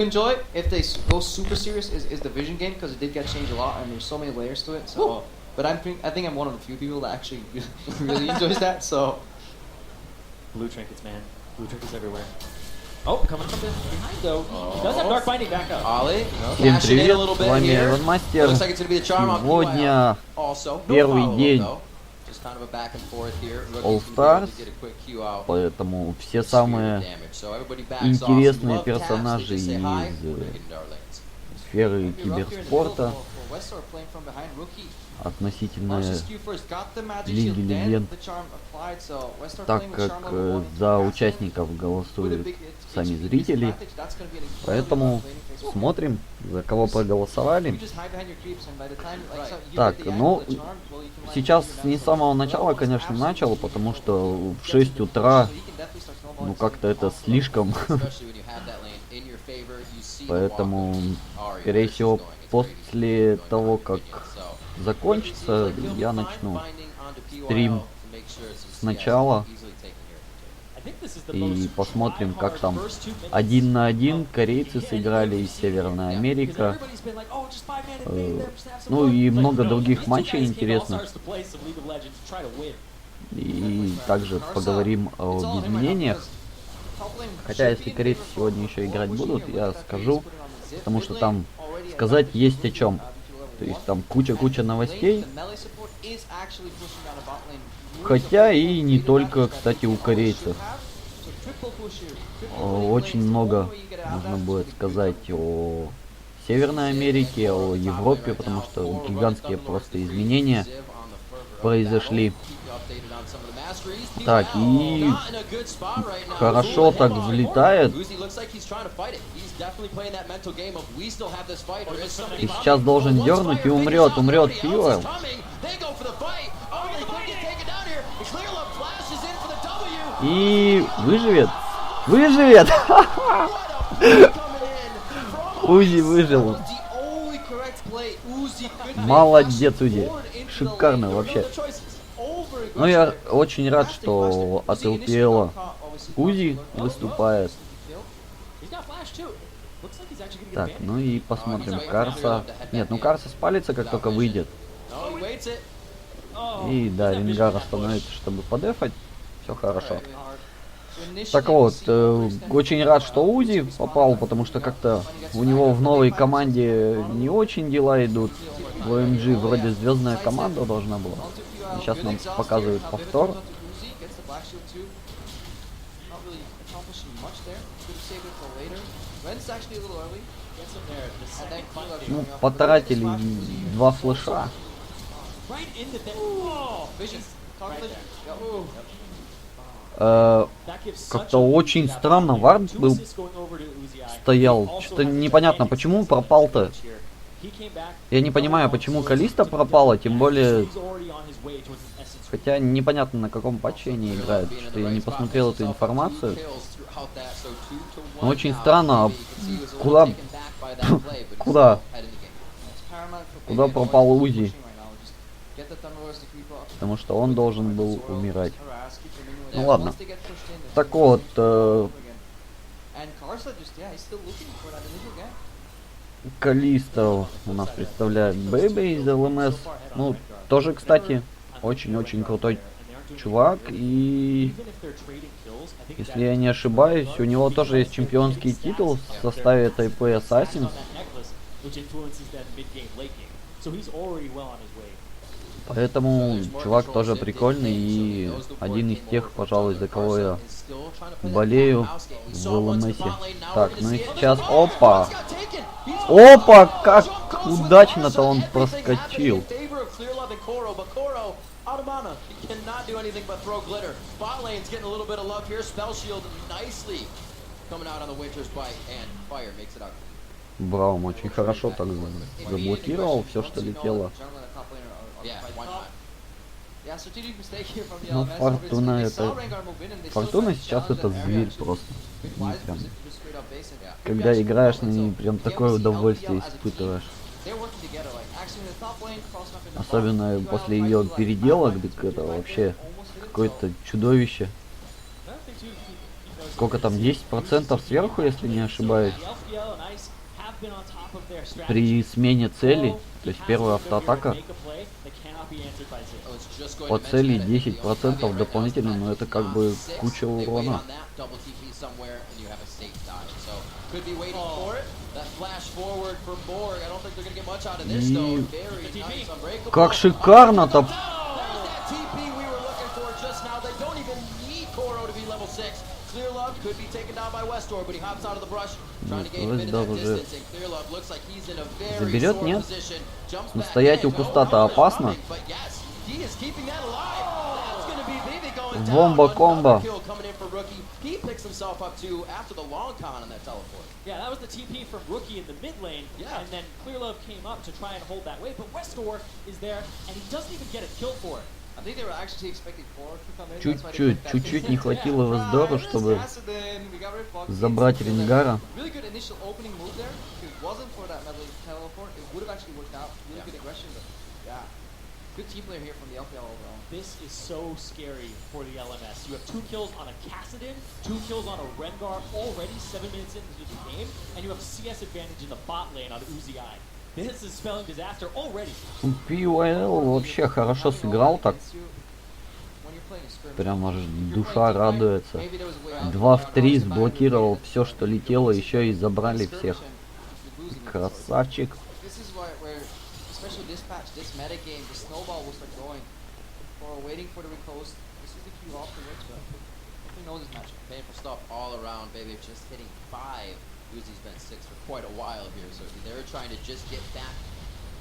enjoy if they go super serious is the vision game because it did get changed a lot and there's so many layers to it. So, but I think I'm one of the few people that actually really enjoys that. So, blue trinkets, man. Blue trinkets everywhere. Oh, coming from behind though. He does have dark binding back up. Ollie, Всем cashing in a привет, little с bit вами here. Иван Мастер. Looks like it's gonna be the charm on Сегодня also. первый день Just kind of a back and forth here. All Stars, поэтому все самые интересные персонажи из сферы киберспорта относительно Лиги Легенд, так как за участников голосуют сами зрители, поэтому смотрим, за кого проголосовали. Так, ну, сейчас не с самого начала, конечно, начал, потому что в 6 утра, ну, как-то это слишком, поэтому, скорее всего, после того, как закончится, я начну стрим сначала и посмотрим, как там 1 на 1 корейцы сыграли и Северная Америка, ну и много других матчей интересных, и также поговорим об изменениях, хотя если корейцы сегодня еще играть будут, я скажу, потому что там сказать есть о чем. То есть там куча новостей. Хотя и не только, кстати, у корейцев. Очень много нужно будет сказать о Северной Америке, о Европе, потому что гигантские просто изменения произошли. Так, и хорошо так взлетает. И сейчас должен дернуть и умрет Фьюэл. И выживет. Узи выжил. Молодец, Узи. Шикарно вообще. Но я очень рад, что от ЛПЛ Узи выступает. Так, ну и посмотрим Карса. Нет, ну Карса спалится, как только выйдет. И да, Рингар остановится, чтобы подефать. Все хорошо. Так вот, очень рад, что Узи попал, потому что как-то у него в новой команде не очень дела идут. В ОМГ вроде звездная команда должна была. И сейчас нам показывают повтор. Ну, потратили 2 флеша. Как-то очень странно вард был, стоял. Что-то непонятно, почему пропал-то. Я не понимаю, почему Калиста пропала, тем более... Хотя непонятно, на каком патче они играют, что я не посмотрел эту информацию. Но очень странно, а куда пропал Узи? Потому что он должен был умирать. Ну ладно. Так вот, Калиста у нас представляет Бэйби из ЛМС. Ну, тоже, кстати, очень-очень крутой чувак. И, если я не ошибаюсь, у него тоже есть чемпионский титул в составе Taipei Assassins. Поэтому чувак тоже прикольный и один из тех, пожалуй, за кого я болею в ЛМСе. Так, ну и сейчас... Опа! Как удачно-то он проскочил. Браум очень хорошо так заблокировал все, что летело. Ну, Фортуна это... Фортуна сейчас это зверь просто. Ну, прям... Когда играешь на ней, прям такое удовольствие испытываешь. Особенно после ее переделок, так это вообще какое-то чудовище. Сколько там, 10% сверху, если не ошибаюсь, при смене цели. То есть первая автоатака по цели 10% дополнительно, но это как бы куча урона. И как шикарно-то! Уже заберет, нет? Но стоять у куста-то опасно. Бомба-комбо. Yeah, that was the TP from Rookie in the mid lane, and then Clearlove came up to try and hold that way, but Westor is there, and he doesn't even get a kill for it. I think they were actually expecting Core to come in. Чуть-чуть не хватило Вездору, чтобы забрать Рингара. Really good initial opening move there. If it wasn't for that melee teleport, it would have actually worked out. Really good aggression, but yeah. Good team player here from the LPL overall. This is so scary for the LMS. You have 2 kills on a Kassadin, 2 kills on a Rengar already 7 minutes into the game, and you have a CS advantage in the bot lane on Uzi. This is spelling disaster already. PYL вообще хорошо сыграл так. Прям аж душа радуется. 2 в 3 сблокировал все, что летело, еще и забрали всех. Красавчик. Especially this patch, this meta game, the snowball will start going. For waiting for the recoast. This is the cue off the witch, but who knows this match? Painful stuff all around, baby. Just hitting 5. Uzi's been 6 for quite a while here, so they're trying to just get back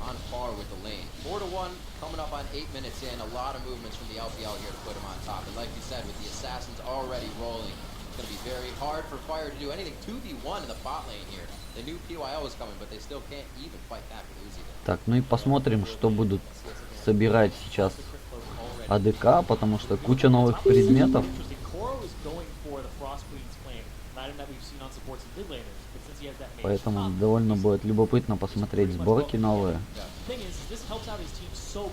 on par with the lane. 4-1, coming up on 8 minutes in. A lot of movements from the LPL here to put him on top. And like you said, with the assassins already rolling, it's going to be very hard for Fire to do anything. 2v1 in the bot lane here. The new PYL is coming, but they still can't even fight back with Uzi. Так, ну и посмотрим, что будут собирать сейчас АДК, потому что куча новых предметов. Поэтому довольно будет любопытно посмотреть сборки новые,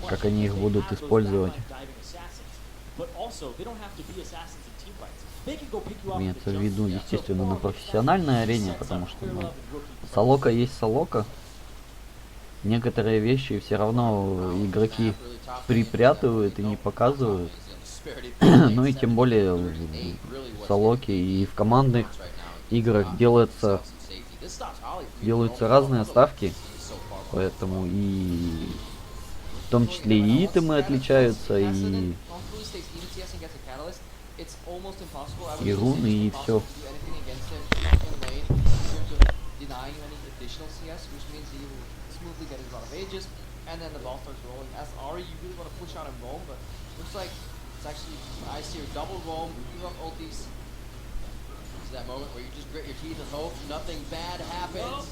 как они их будут использовать. Имеется в виду, естественно, на профессиональной арене, потому что солока есть солока. Некоторые вещи все равно игроки припрятывают и не показывают. Ну и тем более в солоке и в командных играх делаются разные ставки. Поэтому и в том числе и итемы отличаются, и руны, и все. Get his lot of ages, and then the ball starts rolling. As Ari, you really want to push out and roam, but looks like it's actually I see a double roam. You have ultis. It's that moment where you just grit your teeth and hope nothing bad happens.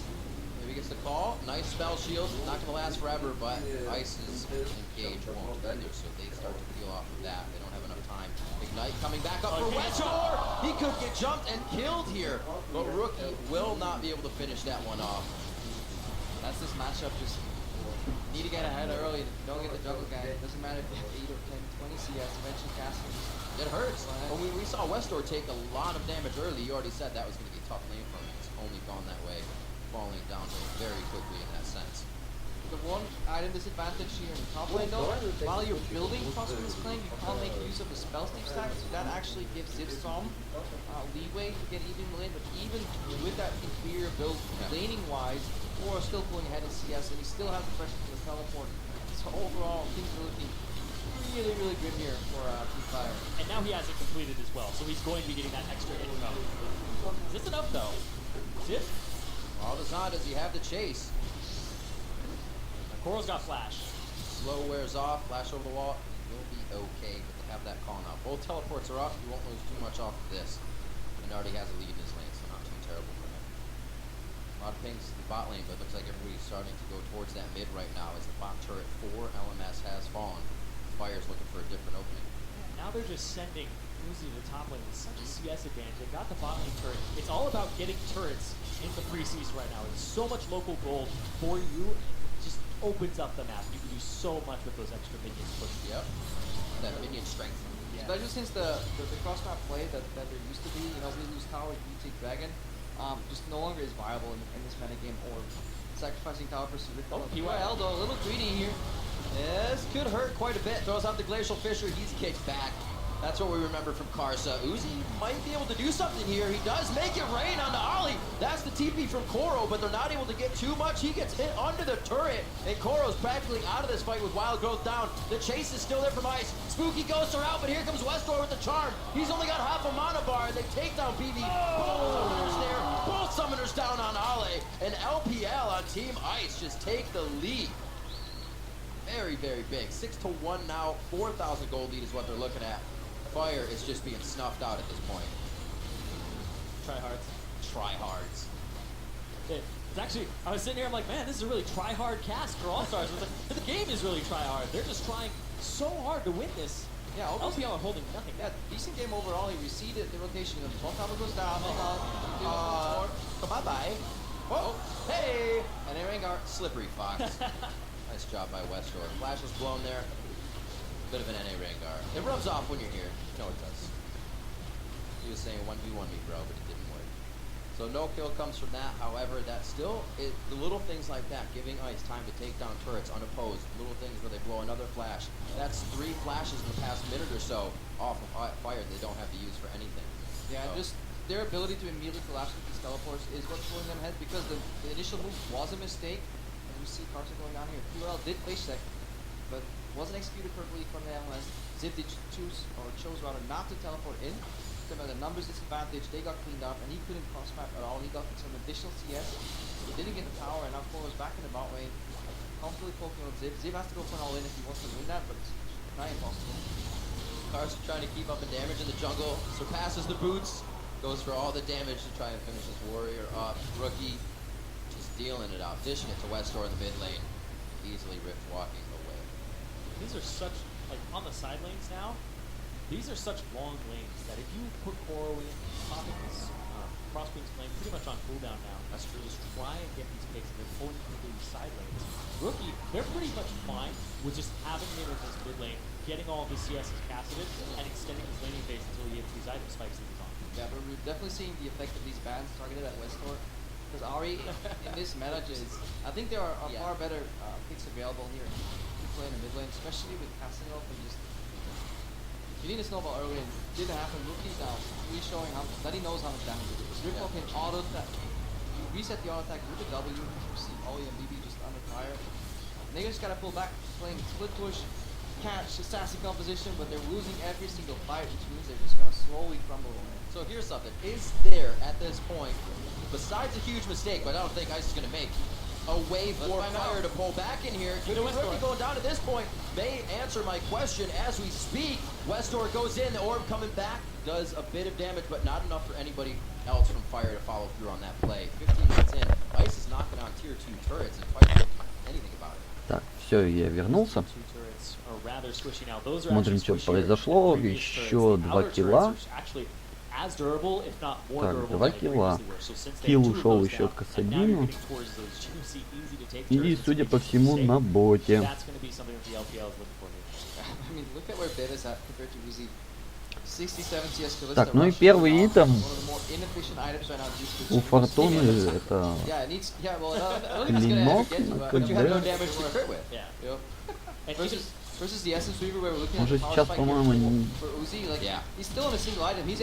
Maybe gets the call. Nice spell shield. Not gonna last forever, but Ice's engage won't either, so they start to peel off of that. They don't have enough time. Ignite coming back up for Westor. He could get jumped and killed here, but Rookie will not be able to finish that one off. That's this matchup, just need to get ahead early, don't get the juggle gang. It doesn't matter if you have 8 or 10, 20 CS, eventually casting. It hurts. When we saw Westor take a lot of damage early, you already said that was going to be a tough lane for him. It's only gone that way, falling down very quickly in that sense. The one item disadvantage here in the top lane though, while you're building Crosswinds Claim, you can't make use of the spell steep stack, so that actually gives Ziv some leeway to get even in the lane, but even with that inferior build, laning-wise, Or still pulling ahead in CS, and he still has the pressure from the teleport. So overall, things are looking really good here for Team Fire. And now he has it completed as well, so he's going to be getting that extra income. Is this enough though? Is it? All that's not does he have the chase. Coral's got flash. Slow wears off, flash over the wall. You'll be okay, but they have that call now. Both teleports are up, you won't lose too much off of this. And already has a lead in his lane, so not too terrible for him. A lot of pings to the bot lane, but it looks like everybody's starting to go towards that mid right now as the bot turret for LMS has fallen. Fire's looking for a different opening. Now they're just sending Uzi to the top lane with such a CS advantage. They got the bot lane turret. It's all about getting turrets in the pre-seas right now. It's so much local gold for you. It just opens up the map. You can do so much with those extra minions pushing. Yep. That minion strength. Especially since the cross map play that there used to be, you know, we lose tower, you take dragon, just no longer is viable in this meta game, or sacrificing tower for Rick. Oh, PYL though, a little greedy here. This could hurt quite a bit. Throws out the Glacial Fissure. He's kicked back. That's what we remember from Karsa. Uzi might be able to do something here. He does make it rain on the Ollie. That's the TP from Koro, but they're not able to get too much. He gets hit under the turret, and Koro's practically out of this fight with Wild Growth down. The chase is still there from Ice. Spooky Ghosts are out, but here comes Westor with the charm. He's only got half a mana bar, and they take down PV. Both summoners there. Both summoners down on Ale. And LPL on Team Ice just take the lead. Very, very big. 6-1 now. 4,000 gold lead is what they're looking at. Fire is just being snuffed out at this point. Tryhards. Tryhards. It's actually, I was sitting here, I'm like, man, this is a really try-hard cast for All-Stars. But the game is really try-hard. They're just trying so hard to win this. Yeah, LPL are holding nothing. Yeah, decent game overall. He receded the rotation. One tower goes down. Bye-bye. Oh, hey! And Rengar, slippery fox. Nice job by Westor. Flash was blown there. Bit of an NA Rengar. It rubs off when you're here. You know it does. He was saying 1v1 me, bro, but it didn't work. So no kill comes from that. However, that still, the little things like that, giving Ice time to take down turrets unopposed, little things where they blow another flash. That's 3 flashes in the past minute or so off of fire they don't have to use for anything. Yeah, so just their ability to immediately collapse with these teleports is what's pulling them ahead, because the initial move was a mistake. And you see Carson going on here. QL did play check, but wasn't executed perfectly from the MLS. Zip did chose rather not to teleport in. Because of the numbers disadvantage, they got cleaned up, and he couldn't cross map at all. He got some additional CS. He didn't get the tower, and now Koro was back in the bot lane. Comfortably poking on Zip. Zip has to go for an all in if he wants to win that, but it's not impossible. Carson trying to keep up the damage in the jungle, surpasses the boots, goes for all the damage to try and finish this warrior up. Rookie just dealing it out, dishing it to Westor in the mid lane. Easily ripped walking away. These are such, like, on the side lanes now, these are such long lanes that if you put Koro in, popping this Crosswings playing pretty much on cooldown now. That's true. Just try and get these picks and they're pulling through these side lanes. Rookie, they're pretty much fine with just having him in this mid lane, getting all of his CS casted, and extending his laning phase until he hits these item spikes that he's on. Yeah, but we're definitely seeing the effect of these bans targeted at Westor. Because Ari, in this meta, just I think there are far better picks available here to play in the mid lane, especially with casting off and just. You need a snowball early, and didn't happen. Rookie's now really showing that he knows how much damage it is. Ripple can auto attack. You reset the auto attack with the W. You see Ollie and BB just under fire. And they just gotta pull back, playing split push, catch, sassy composition, but they're losing every single fight, which means they're just gonna slowly crumble away. So here's something. Is there, at this point, besides a huge mistake, but I don't think Ice is going to make, a way for Fire to pull back in here? Could Rookie going down to this point may answer my question as we speak. Westor goes in, the orb coming back, does a bit of damage, but not enough for anybody else from Fire to follow through on that play. 15 minutes in, Ice is knocking on tier 2 turrets and Fire can't do anything about it. Так, все, я вернулся. Смотрим, что произошло. Еще 2 килла. Так, 2 килла. Килл ушел еще к Касадину. И, судя по всему, на боте. Так, ну и первый итем у Фортуны это клинок на КД. Уже сейчас, по-моему,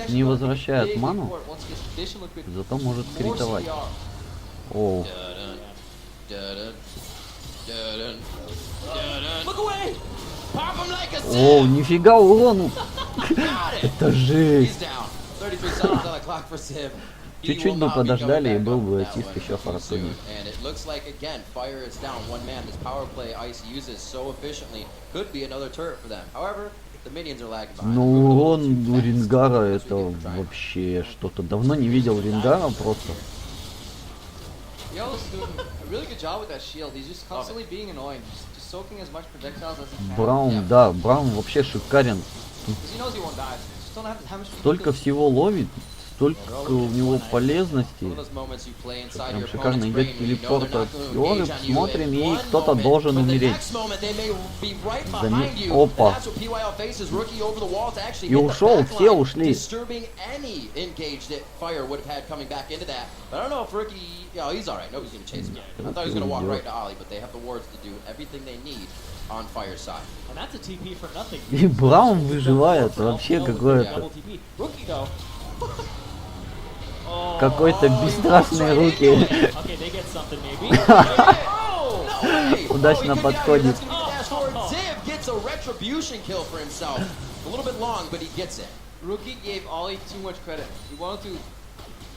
не возвращает ману, зато может критовать. Оу. Оу, нифига урону! Это жесть! Чуть-чуть бы подождали, и был бы ассист еще Фортуне. Ну, урон у Рингара это вообще что-то. Давно не видел Рингара просто. Браун, да, Браун вообще шикарен. Столько всего ловит. столько у него полезностей. Прям шикарно. Идет телепорт от Фиоры. Смотрим, и кто-то должен умереть. Опа. И ушел, все ушли. И Браун выживает. Вообще какое-то. Какой-то бесстрашные руки. Удачно подходит. Rookie gave Ollie too much credit. He wanted to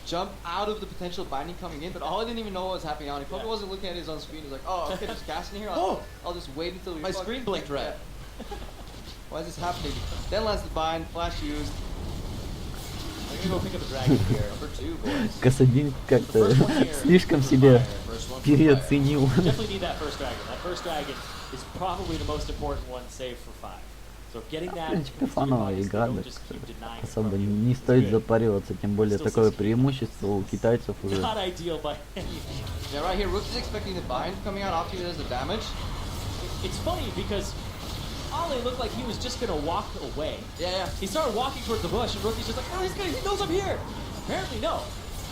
jump out of the potential binding coming in, but Ollie didn't even know what was happening on. He probably wasn't looking at his own screen. He was like, oh, okay, just casting here. I'll just wait until we My screen blinked red. Why is this happening? Then lands the bind, flash used. I'm gonna go pick up a dragon here. Number 2, boys. Касадин как-то слишком себя переоценил. Definitely need that first dragon. That first dragon is probably the most important one, save for 5. So getting В that. принципе, фановая игра, да, особо не стоит запариваться, тем более такое преимущество у китайцев уже. Not ideal by any means. Yeah, right here, Rookie's expecting the bind coming out after he does the damage. It's funny because Ollie looked like he was just gonna walk away. Yeah. He started walking towards the bush, and Rookie's just like, oh, he knows I'm here. Apparently, no.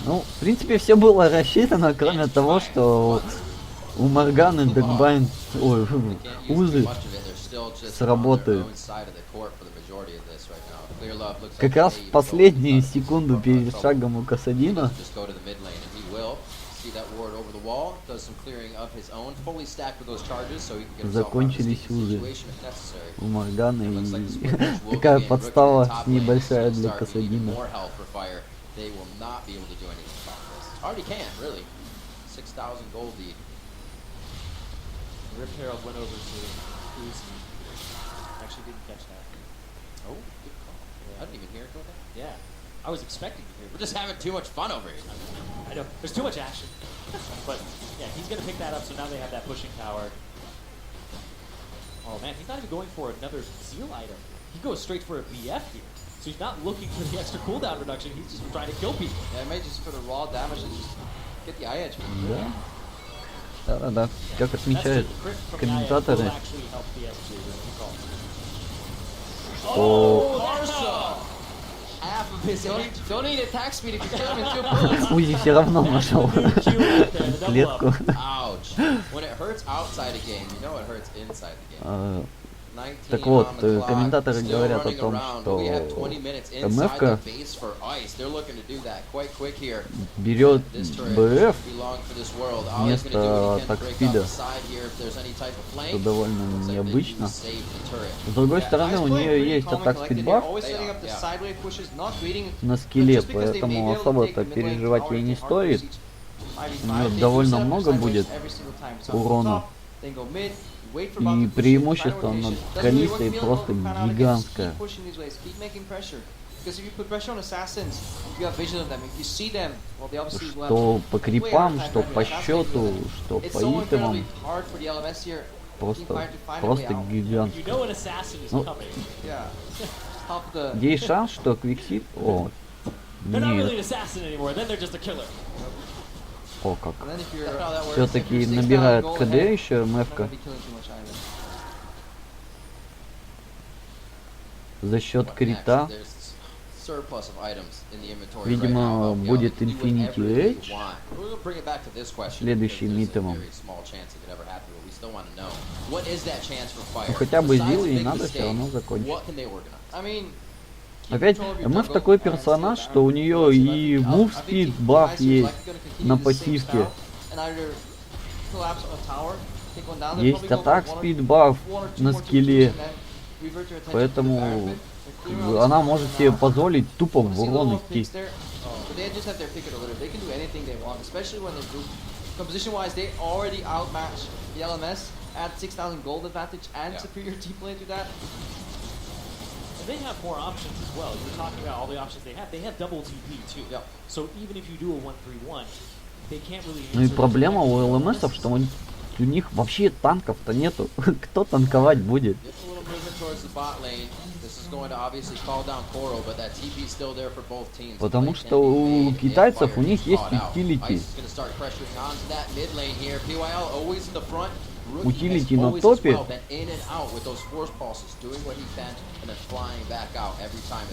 Ну, в принципе, все было рассчитано, кроме того, что у Морганы декбайн, ой, узы сработают. Как раз в последнюю секунду перед шагом у Касадина закончились узы у Морганы, и такая подстава небольшая для Касадина. Rip Herald went over to Uzi. Actually didn't catch that. Oh, good call. Yeah. I didn't even hear it go there. Yeah. I was expecting to hear it. We're just having too much fun over here. I know. There's too much action. But, yeah, he's going to pick that up, so now they have that pushing power. Oh, man, he's not even going for another Zeal item. He goes straight for a BF here. So he's not looking for the extra cooldown reduction. He's just trying to kill people. Yeah, maybe just for the raw damage and just get the eye edge. Да. Да, как отмечают комментаторы. Узи все равно нашел клетку. Так вот, комментаторы говорят о том, что МФ-ка берет БФ вместо атак-спида, что довольно необычно. С другой стороны, у нее есть атак-спид баф на скилле, поэтому особо-то переживать ей не стоит. У нее довольно много будет урона. И преимущество над Калистой просто гигантское. Что по крипам, что по счету, что по итемам. Просто гигантское. Ну, есть шанс, что Квиксип... О, нет. О, как. Все-таки набирает КД еще МФ-ка. За счет крита. Видимо, будет Infinity Edge следующим итемом. Ну, хотя бы Зил и надо все равно закончить. Опять, МФ такой персонаж, что у нее и move speed баф есть на пассивке. Есть атак speed баф на скилле. Поэтому она может себе позволить тупо в урон идти. They have more options as well. You were talking about all the options they have. They have double TP too. Yep. So even if you do a 1-3-1, they can't really. Ну и проблема у ЛМСов, что у них вообще танков-то нету. Кто танковать будет? towards the bot lane. This is going to obviously call down Koro, but that TP is still there for both teams. Потому что у китайцев у них есть утилити. Утилити на топе,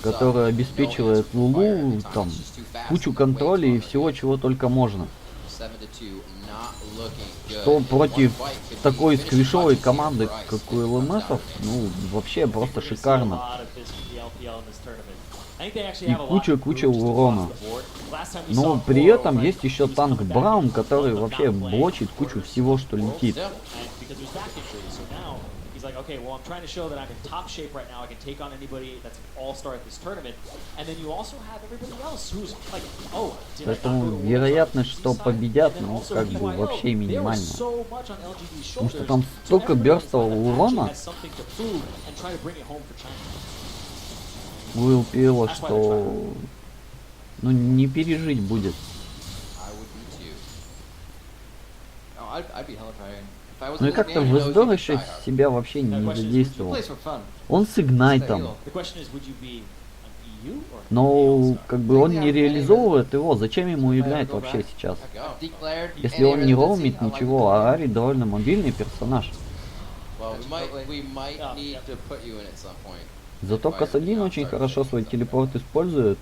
который обеспечивает Лулу там кучу контроля и всего, чего только можно. Что против такой сквишовой команды, как у ЛМСов, ну вообще просто шикарно. И куча урона. Но при этом есть еще танк Браун, который вообще блочит кучу всего, что летит. He's like, okay, well, I'm trying to show that I'm in top shape right now. I can take on anybody that's an all-star at this tournament. And then you also have everybody else who's like, oh, поэтому вероятность, что победят, ну, как бы вообще минимальна. Потому что там столько бёрстового урона у ЛПЛа, что ну не пережить будет. Ну и как-то Вездор еще себя вообще не задействовал. Он с Игнайтом. Но как бы он не реализовывает его. Зачем ему Игнайт вообще сейчас? Если он не роумит ничего, а Ари довольно мобильный персонаж. Зато Касадин очень хорошо свой телепорт использует.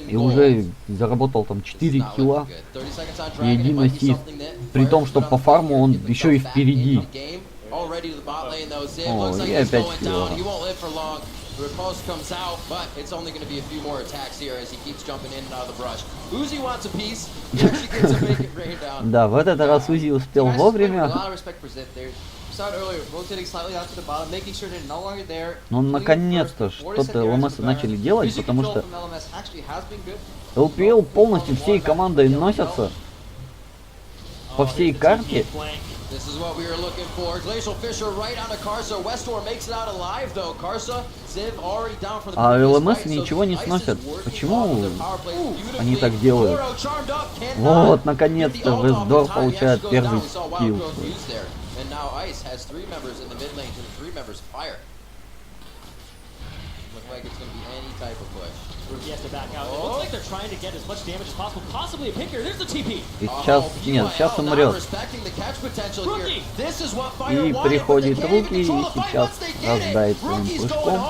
И уже заработал там 4 килла и 1 ассист. При том, что по фарму он еще и впереди. О, и опять филла. Да, в этот раз Узи успел вовремя. Ну, наконец-то что-то ЛМС начали делать, потому что ЛПЛ полностью всей командой носятся по всей карте. А ЛМС ничего не сносят. Почему они так делают? Вот, наконец-то Вездор получает первый скилл. And now Ice has 3 members in the mid lane and 3 members fire. Look like it's going to be any type of push. He has to back out. It looks like they're trying to get as much damage as possible. Possibly a picker. There's the TP. И сейчас, нет, сейчас умрет. И приходит Руки, и сейчас раздается им прыжком.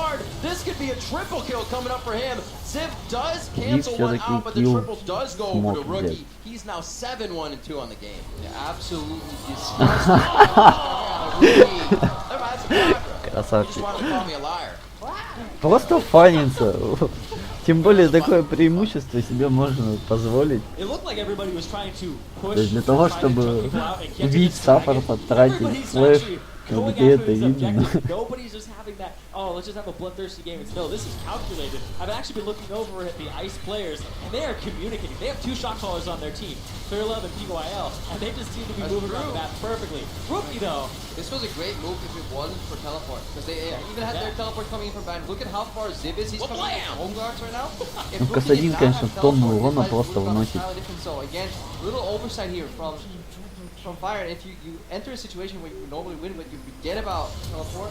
И все-таки килл смог взять. He's now 7-1-2 on the game. Yeah, absolutely Красавчик. Просто фанится. Тем более такое преимущество себе можно позволить. То есть для того, чтобы убить саппорта, тратить флэш, где это видно. Oh, let's just have a bloodthirsty game. No, this is calculated. I've actually been looking over at the Ice players, and they are communicating. They have 2 shot callers on their team, Clearlove and PYL, and they just seem to be moving around the map perfectly. Rookie, though. This was a great move if it wasn't for teleport, because they even had their teleport coming in from Band. Look at how far Ziv is. He's coming in from home guards right now. Ну, Касадин, конечно, тонну урона просто вносит. So again, little oversight here from Fire. If you enter a situation where you normally win, but you forget about teleport.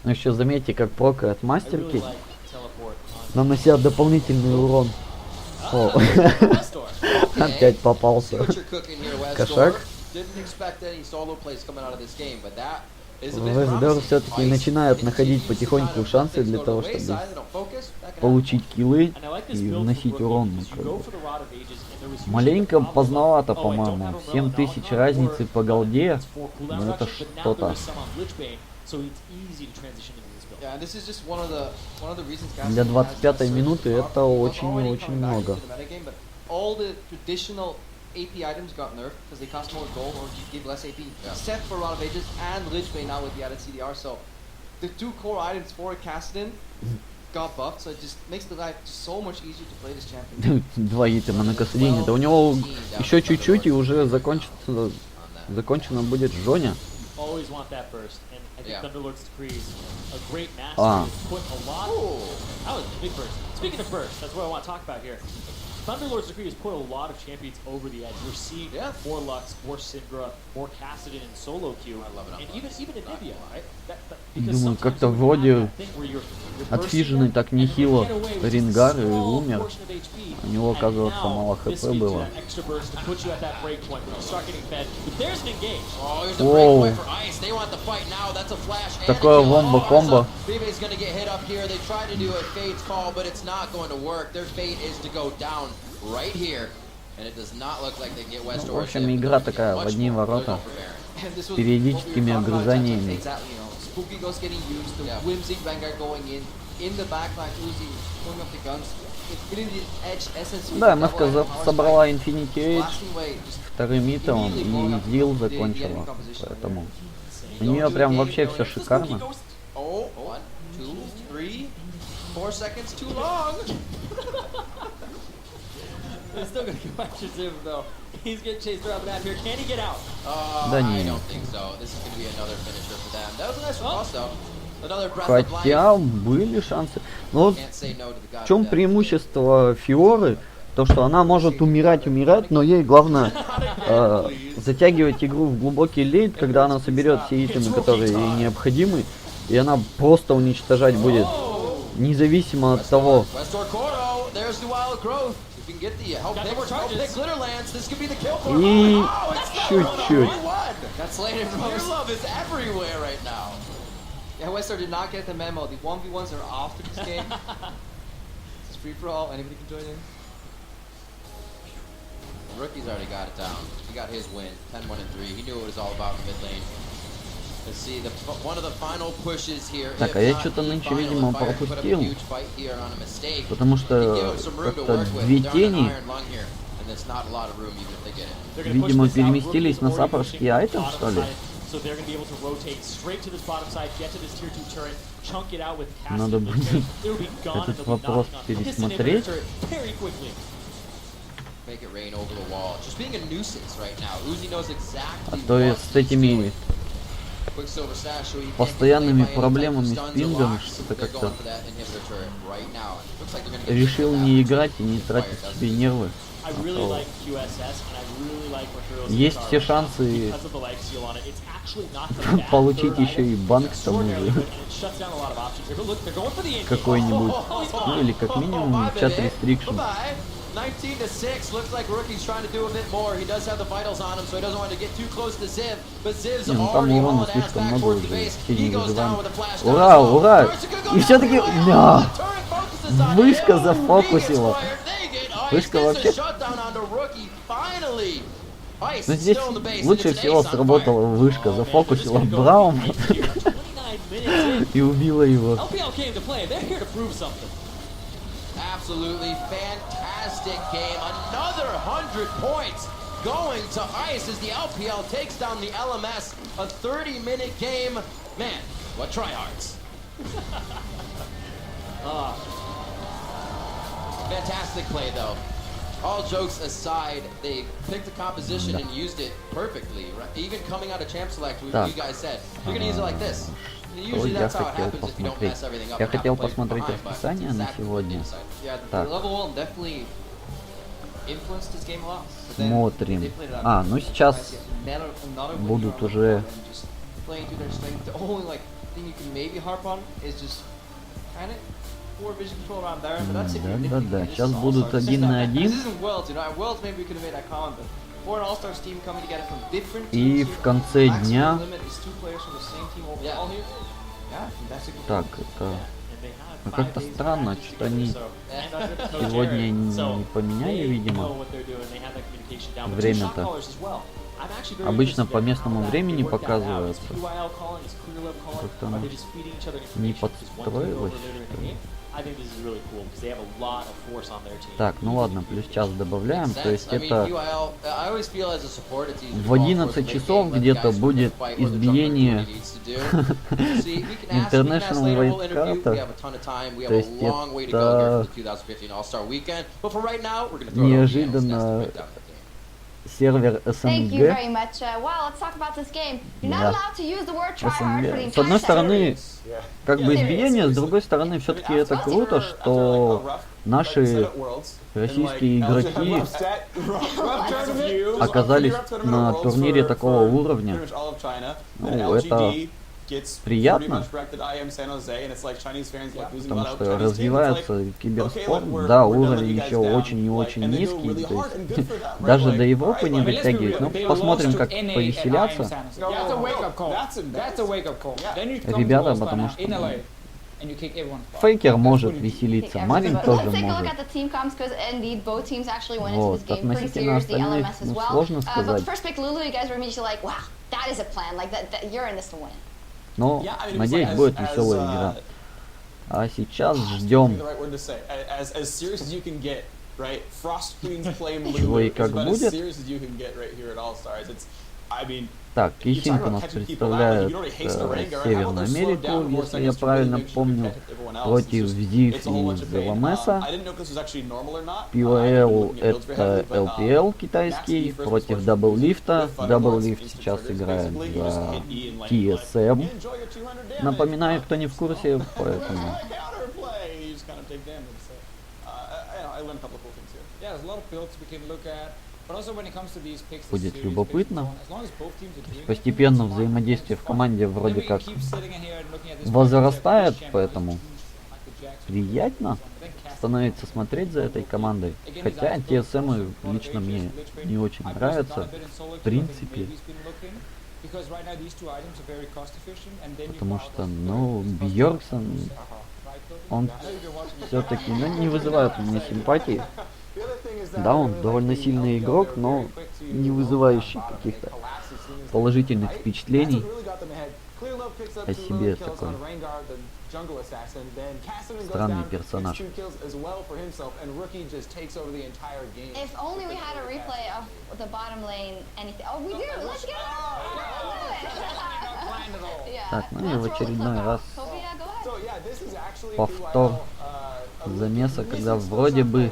Ну еще заметьте, как прокает мастерки, нанося дополнительный урон. О, опять попался. Кошак. Вездор все-таки начинает находить потихоньку шансы для того, чтобы получить киллы и вносить урон. Маленько поздновато, по-моему. 7000 разницы по голде. Ну это что-то. Для 25-й минуты это очень-очень много. AP items got nerfed because they cost more gold or give less AP, except for Rod of Ages and Lichbane now with the added CDR. So the 2 core items for Kassadin got buffed, so it just makes the life so much easier to play this champion. 2 итема на Касадине. Да у него еще чуть-чуть и уже закончено будет Жоня. Thunderlord's decree has put a lot of champions over the edge. We're seeing more Lux, more Syndra, more Kassadin and solo queue, and even Anivia, right? Думаю, как-то вроде отфиженный так нехило Рингар и умер. У него, оказывается, мало хп было. Оу. Такое вомбо-комбо. В общем, игра такая в одни ворота с периодическими огрызаниями. Да, МФК собрала Infinity Edge вторым итом и Зил закончила, поэтому у нее прям вообще все шикарно. Да не. Хотя были шансы. Но вот в чем преимущество Фиоры? То, что она может умирать, но ей главное затягивать игру в глубокий лейт, когда она соберет все итемы, которые ей необходимы, и она просто уничтожать будет, независимо от того. И чуть-чуть. Yeah, Wester did not get the memo. The 1v1s are off to this game. It's free for all. Anybody can join in. Rookie's already got it down. He got his win. 10-1-3. He knew what it was all about in the mid lane. Let's see one of the final pushes here. Так, а я что-то нынче, видимо, пропустил. Потому что как-то две тени, видимо, переместились на саппорский айтем, что ли? Надо будет этот вопрос пересмотреть. А то я с этими постоянными проблемами с пингом что-то как-то решил не играть и не тратить себе нервы. Есть все шансы получить еще и банк к тому же какой-нибудь, ну или как минимум чат рестрикшн. 19-6 looks like Rookie's trying to do a bit more. He does have the vitals on him, so he doesn't want to get too close to Ziv. But Ziv's already on that back towards the base. He goes down with a flash. Ура, ура! И все-таки вышка зафокусила. Вышка вообще. Но здесь лучше всего сработала вышка, зафокусила Браун и убила его. Absolutely fantastic game. Another 100 points going to ice as the LPL takes down the LMS. A 30-minute game. Man, what tryhards. Fantastic play, though. All jokes aside, they picked the composition and used it perfectly. Right? Even coming out of Champ Select, you guys said, you're going to use it like this. Я хотел посмотреть. Я хотел посмотреть расписание на сегодня. Так. Смотрим. А, ну сейчас будут уже... Да, сейчас будут 1 на 1. И в конце дня... Так, это... Ну, как-то странно, что они сегодня не поменяли, видимо, время-то. Обычно по местному времени показывается. Как-то оно не подстроилось, что ли. Так, ну ладно, плюс час добавляем, то есть это в 11 часов где-то будет избиение International Wildcard, то есть это неожиданно сервер Thank you СНГ. very much. Well, let's talk about this game. You're not Да. allowed to use the word try hard for the СНГ. С одной entire стороны, session. как бы избиение, с другой стороны, все-таки это круто, что наши российские игроки оказались на турнире такого уровня. Ну, это приятно, потому что развивается киберспорт. Да, уровень еще очень и очень низкий, то есть даже до Европы не дотягивает. Ну, посмотрим, как повеселятся ребята, потому что Фейкер может веселиться, Марин тоже Let's take a look может. at the team comps because indeed both teams actually went into Вот, this game pretty относительно seriously. остальных, LMS as ну, well. сложно But сказать. first pick Lulu, you guys were immediately like, wow, that is a plan. Like that you're in this to win. Но, надеюсь, будет веселая игра. А сейчас ждем, чего и как будет. Так, Кисинг у нас представляет Северную Америку, если я правильно помню, против Зив из ЛМСа. POL это LPL китайский, против Дабллифта. Дабллифт сейчас играет за TSM. Напоминаю, кто не в курсе, поэтому... Будет любопытно. Постепенно взаимодействие в команде вроде как возрастает, поэтому приятно становится смотреть за этой командой. Хотя TSM лично мне не очень нравятся, в принципе. Потому что, ну, Бьорксон, он все-таки не вызывает у меня симпатии. Да, он довольно сильный игрок, но не вызывающий каких-то положительных впечатлений о себе такой странный персонаж. If only we had a replay of the bottom lane anything. Oh, we do. Let's go. Так, ну и в очередной раз повтор замеса, когда вроде бы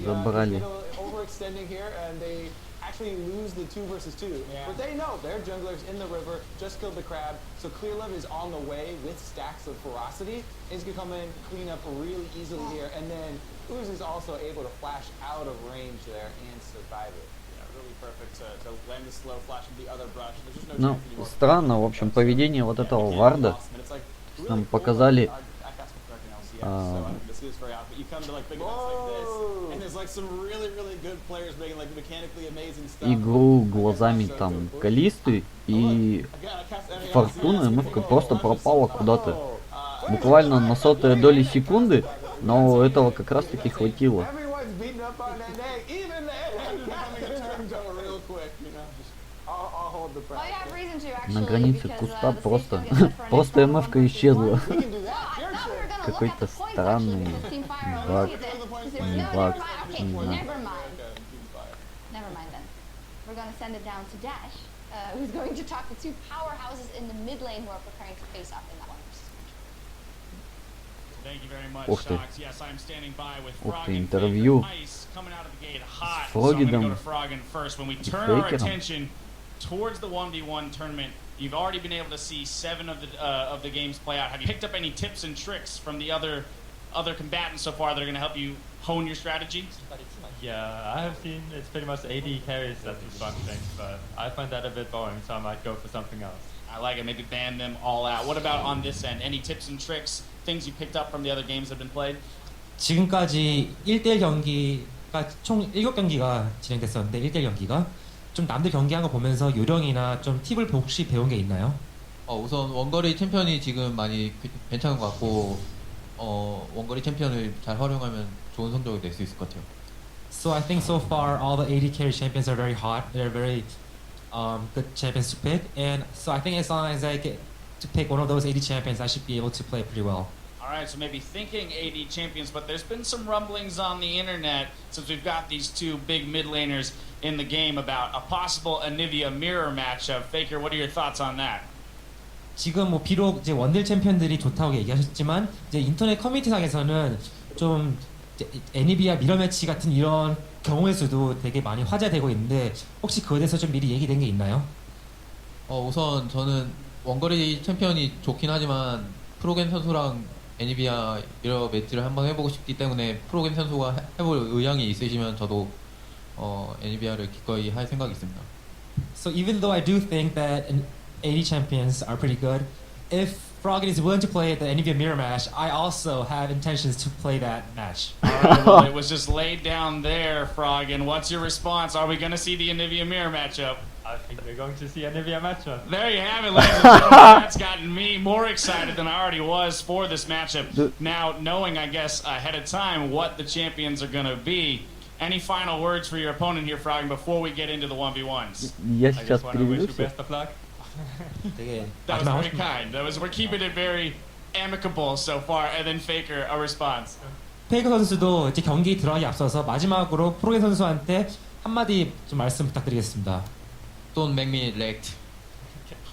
забрали. Lose the 2 versus 2, but they know their junglers in the river just killed the crab, so Clearlove is on the way with stacks of ferocity. He's gonna come in, clean up really easily here, and then Uz is also able to flash out of range there and survive it. Really perfect to land the slow flash with the other brush. There's just no Ну, странно, в общем, поведение вот этого Варда. Нам показали игру глазами там Калисты, и Фортуна МФК просто пропала куда-то. Буквально на сотые доли секунды, но этого как раз таки хватило. На границе куста просто МФК исчезла. Какой-то странный баг, не баг, не знаю. We're going to send it down to Dash, who's going to talk to two powerhouses in the mid lane who are preparing to face off in that one. Ух ты. Ух ты, интервью с Фрогидом и Фейкером. Towards the 1v1 tournament, you've already been able to see 7 of the games play out. Have you picked up any tips and tricks from the other combatants so far that are going to help you hone your strategy? Yeah, I have seen it's pretty much 80 carries that do fun things, but I find that a bit boring, so I might go for something else. I like it. Maybe ban them all out. What about on this end? Any tips and tricks, things you picked up from the other games that have been played? 지금까지 1대1 경기가 총 7경기가 진행됐었는데 1대1 경기가 좀 남들 경기한 거 보면서 요령이나 좀 팁을 혹시 배운 게 있나요? 우선 원거리 챔피언이 지금 많이 괜찮은 것 같고 원거리 챔피언을 잘 활용하면 좋은 성적을 낼 수 있을 것 같아요. So I think so far all the AD carry champions are very hot. They're very good champions to pick, and so I think as long as I get to pick one of those AD champions, I should be able to play pretty well. All right, so maybe thinking AD champions, but there's been some rumblings on the internet since we've got these two big mid laners in the game about a possible Anivia mirror matchup. Faker, what are your thoughts on that? 지금 뭐 비록 이제 원딜 챔피언들이 좋다고 얘기하셨지만 이제 인터넷 커뮤니티상에서는 좀 애니비아 미러 매치 같은 이런 경우에서도 되게 많이 화제되고 있는데 혹시 그거에 대해서 좀 미리 얘기된 게 있나요? 우선 저는 원거리 챔피언이 좋긴 하지만 프로겐 선수랑 애니비아 이런 매치를 한번 해보고 싶기 때문에 프로겐 선수가 해볼 의향이 있으시면 저도 애니비아를 기꺼이 할 생각이 있습니다. So even though I do think that an 80 champions are pretty good, if Froggen is willing to play the NVIDIA mirror match, I also have intentions to play that match. All right, well, it was just laid down there, Froggen. What's your response? Are we going to see the Anivia Mirror matchup? I think we're going to see a Nivea matchup. There you have it, ladies and gentlemen. That's gotten me more excited than I already was for this matchup. Now, knowing, I guess, ahead of time what the champions are going to be, any final words for your opponent here, Froggen, before we get into the 1v1s? Я I сейчас just want to wish you переведу. best of luck. That was very kind. We're keeping it very amicable so far. And then Faker, a response. 페이커 선수도 이제 경기 들어가기 앞서서 마지막으로 프로겐 선수한테 한마디 좀 말씀 부탁드리겠습니다. Don't make me elect.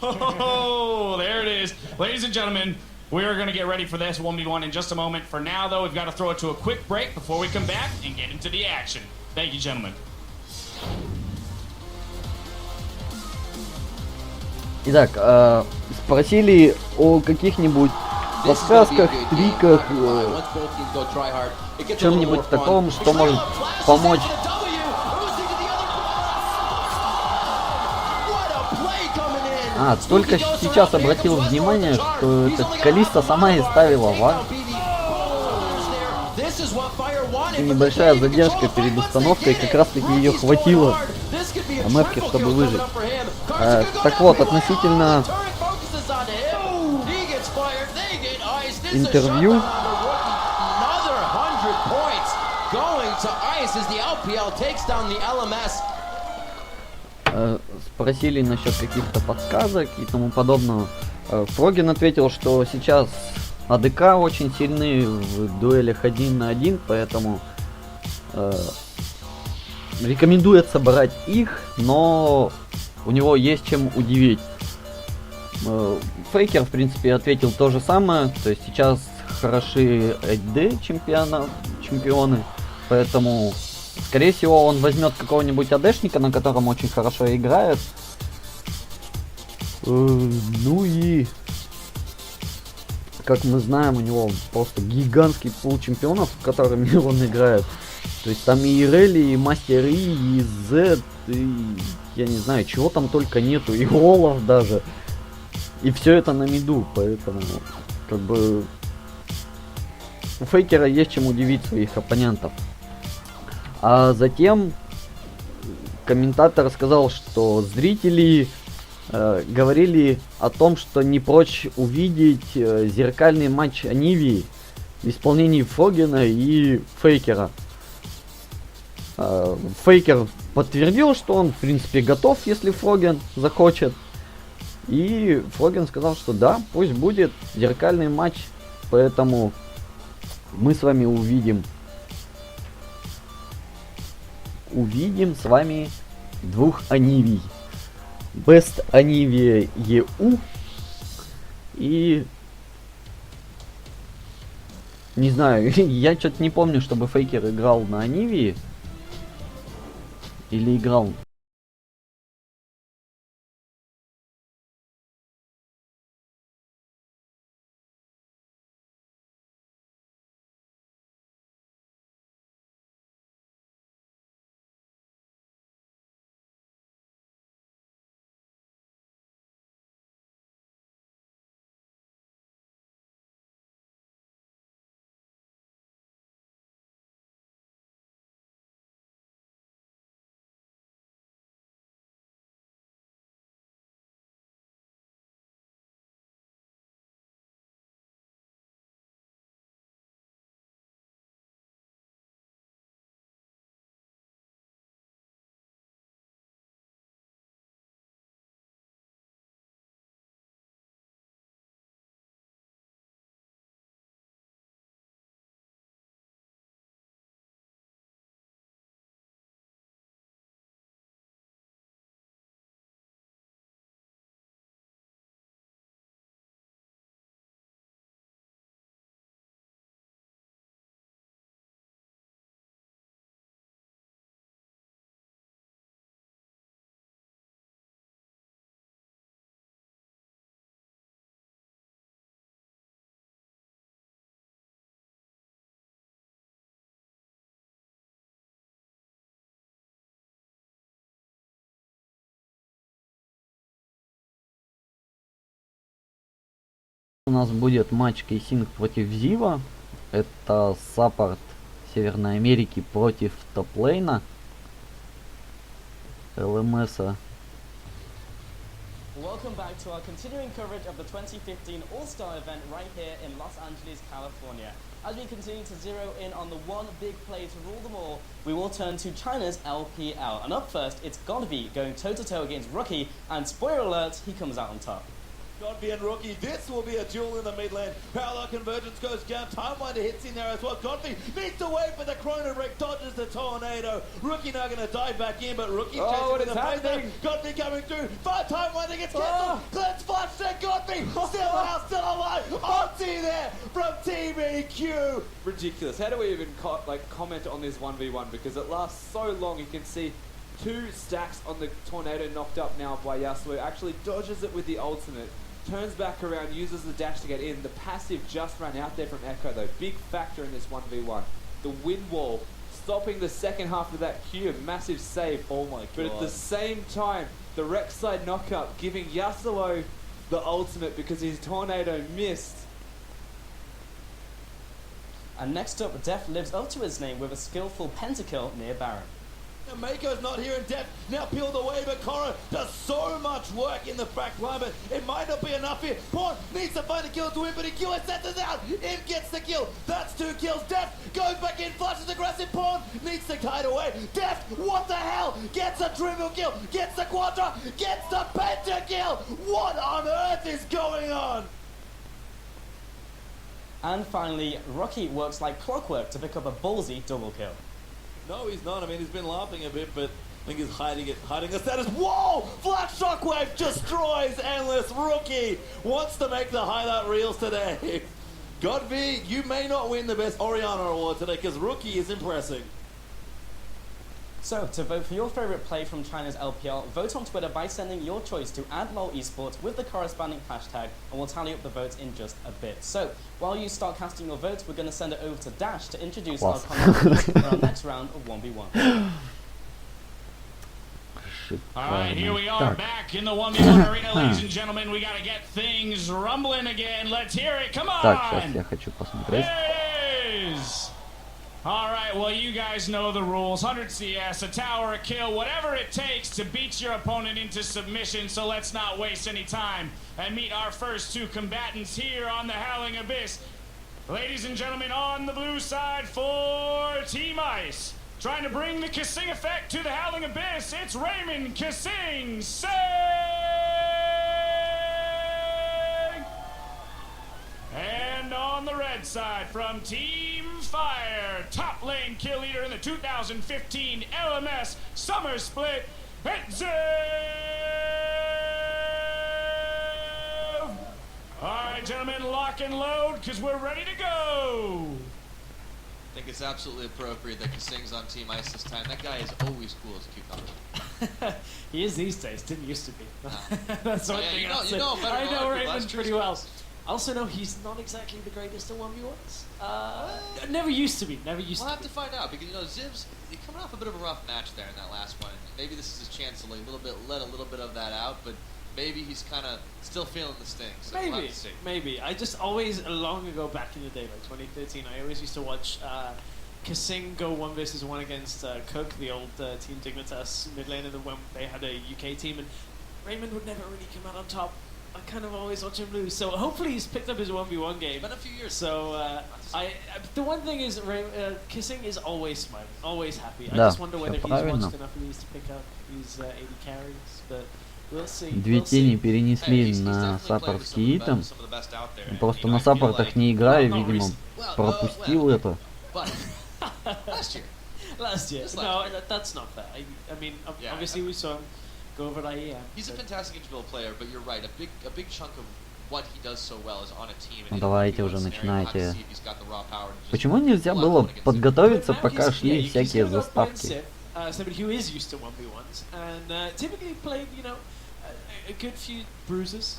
Oh, there it is. Ladies and gentlemen, we are going to get ready for this 1v1 in just a moment. For now, though, we've got to throw it to a quick break before we come back and get into the action. Thank you, gentlemen. Итак, спросили о каких-нибудь подсказках, триках, чем-нибудь таком, что может помочь. Только сейчас обратил внимание, что эта Калиста сама и ставила вар. И небольшая задержка перед установкой, как раз таки ее хватило МФки, чтобы выжить. Так вот, относительно интервью. Спросили насчет каких-то подсказок и тому подобного. Фрогин ответил, что сейчас АДК очень сильны в дуэлях 1 на 1, поэтому рекомендуется брать их, но у него есть чем удивить. Фейкер, в принципе, ответил то же самое, то есть сейчас хороши AD чемпионы, поэтому скорее всего он возьмет какого-нибудь АДшника, на котором очень хорошо играет. Ну и, как мы знаем, у него просто гигантский пул чемпионов, с которыми он играет. То есть там и Релли, и Мастер и Z, и я не знаю, чего там только нету, и Олаф даже. И все это на миду, поэтому как бы у Фейкера есть чем удивить своих оппонентов. А затем комментатор сказал, что зрители говорили о том, что не прочь увидеть зеркальный матч Анивии в исполнении Фрогена и Фейкера. Фейкер подтвердил, что он в принципе готов, если Фроген захочет. И Фроген сказал, что да, пусть будет зеркальный матч, поэтому мы с вами увидим с вами двух Анивий. Best Анивия ЕУ и... Не знаю, я что-то не помню, чтобы Фейкер играл на Анивии. Или играл нас будет матч Кейсинг против Зива. Это саппорт Северной Америки против топ-лейна ЛМСа. Welcome back to our continuing coverage of the 2015 All-Star event right here in Los Angeles, California. As we continue to zero in on the one big play to rule them all, we will turn to China's LPL. And up first, it's Godby going toe-to-toe against Rookie, and spoiler alert, he comes out on top. Godby and Rookie, this will be a duel in the mid lane. Parallel convergence goes down. Timewinder hits in there as well. Godby needs to wait for the Chrono Brick, dodges the tornado. Rookie now going to dive back in, but Rookie's chasing with the face there. Godby coming through. Timewinder gets cancelled. Let's flash to Godby. Still out, still alive. Opti there from TBQ. Ridiculous. How do we even comment on this 1v1? Because it lasts so long. You can see 2 stacks on the tornado knocked up now by Yasuo. Actually dodges it with the ultimate. Turns back around, uses the dash to get in. The passive just ran out there from Echo though. Big factor in this 1v1. The wind wall stopping the second half of that Q. Massive save. Oh my god. But at the same time, the Rek'Sai knockup giving Yasuo the ultimate because his tornado missed. And next up, Def lives up to his name with a skillful pentakill near Baron. Now Mako's not here in depth, now peeled away, but Korra does so much work in the back line, but it might not be enough here. Pawn needs to find a kill to win, but he sets us out. Imp gets the kill. That's 2 kills. Deft goes back in, flushes aggressive. Pawn needs to kite away. Deft, what the hell? Gets a triple kill, gets the quadra, gets the pentakill. What on earth is going on? And finally, Rocky works like clockwork to pick up a ballsy double kill. No, he's not. I mean, he's been laughing a bit, but I think he's hiding a status. Whoa! Flat shockwave destroys Endless. Rookie wants to make the highlight reels today. Godby, you may not win the best Oriana award today because Rookie is impressing. So, to vote for your favorite play from China's LPL, vote on Twitter by sending your choice to @LOLesports with the corresponding hashtag, and we'll tally up the votes in just a bit. So, while you start casting your votes, we're going to send it over to Dash to introduce our commentators for our next round of 1v1. Alright, here we are back in the 1v1 arena, ladies and gentlemen. We got to get things rumbling again. Let's hear it. Come on! Так, сейчас я хочу посмотреть. Alright, well, you guys know the rules. 100 CS, a tower, a kill, whatever it takes to beat your opponent into submission. So let's not waste any time and meet our first 2 combatants here on the Howling Abyss. Ladies and gentlemen, on the blue side for Team Ice, trying to bring the Kissing effect to the Howling Abyss, it's Raymond Kissing Sing! And on the red side from Team Fire, top lane kill leader in the 2015 LMS Summer Split, it's Zev! Alright, gentlemen, lock and load, because we're ready to go! I think it's absolutely appropriate that Kissing's on Team Ice this time. That guy is always cool as a cucumber. He is these days, didn't used to be. No. That's one thing you know better I know Raymond pretty well. I also know he's not exactly the greatest at 1v1s. Never used to be, We'll have to find out, because, you know, Ziv's coming off a bit of a rough match there in that last one. Maybe this is his chance to let a little bit of that out, but maybe he's kind of still feeling the sting. So we'll have to see. Maybe. I just always, long ago back in the day, like 2013, I always used to watch Kissing go 1v1 against Cook, the old Team Dignitas mid laner, when they had a UK team, and Raymond would never really come out on top. I kind of always watch him lose, so hopefully he's picked up his 1v1 game. It's been a few years. So the one thing is, Kissing is always smiling, always happy. I Да, just wonder whether he's watched enough of these to pick up these 80 carries, but we'll see. Две тени перенесли на саппортский итем. Просто на саппортах не играю, видимо, пропустил это. Last year. No, that's not fair. I mean, obviously we saw him go over IEM. He's a fantastic individual player, but you're right. A big chunk of what he does so well is on a team. Ну давайте уже начинайте. Почему нельзя было подготовиться, пока шли всякие заставки? Somebody who is used to 1v1s and typically played, you know, a good few bruises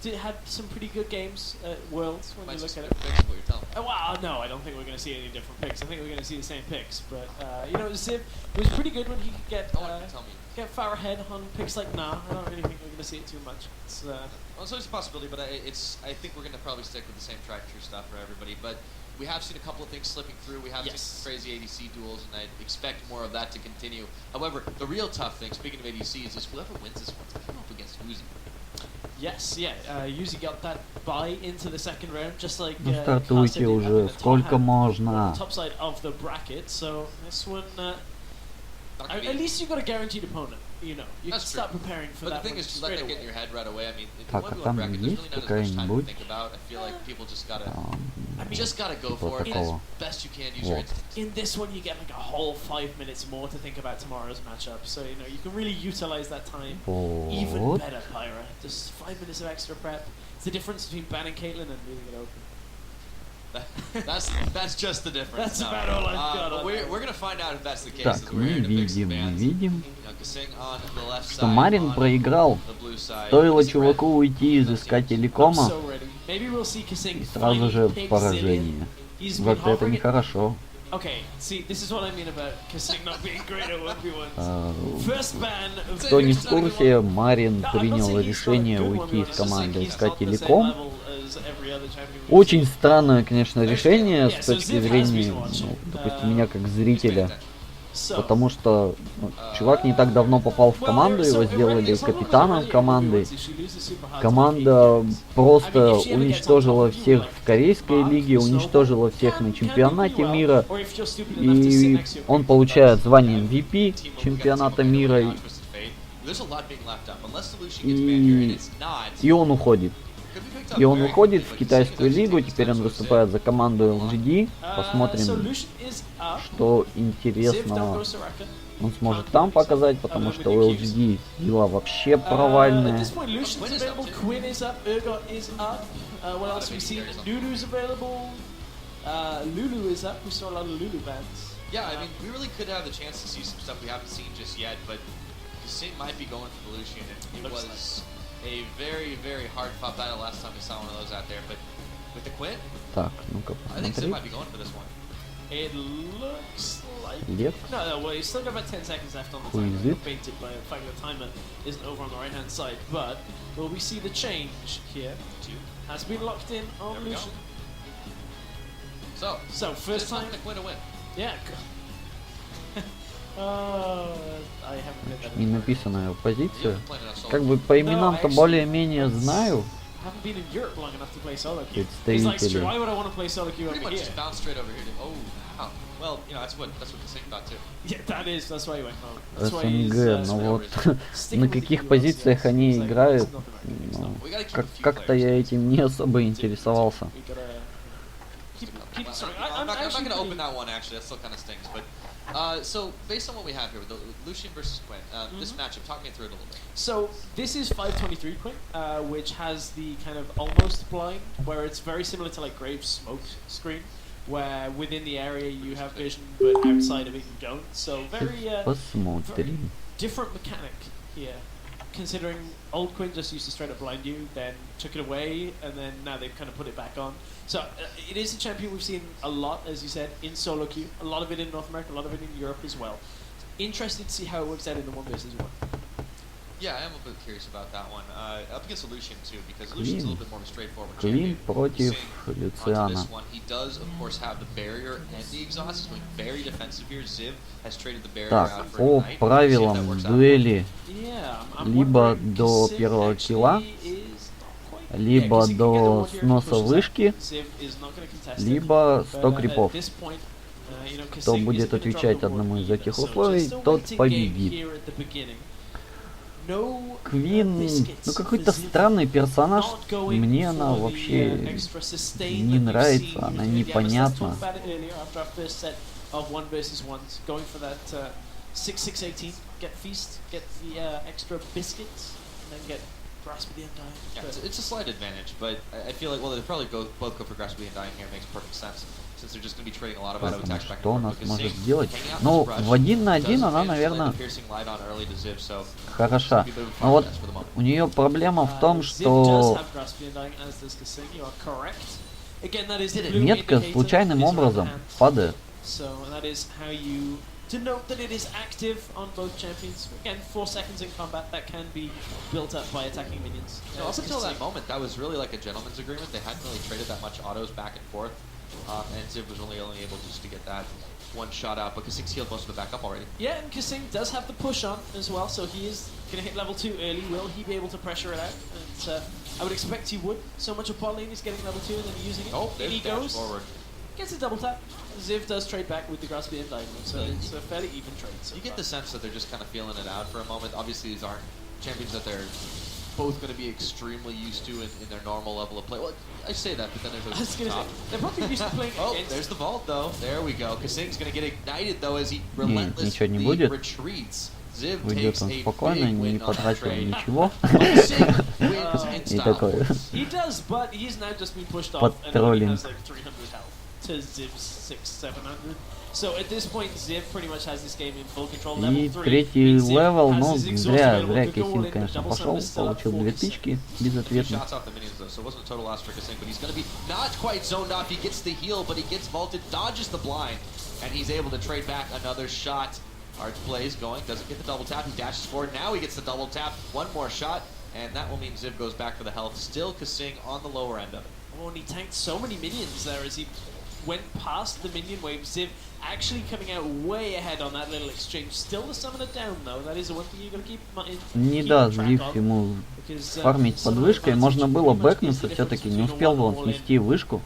had some pretty good games at Worlds when you look at it. What you're telling me. Wow, no, I don't think we're going to see any different picks. I think we're going to see the same picks. But you know, Ziv was pretty good when he could get far ahead on picks like Nah. I don't really think we're going to see it too much. It's well, it's always a possibility, but I think we're going to probably stick with the same track true stuff for everybody. But we have seen a couple of things slipping through. We have seen some crazy ADC duels, and I expect more of that to continue. However, the real tough thing, speaking of ADCs, is whoever wins this one's going to come up against Uzi. Yes, yeah. Uzi got that buy into the second round, just like Ну стартуйте уже, сколько можно? Top side of the bracket, so this one, at least you got a guaranteed opponent. You know, you can start preparing for that. But the thing is, to let that get in your head right away. I mean, Так, а там есть какая-нибудь? I feel like people just gotta go for it as best you can. Use your instinct. In this one, you get like a whole 5 minutes more to think about tomorrow's matchup. So you know, you can really utilize that time even better, Pyra. Just 5 minutes of extra prep. It's the difference between banning Caitlyn and leaving it open. That's just the difference. That's about all I've got. We're gonna find out if that's the case. Так, мы видим, что Марин проиграл. Стоило чуваку уйти из искателей кома, и сразу же поражение. Как-то это нехорошо. Кто не в курсе, Марин принял решение уйти из команды искателей ком. Очень странное, конечно, решение с точки зрения, допустим, меня как зрителя. Потому что чувак не так давно попал в команду, его сделали капитаном команды. Команда просто уничтожила всех в корейской лиге, уничтожила всех на чемпионате мира. И он получает звание MVP чемпионата мира. И он уходит. И он уходит в китайскую лигу, теперь он выступает за команду LGD. Посмотрим, что интересного он сможет там показать, потому что у LGD дела вообще провальные. A very, very hard fought battle last time we saw one of those out there, but with the Quint, так, ну-ка I think Sid посмотри. might be going for this one. It looks like Yep. no, well, he's still got about 10 seconds left on the Who timer. is it? Baited by the fact that the timer isn't over on the right hand side, but will we see the change here? Has been locked in on Lucian. So first time the Quint to win. Yeah. I haven't played that. Не написанная позиция. Как бы по именам-то более-менее знаю. Haven't been in Europe long enough to play solo queue. Представители. Why would I want to play solo queue Pretty over much here? just bounced straight over here. Oh, wow. Well, you know, that's what Kasing thought too. Yeah, that's why he went home. That's why he's, СНГ, но вот на каких позициях они играют, ну, как-то я этим не особо интересовался. I'm not going to open that one, actually. That still kind of stings. But so, based on what we have here, with the Lucian versus Quint, this matchup, talk me through it a little bit. So, this is 523 Quint, which has the kind of almost blind, where it's very similar to like Graves' smoke screen, where within the area you have vision, but outside of it you don't. So, very different mechanic here. Considering old Quint just used to straight up blind you, then took it away, and then now they've kind of put it back on. So it is a champion we've seen a lot, as you said, in solo queue. A lot of it in North America, a lot of it in Europe as well. Interested to see how it works out in the 1 versus 1. Yeah, I am a bit curious about that one. Up against Lucian too, because Lucian's a little bit more of a straightforward Квин против Люциана. He does, of course, have the barrier and the exhaust. He's going very defensive here. Ziv has traded the barrier Так, out for по Ignite. правилам дуэли либо до первого килла, либо до сноса вышки, либо 100 крипов. Кто будет отвечать одному из этих условий, тот победит. Квин, ну какой-то странный персонаж, мне она вообще не нравится, она непонятна. Yeah, it's a slight advantage, but I feel like, well, they probably both go for Grasp of the Undying here. Makes perfect sense. since they're just going to be trading a lot of auto attacks back Что у and нас forth. может сделать? Ну, в 1 на 1 она, наверное, хороша. Но вот у нее проблема в том, что метка случайным образом падает. To note that it is active on both champions. Again, 4 seconds in combat that can be built up by attacking minions. Yeah, up until that moment, that was really like a gentleman's agreement. They hadn't really traded that much autos back and forth, and Ziv was only able just to get that one shot out, but Kasing's healed most of the back up already. Yeah, and Kasing does have the push on as well, so he is going to hit level 2 early. Will he be able to pressure it out? And I would expect he would. So much of bot lane is getting level 2 and then using it. Oh, in he goes. Forward. Gets a double tap. Ziv does trade back with the grass being diagonal, so it's a fairly even trade. So you get the sense that they're just kind of feeling it out for a moment. Obviously, these aren't champions that they're both going to be extremely used to in their normal level of play. Well, I say that, but then there's those top. They're probably used to playing Oh, against. there's the vault, though. There we go. Kasing's going to get ignited, though, as he relentlessly retreats. Ziv Уйдет он спокойно, не потратил ничего. И такой. He does, but he's now just been pushed off and only has like 300 health to Ziv's 600-700. So at this point, Ziv pretty much has this game in full control. И третий левел, ну зря Кисин, конечно, пошел, получил 2 тычки безответно. So it wasn't a total loss for Kasing, but he's going to be not quite zoned off. He gets the heal, but he gets vaulted, dodges the blind, and he's able to trade back another shot. Arch plays going, doesn't get the double tap, he dashes forward, now he gets the double tap, one more shot, and that will mean Ziv goes back for the health. Still Kasing on the lower end of it. Oh, and he tanked so many minions there as he went past the minion wave. Ziv actually coming out way ahead on that little exchange. Still the summoner down though, that is the one thing you gotta keep in. Не даст Ziv ему фармить под вышкой, можно было бэкнуться, все-таки не успел бы он снести вышку.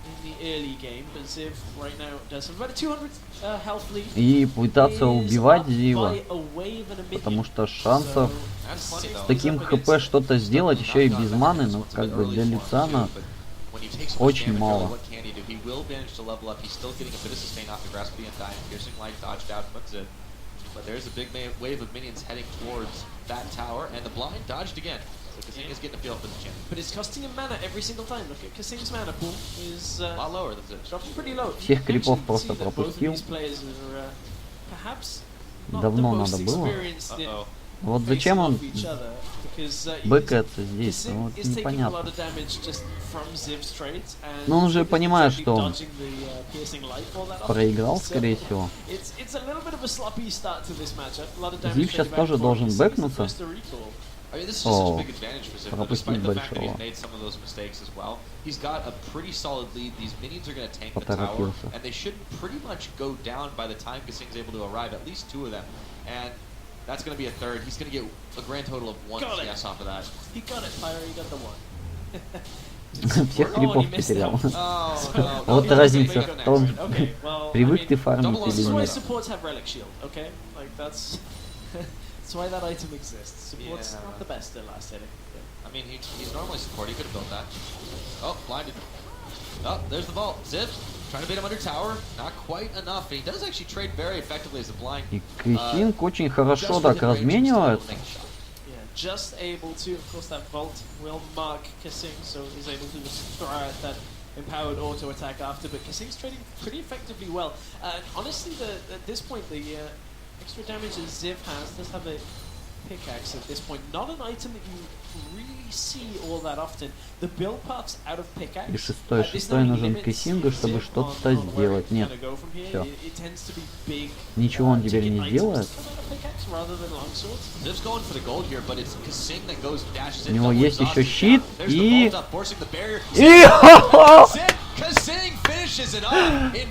И пытаться убивать Зива, потому что шансов с таким хп что-то сделать еще и без маны, ну как бы для Люциана очень мало. But there's a big wave of minions heading towards that tower, and the blind dodged again. So Kasing is getting a feel for the champ. But it's costing him mana every single time. Look at Kasing's mana pool is a lot lower than Ziv's. Dropping pretty low. Всех крипов просто пропустил. Давно надо было. Вот зачем он бэкается здесь, ну вот непонятно. Но он уже понимает, что он проиграл, скорее всего. Зив сейчас тоже должен бэкнуться. О, пропустить большого. Поторопился. That's going to be a third. He's going to get a grand total of 1 CS off of that. He got it, Pyre. He got the 1. Всех крипов потерял. Вот разница в том, привык ты фармить или нет. Supports have relic shield, okay? Like that's why that item exists. Support's not the best at last hitting. I mean, he's normally support. He could have built that. Oh, blinded. Oh, there's the vault. Ziv trying to beat him under tower. Not quite enough. He does actually trade very effectively as a blind. И Кисинг очень хорошо так разменивается. Just able to, of course, that vault will mark Kasing, so he's able to just throw out that empowered auto attack after. But Kasing's trading pretty effectively well. And honestly, at this point, the extra damage that Ziv has does have a pickaxe at this point. Not an item that you really see all that often. The build paths out of pickaxe. И шестой нужен Кисингу, чтобы что-то сделать. Нет, все. Ничего он теперь не сделает. У него есть еще щит и...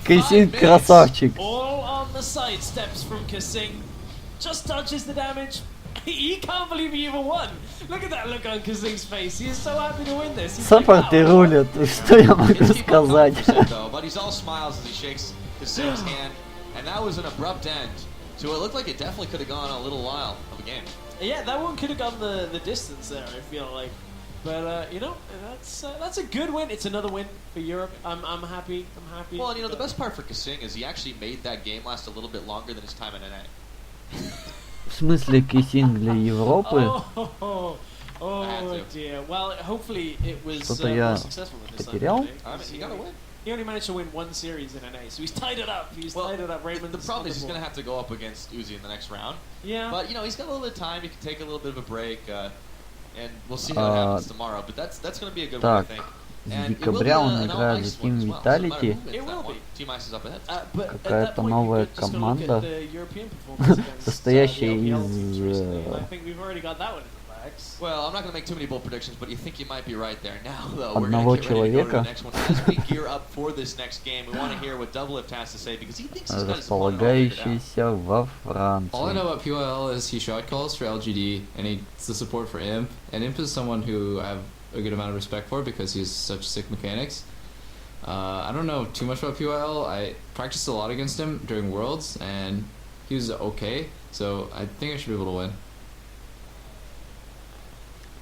Кисинг красавчик. He can't believe he even won. Look at that look on Kasing's face. He is so happy to win this. Саппорты рулят. Что я могу сказать? But he's all smiles as he shakes Kasing's hand, and that was an abrupt end. So it looked like it definitely could have gone a little while of a game. Yeah, that one could have gone the distance there. I feel like, but you know, that's a good win. It's another win for Europe. I'm happy. I'm happy. Well, and you know, the best part for Kasing is he actually made that game last a little bit longer than his time in NA. В смысле Кисинг для Европы? Oh dear. Well, hopefully it was Что-то я successful. потерял. He only managed to win one series in NA, so he's tied it up. He's tied it up. Raymond's the problem is he's going to have to go up against Uzi in the next round. Yeah. But, you know, he's got a little bit of time. He can take a little bit of a break. And we'll see how it happens tomorrow. But that's going to be a good one, I think. С декабря он играет за Team Vitality. Какая-то новая команда, состоящая из... Well, I'm not going to make too many bold predictions, but you think you might be right there. Now, though, одного we're going to get ready to go to человека, the next one. As we gear up for this next game, we want to hear what Doublelift has to say because he thinks he's got his opponent all figured out. располагающийся во All I know Франции. about PYL is he shot calls for LGD and it's the support for Imp. And Imp is someone who I have a good amount of respect for because he's such sick mechanics. I don't know too much about PYL. I practiced a lot against him during Worlds and he was okay. So I think I should be able to win.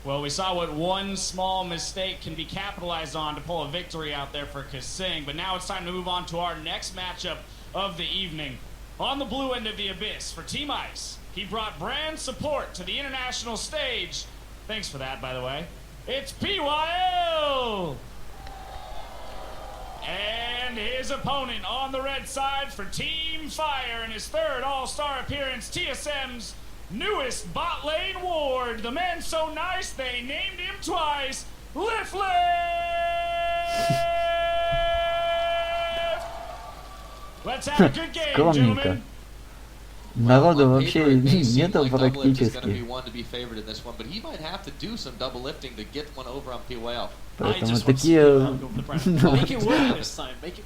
Well, we saw what one small mistake can be capitalized on to pull a victory out there for Kasing, but now it's time to move on to our next matchup of the evening. On the blue end of the abyss for Team Ice, he brought brand support to the international stage. Thanks for that, by the way. It's PYL! And his opponent on the red side for Team Fire in his third All-Star appearance, TSM's newest bot lane ward, the man so nice they named him twice, Lift Lift! Let's have a good game, gentlemen. Народу вообще нету Is going to практически. be one to be favored in this one, but he might have to do some double lifting to get one over on PYL. Поэтому такие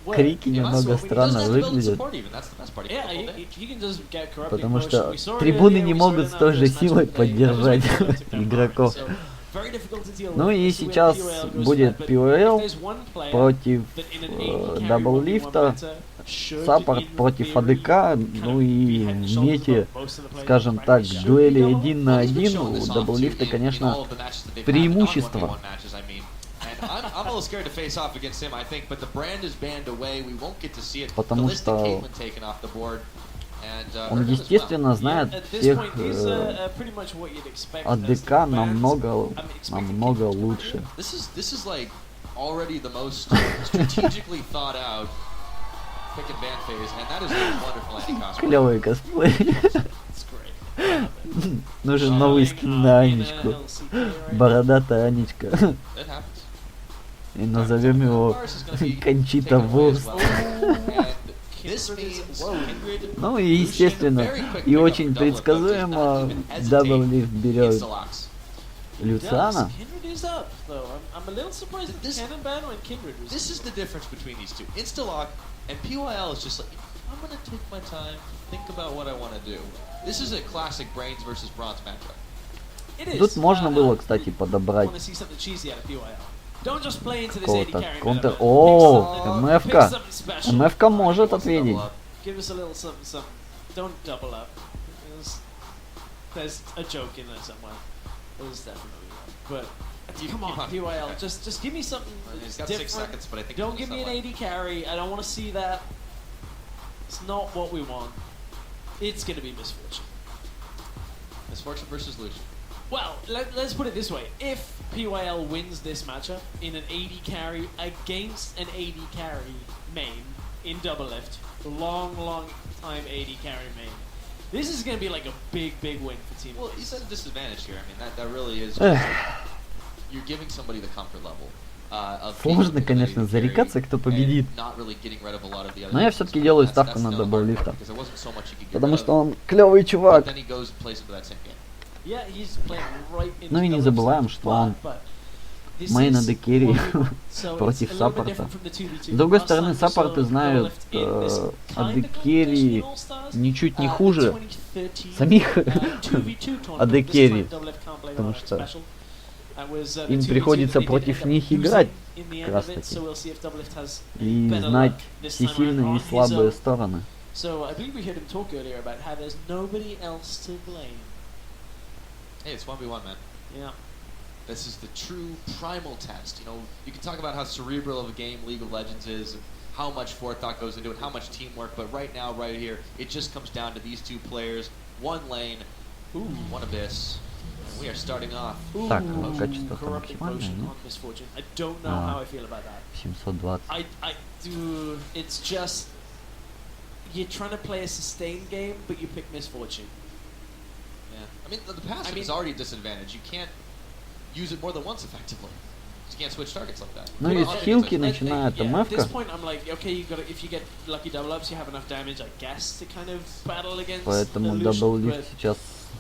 крики немного странно выглядят. Потому что трибуны не могут с той же силой поддержать игроков. Ну и сейчас будет POL против дабллифта, саппорт против АДК, ну и в мете, скажем так, дуэли 1 на 1 у дабллифта, конечно, преимущество. Потому что он, естественно, знает всех АДК намного лучше. Already the most strategically thought out pick and ban phase, and that is a wonderful anti-cosplay. Клевый косплей. Нужен новый скин на Анечку. Бородатая Анечка. И назовем его Кончита Вурст. Ну и естественно, и очень предсказуемо дабллифт берет Люциана. This is the difference between these two. Instalock and PYL is just like, I'm going to take my time, think about what I want to do. This is a classic brains versus bronze matchup. Тут можно было, кстати, подобрать какого-то контр... О, МФК. МФК может ответить. But come on, PYL, just give me something got different. 6 seconds, but I think don't give me an AD carry. I don't want to see that. It's not what we want. It's going to be Misfortune. Misfortune versus Lucian. Well, let's put it this way. If PYL wins this matchup in an AD carry against an AD carry main in doublelift, long time AD carry main, this is going to be like a big win for Team. Well, he's at a disadvantage here. I mean, that really is. You're giving somebody the comfort level. Сложно, конечно, зарекаться, кто победит. Но я все-таки делаю ставку на дабллифта. Потому что он клевый чувак. Ну и не забываем, что он мейн AD керри против саппорта. С другой стороны, саппорты знают AD керри ничуть не хуже самих AD керри. Потому что им приходится против них играть как раз таки. И знать все сильные и слабые стороны. Hey, it's 1v1, man. Yeah. This is the true primal test. You know, you can talk about how cerebral of a game League of Legends is, how much forethought goes into it, how much teamwork, but right now, right here, it just comes down to these two players, one lane, Ooh, one abyss. And we are starting off. Так, качество максимальное, on Misfortune. I don't know how I feel about that. 720. I do. It's just you're trying to play a sustained game, but you pick Misfortune. Yeah, I mean the passive is already a disadvantage. You can't use it more than once effectively. You can't switch targets like that. Ну из хилки начинает At МФ-ка. this point, I'm like, okay, you got if you get lucky double ups, you have enough damage, I guess, to kind of battle against. Поэтому дабллифт сейчас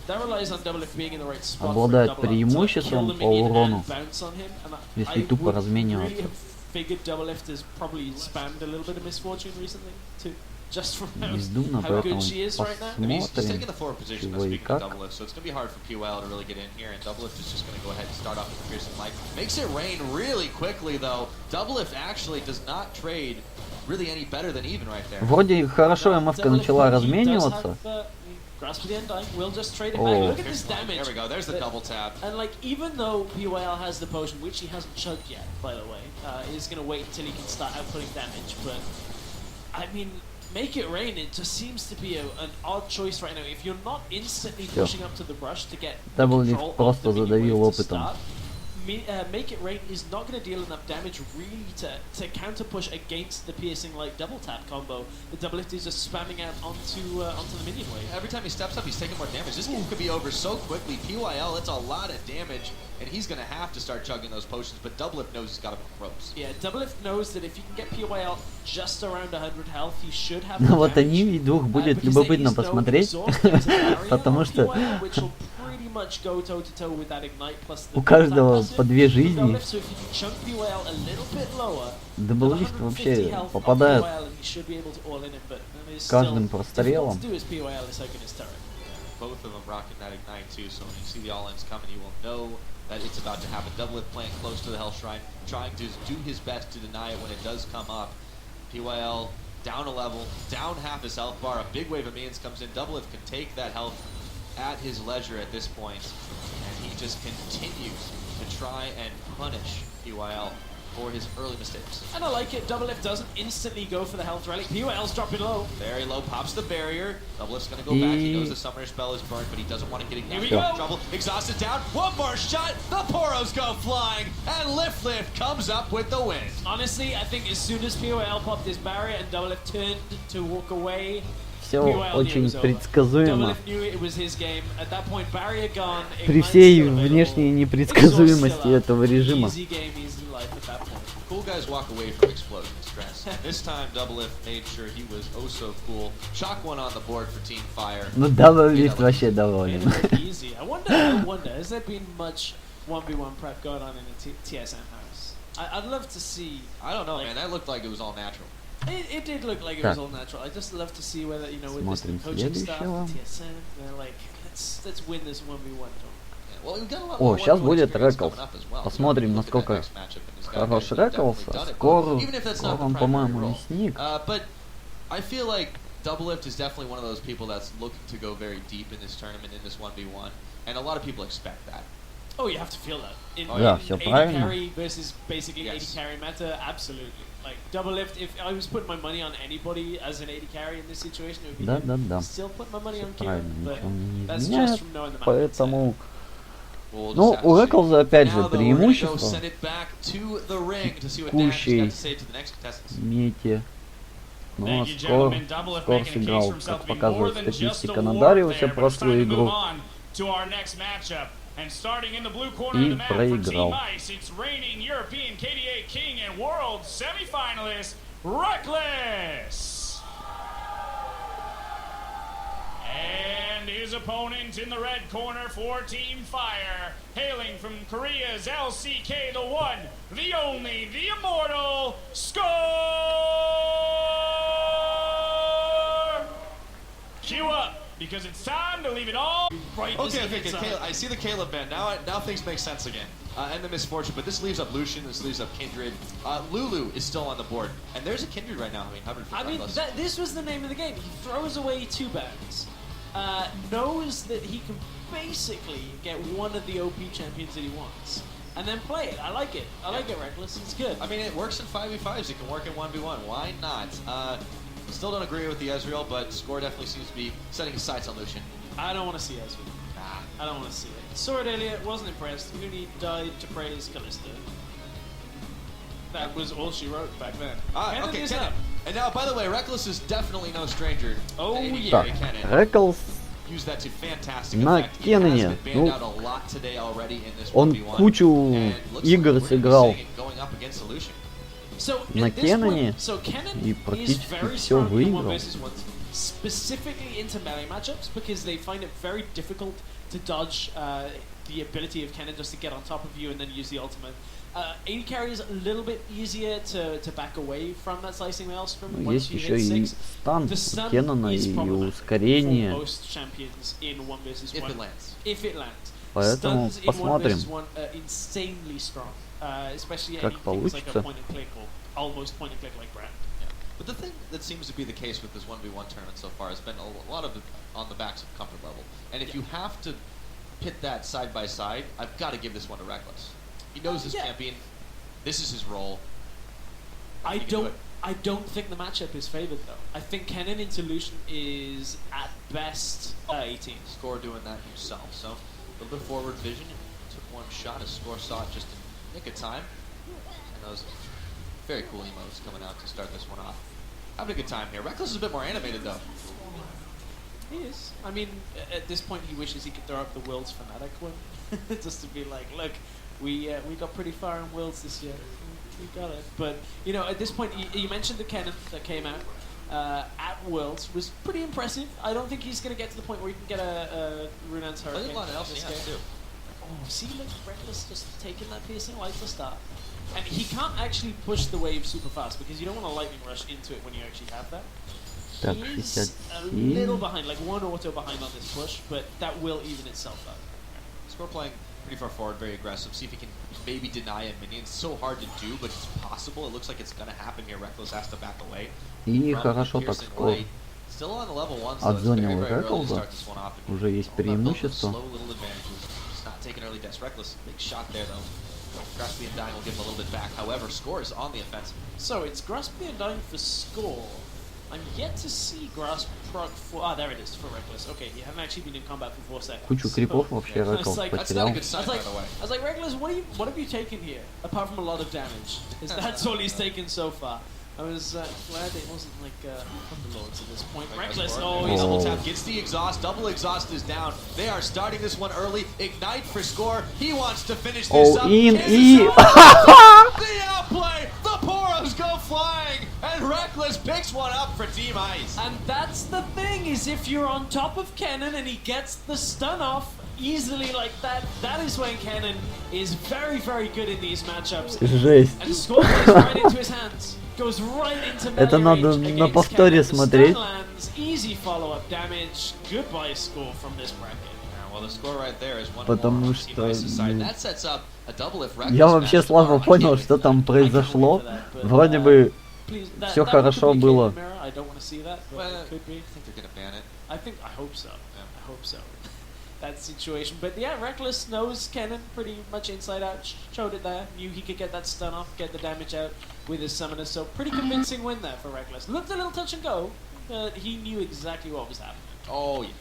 that relies on double lift being in the right spot обладает преимуществом по урону, если тупо размениваться. Figured double lift has probably spammed a little bit of Misfortune recently too. Just from Бездумно, how поэтому good she is right now. He's taking the посмотрим, forward position чего и speaking of как. double lift, so it's going to be hard for PYL to really get in here, and double lift is just going to go ahead and start off with the piercing light. Makes it rain really quickly though. Double lift actually does not trade really any better than even right there. Вроде хорошо МФ-ка начала размениваться. Grasp the Undying, we'll just trade it back. Look at this damage. There we go, there's the double tap. And like, even though PYL has the potion, which he hasn't chugged yet, by the way, he's gonna wait until he can start outputting damage, but I mean, make it rain, it just seems to be an odd choice right now. If you're not instantly pushing up to the brush to get Дабллифт просто задавил опытом. Make it rain is not going to deal enough damage really to counter push against the piercing like double tap combo. The double lift is just spamming out onto the minion wave. Every time he steps up, he's taking more damage. This game could be over so quickly. PYL, it's a lot of damage, and he's going to have to start chugging those potions, but double lift knows he's got him on ropes. Yeah, double lift knows that if you can get PYL just around 100 health, he should have. Ну вот они двух будет любопытно посмотреть, потому что у каждого по 2 жизни. Дабллифт вообще попадает каждым прострелом. Both of them rocking that ignite too, so when you see the all-ins coming, you will know that it's about to happen. Double lift playing close to the Hell Shrine, trying to do his best to deny it when it does come up. PYL down a level, down half his health bar. A big wave of minions comes in. Double lift can take that health at his leisure at this point, and he just continues to try and punish PYL for his early mistakes. And I like it. Double lift doesn't instantly go for the health relic. PYL's dropping low. Very low, pops the barrier. Double lift's gonna go back. He knows the summoner spell is burned, but he doesn't want to get in trouble. Exhausted down. One more shot. The Poros go flying, and Lift comes up with the win. Honestly, I think as soon as PYL popped his barrier and Double lift turned to walk away, Все очень предсказуемо. При всей внешней непредсказуемости этого режима. Cool guys walk away from explosion stress. This time, Double Lift made sure he was oh so cool. Shock one on the board for Team Fire. Ну Дабллифт вообще доволен. I wonder, has there been much 1v1 prep going on in the TSM house? I'd love to see. I don't know, man. That looked like it was all natural. It did look like it was all natural. I just love to see whether, you know, with this coaching stuff, TSM, they're like, let's win this 1v1. О, сейчас будет Рэклс. Посмотрим, насколько хорош Рэклс. Скоро он, по-моему, не сник. But I feel like Double Lift is definitely one of those people that's looking to go very deep in this tournament, in this 1v1, and a lot of people expect that. Oh, you have to feel that. In все 80 правильно. carry versus basically 80 carry meta, absolutely. Like Double Lift, if I was putting my money on anybody as an 80 carry in this situation, it would be him. Still put my money on Kieran, but that's just from knowing the meta. Поэтому... Ну, у Рэклза опять же преимущество в текущей мете. Но Скор сыграл, как показывает статистика на Дариусе, прошлую игру. And starting in the blue corner of the map for Team проиграл. Ice, it's reigning European KDA King and World semifinalist, Reckless. And his opponent in the red corner for Team Fire, hailing from Korea's LCK, the one, the only, the immortal, Score! Cue up, because it's time to leave it all right. Okay, I see the Caleb ban. Now things make sense again. And the Misfortune, but this leaves up Lucian, this leaves up Kindred. Lulu is still on the board, and there's a Kindred right now. I mean, this was the name of the game. He throws away 2 bans, knows that he can basically get one of the OP champions that he wants, and then play it. I like it. I like it, Reckless. It's good. I mean, it works in 5v5s. It can work in 1v1. Why not? Still don't agree with the Ezreal, but Score definitely seems to be setting his sights on Lucian. I don't want to see Ezreal. I don't want to see it. Saw it earlier, wasn't impressed. Mooney died to praise Calista. That was all she wrote back then. Okay, Kennen. And now, by the way, Reckless is definitely no stranger. Oh, Так, Reckless Use that to fantastic на effect. He has Кеннене. been Ну, banned out a lot today already in this он 1v1. кучу And looks like игр we're gonna be сыграл seeing it going up against Solution. So на at this Кеннене point, so Kennen и is практически very все strong in one выиграл. versus one, specifically into melee matchups because they find it very difficult to dodge the ability of Kennen just to get on top of you and then use the ultimate. AD carry is a little bit easier to back away from that slicing maelstrom Ну, once есть you еще hit и 6. стан The stun Кеннона is и problematic ускорение. for most champions in one versus If one. it lands. If it lands. Поэтому Stuns in one посмотрим, versus one are insanely strong, especially как anything like a получится. point and click or almost point and click like Brand. But the thing that seems to be the case with this 1v1 tournament so far has been a lot of it on the backs of comfort level. And if you have to pit that side by side, I've got to give this one to Reckless. He knows his champion. This is his role. I don't think the matchup is favored though. I think Kennen in Solution is at best 18. Score doing that himself. So a little bit forward vision. Took one shot. His Score saw it just in nick of time. And those very cool emotes coming out to start this one off. Having a good time here. Reckless is a bit more animated though. He is. I mean, at this point, he wishes he could throw up the Worlds Fnatic win, just to be like, look, we got pretty far in Worlds this year. We got it. But you know, at this point, you mentioned the Kennen that came out at Worlds was pretty impressive. I don't think he's going to get to the point where he can get a Runan's Hurricane. I think a lot else he has too. Oh, see, look, Reckless just taking that piercing light to start. And he can't actually push the wave super fast because you don't want to lightning rush into it when you actually have that. Так, He's a little behind, like one auto behind on this push, but that will even itself out. Score playing pretty far forward, very aggressive. See if he can maybe deny a minion. It's so hard to do, but it's possible. It looks like it's going to happen here. Reckless has to back away. И хорошо так Скор Still on the level one, so отзонил it's very early to Reckless. start this one off. Уже есть преимущество. Slow little advantages. Just not taking early deaths. Reckless, big shot there though. Graspy and Dying will give him a little bit back. However, Score is on the offensive. So it's Graspy and Dying for Score. I'm yet to see Grasp proc for... Ah, there it is, for Reckless. Okay, you haven't actually been in combat for 4 seconds. Кучу крипов вообще I was Reckless like, потерял. I was like, Reckless, what have you taken here? Apart from a lot of damage. That's all he's taken so far. I was glad it wasn't like Underlords at this point. Reckless, he's double tap, gets the exhaust, double exhaust is down. They are starting this one early. Ignite for Score. He wants to finish this up. The outplay! The Poros go flying! And Reckless picks one up for Team Ice. And that's the thing, is if you're on top of Kennen and he gets the stun off easily like that, that is when Kennen is very, very good in these matchups. Жесть. And Score plays right into his hands. Goes right into Это надо на повторе смотреть. Easy follow-up damage. Goodbye Score from this bracket. Well, the score right there is one Потому что that sets up a double if Reckless я вообще слабо понял, что там произошло. Вроде бы все хорошо было. I don't want to see that, but it could be. I think they're gonna ban it. I hope so. I hope so. That situation, but yeah, Reckless knows Kennen pretty much inside out. Showed it there. Knew he could get that stun off, get the damage out with his summoner. So pretty convincing win there for Reckless. Looked a little touch and go, but he knew exactly what was happening. Oh yeah.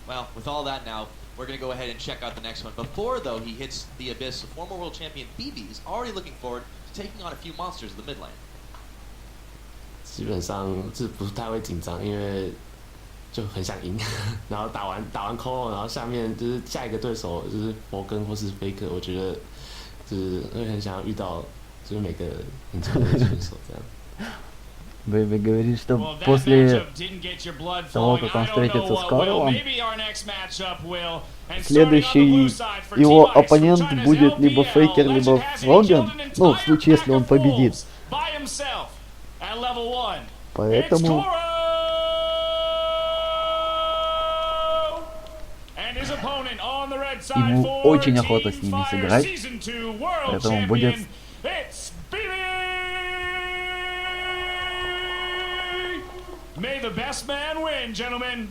Well, with all that now, we're going to go ahead and check out the next one. Before, though, he hits the Abyss, the former world champion BB is already looking forward to taking on a few monsters of the mid lane. 基本上是不太会紧张，因为就很想赢，然后打完 call， 然后下面就是下一个对手就是佛根或是 Faker， 我觉得就是会很想要遇到就是每个很强的选手这样。Бэйби говорит, что после того, как он встретится с Карлом, следующий его оппонент будет либо Фейкер, либо Фроген, ну, в случае, если он победит. Поэтому... Ему очень охота с ними сыграть, поэтому будет... May the best man win, gentlemen.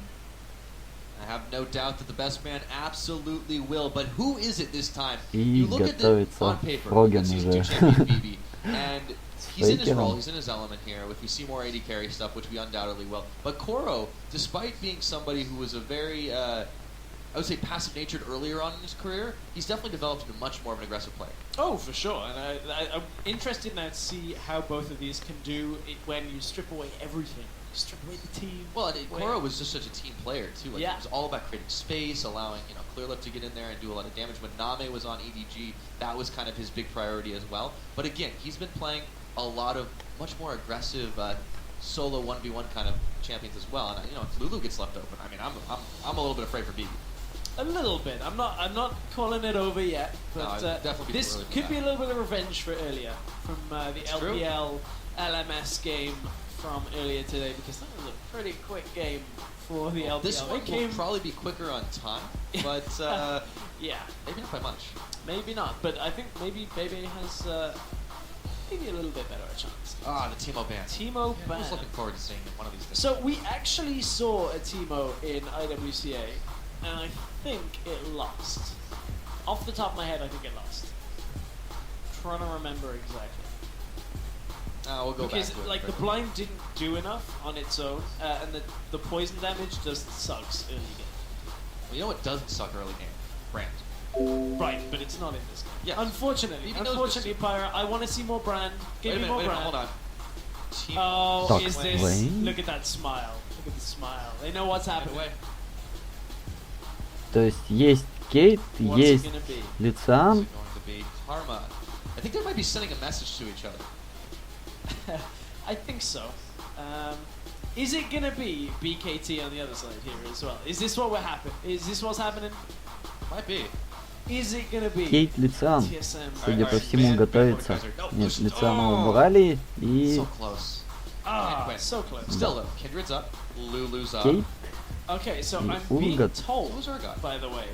I have no doubt that the best man absolutely will, but who is it this time? И You look at the on paper, Фроген season уже. 2 champion BB, and he's in his role, he's in his element here. If we see more AD carry stuff, which we undoubtedly will, but Koro, despite being somebody who was a very I would say passive-natured earlier on in his career, he's definitely developed into much more of an aggressive player. Oh, for sure. And I'm interested now to see how both of these can do it when you strip away everything. You strip away the team. Well, and Koro was just such a team player, too. Like, Yeah. It was all about creating space, allowing, Clearlove to get in there and do a lot of damage. When Name was on EDG, that was kind of his big priority as well. But again, he's been playing a lot of much more aggressive solo 1v1 kind of champions as well. And, if Lulu gets left open, I mean, I'm a little bit afraid for BB. A little bit. I'm not calling it over yet, but definitely this could be a little bit of revenge for earlier from the LPL LMS game from earlier today, because that was a pretty quick game for the LPL. This one will probably be quicker on time, but yeah, maybe not by much. Maybe not, but I think maybe Bebe has maybe a little bit better a chance. The Teemo ban. Teemo ban. I was looking forward to seeing one of these things. So we actually saw a Teemo in IWCA, and I think it lost. Off the top of my head, I think it lost. Trying to remember exactly. We'll go because back to it. The blind didn't do enough on its own, and the poison damage just sucks early game. Well, you know what doesn't suck early game? Brand. Right, but it's not in this game. Yes. Unfortunately, Pyra, I want to see more Brand. Give me more Brand. Hold on. Oh, is this? Look at that smile. Look at the smile. They know what's happening. То есть есть Кейт, есть Лицан. Karma. I think they might be sending a message to each other. I think so. Is it gonna be BKT on the other side here as well? Is this what we're happening? Is this what's happening? Might be. Is it gonna be Кейт Лицан, судя по всему, готовится. Нет, Лицана убрали и... So close. So close. Still though, Kindred's up, Lulu's up. Кейт. Okay, so I'm being told, by the way,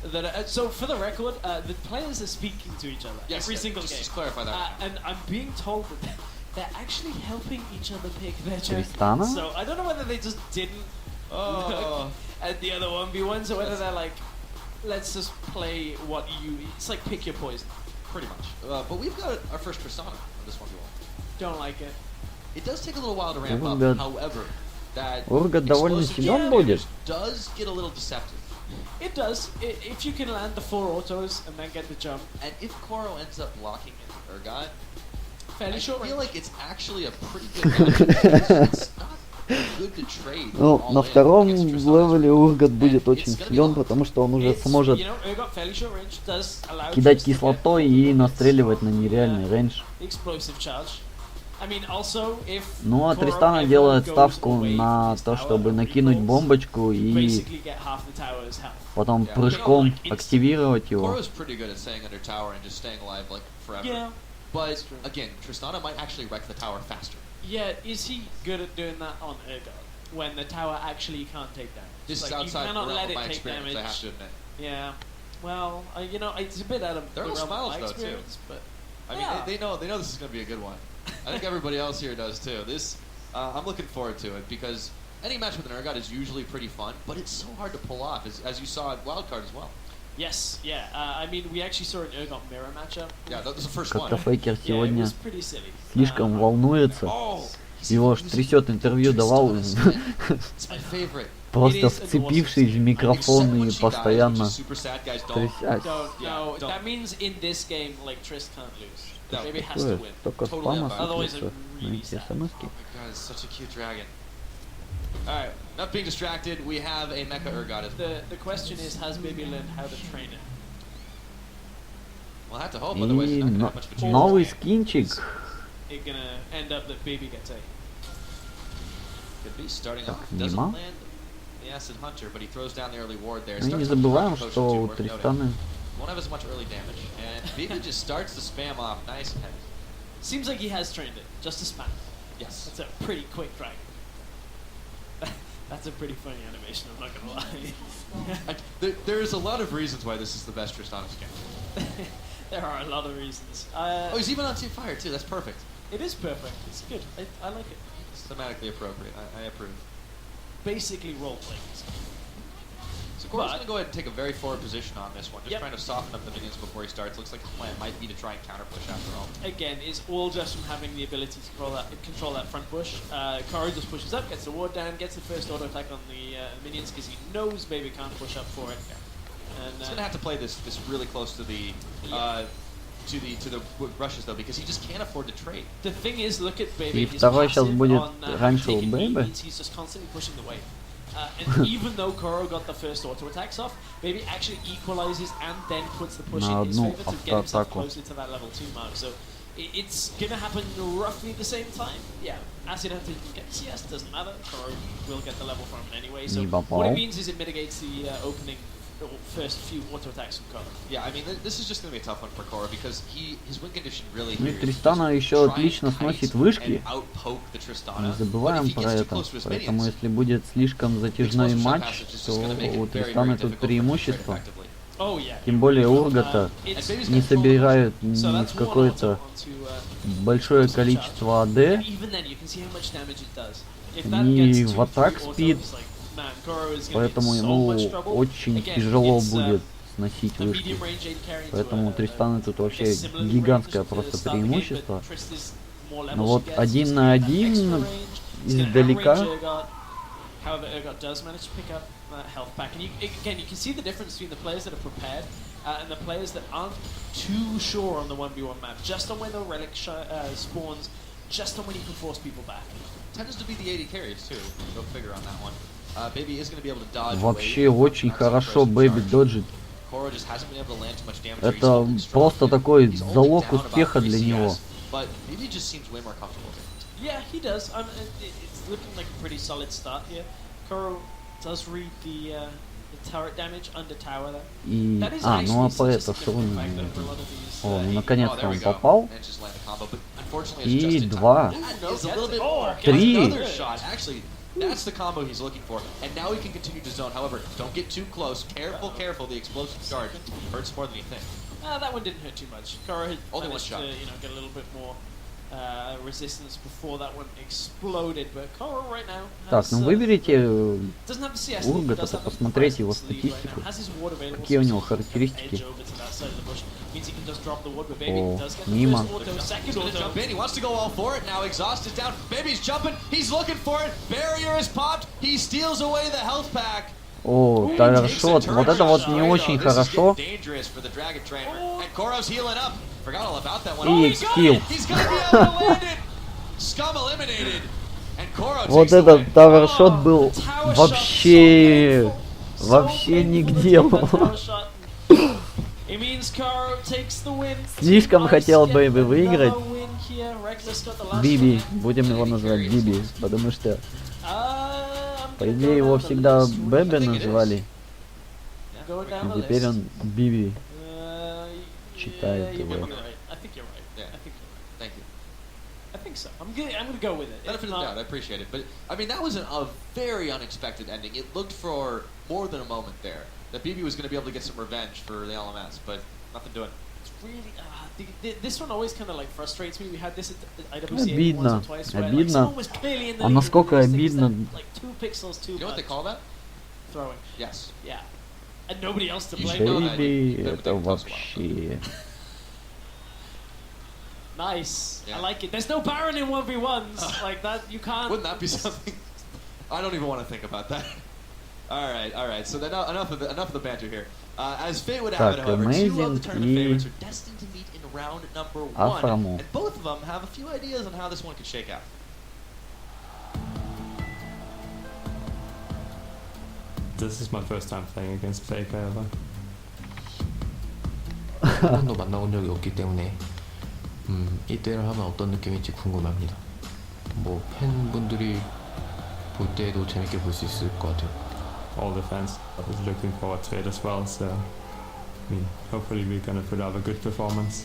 that so for the record, the players are speaking to each other every single game. Just clarify that. And I'm being told that they're actually helping each other pick their champions. Tristana? So I don't know whether they just didn't look at the other 1v1s or whether they're like, let's just play what you... It's like pick your poison. Pretty much. But we've got our first Tristana on this 1v1. Don't like it. It does take a little while to ramp up. However, that Ургат довольно силен будет. Does get a little deceptive. It does. If you can land the 4 autos and then get the jump. And if Koro ends up locking in Urgot, fairly short feel like it's actually a pretty good it's not good to trade. Ну, на втором левеле Ургат будет очень силен, потому что он уже сможет кидать кислотой и настреливать на нереальный рейндж. Ну, а Тристана делает ставку на то, чтобы накинуть бомбочку и потом прыжком активировать его. But again, Tristana might actually wreck the tower faster. Yeah, is he good at doing that on Urgot when the tower actually can't take damage? This is outside the realm of my experience, I have to admit. Yeah, well, it's a bit out of the realm of my experience, but I mean, they know this is going to be a good one. I think everybody else here does too. This, I'm looking forward to it because any match with an Urgot is usually pretty fun, but it's so hard to pull off, as you saw at Wildcard as well. Yes, yeah. I mean, we actually saw an Urgot mirror matchup. Yeah, that was the first one. Как-то Фейкер сегодня слишком волнуется. Его аж трясет, интервью давал. Просто вцепившись в микрофон и постоянно трясясь. That means in this game, like Trist can't lose. Maybe has to to win. Только спама смотрится на эти смс-ки. Such a cute dragon. Alright, not being distracted, we have a Mecha Urgot. The question is, has Baby learned how to train it? We'll have to hope, otherwise it's not gonna have much of a chance. Новый скинчик. It's gonna end up that Baby gets A. Could be starting off. Doesn't land the Acid Hunter, but he throws down the early ward there. Мы не забываем, что у Тристаны won't have as much early damage, and Baby just starts to spam off nice and heavy. Seems like he has trained it, just to spam. Yes. That's a pretty quick dragon. That's a pretty funny animation, I'm not gonna lie. There's a lot of reasons why this is the best Tristana's game. There are a lot of reasons. He's even on Team Fire too, that's perfect. It is perfect, it's good, I like it. It's thematically appropriate, I approve. Basically role-playing. So Coro's going to go ahead and take a very forward position on this one, just trying to soften up the minions before he starts. Looks like the plan might be to try and counter push after all. Again, it's all just from having the ability to control that front push. Coro just pushes up, gets the ward down, gets the first auto attack on the minions because he knows Baby can't push up for it. And he's going to have to play this really close to the rushes though, because he just can't afford to trade. The thing is, look at Baby. И второй сейчас будет раньше у Бэйби. He's just constantly pushing the wave. And even though Coro got the first auto attacks off, Baby actually equalizes and then puts the push in his favor to get himself closer to that level 2 mark. So it's gonna happen roughly the same time. Yeah, Acid Hunter can get CS, doesn't matter. Coro will get the level from it anyway. So what it means is it mitigates the opening first few auto attacks from Coro. Yeah, I mean this is just gonna be a tough one for Coro because his win condition really. Ну и Тристана еще отлично сносит вышки. Не забываем про это. Поэтому если будет слишком затяжной матч, то у Тристаны тут преимущество. Тем более Ургата не собирают ни в какое-то большое количество АД, ни в атак спид. Поэтому ему очень тяжело будет сносить вышки. Поэтому у Тристана тут вообще гигантское просто преимущество. Но вот 1 на 1 издалека. Health pack, and again you can see the difference between the players that are prepared and the players that aren't too sure on the 1v1 map, just on when the relic spawns, just on when you can force people back. Tends to be the 80 carries too. Go figure on that one. Baby is going to be able to dodge. Вообще очень хорошо Бэйби доджит. Это просто такой залог успеха для него. But Baby just seems way more comfortable. Yeah, he does. It's looking like a pretty solid start here. Coro does read the turret damage under tower there. И... ну а по это что он... О, ну наконец-то он попал. И 2. 3. That's the combo he's looking for, and now he can continue to zone. However, don't get too close. Careful. The explosive charge hurts more than you think. That one didn't hurt too much. Coro had only managed to, get a little bit more resistance before that one exploded, but Coro right now Так, ну выберите Ургата, посмотреть его статистику. Какие у него характеристики? О, мимо. He wants to go all for it. Now exhaust is down. Baby's jumping. He's looking for it. Barrier is popped. He steals away the health pack. О, тавершот. Вот это вот не очень хорошо. И килл. Вот этот тавершот был вообще не к делу. Слишком хотел Бэйби выиграть. Биби, будем его называть Биби, потому что по идее его всегда Бэби называли. А теперь он Биби читает его. I think so. I'm gonna go with it. Benefit of the doubt, I appreciate it. But I mean, that was a very unexpected ending. It looked for more than a moment there that BB was going to be able to get some revenge for the LMS, but nothing doing. It's really this one always kind of like frustrates me. We had this at IWC обидно, once or twice where обидно. like, clearly in the А насколько обидно? like 2 pixels too You know what they call that? Throwing. Yes. Yeah. And nobody else to blame. Бэйби, это вообще. Nice. Yeah. I like it. There's no Baron in 1v1s like that. You can't. Wouldn't that be something? I don't even want to think about that. All right. So then enough of the banter here. As fate would have it, however, 2 of the tournament favorites are destined to meet in round number 1, and both of them have a few ideas on how this one could shake out. This is my first time playing against Faker ever. 한 번도 만나본 적이 없기 때문에 이때를 하면 어떤 느낌일지 궁금합니다. 뭐 팬분들이 볼 때도 재밌게 볼 수 있을 것 같아요. All the fans are looking forward to it as well, so I mean, hopefully we're gonna put up a good performance.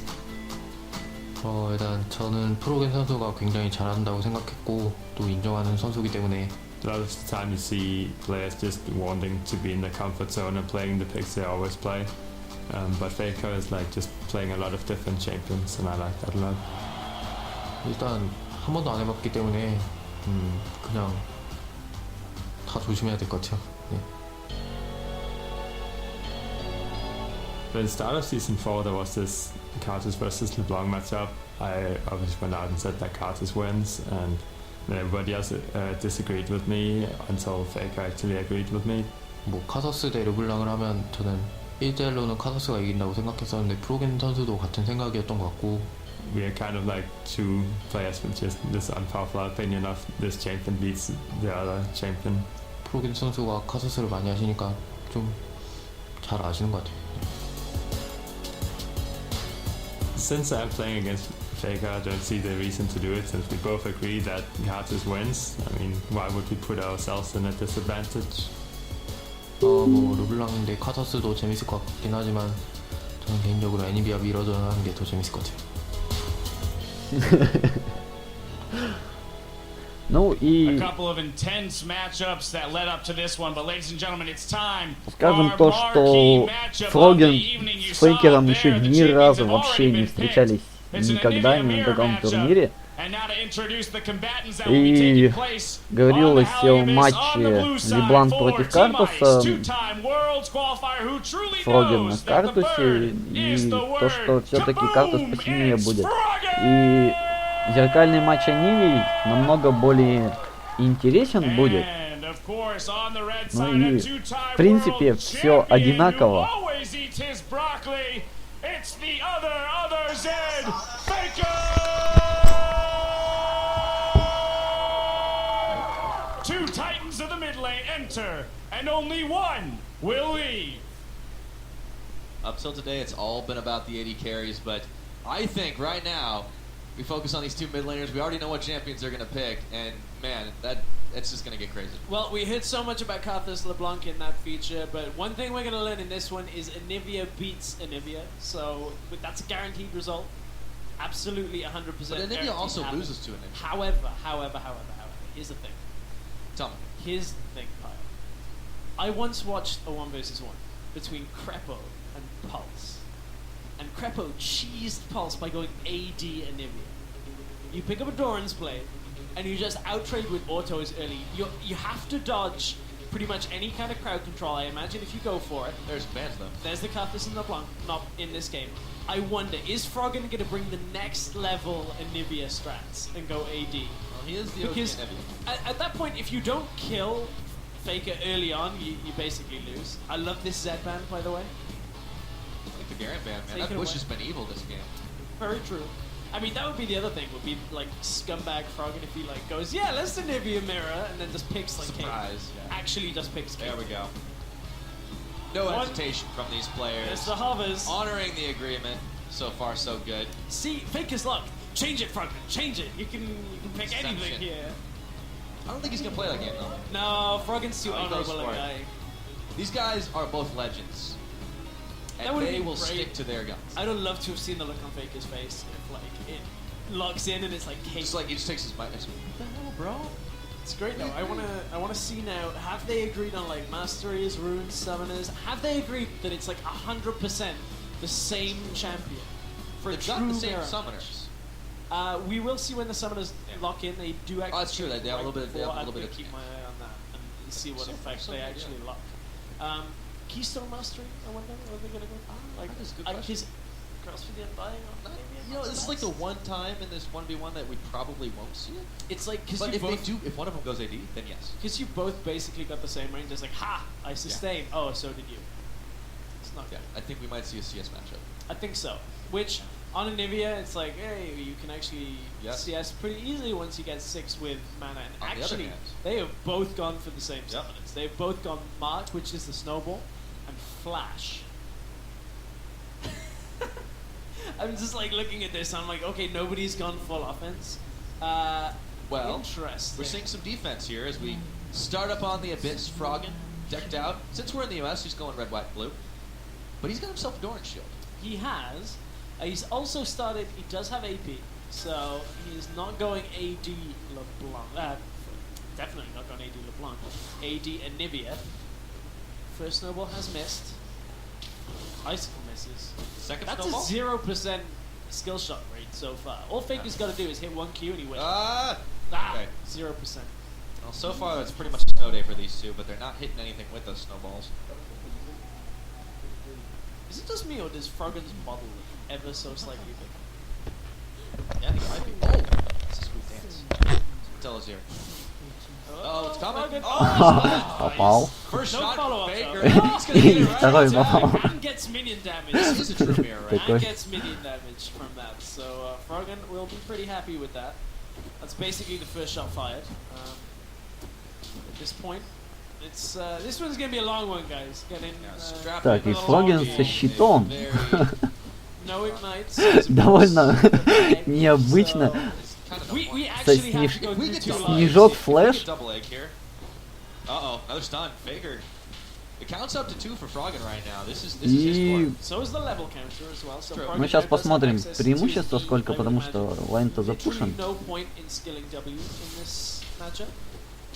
일단 저는 프로겐 선수가 굉장히 잘한다고 생각했고 또 인정하는 선수이기 때문에 A lot of the time you see players just wanting to be in the comfort zone and playing the picks they always play. But Faker is like just playing a lot of different champions, and I like that a lot. 일단 한 번도 안 해봤기 때문에 그냥 다 조심해야 될 것 같아요. 네. At the start of season 4, there was this Cartus versus LeBlanc matchup. I obviously went out and said that Cartus wins, and then everybody else disagreed with me until Faker actually agreed with me. 뭐 카서스 대 르블랑을 하면 저는 1대1로는 카서스가 이긴다고 생각했었는데 프로겐 선수도 같은 생각이었던 것 같고. We are kind of like two players with just this unpopular opinion of this champion beats the other champion. 프로겐 선수가 카서스를 많이 하시니까 좀 잘 아시는 것 같아요. Since I'm playing against Faker, I don't see the reason to do it since we both agree that Cartus wins. I mean, why would we put ourselves in a disadvantage? 뭐 르블랑 대 카서스도 재밌을 것 같긴 하지만 저는 개인적으로 애니비아 미러전 하는 게 더 재밌을 것 같아요. Ну и A couple of intense matchups that led up to this one, but ladies and gentlemen, it's time. скажем то, что Фроген с Фейкером еще ни разу вообще не встречались никогда ни на каком турнире. И говорилось о матче Лебланк против Картуса, Фроген на Картусе, и то, что все-таки Картус посильнее будет. И зеркальный матч Анивий намного более интересен будет. Ну и в принципе все одинаково. Two titans of the mid lane enter, and only one will leave. Up till today, it's all been about the AD carries, but I think right now we focus on these two mid laners. We already know what champions they're gonna pick, and man, it's just gonna get crazy. Well, we heard so much about Carthus LeBlanc in that feature, but one thing we're gonna learn in this one is Anivia beats Anivia, so that's a guaranteed result. Absolutely 100%. But Anivia also loses to Anivia. However, here's the thing. Tell me. Here's the thing, Kyle. I once watched a 1v1 between Crepo and Pulse. And Crepo cheesed Pulse by going AD Anivia. You pick up a Doran's blade, and you just out-trade with autos early. You have to dodge pretty much any kind of crowd control, I imagine, if you go for it. There's bans, though. There's the Carthus and the Blanc, not in this game. I wonder, is Froggen going to bring the next level Anivia strats and go AD? Well, he is the because OG Anivia. at that point, if you don't kill Faker early on, you basically lose. I love this Z ban, by the way. Like the Garen ban, man. That Bush has been evil this game. Very true. I mean, that would be the other thing, would be like scumbag Froggen if he like goes, yeah, let's Anivia mirror, and then just picks like surprise. King. Actually just picks King. There we go. No hesitation from these players. It's the hovers. Honoring the agreement. So far, so good. See, Faker's luck. Change it, Froggen. Change it. You can pick anything here. I don't think he's gonna play that game though. No, Froggen's too honorable a guy. These guys are both legends. And they will stick to their guns. I would love to have seen the look on Faker's face if like it locks in and it's like just like he just takes his mic. What the hell, bro? It's great though. I wanna see now. Have they agreed on like masteries, runes, summoners? Have they agreed that it's like 100% the same champion for They've true got the same mirror summoners. We will see when the summoners lock in. They do actually. Oh, that's true. They have a little bit. They have a little bit of. Keep my eye on that and see what effect they actually lock. Keystone Mastery. I wonder are they gonna go? Like that is a good his CrossFit the Undying. You know, this is like the one time in this 1v1 that we probably won't see it. It's like because if they do, if one of them goes AD, then yes. Because you both basically got the same range. It's like, ha! I sustain. Yeah. Oh, so did you. It's not good. I think we might see a CS matchup. I think so. Which on Anivia, it's like, hey, you can actually CS pretty easily once you get 6 with mana. And on actually, they have both gone for the same summoners. They've both gone Mark, which is the snowball, and Flash. I'm just like looking at this. I'm like, okay, nobody's gone full offense. Well, interesting. We're seeing some defense here as we start up on the Abyss. Froggen decked out. Since we're in the US, he's going red, white, blue. But he's got himself a Doran shield. He has. He's also started. He does have AP, so he's not going AD LeBlanc. Definitely not going AD LeBlanc. AD Anivia. First snowball has missed. Icicle misses. Second That's snowball? a 0% skill shot rate so far. All Faker's got to do is hit 1 Q and he wins. Okay. 0%. Well, so far that's pretty much a snow day for these two, but they're not hitting anything with those snowballs. Is it just me or does Froggen's model look ever so slightly big? Yeah, I think it might be. Oh, it's a smooth dance. Tell us here. Oh, it's coming. Попал. First No shot follow-up, Faker. though. He's gonna get it right Второй on time. попал. And gets minion damage. This is a true mirror, right? Такой. And gets minion damage from that. So Froggen will be pretty happy with that. That's basically the first shot fired. At this point, it's this one's gonna be a long one, guys. Getting Так, и Фроген со щитом. no ignites. Довольно необычно. We actually have to go through two lines. Снежок флэш. Double egg here. Uh-oh, another stun. Faker. It counts up to 2 for Froggen right now. This is his И score. So is the level counter as well. So мы сейчас посмотрим преимущество сколько, потому что лайн-то запушен. No point in skilling W in this matchup.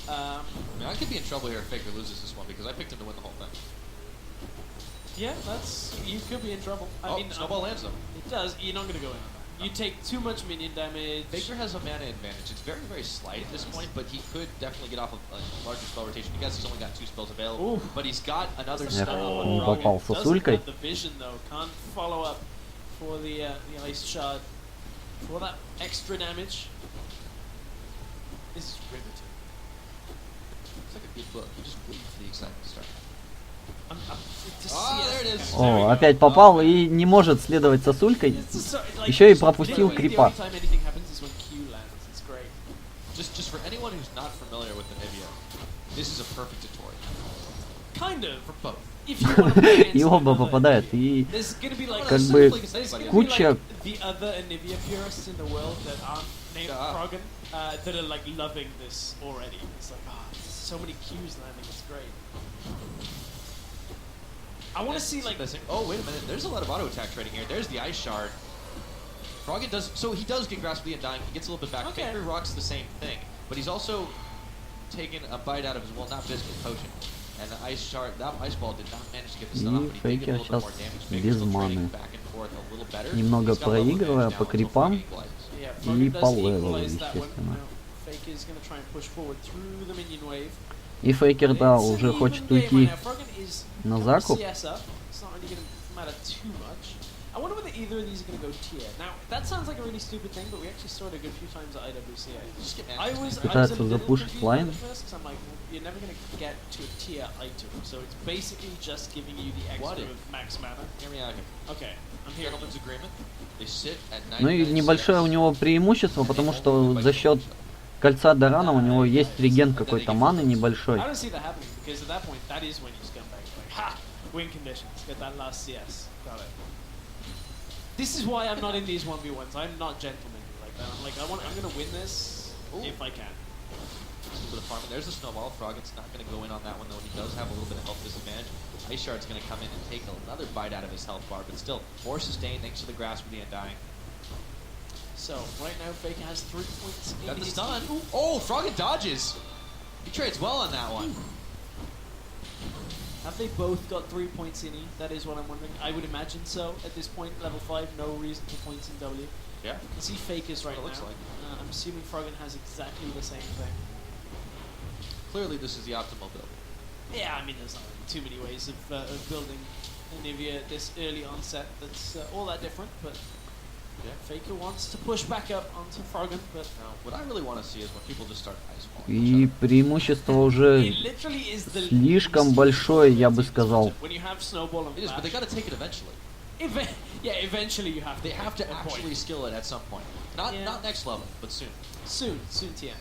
I mean, I could be in trouble here if Faker loses this one because I picked him to win the whole thing. Yeah, you could be in trouble. I mean, snowball lands though. It does. You're not gonna go in on that. You take too much minion damage. Faker has a mana advantage. It's very, very slight at this point, but he could definitely get off of a larger spell rotation. I guess he's only got 2 spells available, but he's got another stun up on попал Froggen. сосулькой. The vision though can't follow up for the ice shard for that extra damage. This is riveting. It's like a good book. You just wait for the excitement to start. There it is. О, опять попал и не может следовать сосулькой. Еще и пропустил крипа. Just for anyone who's not familiar with the Nivea, this is a perfect tutorial. Kind of. For both. И оба попадают. И как бы куча... The other Nivea purists in the world that aren't named Froggen that are like loving this already. It's like, so many Qs landing. It's great. I want to see like. Oh wait a minute! There's a lot of auto attack trading here. There's the ice shard. Froggen does so he does get grasp of the undying. He gets a little bit back. Okay. Faker rocks the same thing, but he's also taken a bite out of his not biscuit potion. And the ice shard, that ice ball did not manage to get the stun off, but he did get a little bit more damage. Faker's still trading back and forth a little better. Немного проигрывая по крипам и по левелу, естественно. Faker's gonna try and push forward through the minion wave. И Фейкер, да, уже хочет уйти на закуп. I wonder whether either of these are going to go tier. Now, that sounds like a really stupid thing, but we actually saw it a good few times at IWCA. I was a little confused by the first, because I'm like, well, you're never going to get to a tier item, so it's basically just giving you the extra of max mana. Hear me out here. Okay, I'm here. Gentleman's agreement. They sit at 99. Ну и небольшое у него преимущество, потому что за счет кольца Дорана у него есть реген какой-то маны небольшой. I don't see that happening, because at that point, that is when you come back. Like, ha! Win conditions. Get that last CS. Got it. This is why I'm not in these 1v1s. I'm not gentlemanly like that. I'm like, I'm gonna win this if I can. A little bit of farming. There's the snowball. Froggen's not gonna go in on that one though. He does have a little bit of health disadvantage. Ice Shard's gonna come in and take another bite out of his health bar, but still more sustained thanks to the grasp of the undying. So right now Faker has 3 points. Got the stun. Oh, Froggen dodges. He trades well on that one. Have they both got 3 points in E? That is what I'm wondering. I would imagine so. At this point, level 5, no reason for points in W. Yeah. You can see Fakers right now. Looks like. I'm assuming Froggen has exactly the same thing. Clearly, this is the optimal build. Yeah, I mean, there's not too many ways of building a Nivea this early onset that's all that different, but yeah. Faker wants to push back up onto Froggen, but now, what I really want to see is when people just start ice balling. И преимущество уже слишком большое, я бы сказал. When you have snowball and it is, but they got to take it eventually. Yeah, eventually you have to. They have to actually skill it at some point. Not next level, but soon. Soon, TM.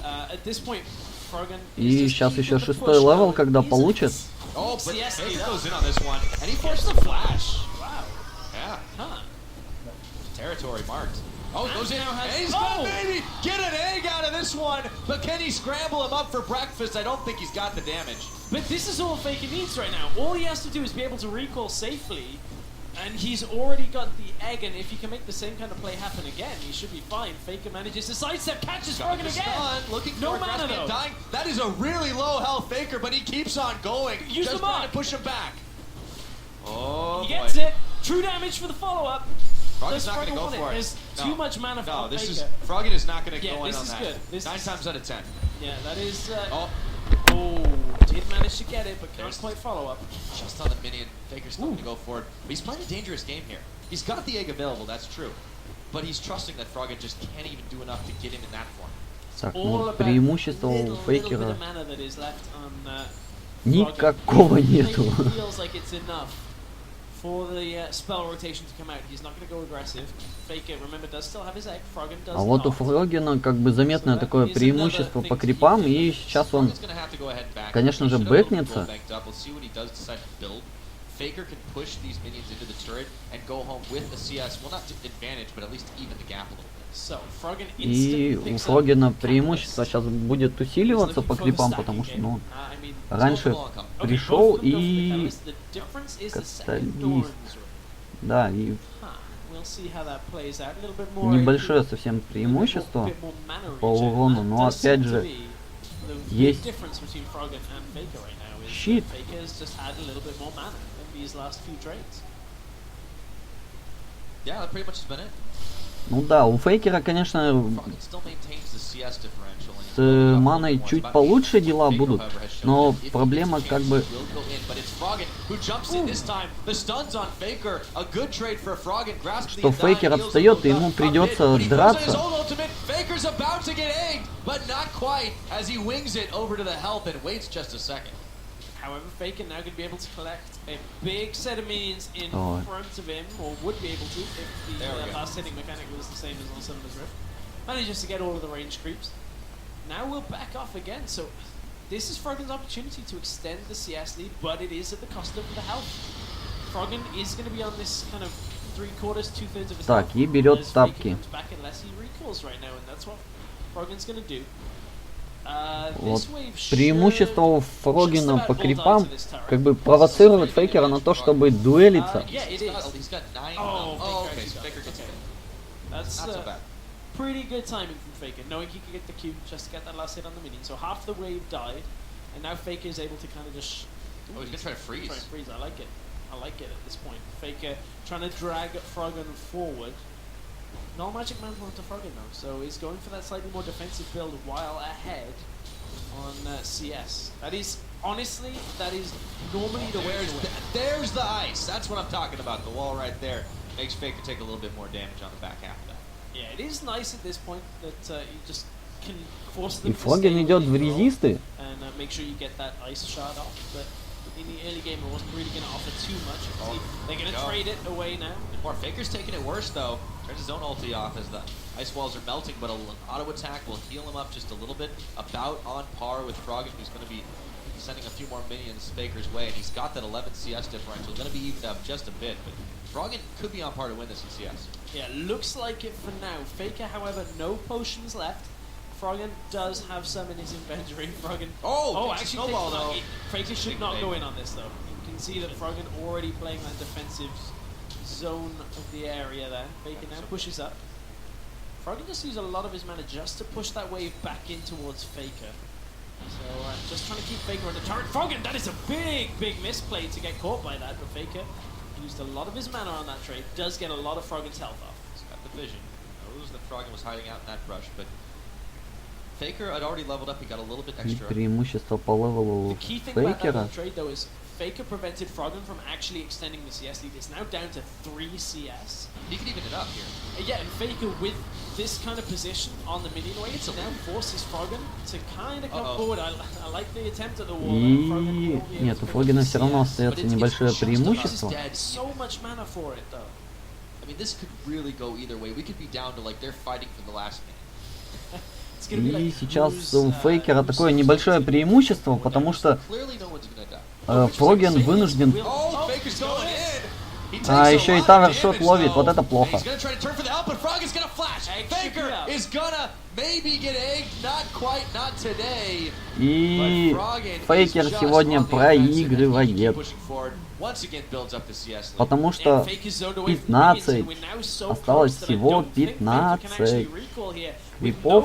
At this point, Froggen. И сейчас еще 6-й левел, когда получит. Oh, but Faker goes in on this one, and he forces the flash. Wow. Yeah. Huh. Territory marked. Oh, goes in. And he's gonna maybe get an egg out of this one, but can he scramble him up for breakfast? I don't think he's got the damage. But this is all Faker needs right now. All he has to do is be able to recall safely, and he's already got the egg, and if he can make the same kind of play happen again, he should be fine. Faker manages to sidestep, catches Froggen again. Looking no for mana though. Dying. That is a really low health Faker, but he keeps on going. Use just the trying to push him back. Oh, he gets it. True damage for the follow-up. Froggen's not going to go for it. There's too much mana for No, this Faker. is Froggen is not going to go in on this is that. good. This 9 times out of 10. Yeah, that is. Oh. Did manage to get it, but can't quite follow up. Just on the minion, Faker's still going to go for it. But he's playing a dangerous game here. He's got the egg available, that's true. But he's trusting that Froggen just can't even do enough to get him in that form. Так, ну, преимущество у Little Фейкера bit of mana that is left on никакого нету. Faker feels like it's enough for the spell rotation to come out. He's not going to go aggressive. Faker, remember, does still have his egg. Froggen does А вот у not. Фрогена как бы заметное такое преимущество по крипам, и сейчас он, конечно же, бэкнется. Faker can push these minions into the turret and go home with the CS, well not advantage, but at least even the gap a little bit. So, Froggen И у Фрогена преимущество сейчас будет усиливаться по крипам, потому что, ну, раньше пришел и каталист. Да, и небольшое совсем преимущество по урону, но опять же есть щит. Yeah, that pretty much has been it. Ну да, у Фейкера, конечно, с маной чуть получше дела будут, но проблема как бы... Что Фейкер отстает, и ему придется драться. However, Faker now going to be able to collect a big set of minions in front of him, or would be able to if the fast hitting mechanic was the same as on Summoner's Rift. Manages to get all of the range creeps. Now we'll back off again, so this is Froggen's opportunity to extend the CS lead, but it is at the cost of the health. Froggen is going to be on this kind of 3/4, 2/3 of his Так, и берет тапки. back unless he recalls right now, and that's what Froggen's going to do. Вот преимущество у Фрогена по крипам как бы провоцирует Фейкера на то, чтобы дуэлиться. Pretty good timing from Faker, knowing he could get the Q just to get that last hit on the minion. So half the wave died, and now Faker is able to kind of just... Oh, he's going to try to freeze. I like it. I like it at this point. Faker trying to drag Froggen forward. No magic mantle onto Froggen though, so he's going for that slightly more defensive build while ahead on CS. That is, honestly, that is normally the way to win. There's the ice, that's what I'm talking about, the wall right there. Makes Faker take a little bit more damage on the back half of that. Yeah, it is nice at this point that you just can force them И Фроген идет в резисты. and make sure you get that ice shot off, but in the early game it wasn't really going to offer too much. They're going to trade it away now. More Faker's taking it worse though. Turns his own ulti off as the ice walls are melting, but an auto attack will heal him up just a little bit. About on par with Froggen, who's going to be sending a few more minions Faker's way, and he's got that 11 CS differential. Going to be evened up just a bit, but Froggen could be on par to win this in CS. Yeah, looks like it for now. Faker, however, no potions left. Froggen does have some in his inventory. Froggen. Actually, snowball though. Faker should not go in on this though. You can see that Froggen already playing that defensive zone of the area there. Faker now pushes up. Froggen just used a lot of his mana just to push that wave back in towards Faker. So just trying to keep Faker on the turret. Froggen, that is a big misplay to get caught by that, but Faker used a lot of his mana on that trade. Does get a lot of Froggen's health off. He's got the vision. Knows that Froggen was hiding out in that brush, but Faker had already leveled up. He got a little bit И extra. преимущество по левелу The key thing about that Фейкера. whole trade though is Faker prevented Froggen from actually extending the CS lead. It's now down to 3 CS. He can even it up here. Yeah, and Faker with this kind of position on the minion wave now forces Froggen to kind of come forward. I like the attempt at the wall. И нет, у Фрогена все равно остается небольшое преимущество. So much mana for it though. I mean, this could really go either way. We could be down to like they're fighting for the last minute. И сейчас у Фейкера такое небольшое преимущество, потому что Фроген вынужден... А еще и тавершот ловит, вот это плохо. И Фейкер сегодня проигрывает. Потому что 15, осталось всего 15 крипов.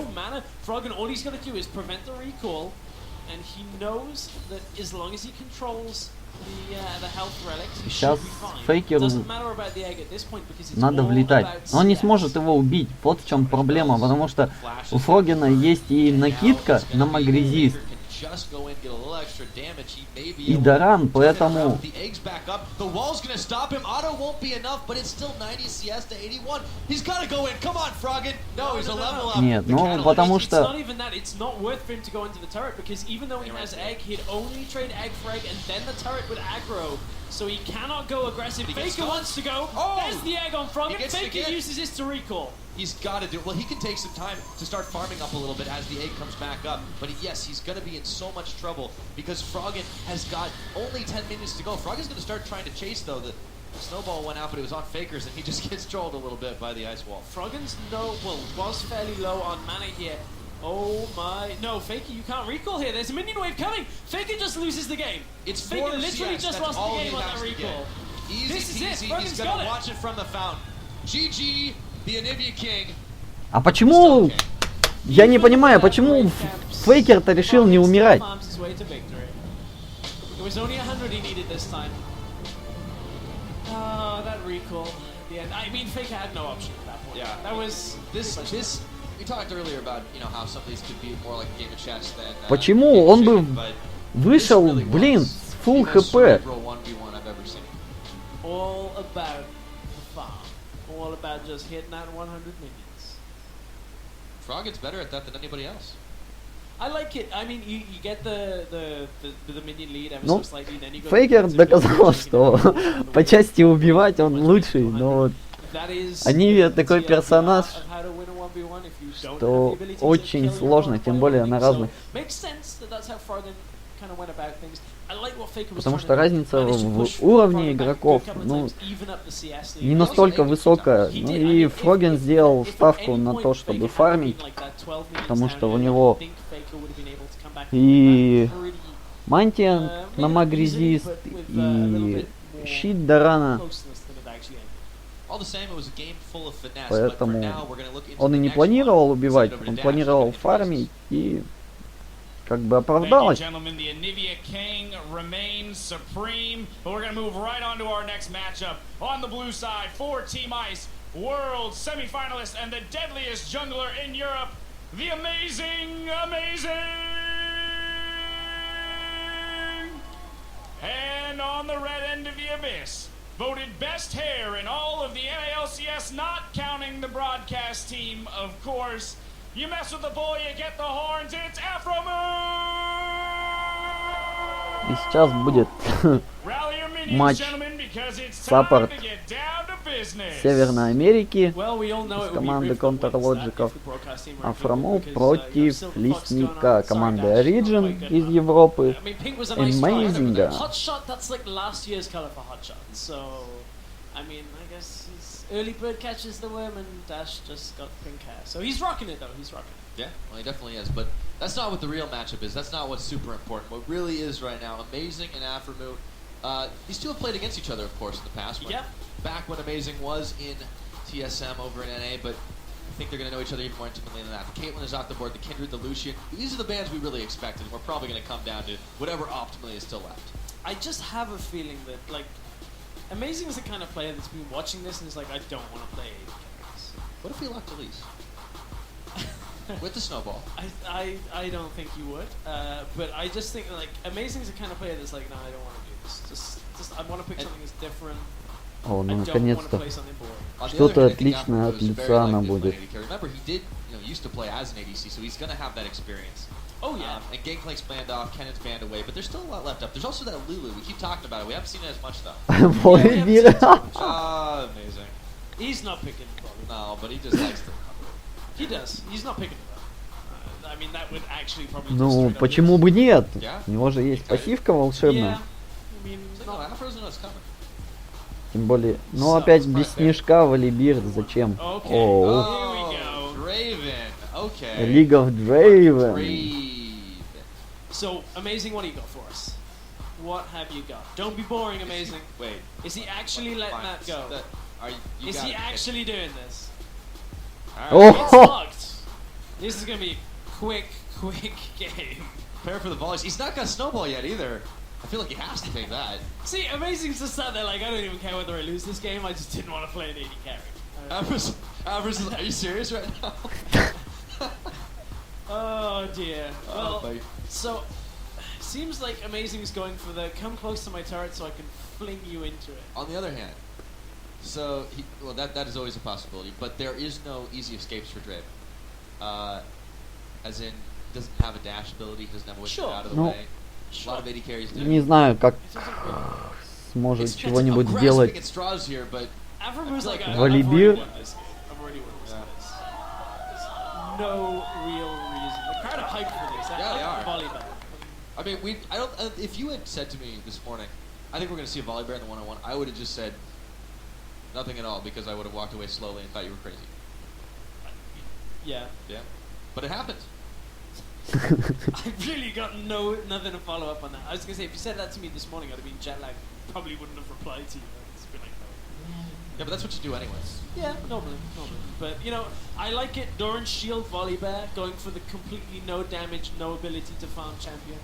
Сейчас Фейкеру надо влетать. Он не сможет его убить. Вот в чем проблема. Потому что у Фрогена есть и накидка на магрезист. just go in, get a little extra damage, he may be И able Даран, to turn it поэтому... around. The eggs back up. The wall's gonna stop him. Auto won't be enough, but it's still 90 CS to 81. He's gotta go in. Come on, Froggen. No, he's a level up. Нет, ну потому It's что... not even that. It's not worth for him to go into the turret because even though he has egg, he'd only trade egg for egg, and then the turret would aggro. So he cannot go aggressive. Faker wants to go. There's the egg on Froggen. Faker uses this to recall. He's got to do it. Well, he can take some time to start farming up a little bit as the egg comes back up. But yes, he's going to be in so much trouble because Froggen has got only 10 minutes to go. Froggen's going to start trying to chase, though. The snowball went out, but it was on Fakers, and he just gets trolled a little bit by the ice wall. Froggen's was fairly low on mana here. Oh my. No, Faker, you can't recall here. There's a minion wave coming. Faker just loses the game. It's Faker 4 literally CS, just that's lost all the he game on has that to get. recall. Easy This is it. peasy. Froggen's He's got going to it. watch it from the fountain. GG, the Anivia King. А почему... Я не понимаю, почему Фейкер-то решил не умирать? It was only 100 he needed this time. Oh, that recall. Yeah, I mean, Faker had no option at that point. Yeah, that was this. We talked earlier about how some of these could be more like a game of chess than. Почему он бы вышел, блин, с full хп? All about the farm. All about just hitting that 100 minions. Froggen's better at that than anybody else. I like it. I mean, you get the minion lead ever Ну, so slightly, then you go. Фейкер доказал, что по части убивать он лучший, но вот Анивия такой персонаж, что очень сложно, тем более на разных. Потому что разница в уровне игроков, ну, не настолько высокая. Ну и Фрогген сделал ставку на то, чтобы фармить, потому что у него и мантия на магрезист, и щит Дарана. Поэтому он и не планировал убивать, он планировал фармить и как бы оправдалось. Gentlemen, the Anivia King remains supreme. But we're going to move right on to our next matchup. On the blue side, for Team Ice, world semifinalist and the deadliest jungler in Europe, the amazing. And on the red end of the abyss, voted best hair in all of the NALCS, not counting the broadcast team, of course. You mess with the boy, you get the horns, it's Afro И сейчас будет матч саппорт Северной Америки из команды контрлоджиков, Афромов против Лесника команды Origin из Европы, Amazing. Early bird catches the worm and Dash just got pink hair. So he's rocking it though, he's rocking it. Yeah, well he definitely is, but that's not what the real matchup is. That's not what's super important. What really is right now, Amazing and Afromoot, these two have played against each other, of course, in the past. Back when Amazing was in TSM over in NA, but I think they're going to know each other even more intimately than that. The Caitlyn is off the board, the Kindred, the Lucian. These are the bands we really expected, and we're probably going to come down to whatever optimally is still left. I just have a feeling that, like, Amazing is the kind of player that's been watching this and is like, I don't want to play 80 characters. What if we locked Elise? With the snowball. I don't think you would. But I just think, like, Amazing is the kind of player that's like, no, I don't want to do this. Just I want to pick something that's different. О, ну наконец-то. Что-то отличное от лица она будет. Remember, he did, used to play as an ADC, so he's going to have that experience. Oh yeah. And Gangplank's banned off, Kennan's banned away, but there's still a lot left up. There's also that Lulu. We keep talking about it. We haven't seen it as much though. Amazing. He's not picking the ball. No, but he just likes to. He does. He's not picking the ball. I mean, that would actually probably. Ну, почему бы нет? У него же есть пассивка волшебная. Тем более, ну опять без снежка Валибирд, зачем? Оу. League of Draven. So, Amazing, what do you got for us? What have you got? Don't be boring, Amazing. Wait. Is he actually letting that go? Is he actually doing this? Oh! It's locked. This is going to be a quick game. Prepare for the volleys. He's not got snowball yet either. I feel like he has to take that. See, Amazing's just sat there like, I don't even care whether I lose this game, I just didn't want to play an 80 carry. Avers, are you serious right now? Oh dear. Well, so seems like Amazing's going for the come close to my turret so I can fling you into it. On the other hand, so that is always a possibility, but there is no easy escapes for Draven. As in, doesn't have a dash ability, doesn't have a way to get out of the way. A lot of AD carries do. Не знаю, как сможет чего-нибудь сделать Валибир. No real reason. The crowd are hyped for this. Yeah, they are. Volleyball. I mean, if you had said to me this morning, I think we're going to see a Volley Bear in the 1-on-1, I would have just said nothing at all because I would have walked away slowly and thought you were crazy. Yeah. Yeah. But it happened. I've really got nothing to follow up on that. I was going to say, if you said that to me this morning, I'd have been jet lagged. Probably wouldn't have replied to you. It's been like, no. Yeah, but that's what you do anyways. Yeah, normally. But, you know, I like it. Doran's Shield Volley Bear, going for the completely no damage, no ability to farm champion.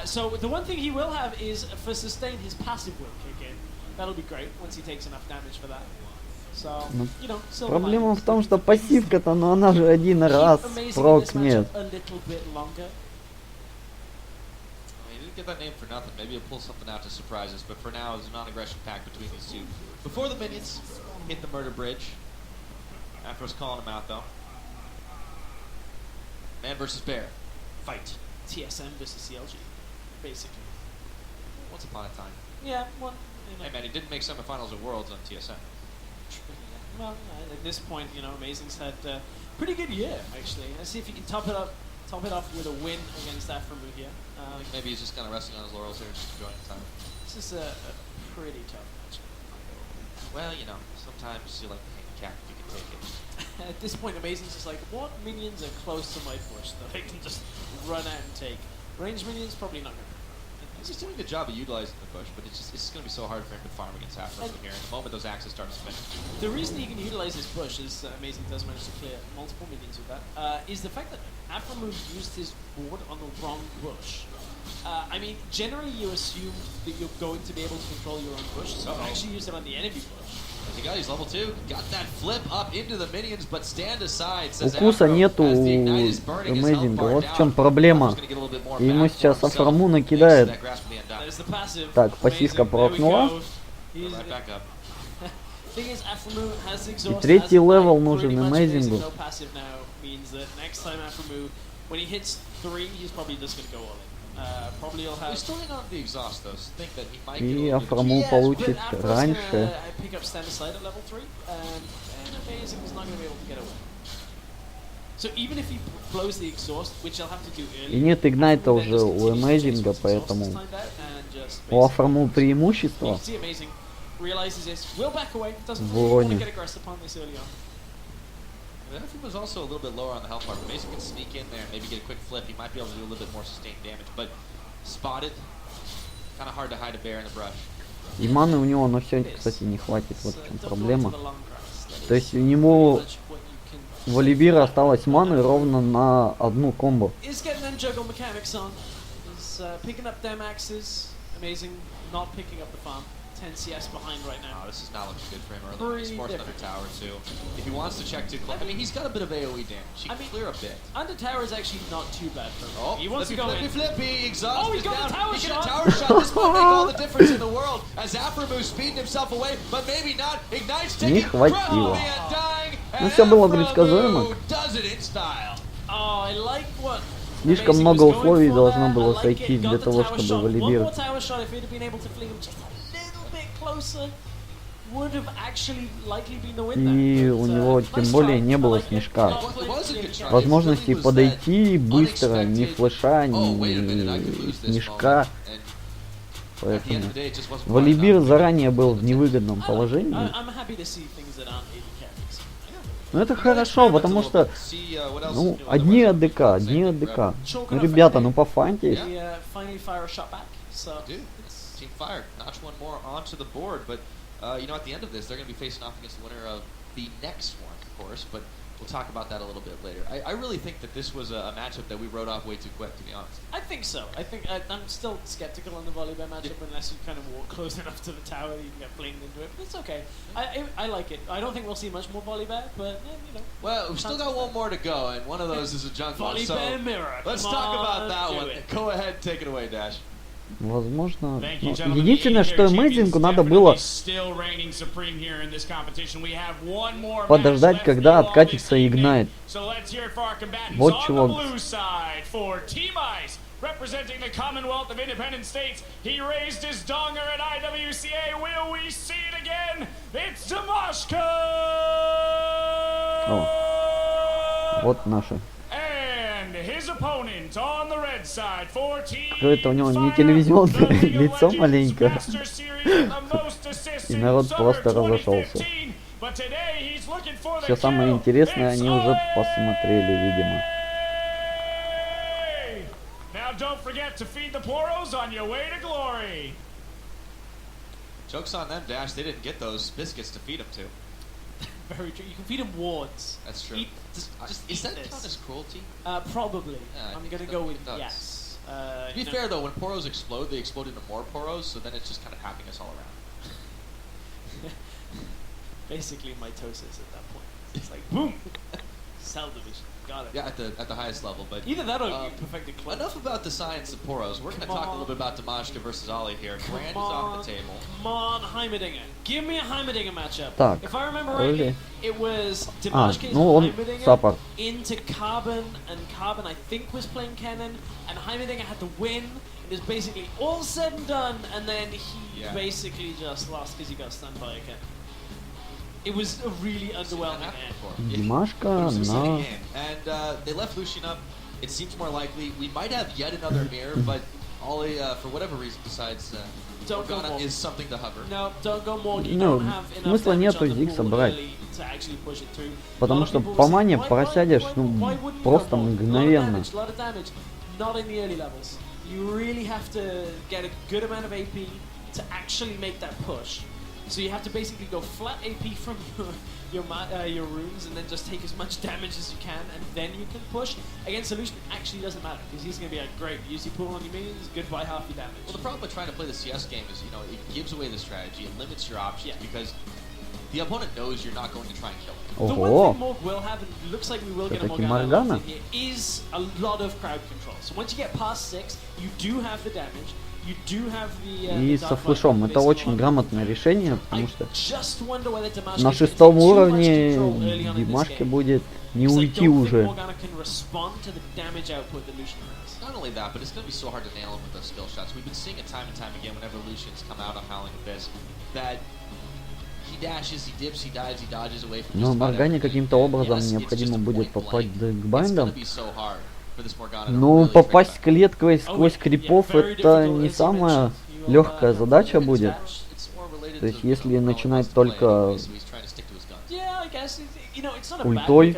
So the one thing he will have is, for sustain, his passive will kick in. That'll be great, once he takes enough damage for that. So, you know, Проблема в том, что пассивка-то, но она же один раз, прок нет. Get that name for nothing. Maybe he'll pull something out to surprise us, but for now, it's a non-aggression pact between these two. Before the minions hit the murder bridge, Afro's calling him out though. Man versus bear. Fight. TSM versus CLG, basically. Once upon a time. Yeah, well, you know. Hey man, he didn't make semifinals of Worlds on TSM. Well, at this point, you know, Amazing's had a pretty good year, actually. Let's see if he can top it off with a win against Aframu here. I think maybe he's just kind of resting on his laurels here, just enjoying the time. This is a pretty tough match. Well, you know, sometimes you like to hang a cat if you can take it. At this point, Amazing's just like, what minions are close to my bush that I can just run out and take? Range minions, probably not going to. He's doing a good job of utilizing the bush, but it's going to be so hard for him to farm against Afro here. And the moment those axes start to spin. The reason he can utilize this bush, is Amazing does manage to clear multiple minions with that, is the fact that Aframu used his board on the wrong bush. I mean, generally you assume that you're going to be able to control your own bush, so actually use it on the enemy bush. As he got his level 2, got that flip up into the minions, but stand aside, says Укуса Afro, нету as у the Ignite is burning his health Amazing. bar Вот в down. чем проблема. Afro's gonna get a little bit more Ему back сейчас for himself. Афраму Thanks to накидает. that grasp of the Undying. There's the passive. Так, пассивка прокнула. Right back up. Thing is, Aframu has И exhaust. третий has левел pretty нужен much Amazing'у. no passive now means that next time Aframu, when he hits 3, he's probably just going to go all in. Probably he'll have. He's still on the exhaust though, so think that he might И get a little bit Афраму of получит Afro's раньше. gonna pick up stand aside at level 3, and Amazing is not going to be able to get away. So even if he blows the exhaust, which he'll have to do early. И нет игнайта уже у Amazing'а, поэтому у Афраму преимущество. Воронит. Everything was also a little bit lower on the health bar. Mason can sneak in there and maybe get a quick flip. He might be able to do a little bit more sustained damage, but spotted, kind of hard to hide a bear in the brush. И маны у него на все, кстати, не хватит. Вот в чем проблема. То есть у него у Валибира осталось маны ровно на одну комбо. 10 CS behind right now. Oh, this is not looking good for him early. He's forced under tower too. If he wants to check too close, I mean, he's got a bit of AoE damage. He can clear a bit. Under tower is actually not too bad for him. Oh, he wants flippy, to go in. Flippy, exhaust Oh, he is got down. the tower He shot. got a tower shot. This might make all the difference in the world. As Aframu speeding himself away, but maybe not. Ignite's taking хватило. the Undying, Ну and все было предсказуемо. Aframu does it in style. Oh, I like what. Слишком много условий должно было сойти для того, чтобы Валибир. И у него тем более не было снежка. Возможности подойти быстро, ни флеша, ни снежка. Поэтому Валибир заранее был в невыгодном положении. Но это хорошо, потому что, ну, одни АДК. Ну, ребята, ну пофантись. Team Fire notch one more onto the board, but you know, at the end of this, they're going to be facing off against the winner of the next one, of course. But we'll talk about that a little bit later. I really think that this was a matchup that we wrote off way too quick, to be honest. I think so. I think I'm still skeptical on the volleyball matchup unless you kind of walk close enough to the tower that you can get flinged into it. But it's okay. I like it. I don't think we'll see much more volleyball, but you know. Well, we've still got one more to go, and one of those is a jungler. So mirror. let's talk about that one. Go ahead, take it away, Dash. Возможно. Единственное, что Эмейзингу надо было подождать, когда откатится Игнайт. Вот чего. Representing the Commonwealth of Independent States, he raised his donger at IWCA. Will we see it again? It's Dimashka! О, вот наши. And his opponent on the red side for Team Какое-то у него не телевизионное лицо маленько. И народ просто разошелся. Все самое интересное они уже посмотрели, видимо. Now don't forget to feed the poros on your way to glory. Joke's on them, Dash. They didn't get those biscuits to feed them to. Very true. You can feed him wards. That's true. Is that count as cruelty? Probably. I'm gonna go with yes. To be fair though, when poros explode, they explode into more poros, so then it's just kind of happing us all around. Basically mitosis at that point. It's like boom, cell division. Got it. Yeah, at the highest level, but either that or you perfected close. Enough about the science of poros. We're going to talk a little bit about Dimashka versus Ali here. Grand is on the table. Come on, Heimerdinger. Give me a Heimerdinger matchup. Так, if I remember rightly, it was Dimashka's он Heimerdinger саппорт. into Carbon, and Carbon I think was playing Kennen, and Heimerdinger had to win. It was basically all said and done, and then he basically just lost because he got stunned by a Kennen. It was a really underwhelming end. Dimashka на... And they left Lucian up. It seems more likely. We might have yet another mirror, but Ollie, for whatever reason, decides Morgana is something to hover. No, don't go more. Ну, смысла нету Зикса брать. Потому что по мане просядешь, ну, просто мгновенно. Not in the early levels. You really have to get a good amount of AP to actually make that push. So you have to basically go flat AP from your runes and then just take as much damage as you can, and then you can push. Against Solution, it actually doesn't matter because he's going to be like, great, use your pool on your minions, goodbye half your damage. Well, the problem with trying to play the CS game is, you know, it gives away the strategy, it limits your options because the opponent knows you're not going to try and kill him. The one thing Morg will have, and it looks like we will get a Morgana in here, is a lot of crowd control. So once you get past 6, you do have the damage. И со флешом. Это очень грамотное решение, потому что на 6-м уровне Димашке будет не уйти уже. Not only that, but it's going to be so hard to nail him with those skill shots. We've been seeing it time and time again whenever Lucian's come out on Howling Abyss, that he dashes, he dips, he dives, he dodges away from. Но Моргане каким-то образом необходимо будет попасть к бэндам. Ну, попасть клеткой сквозь крипов это не самая легкая задача будет. То есть, если начинать только ультой,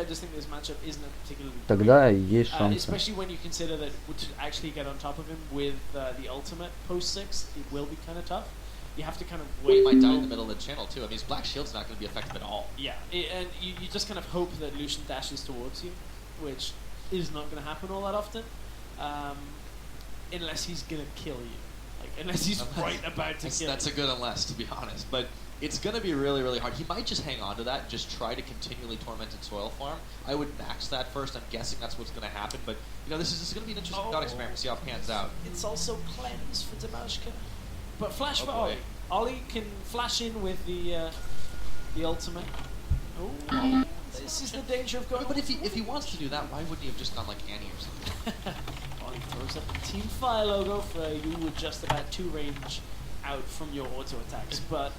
тогда есть шансы. You have to kind of wait. He might die in the middle of the channel too. I mean, his black shield's not going to be effective at all. Yeah, and you just kind of hope that Lucian dashes towards you, which is not going to happen all that often, unless he's going to kill you. Like, unless he's right about to kill you. That's a good unless, to be honest. But it's going to be really, really hard. He might just hang on to that and just try to continually Tormented Soil farm. I would max that first. I'm guessing that's what's going to happen. But, you know, this is going to be an interesting thought experiment. See how it pans out. It's also cleanse for Dimashka. But flash for Ollie. Ollie can flash in with the ultimate. Oh, this is the danger of going. But if he wants to do that, why wouldn't he have just gone like Annie or something? Ollie throws up the Team Fire logo for you with just about 2 range out from your auto attacks. But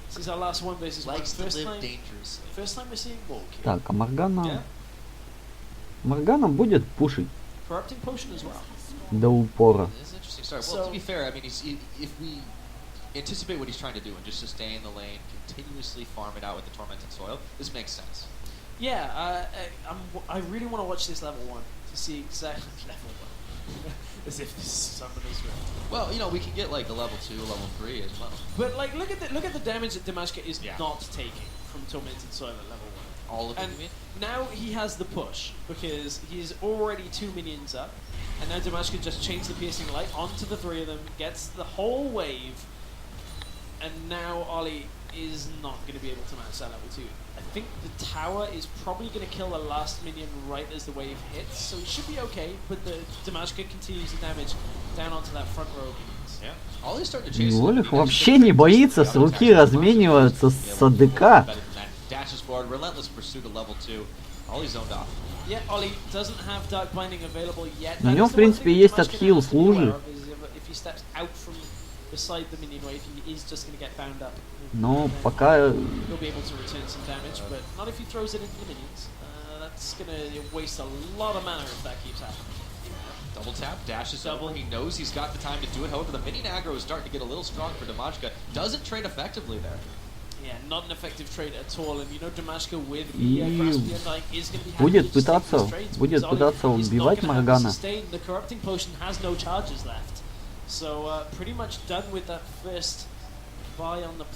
this is our last one versus one. First time we're seeing ball kill. Так, а Моргана будет пушить. Corrupting potion as well. До упора. Well, to be fair, I mean, if we anticipate what he's trying to do and just sustain the lane, continuously farm it out with the Tormented Soil, this makes sense. Yeah, I really want to watch this level 1 to see exactly level 1. As if this is somebody's real. Well, you know, we can get like a level 2, level 3 as well. But like, look at the damage that Dimashka is not taking from Tormented Soil at level All of it, And you mean? now he has the push because he's already 2 minions up, and now Damashka just chains the piercing light onto the 3 of them, gets the whole wave, and now Ollie is not going to be able to match that level 2. I think the tower is probably going to kill the last minion right as the wave hits, so he should be okay, but the Damashka continues the damage down onto that front row of minions. Yeah. Ollie's starting to chase Олег вообще не боится, с руки разменивается с АДК. Dashes forward, relentless pursuit of level 2. Ollie zoned off. Yeah, Ollie doesn't have Dark Binding available yet. У него, в принципе, есть отхил с лужи. If he steps out from beside the minion wave, he is just going to get bound up. Но пока... He'll be able to return some damage, but not if he throws it into the minions. That's going to waste a lot of mana if that keeps happening. Double tap, dashes over. He knows he's got the time to do it. However, the minion aggro is starting to get a little strong for Damashka. Doesn't trade effectively there. Yeah, not an effective trade at all. And you know, Damashka with И the Graspia Dying is going to be будет пытаться убивать Моргана. The corrupting potion has no charges left, so pretty much done with that first buy on the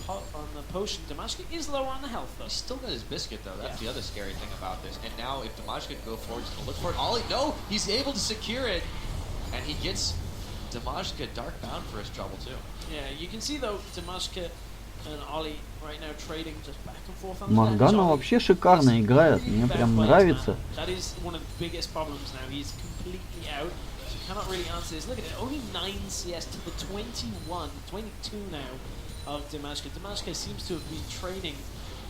potion. Damashka is lower on the health though. He's still got his biscuit though. That's the other scary thing about this. And now if Damashka can go forward, he's gonna look for it. Ollie, no, he's able to secure it, and he gets Damashka dark bound for his trouble too. Yeah, you can see though Damashka and Ollie right now trading just back and forth on the Моргана вообще шикарно играет, мне прям нравится. That is one of the biggest problems now. He's completely out. So cannot really answer this. Look at it, only 9 CS to the 21, 22 now of Damashka. Damashka seems to have been training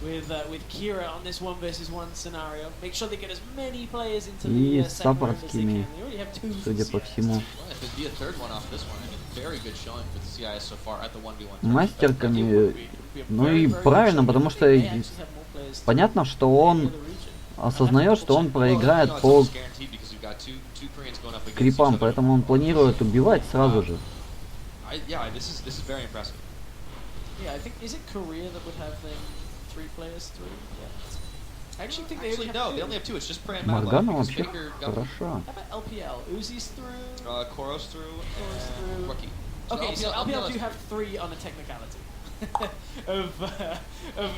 with Kira on this 1 versus 1 scenario. Make sure they get as many players into И the с second round as they саппортскими, can. They already have 2 судя по всему. Well, if it'd be a third one off this one, I mean, very good showing for the CIS so far at the 1v1. Мастерками, ну и правильно, потому что понятно, что он осознает, что он проиграет по крипам, поэтому он планирует убивать сразу же. Yeah, this is very impressive. Yeah, I think, is it Korea that would have them 3 players through? Yeah. I actually think they only have 2. They only have 2. It's just Prey and Моргана Madlock. вообще хороша. How about LPL? Uzi's through? Koros through, and Rookie. Okay, so LPL do have 3 on a technicality of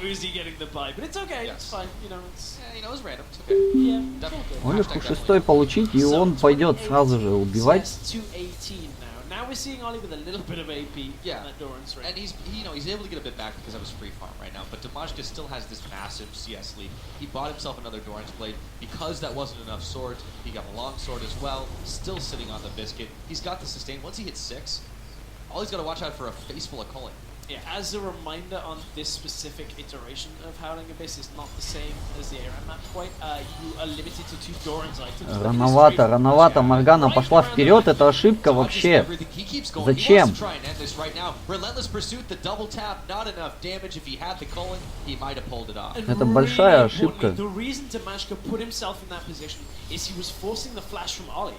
Uzi getting the buy, but it's okay. Yes. It's fine. You know, it's it's random. It's okay. Yeah, definitely. Олегу 6 получить, и он пойдет сразу же убивать. Now we're seeing Ollie with a little bit of AP in that Doran's ring. And he's able to get a bit back because of his free farm right now. But Damashka still has this massive CS lead. He bought himself another Doran's blade because that wasn't enough swords. He got a long sword as well. Still sitting on the biscuit. He's got the sustain. Once he hits 6, Ollie's got to watch out for a face full of culling. Yeah, as a reminder on this specific iteration of Howling Abyss is not the same as the ARAM map quite. You are limited to 2 Doran's items. Рановато, Моргана пошла вперед, это ошибка вообще. Зачем? Это большая ошибка. The reason Damashka put himself in that position is he was forcing the flash from Ollie.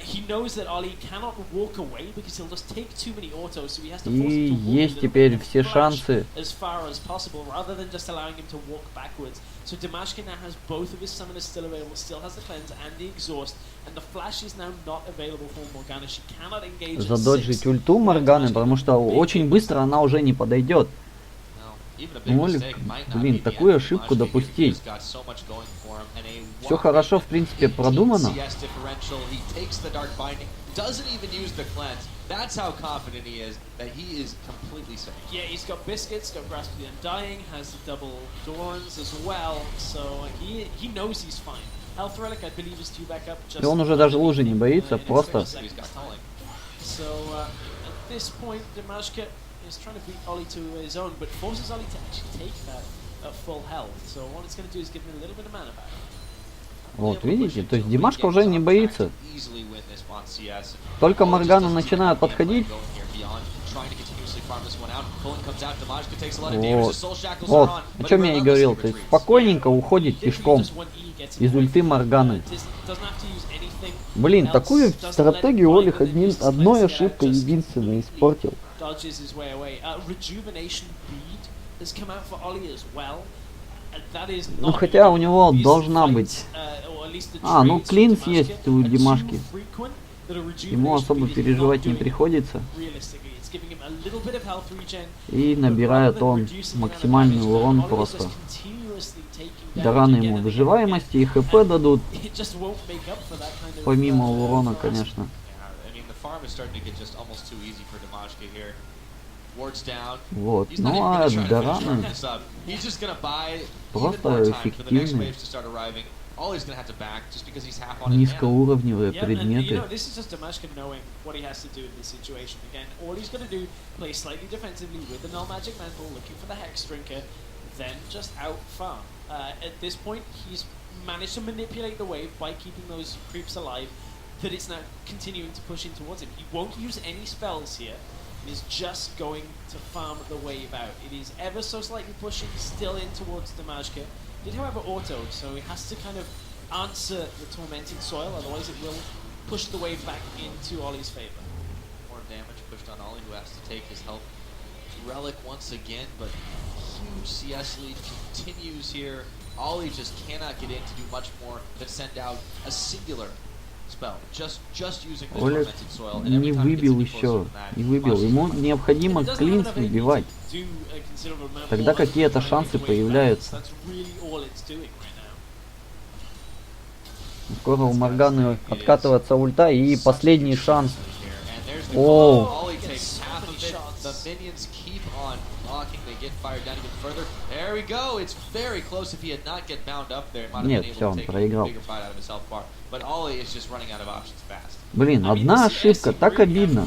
He knows that Ollie cannot walk away because he'll just take too many autos, so he has to force И him to walk есть теперь все шансы. as far as possible rather than just allowing him to walk backwards. So Damashka now has both of his summoners still available, still has the cleanse and the exhaust, and the flash is now not available for Morgana. She cannot engage. Задоджить ульту Морганы, потому что очень быстро она уже не подойдет. Ну, Олег, блин, такую ошибку допустить. Все хорошо, в принципе, продумано. That's how confident he is that he is completely safe. Yeah, he's got biscuits, got Graspy Undying, has the double Dorans as well, so he knows he's fine. Health Relic, I believe, is due back up. И он уже даже лужи не боится, просто. So at this point, Damashka is trying to beat Ollie to his own, but forces Ollie to actually take that full health. So what it's going to do is give him a little bit of mana back. Вот, видите, то есть Димашка уже не боится. Только Моргана начинает подходить. Вот, о чем я и говорил, то есть спокойненько уходит пешком из ульты Морганы. Блин, такую стратегию Олег одной ошибкой единственной испортил. Ну хотя у него должна быть... ну клинс есть у Димашки. Ему особо переживать не приходится. И набирает он максимальный урон просто. Дараны ему выживаемости и ХП дадут. It just won't make up for that kind of, Помимо урона, конечно. Вот. Ну а Дараны просто эффективные. Низкоуровневые предметы. This is just Damashka knowing what he has to do in this situation. Again, all he's going to do, play slightly defensively with the null magic mantle, looking for the hex drinker, then just out farm. At this point, he's managed to manipulate the wave by keeping those creeps alive, that it's now continuing to push in towards him. He won't use any spells here. It is just going to farm the wave out. It is ever so slightly pushing still in towards Damashka. Did, however, auto, so he has to kind of answer the tormented soil, otherwise it will push the wave back into Ollie's favor. More damage pushed on Ollie, who has to take his health relic once again, but huge CS lead continues here. Ollie just cannot get in to do much more than send out a singular spell, just using the Олег tormented soil. не выбил еще, не выбил. Ему необходимо клинс выбивать. Тогда какие-то шансы появляются. Скоро у Морганы откатывается ульта и последний шанс. Оу. Нет, все, он проиграл. Блин, одна ошибка, так обидно.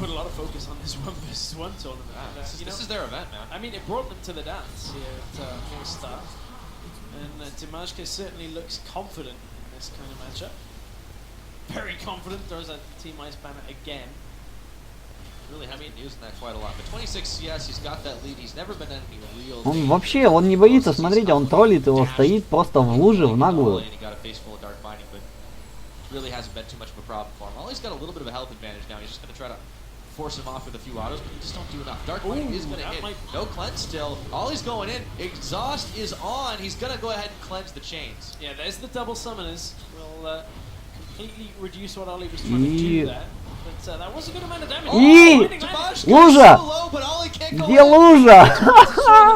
This kind of matchup. Very confident, throws a Team Ice banner again. Really haven't been using that quite a lot. But 26 CS, he's got that lead. He's never been any real. Он вообще, он не боится, смотрите, он троллит его, стоит просто в луже в наглую. Really hasn't been too much of a problem for him. Ollie's got a little bit of a health advantage now. He's just going to try to force him off with a few autos, but he just don't do enough. Dark Binding is going to hit. No cleanse still. Ollie's going in. Exhaust is on. He's going to go ahead and cleanse the chains. Yeah, there's the double summoners. Will completely reduce what Ollie was trying to do there. But that was a good amount of damage. Лужа! Где лужа?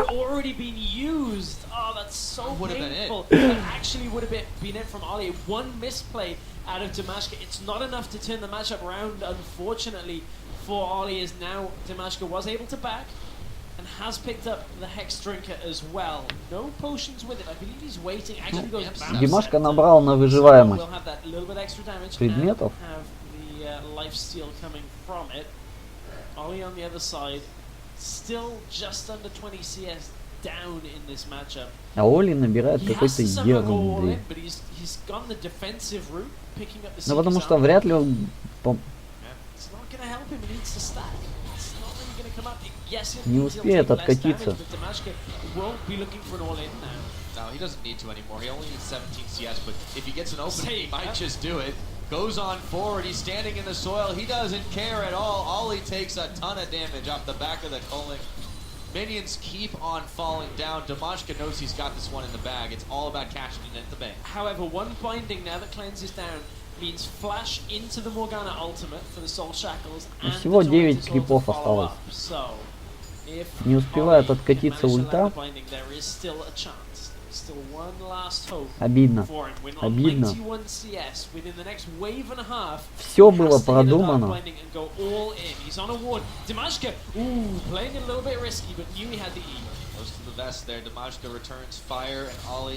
Already been used. Oh, that's so painful. That actually would have been it from Ollie. One misplay out of Damashka. It's not enough to turn the matchup around, unfortunately, for Ollie, as now Damashka was able to back and has picked up the Hex Drinker as well. No potions with it. I believe he's waiting. Actually goes back. Димашка набрал на выживаемость предметов. Have the life steal coming from it. Ollie on the other side, still just under 20 CS down in this matchup. А Оли набирает какой-то ерунды. Ну потому что вряд ли он... Не успеет откатиться. No, he doesn't need to anymore. He only needs 17 CS, but if he gets an opening, he might just do it. Goes on forward. He's standing in the soil. He doesn't care at all. Ollie takes a ton of damage off the back of the culling. Minions keep on falling down. Damashka knows he's got this one in the bag. It's all about cashing it at the bank. However, one binding now that Cleanse is down means flash into the Morgana ultimate for the Soul Shackles. And всего 9 крипов осталось. Не успевает откатиться ульта. Обидно. Обидно. Все было продумано.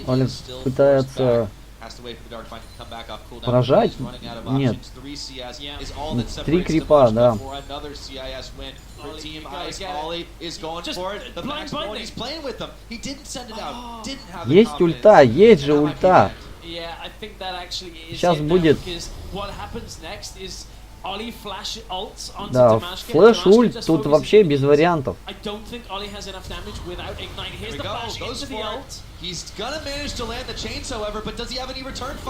Олег пытается поражать? Нет. 3 крипа, да. Есть ульта, есть же ульта. Сейчас будет. Да, флэш ульт тут вообще без вариантов.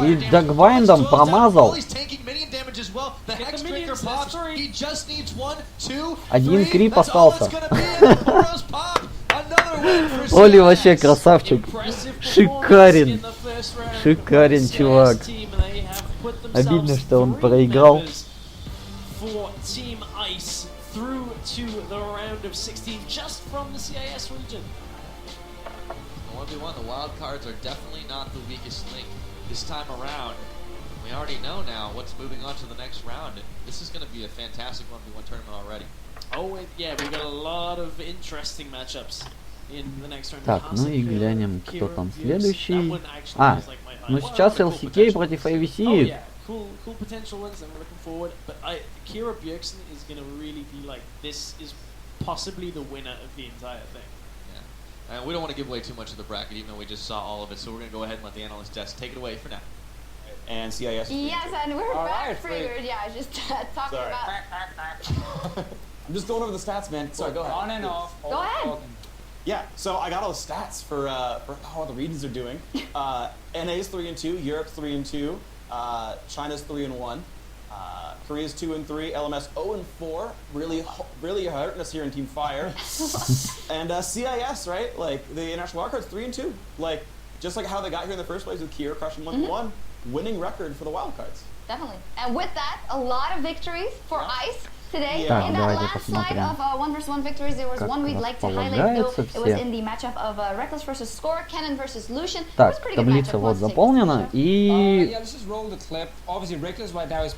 И дагвайндом промазал. Один крип остался. Оли вообще красавчик. Шикарен. Шикарен, чувак. Обидно, что он проиграл. For Team Ice through to the round of 16 just from the CIS region. 1v1. The wild cards are definitely not the weakest link this time around. We already know now what's moving on to the next round. This is going to be a fantastic 1v1 tournament already. Oh, yeah, we've got a lot of interesting matchups in the next round. Так, ну и глянем, кто там следующий. А, ну сейчас LCK против AVC. Cool potential ones, and we're looking forward. But Kira Bjergsen is going to really be like, this is possibly the winner of the entire thing. Yeah. And we don't want to give away too much of the bracket, even though we just saw all of it. So we're going to go ahead and let the analyst desk take it away for now. And CIS. Yes, and we're back, Frigard. Yeah, just talking about. I'm just going over the stats, man. Sorry, go ahead. On and off. Go ahead. Yeah, so I got all the stats for how the regions are doing. NA's 3-2, Europe's 3-2, China's 3-1, Korea's 2-3, LMS 0-4. Really hurting us here in Team Fire. And CIS, right? Like the international wildcard's 3-2. Like just like how they got here in the first place with Kira crushing 1-1, winning record for the wildcards. Definitely. And with that, a lot of victories for ICE. Today, Так, in that last slide of 1v1 victories, there was one we'd like to highlight, though. It was in the matchup of Reckless versus Score, Cannon versus Lucian. Так, таблица вот заполнена, и...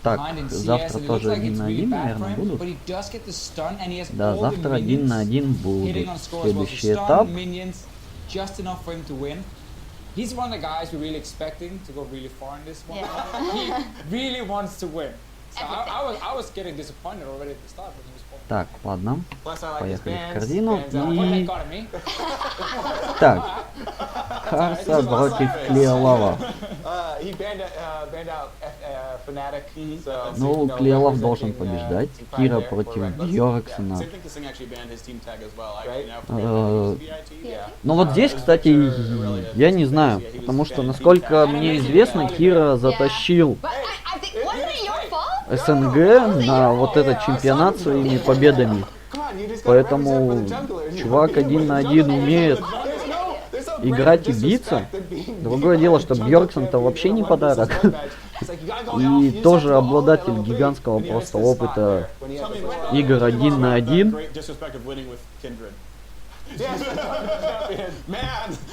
Так, завтра тоже 1 на 1, наверное, будут. Да, завтра 1 на 1 будут. Следующий этап. He's one of the guys we're really expecting to go really far in this one. Yeah. He really wants to win. So I was getting disappointed already at the start when he was playing. Так, ладно. Поехали в корзину. И... Так. Карса против Клеолава. Ну, Клеолав должен побеждать. Кира против Бьорксона. Ну вот здесь, кстати, я не знаю. Потому что, насколько мне известно, Кира затащил СНГ на вот этот чемпионат своими победами. Поэтому чувак 1 на 1 умеет играть и биться. Другое дело, что Бьорксон-то вообще не подарок. И тоже обладатель гигантского просто опыта игр 1 на 1.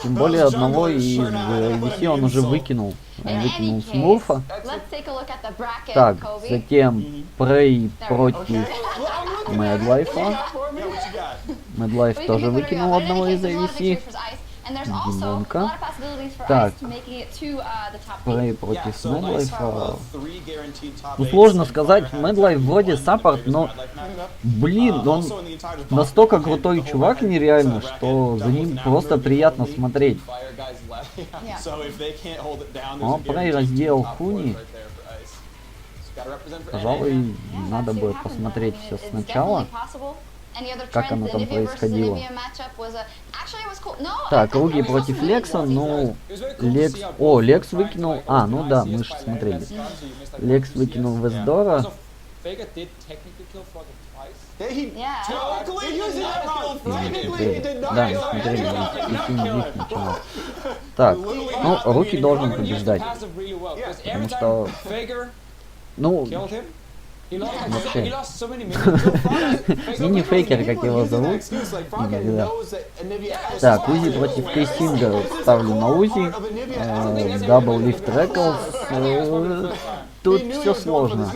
Тем более одного из VC он уже выкинул. Он выкинул Смурфа. Так, затем Прей против Медлайфа. Медлайф тоже выкинул одного из VC. Димонка. Так, Прей против Медлайфа. Ну, сложно сказать, Медлайф вроде саппорт, но, блин, он настолько крутой чувак нереально, что за ним просто приятно смотреть. О, Прей разделал Хуни. Пожалуй, надо бы посмотреть все сначала, как оно там происходило. Так, Руги против Лекса, ну, Лекс... О, Лекс выкинул... А, ну да, мы же смотрели. Лекс выкинул Вездора. Да, мы смотрели, и них начинал. Так, ну, Руки должен побеждать. Потому что... Ну, вообще. Мини-фейкер, как его зовут. Так, Узи против Кейсинга ставлю на Узи. Дабл лифт Реклс. Тут все сложно.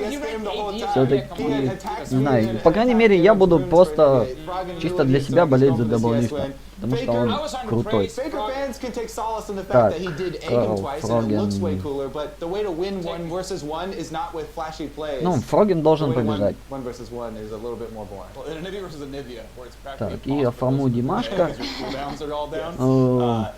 Все-таки, не знаю, по крайней мере, я буду просто чисто для себя болеть за дабл лифта. Потому что он крутой. Так, Карл Фроген. Ну, Фроген должен побежать. Так, и Афаму Димашка.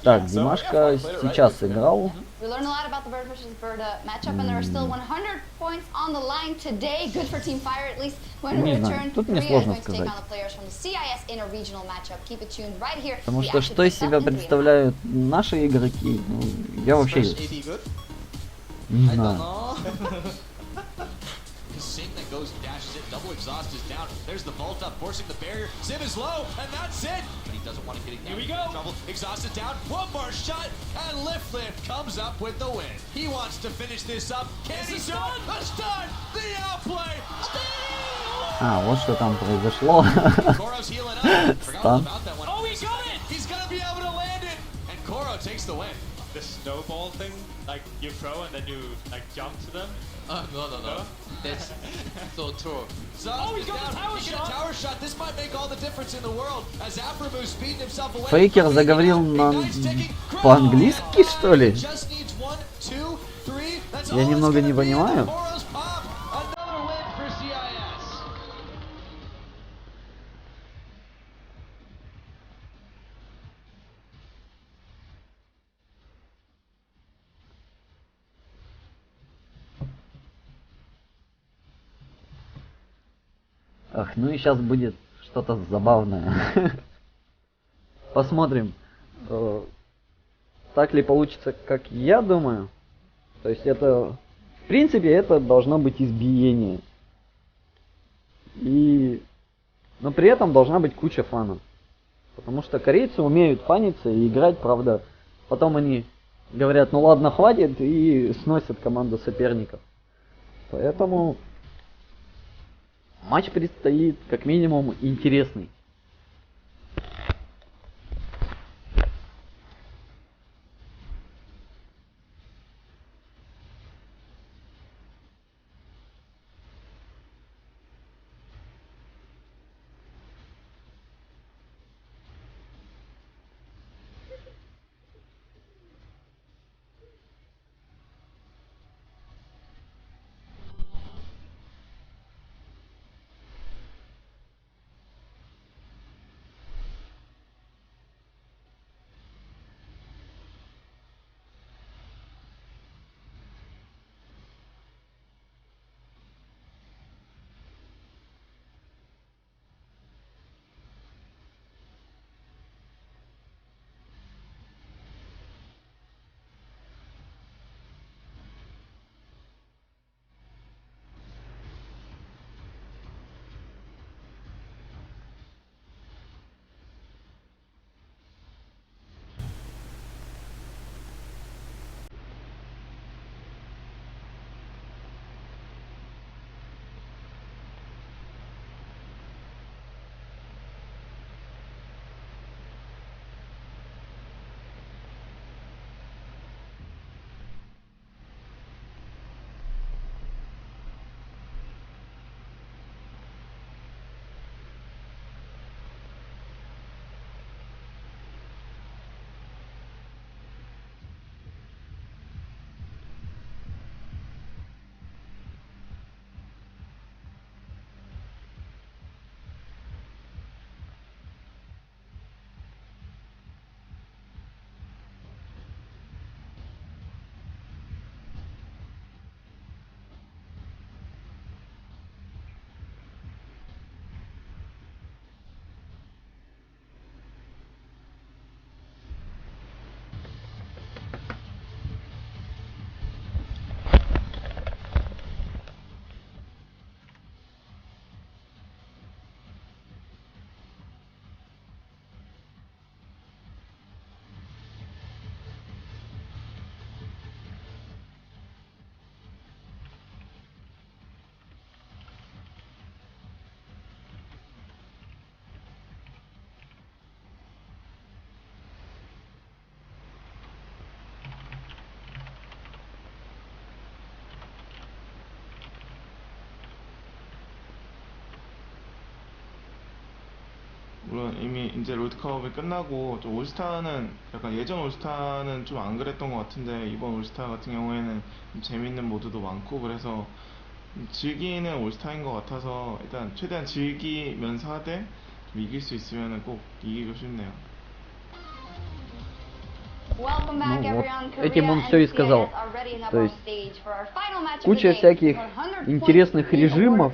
Так, Димашка сейчас играл. We learned a lot about the Bird versus Bird matchup, and there are still 100 points on the line today. Good for Team Fire, at least when we return. Korea is going to take on the players from the CIS interregional matchup. Keep it tuned right here. Потому что из себя представляют наши игроки, ну, я вообще не знаю. Sing that goes and dashes it. Double exhaust is down. There's the vault up, forcing the barrier. Sim is low, and that's it. But he doesn't want to get it down. Here we go. Trouble. Exhaust is down. One more shot, and Lift comes up with the win. He wants to finish this up. Can he start? The stun! The outplay! А, вот что там произошло. Стан. Koro takes the win. The snowball thing, like you throw and then you like jump to them. No. That's so true. So he's got a tower shot. This might make all the difference in the world as Aframu speeding himself away. Фейкер заговорил по-английски, что ли? Just needs 1, 2, 3. That's Я немного не понимаю. Koro's pop. Another win for CIS. Ах, ну и сейчас будет что-то забавное. Посмотрим, так ли получится, как я думаю. То есть это, в принципе, это должно быть избиение. Но при этом должна быть куча фана. Потому что корейцы умеют фаниться и играть, правда. Потом они говорят, ну ладно, хватит, и сносят команду соперников. Поэтому матч предстоит как минимум интересный. 물론 이미 이제 롤드컵이 끝나고 좀 올스타는 약간 예전 올스타는 좀 안 그랬던 것 같은데 이번 올스타 같은 경우에는 좀 재밌는 모드도 많고 그래서 즐기는 올스타인 것 같아서 일단 최대한 즐기면서 하되 좀 이길 수 있으면 꼭 이기고 싶네요. Ну вот, этим он все и сказал. То есть куча всяких интересных режимов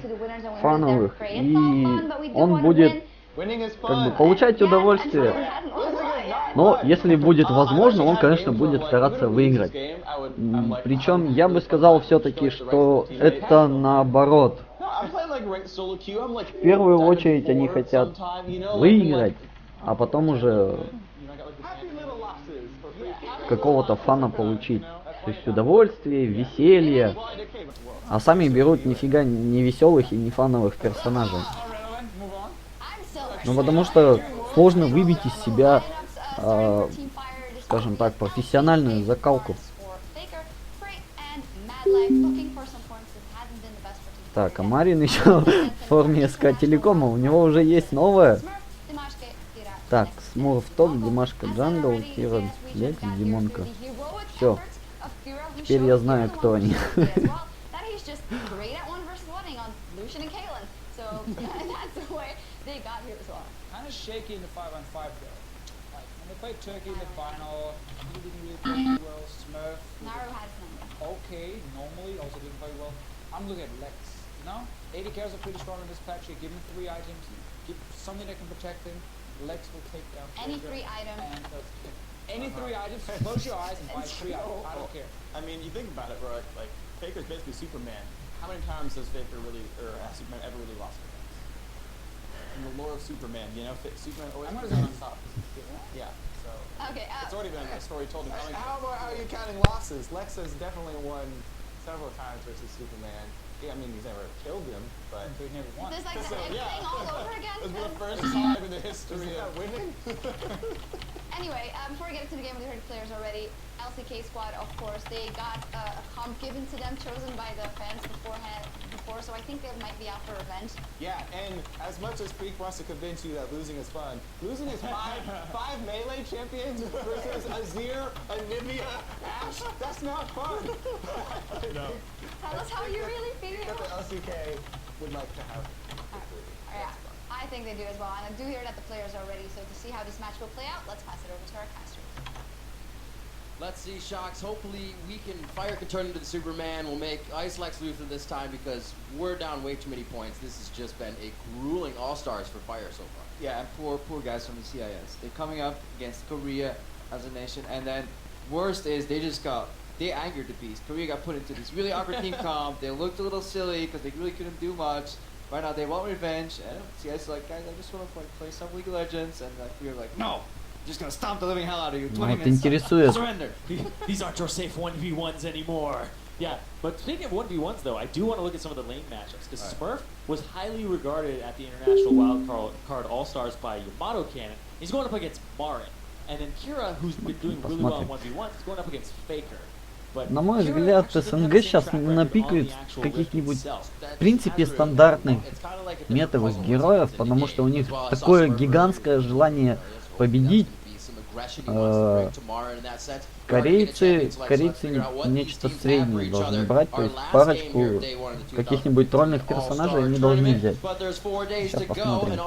фановых, и он будет как бы получать удовольствие. Но если будет возможно, он, конечно, будет стараться выиграть. Причем я бы сказал все-таки, что это наоборот. В первую очередь они хотят выиграть, а потом уже какого-то фана получить. То есть удовольствие, веселье. А сами берут нифига не веселых и не фановых персонажей. Ну потому что сложно выбить из себя скажем так, профессиональную закалку. Так, а Марин еще в форме СК Телекома, у него уже есть новое. Так, Смурф топ, Димашка Джангл, Кира, Лекс, Димонка. Все. Теперь я знаю, кто они. Kind of shaky in the 5-on-5 though. Like when they played Turkey in the final, he didn't really play too well. Smurf. Okay, normally also didn't play well. I'm looking at Lex. You know, 80 carries are pretty strong in this patch. You give him 3 items, give something that can protect him. Lex will take down any 3 items. Any 3 items. Close your eyes and buy 3 items. I don't care. I mean, you think about it, right? Like Faker's basically Superman. How many times has Faker really, or has Superman ever really lost a match? In the lore of Superman, you know, Superman always comes out on top. Yeah. So okay, it's already been a story told. How are you counting losses? Lex has definitely won several times versus Superman. Yeah, I mean, he's never killed him, but he never won. Is this like the thing all over again? It's the first time in the history of winning. Anyway, before we get into the game, we heard the players already. LCK squad, of course, they got a comp given to them, chosen by the fans before, so I think they might be out for revenge. Yeah, and as much as Freak wants to convince you that losing is fun, losing is five melee champions versus Azir, Anivia, Ashe, that's not fun. No. Tell us how you really feel. I think the LCK would like to have yeah, I think they do as well, and I do hear that the players are ready, so to see how this match will play out, let's pass it over to our casters. Let's see, Shocks. Hopefully Fire can turn into the Superman. We'll make Ice Lex Luthor this time because we're down way too many points. This has just been a grueling All-Stars for Fire so far. Yeah, and poor guys from the CIS. They're coming up against Korea as a nation, and then worst is they angered the beast. Korea got put into this really awkward team comp. They looked a little silly because they really couldn't do much. Right now they want revenge, and CIS is like, guys, I just want to play some League of Legends, and we were like, no! Just gonna stomp the living hell out of you. 20 minutes. Surrender. These aren't your safe 1v1s anymore. Yeah, but speaking of 1v1s though, I do want to look at some of the lane matchups because Smurf was highly regarded at the International Wildcard All-Stars by Yamato Cannon. He's going up against Marin. And then Kira, who's been doing really well in 1v1s, is going up against Faker. На мой взгляд, СНГ сейчас напикает каких-нибудь, в принципе, стандартных метовых героев, потому что у них такое гигантское желание победить. Корейцы нечто среднее должны брать, то есть парочку каких-нибудь тролльных персонажей они должны взять. Сейчас посмотрим.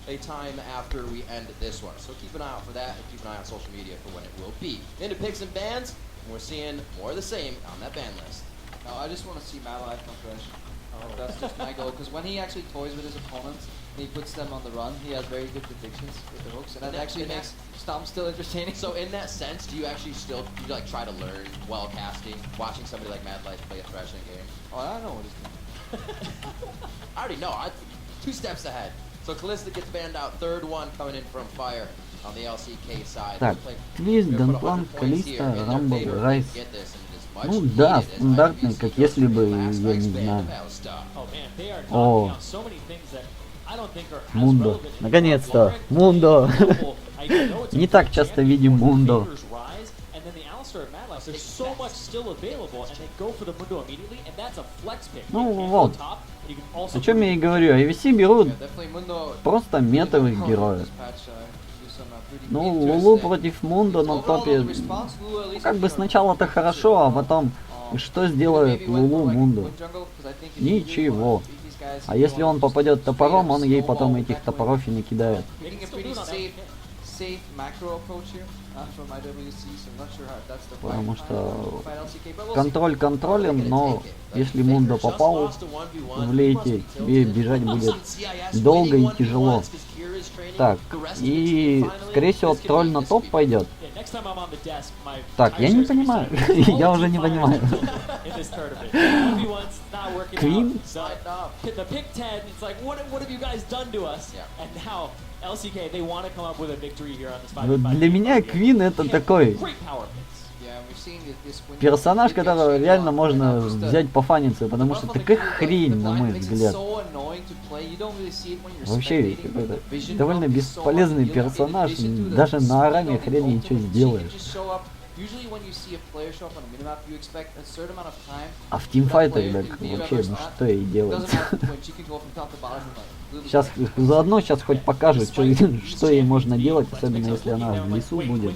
A time after we end this one. So keep an eye out for that and keep an eye on social media for when it will be. Into picks and bans, and we're seeing more of the same on that ban list. I just want to see Mad Life come fresh. That's just my goal, because when he actually toys with his opponents and he puts them on the run, he has very good predictions with the hooks, and that actually makes Stomp still entertaining. So in that sense, do you actually still like try to learn while casting, watching somebody like Mad Life play a thrashing game? Oh, I know what he's doing. I already know. 2 steps ahead. So Kalista gets banned out. Third one coming in from Fire on the LCK side. Так, Твист, Ганплан, Калиста, Рамбл, Райс. Ну да, стандартный, как если бы, я не знаю. О, Мундо. Наконец-то, Мундо. Не так часто видим Мундо. Ну вот. О чем я и говорю, AVC берут просто метовых героев. Ну, Лулу против Мундо на топе, ну, как бы сначала-то хорошо, а потом что сделает Лулу Мундо? Ничего. А если он попадет топором, он ей потом этих топоров и накидает. Потому что контроль контролем, но если Мундо попал в лейте, тебе бежать будет долго и тяжело. Так, и скорее всего тролль на топ пойдет. Так, я не понимаю. Я уже не понимаю. Квин? Для меня Квин это такой Персонаж, которого реально можно взять пофаниться, потому что такая хрень, на мой взгляд. Вообще, какой-то довольно бесполезный персонаж, даже на араме хрен ничего сделаешь. А в тимфайтах вообще, ну что ей делать? Сейчас заодно хоть покажут, что ей можно делать, особенно если она в лесу будет.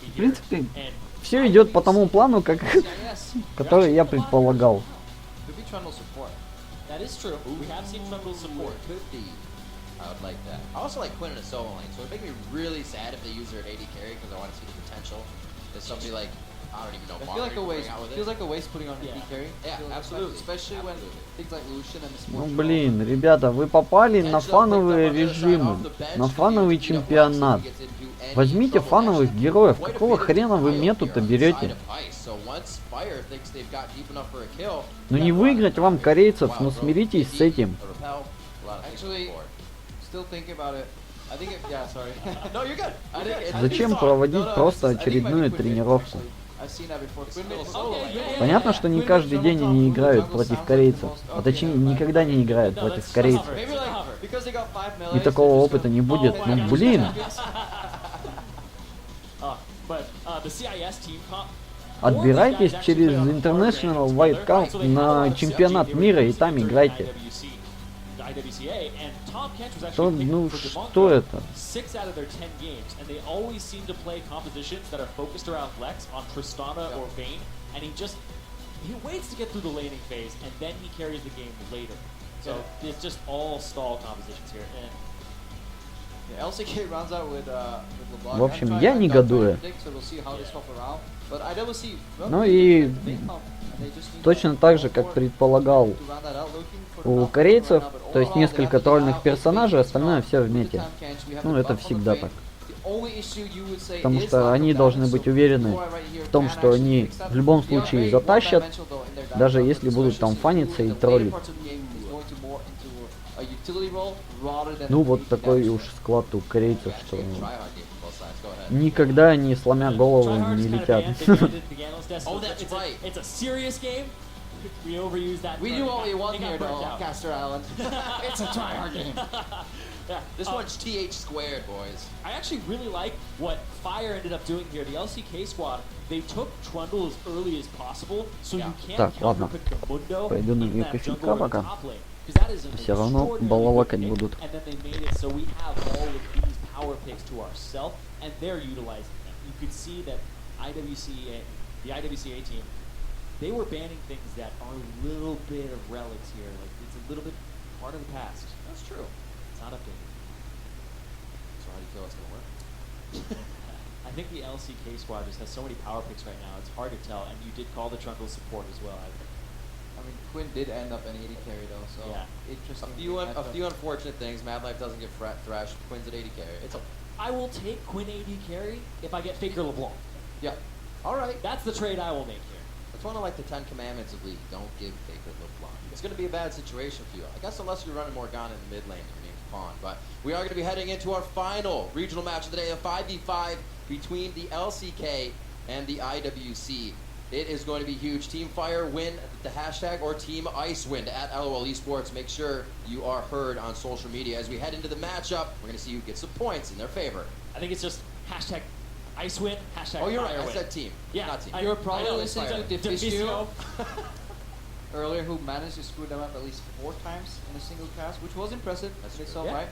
В принципе, все идет по тому плану, который я предполагал. I would like that. I also like Quinn in a solo lane, so it would make me really sad if they use her at AD carry because I want to see the potential. There's somebody like, I don't even know. I feel like a waste. Feels like a waste putting on AD carry. Yeah, absolutely. Especially when things like Lucian and the Ну блин, ребята, вы попали на фановые режимы, на фановый чемпионат. Возьмите фановых героев. Какого хрена вы мету-то берете? Ну не выиграть вам корейцев, ну смиритесь с этим. Зачем проводить просто очередную тренировку? Понятно, что не каждый день они играют против корейцев, а точнее никогда не играют против корейцев. И такого опыта не будет. Ну блин. Отбирайтесь через International White Cup на чемпионат мира и там играйте. Что, ну что это? He waits to get through the laning phase and then he carries the game later. So it's just all stall compositions here. And LCK runs out with LeBlanc. В общем, я негодую. Ну и точно так же, как предполагал у корейцев, то есть несколько тролльных персонажей, остальное все в мете. Ну, это всегда так. Потому что они должны быть уверены в том, что они в любом случае затащат, даже если будут там фаниться и троллить. Ну, вот такой уж склад у корейцев, что никогда не сломя голову не летят. We overuse that. We do what we want here, though, Caster Island. It's a tryhard game. Yeah, this one's TH squared, boys. I actually really like what Fire ended up doing here. The LCK squad, they took Trundle as early as possible, so you can't counterpick the Mundo Пойду на две кофейка пока. Все равно балалакать будут. And then they made it so we have all of these power picks to ourselves, and they're utilizing them. You could see that the IWCA team, they were banning things that are a little bit of relics here. Like, it's a little bit part of the past. That's true. It's not updated. So how do you feel it's going to work? I think the LCK squad just has so many power picks right now, it's hard to tell. And you did call the Trundle support as well. I mean, Quinn did end up an 80 carry though, so interesting. A few unfortunate things. Mad Life doesn't get thrashed. Quinn's at 80 carry. It's I will take Quinn 80 carry if I get Faker LeBlanc. Yeah. All right. That's the trade I will make here. It's one of like the 10 commandments of League. Don't give Faker LeBlanc. It's going to be a bad situation for you. I guess unless you're running Morgana in the mid lane, your name's Pawn. But we are going to be heading into our final regional match of the day, a 5v5 between the LCK and the IWC. It is going to be huge. Team Fire win the hashtag or Team Ice win at LOL Esports. Make sure you are heard on social media. As we head into the matchup, we're going to see who gets some points in their favor. I think it's just hashtag Ice win, hashtag Oh, you're right. Fire I win. said team. Yeah, not team. You were probably listening to Deficio. earlier, who managed to screw them up at least 4 times in a single cast, which was impressive. That's itself, right?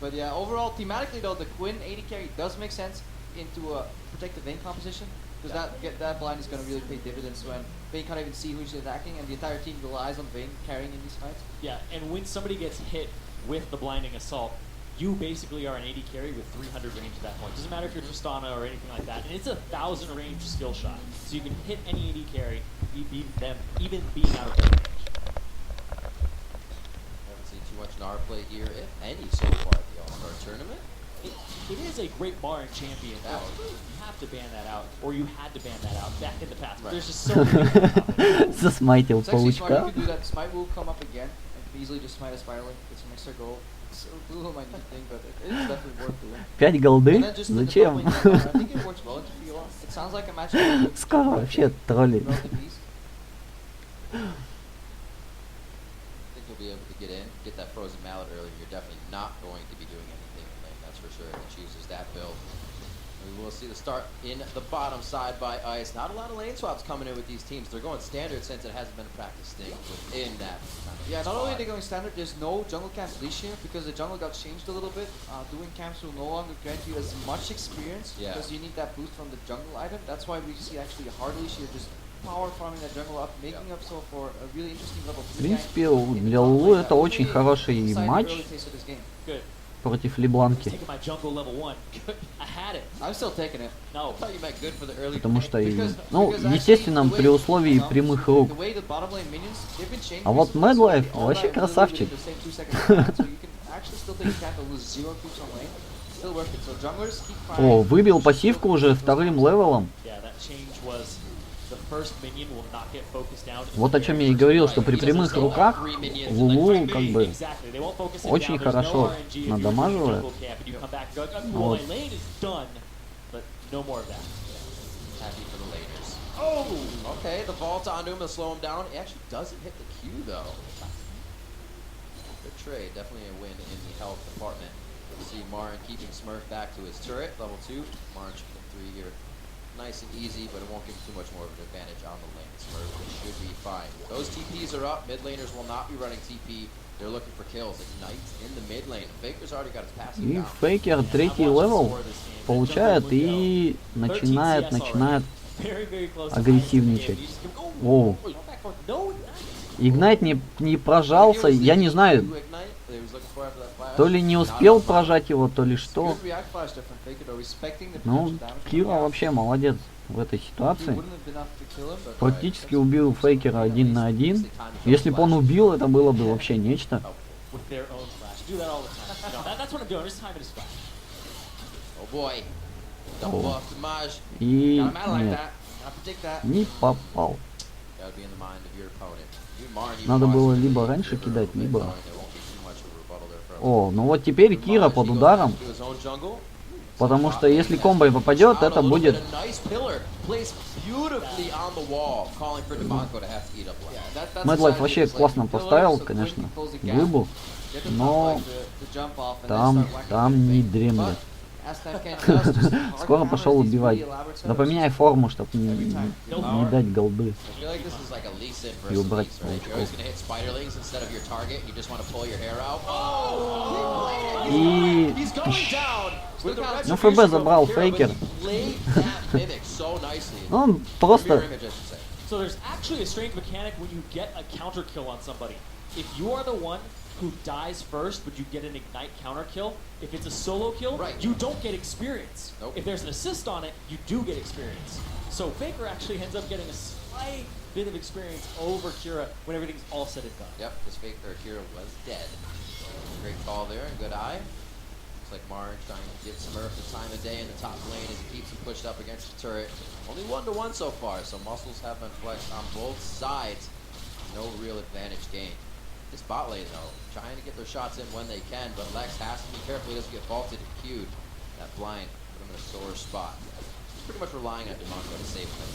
But yeah, overall, thematically though, the Quinn 80 carry does make sense into a protective Vayne composition, because that blind is going to really pay dividends when Vayne can't even see who she's attacking, and the entire team relies on Vayne carrying in these fights. Yeah, and when somebody gets hit with the blinding assault, you basically are an 80 carry with 300 range at that point. Doesn't matter if you're Tristana or anything like that. And it's a 1,000 range skill shot. So you can hit any 80 carry, beat them, even being out of their range. Haven't seen too much Nar play here, if any, so far at the All-Star Tournament. It is a great bar and champion. You have to ban that out, or you had to ban that out back in the past. Right. There's just so many. Засмайтил It's actually smart паучка. you can do that. Smite will come up again. easily just smite a spiraling, get some extra gold. So blue might need to think, but it is definitely worth doing. 5 голды? Зачем? I think it works well into Fila. It sounds like a match. Скоро вообще тролли. I think you'll be able to get in, get that frozen mallet earlier. You're definitely not going to be doing anything in lane, that's for sure. If he chooses that build. We will see the start in the bottom side by Ice. Not a lot of lane swaps coming in with these teams. They're going standard since it hasn't been a practice thing within that. Yeah, not only are they going standard, there's no jungle camp leash here because the jungle got changed a little bit. Doing camps will no longer grant you as much experience because you need that boost from the jungle item. That's why we see actually a hard leash here just power farming that jungle up, making up so for a really interesting level 3. В принципе, для Лулу это очень хороший матч против Лебланки. Потому что, ну, естественно, при условии прямых рук. А вот Мэдлайф вообще красавчик. О, выбил пассивку уже вторым левелом. Вот о чем я и говорил, что при прямых руках Лулу как бы очень хорошо надамаживает. Вот. Oh, okay, the vault onto him to slow him down. It actually doesn't hit the Q though. Good trade, definitely a win in the health department. We'll see Marin keeping Smurf back to his turret, level 2. Marin should get 3 here. Nice and easy, but it won't give him too much more of an advantage on the lane. Smurf should be fine. Those TPs are up. Mid laners will not be running TP. They're looking for kills. Ignite in the mid lane. Faker's already got his passive И down. Фейкер 3-й левел получает и начинает агрессивничать. Оу. Игнайт не прожался, я не знаю, то ли не успел прожать его, то ли что. Ну, Кира вообще молодец в этой ситуации. Практически убил Фейкера 1 на 1. Если бы он убил, это было бы вообще нечто. И нет, не попал. Надо было либо раньше кидать, либо... О, ну вот теперь Кира под ударом. Потому что если комбой попадет, это будет... Мэдлайф вообще классно поставил, конечно, глыбу. Но там не дремлет. Скоро пошел убивать. Да поменяй форму, чтобы не дать голды. И убрать паучков. И... Ну, ФБ забрал Фейкер. Он просто... Who dies first, but you get an ignite counter kill. If it's a solo kill, you don't get experience. If there's an assist on it, you do get experience. So Faker actually ends up getting a slight bit of experience over Kira when everything's all said and done. Yep, because Kira was dead. Great call there, and good eye. Looks like Marge trying to give Smurf the time of day in the top lane as he keeps him pushed up against the turret. Only 1-1 so far, so muscles have been flexed on both sides. No real advantage gained. This bot lane though, trying to get their shots in when they can, but Lex has to be careful he doesn't get vaulted and queued. That blind put him in a sore spot. He's pretty much relying on Demonco to save him.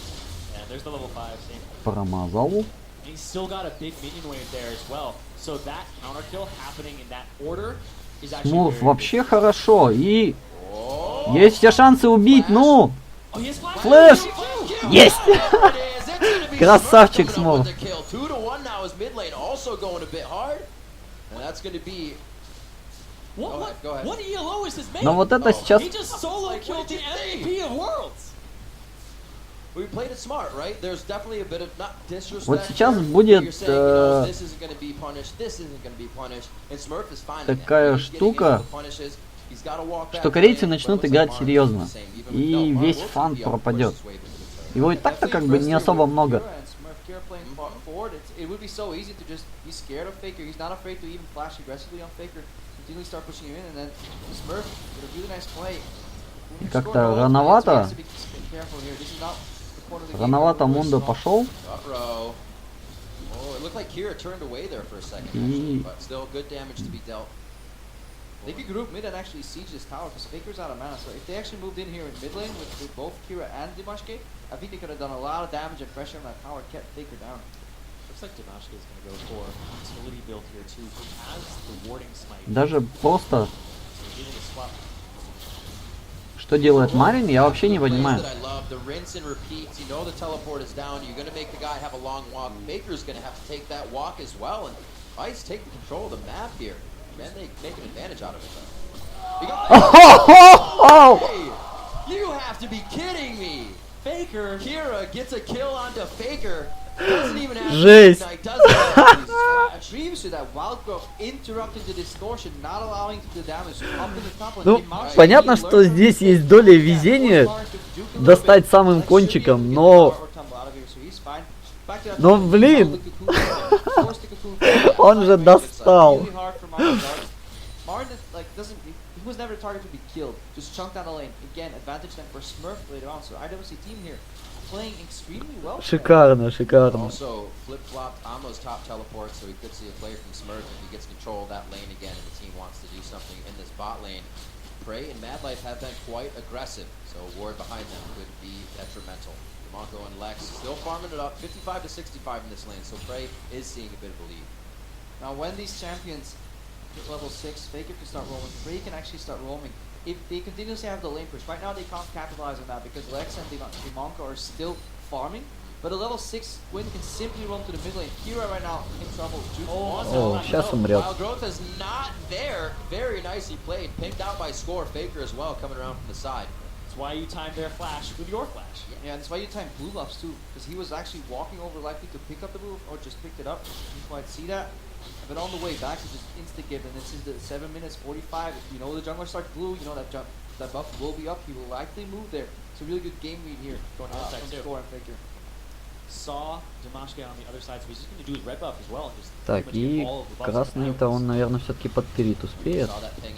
Yeah, there's the level 5 scene. Промазал. And he's still got a big minion wave there as well. So that counter kill happening in that order is actually Смурф вообще хорошо. И есть все шансы убить, ну! Флэш! Есть! Красавчик Смурф. Но вот это сейчас... Вот сейчас будет такая штука, что корейцы начнут играть серьезно, и весь фан пропадет. Его и так-то как бы не особо много. И как-то рановато Мундо пошел. Oh, it looked like Kira turned away there for a second, actually, but still good damage to be dealt. They could group mid and actually siege this tower because Faker's out of mana. So if they actually moved in here in mid lane with both Kira and Dimashke, I think they could have done a lot of damage and pressure on that tower, kept Faker down. Looks like Dimashke is going to go for utility build here too. He has the warding smite. Даже просто... Что делает Марин, я вообще не понимаю. The rinse and repeats, you know the teleport is down, you're going to make the guy have a long walk. Faker's going to have to take that walk as well, and Ice take the control of the map here. Man, they make an advantage out of it though. Hey, you have to be kidding me! Faker! Kira gets a kill onto Faker. Doesn't even have Жесть! Dreams to that wild growth interrupting the distortion, not allowing the damage up in the top. Ну, понятно, что здесь есть доля везения достать самым кончиком, но... Но, блин! Он же достал. He was never a target to be killed. Just chunk down the lane. Again, advantage them for Smurf later on. So IWC team here playing extremely well. Шикарно, шикарно. Also flip-flopped Ammo's top teleport, so we could see a player from Smurf if he gets control of that lane again and the team wants to do something in this bot lane. Prey and Mad Life have been quite aggressive, so a ward behind them could be detrimental. Monko and Lex still farming it up, 55 to 65 in this lane, so Prey is seeing a bit of a lead. Now when these champions hit level 6, Faker can start roaming, Prey can actually start roaming. If they continuously have the lane push, right now they can't capitalize on that because Lex and Monko are still farming. But a level 6 Gwyn can simply roam to the mid lane. Kira right now in trouble. Сейчас умрет. Wild Growth is not there. Very nicely played. Pinked out by Score. Faker as well coming around from the side. That's why you timed their flash with your flash. Yeah, that's why you timed Blue Buffs too. Because he was actually walking over likely to pick up the move or just picked it up. Didn't quite see that. But on the way back, he just insta-give, and this is the 7 minutes 45. If you know the jungler starts blue, you know that buff will be up. He will likely move there. It's a really good game read here. Going outside from too. Score and Faker. Saw Dimashke on the other side, so he's just going to do his red buff as well. Just Так, и красный-то он, наверное, все-таки подперит успеет.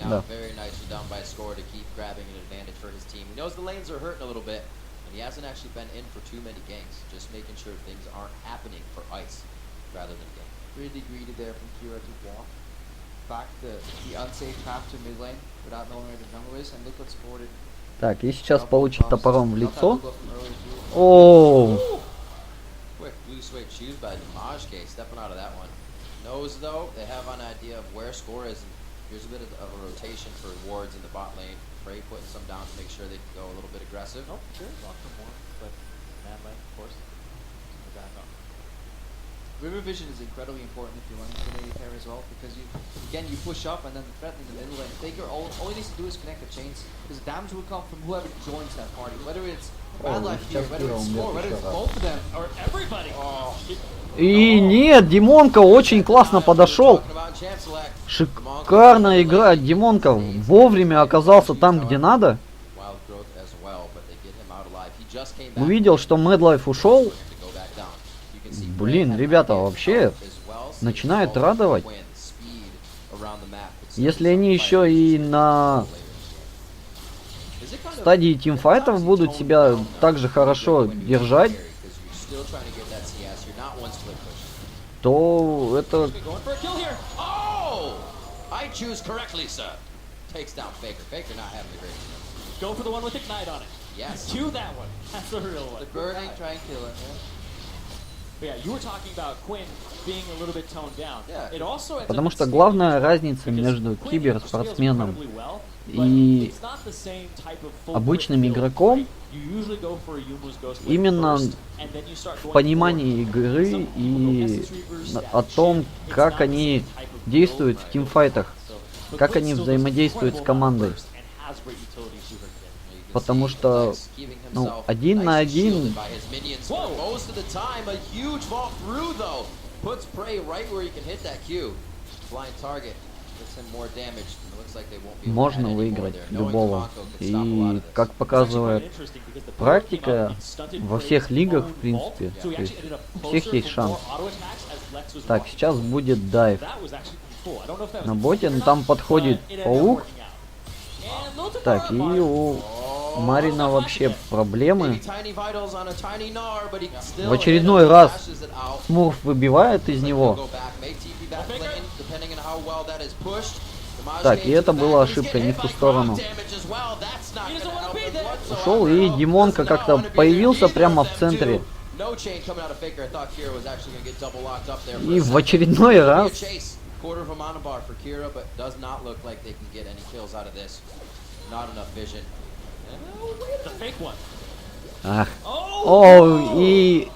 Да. Very nicely done by Score to keep grabbing an advantage for his team. He knows the lanes are hurting a little bit, and he hasn't actually been in for too many ganks. Just making sure things aren't happening for Ice rather than gank. Really greedy there from Kira to walk back the unsafe path to mid lane without knowing where the jungle is, and look what Score did. Так, и сейчас получит топором в лицо. Оу! Quick blue switch choose by Dimashke, stepping out of that one. Knows though, they have an idea of where Score is, and here's a bit of a rotation for wards in the bot lane. Prey putting some down to make sure they can go a little bit aggressive. Oh, sure, lock for more, but Mad Life, of course. River vision is incredibly important if you're running Trinity pair as well, because you push up and then the threat in the middle lane. Faker all he needs to do is connect the chains, because the damage will come from whoever joins that party, whether it's Mad Life here, whether it's Score, whether it's both of them, or everybody. И нет, Димонка очень классно подошел. Шикарная игра. Димонка вовремя оказался там, где надо. Увидел, что Mad Life ушел. Блин, ребята, вообще начинают радовать. Если они еще и на стадии тимфайтов будут себя так же хорошо держать, то это... Go for the one with Ignite on it. Yes. Do that one. That's the real one. The burning, try and kill it. But yeah, you were talking about Quinn being a little bit toned down. It also Потому что главная разница между киберспортсменом и обычным игроком именно в понимании игры и о том, как они действуют в тимфайтах, как они взаимодействуют с командой. Потому что, ну, 1 на 1... Можно выиграть любого. И, как показывает практика, во всех лигах, в принципе, то есть у всех есть шанс. Так, сейчас будет дайв на боте, но там подходит паук. Так, и у Марина вообще проблемы. В очередной раз Смурф выбивает из него. Так, и это была ошибка не в ту сторону. Ушел, и Димонка как-то появился прямо в центре. И в очередной раз... Ах. О, и...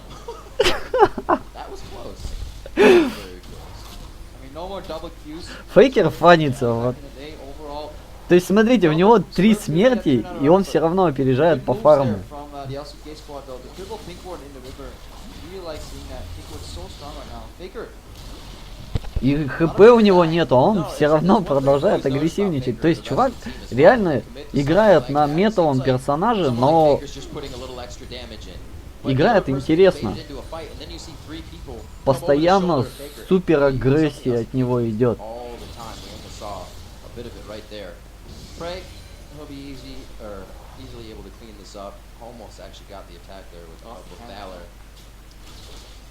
Фейкер фанится, вот. То есть, смотрите, у него 3 смерти, и он все равно опережает по фарму. И хп у него нету, а он все равно продолжает агрессивничать. То есть, чувак реально играет на метовом персонаже, но играет интересно. Постоянно супер агрессия от него идет.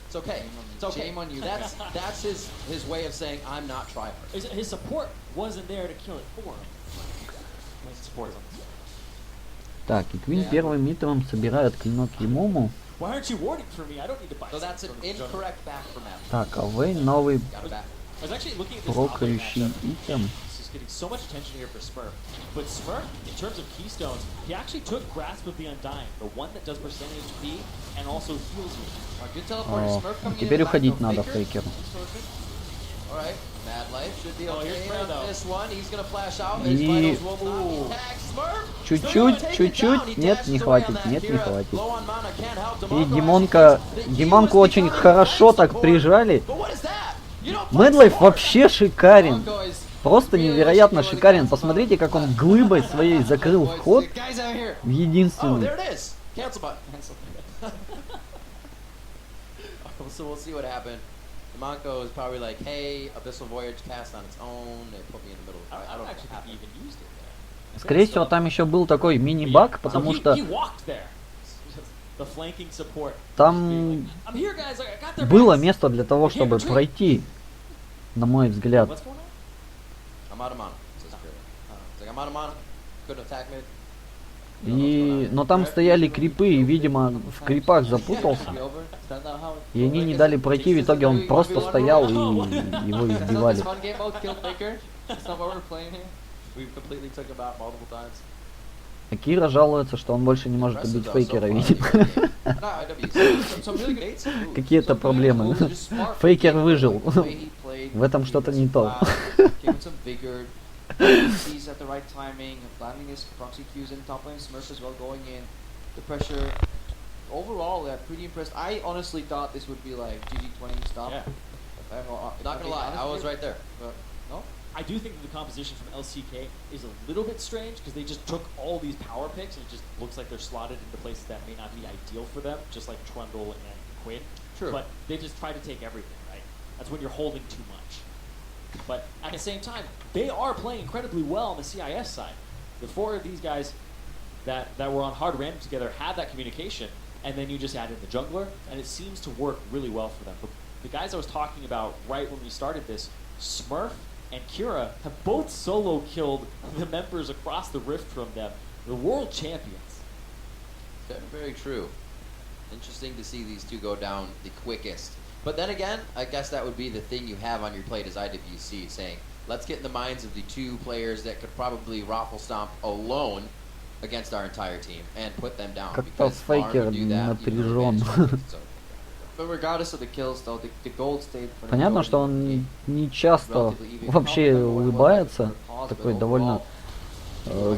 It's okay. It's okay. Shame on you. That's his way of saying I'm not tryhard. His support wasn't there to kill it for him. Так, и Квин первым митром собирает клинок Емому. Так, а Вейн новый прокающий итем. Getting so much attention here for Smurf. But Smurf, in terms of keystones, he actually took Grasp of the Undying, the one that does percent HP and also heals you. Теперь уходить надо Фейкеру. И чуть-чуть, нет, не хватит, нет, не хватит. И Димонку очень хорошо так прижали. Медлайф вообще шикарен. Просто невероятно шикарен. Посмотрите, как он глыбой своей закрыл вход в единственный. Скорее всего, там еще был такой мини-баг, потому что там было место для того, чтобы пройти, на мой взгляд. Но там стояли крипы, и, видимо, в крипах запутался. И они не дали пройти, в итоге он просто стоял, и его избивали. А Кира жалуется, что он больше не может убить Фейкера, видимо. Какие-то проблемы. Фейкер выжил. В этом что-то не то. He's at the right timing, landing his proxy Qs in top lane, Smurf as well going in. The pressure, overall, pretty impressed. I honestly thought this would be like GG20 stop. Yeah. Not gonna lie, I was right there. But no? I do think that the composition from LCK is a little bit strange because they just took all these power picks and it just looks like they're slotted into places that may not be ideal for them, just like Trundle and Quinn. True. But they just try to take everything, right? That's when you're holding too much. But at the same time, they are playing incredibly well on the CIS side. The 4 of these guys that were on hard random together had that communication, and then you just add in the jungler, and it seems to work really well for them. But the guys I was talking about right when we started this, Smurf and Kira, have both solo killed the members across the rift from them, the world champions. Very true. Interesting to see these two go down the quickest. But then again, I guess that would be the thing you have on your plate as IWC, saying, let's get in the minds of the 2 players that could probably raffle stomp alone against our entire team and put them down. Как-то Фейкер напряжен. But regardless of the kills, though, the gold stayed for the Понятно, что он не часто вообще улыбается, такой довольно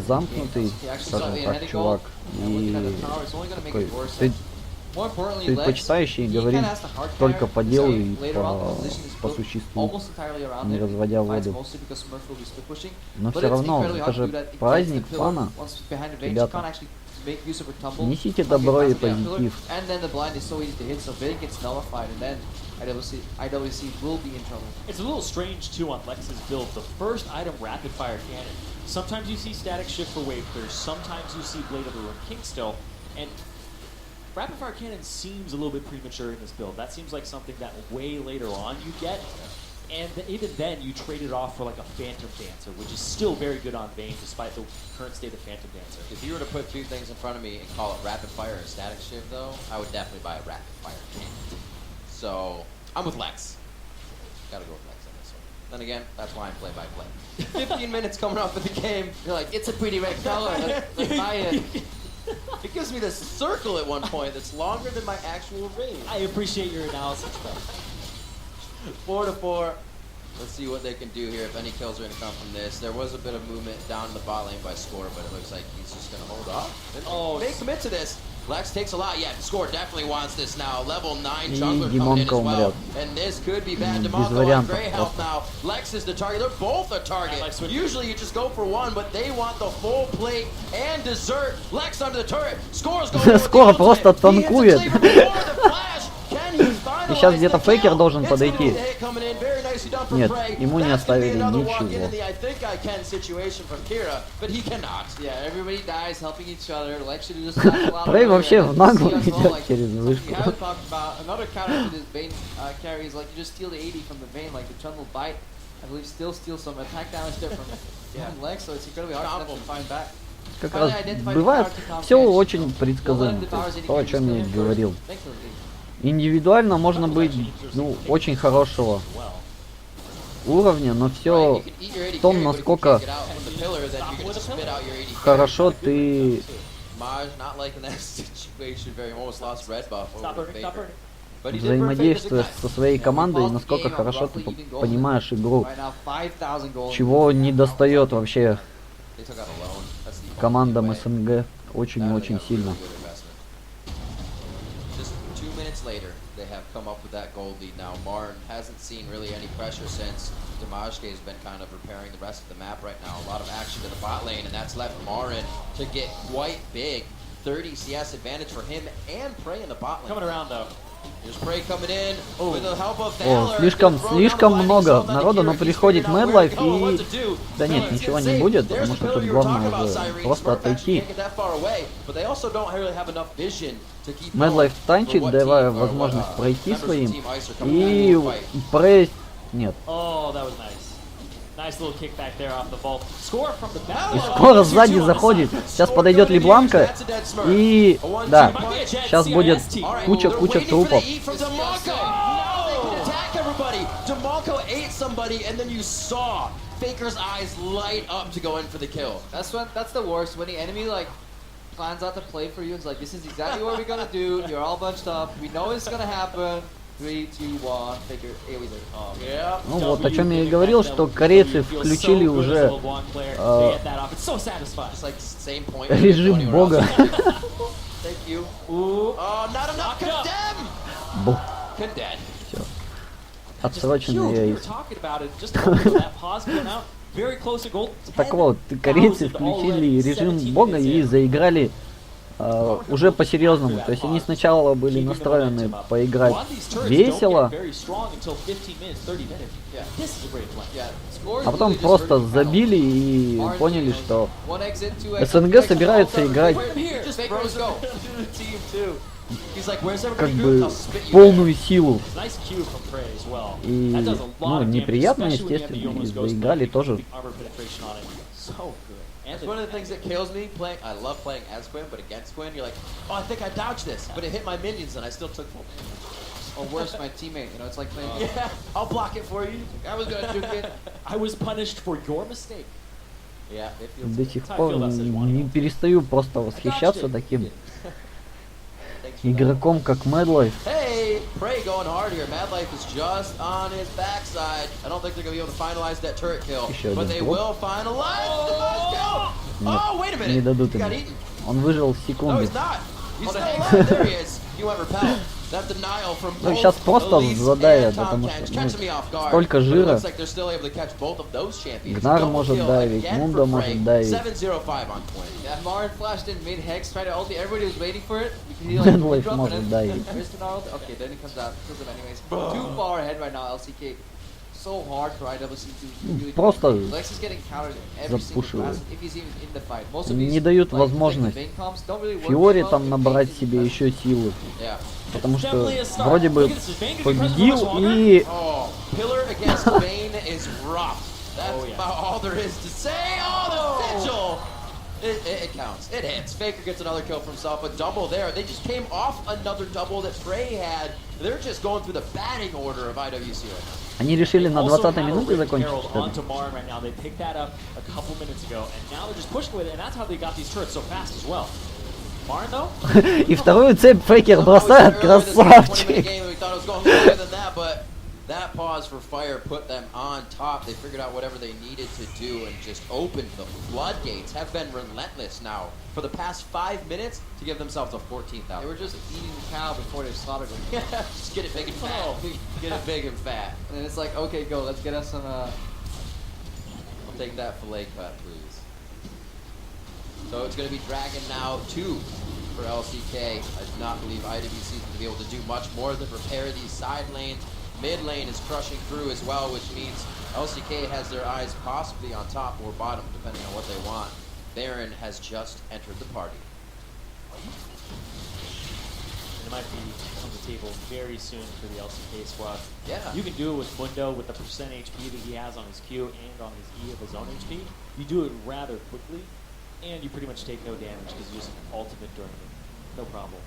замкнутый, скажем так, чувак. И такой предпочитающий говорить только по делу и по существу, не разводя воду. Но все равно, это же праздник фана, ребята. Несите добро и позитив. IWC will be in trouble. It's a little strange too on Lex's build. The first item, rapid fire cannon. Sometimes you see static shift for wave clear. Sometimes you see blade of the ruin king still, and rapid fire cannon seems a little bit premature in this build. That seems like something that way later on you get. And even then, you trade it off for like a Phantom Dancer, which is still very good on Vayne, despite the current state of Phantom Dancer. If you were to put two things in front of me and call it rapid fire or static shift, though, I would definitely buy a rapid fire cannon. So I'm with Lex. Gotta go with Lex on this one. Then again, that's why I'm play-by-play. 15 minutes coming up with the game. You're like, it's a pretty red color. Let's buy it. It gives me this circle at one point that's longer than my actual range. I appreciate your analysis, though. 4-4. Let's see what they can do here, if any kills are going to come from this. There was a bit of movement down in the bot lane by Score, but it looks like he's just going to hold off. They commit to this. Lex takes a lot. Yeah, Score definitely wants this now. Level 9 jungler coming in as well. And this could be bad. Demonco on gray health now. Lex is the target. They're both a target. Usually you just go for one, but they want the full plate and dessert. Lex under the turret. Score's going Скоро просто танкует. И сейчас где-то Фейкер должен подойти. Нет, ему не оставили ничего. Прей вообще в наглую идет через вышку. Как раз бывает все очень предсказуемо. То, о чем я и говорил. Индивидуально можно быть, ну, очень хорошего уровня, но все в том, насколько хорошо ты взаимодействуешь со своей командой и насколько хорошо ты понимаешь игру, чего не достает вообще командам СНГ очень-очень сильно. Later, they have come up with that gold lead now. Martin hasn't seen really any pressure since Damashke has been kind of repairing the rest of the map right now. A lot of action to the bot lane, and that's left Marin to get quite big. 30 CS advantage for him and Prey in the bot lane. Coming around though. Here's Prey coming in with the help of Valor. Слишком много народу, но приходит Madlife и... Да нет, ничего не будет, потому что тут главное уже просто отойти. Madlife танчит, давая возможность пройти своим, и Prey... Нет. И скоро сзади заходит. Сейчас подойдет Лебланка. И да, сейчас будет куча трупов. Faker's eyes light up to go in for the kill. That's the worst, when the enemy like plans out to play for you. It's like, this is exactly what we're gonna do. You're all bunched up. We know it's gonna happen. 3, 2, 1, Faker, ну вот, о чем я и говорил, что корейцы включили уже режим бога. Все. Отсроченный рейс. Так вот, корейцы включили режим бога и заиграли уже по-серьезному. То есть они сначала были настроены поиграть весело, а потом просто забили и поняли, что СНГ собирается играть как бы полную силу. И, ну, неприятно, естественно, и заиграли тоже. It's one of the things that kills me playing. I love playing as Quinn, but against Quinn, you're like, oh, I think I dodged this, but it hit my minions and I still took full damage. Or worse, my teammate. You know, it's like playing. Yeah, I'll block it for you. I was gonna juke it. I was punished for your mistake. Yeah, it feels. До сих пор не перестаю просто восхищаться таким игроком, как Madlife. Hey, Prey going hard here. Madlife is just on his backside. I don't think they're gonna be able to finalize that turret kill, but they will finalize the last kill. Oh, wait a minute. Не дадут ему. Он выжил в секунду. No, he's not. He's still alive. There he is. He went repel. That denial from Ну, сейчас просто задавят, потому что столько жира. Гнар может давить, Мунда может давить. Мэнлайф может давить. Просто запушивают. Не дают возможность Фиоре там набрать себе еще силы. Потому что вроде бы победил и... It counts. It hits. Faker gets another kill from himself. A double there. They just came off another double that Frey had. They're just going through the batting order of IWC right now. Они решили на 20-й минуте закончить. И вторую цепь Фейкер бросает, красавчик. That pause for Fire put them on top. They figured out whatever they needed to do and just opened the floodgates. Have been relentless now for the past 5 minutes to give themselves a 14th out. They were just eating the cow before they slaughtered them. Just get it big and fat. Get it big and fat. And it's like, okay, go. Let's get us some. I'll take that fillet cut, please. So it's going to be Dragon now 2 for LCK. I do not believe IWC is going to be able to do much more than repair these side lanes. Mid lane is crushing through as well, which means LCK has their eyes possibly on top or bottom, depending on what they want. Baron has just entered the party. It might be on the table very soon for the LCK squad. Yeah. You can do it with Mundo with the percent HP that he has on his Q and on his E of his own HP. You do it rather quickly, and you pretty much take no damage because you just ultimate during it. No problem.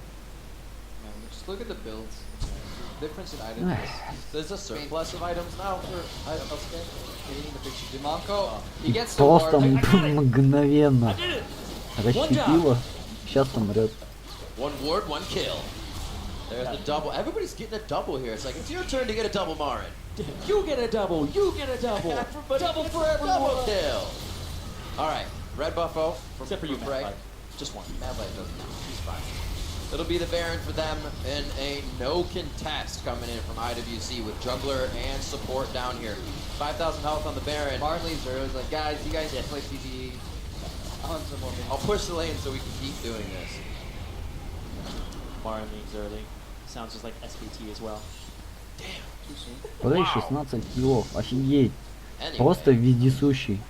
Just look at the builds. Difference in items. There's a surplus of items now for LCK. He gets Просто мгновенно расщепило. Сейчас умрет. One ward, one kill. There's the double. Everybody's getting a double here. It's like, it's your turn to get a double, Marin. You get a double. You get a double. Double for everyone. Double kill. All right. Red buffo. Except for you, Mad. Just one. Mad Light doesn't count. He's fine. It'll be the Baron for them in a no contest coming in from IWC with jungler and support down here. 5,000 health on the Baron. Martin leaves early. He's like, guys, you guys play CDE. I'll push the lane so we can keep doing this. Martin leaves early. Sounds just like SPT as well. Damn. Too soon. Фрей 16 киллов. Офигеть. Просто вездесущий.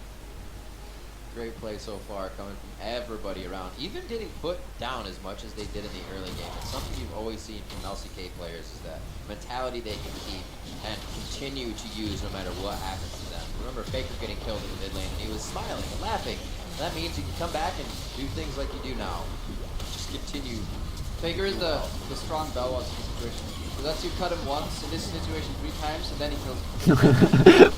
Great play so far coming from everybody around. Even getting put down as much as they did in the early game. It's something you've always seen from LCK players is that mentality they can keep and continue to use no matter what happens to them. Remember Faker getting killed in the mid lane and he was smiling and laughing. That means you can come back and do things like you do now. Just continue. Faker is the strong bell on this situation. So that's you cut him once, in this situation 3 times, and then he kills him.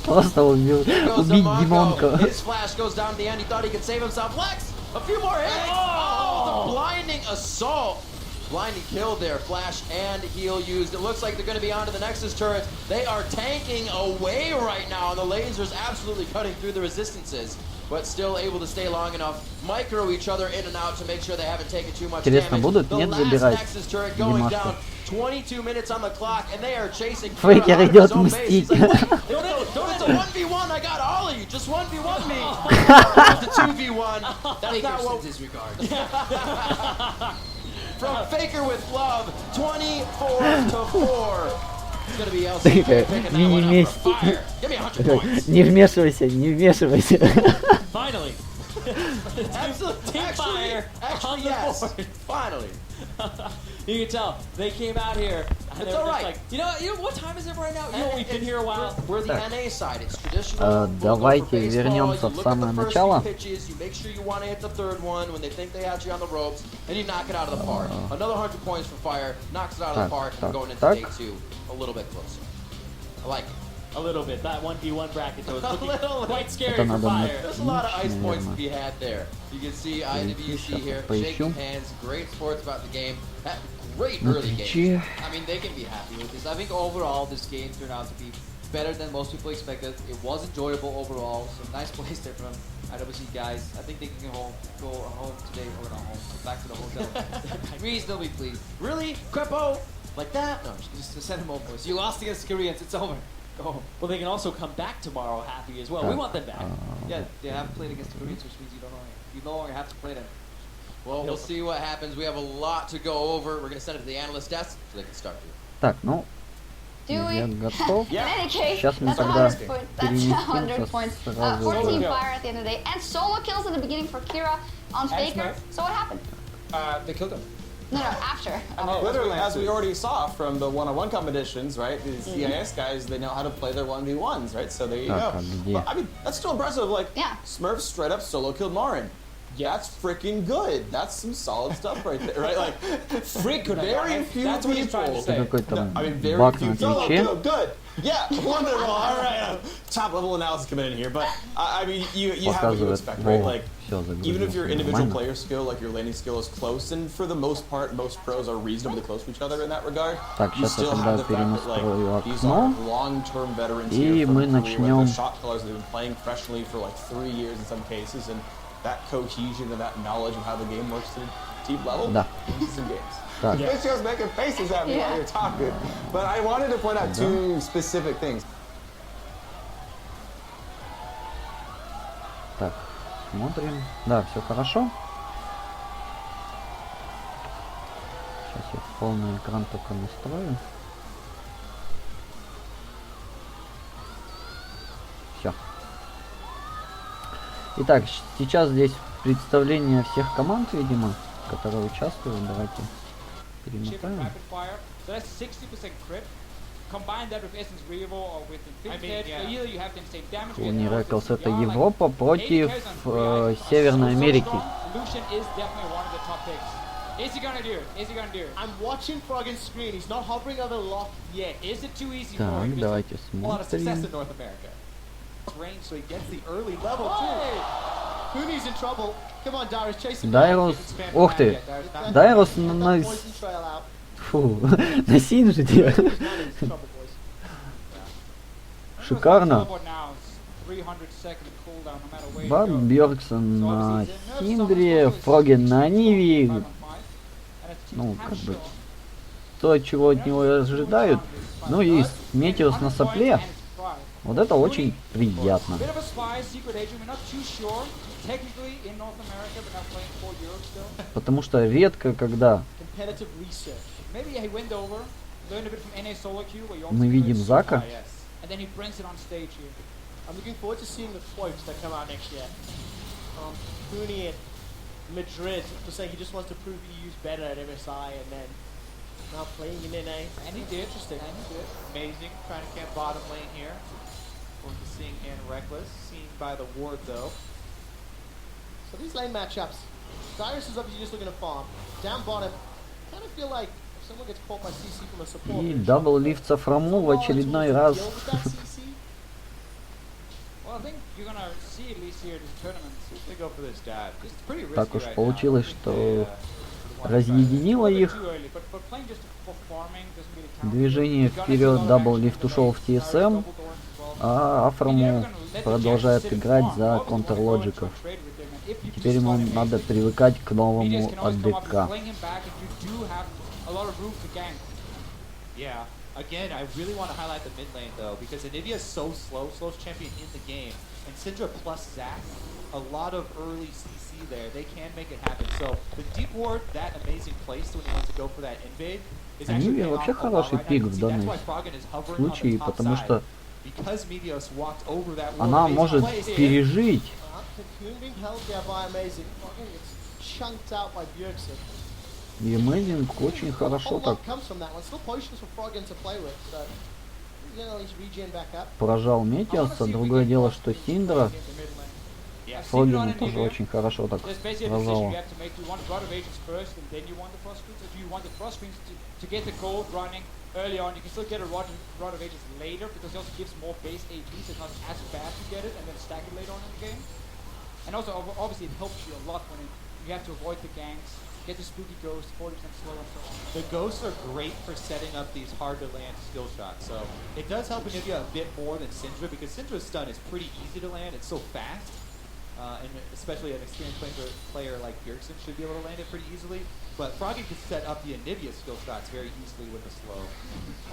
Просто убить Димонка. His flash goes down to the end. He thought he could save himself. Lex, a few more hits. Oh, the blinding assault. Blinding kill there. Flash and heal used. It looks like they're going to be onto the Nexus turrets. They are tanking away right now, and the lasers absolutely cutting through the resistances, but still able to stay long enough. Micro each other in and out to make sure they haven't taken too much damage. Будут The нет last забирать Nexus turret going down. 22 minutes on the clock, and they are chasing. Фейкер идет мстить. Don't it's a 1v1. I got all of you. Just 1v1 me. It's a 2v1. That's not what. Disregard. From Faker with love, 24-4. It's gonna be LCK picking that one up for Fire. Give me 100 points. Не вмешивайся, не вмешивайся. Finally. Actually, yes. Finally. You can tell they came out here. And it's all right. Like, you know what time is it right now? You know, we've been here a while. We're the NA side. It's traditional. Давайте вернемся в самое начало. You make sure you want to hit the third one when they think they had you on the ropes, and you knock it out of the park. Another 100 points for Fire, knocks it out of the park, and going into day 2 a little bit closer. I like it. A little bit. That 1v1 bracket was looking quite scary for Fire. There's a lot of ice points to be had there. You can see IWC here shaking hands. Great sports about the game. Great early game. I mean, they can be happy with this. I think overall this game turned out to be better than most people expected. It was enjoyable overall. So nice plays there from IWC guys. I think they can go home today, or not home, back to the hotel. Reasonably pleased. Really? Crepo? like that. No, just send him home, boys. You lost against the Koreans. It's over. Go home. Well, they can also come back tomorrow happy as well. We want them back. Yeah, they haven't played against the Koreans, which means you no longer have to play them. Well, we'll see what happens. We have a lot to go over. We're going to send it to the analyst desk so they can start. Так, ну, я готов. Сейчас мы тогда переместимся сразу. 14 fire at the end of the day, and solo kills in the beginning for Kira on Faker. So what happened? They killed him. No, after. Literally, as we already saw from the one-on-one competitions, right? These CIS guys, they know how to play their 1v1s, right? So there you go. But, I mean, that's still impressive. Like, Smurf straight up solo killed Marin. Yeah, that's freaking good. That's some solid stuff right there, right? Like, very few people. No, I mean, very few people. Good. Yeah, wonderful. All right, top level analysis coming in here, but I mean, you have what you expect, right? Like, even if your individual player skill, like your laning skill, is close, and for the most part, most pros are reasonably close to each other in that regard. You still have the fact that like these are long-term veterans here from Korea, where the shot callers have been playing professionally for like 3 years in some cases, and that cohesion and that knowledge of how the game works at a deep level. This is in games. Bitchio's making faces at me while you're talking. But I wanted to point out two specific things. Так, смотрим. Да, все хорошо. Сейчас я полный экран только настрою. Все. Итак, сейчас здесь представление всех команд, видимо, которые участвуют. Давайте перемотаем. Фуни Реклс — это Европа против Северной Америки. Is he gonna do it? Is he gonna do it? I'm watching Froggen's screen. He's not hovering over the lock yet. Is it too easy for him? Так, давайте A lot of success in смотрим. North America. Range, so he gets the early level too. Hooney's in trouble. Come on, Darius, chase him. Дайрос, ух ты, Дайрос на... Фу, на Синжите. Шикарно. Бат Бьорксон на Синдре, Фроген на Ниве. Ну, как бы, то, чего от него ожидают. Ну и Метеус на сопле. Вот это очень приятно. Потому что редко, когда мы видим Зака. Madrid was saying he just wants to prove EU's better at MSI, and then now playing in NA. And he did. Interesting. And he did. Amazing. Trying to camp bottom lane here. We're seeing in Reckless. Seen by the ward though. So these lane matchups. Darius is obviously just looking to farm. Down bottom. Kind of feel like if someone gets caught by CC from a support. И дабллифт Сафраму в очередной раз. Well, I think you're gonna see at least here in this tournament. They go for this dive. It's pretty risky. Так уж получилось, что разъединило их. Движение вперед, дабллифт ушел в TSM, а Афрому продолжает играть за контрлоджиков. Теперь ему надо привыкать к новому АДК. Yeah, again, I really want to highlight the mid lane though, because Anivia is so slow, slowest champion in the game, and Syndra plus Zac, a lot of early CC there, they can make it happen. So the deep ward, that amazing place when he wants to go for that invade, is actually Анивия вообще хороший пик в данном случае, потому что она может пережить. И Amazing очень хорошо так поражал Метеоса. Другое дело, что Синдра Фрогена тоже очень хорошо так поражала. Early on, you can still get a Rod of Ages later because it also gives more base AP, so it's not as bad to get it and then stack it later on in the game. And also, obviously, it helps you a lot when you have to avoid the ganks, get the spooky ghost, 40% slow and so on. The ghosts are great for setting up these hard-to-land skill shots, so it does help Anivia a bit more than Syndra because Syndra's stun is pretty easy to land, it's so fast. and especially an experienced player like Bjergsen should be able to land it pretty easily. But Froggy can set up the Anivia skill shots very easily with the slow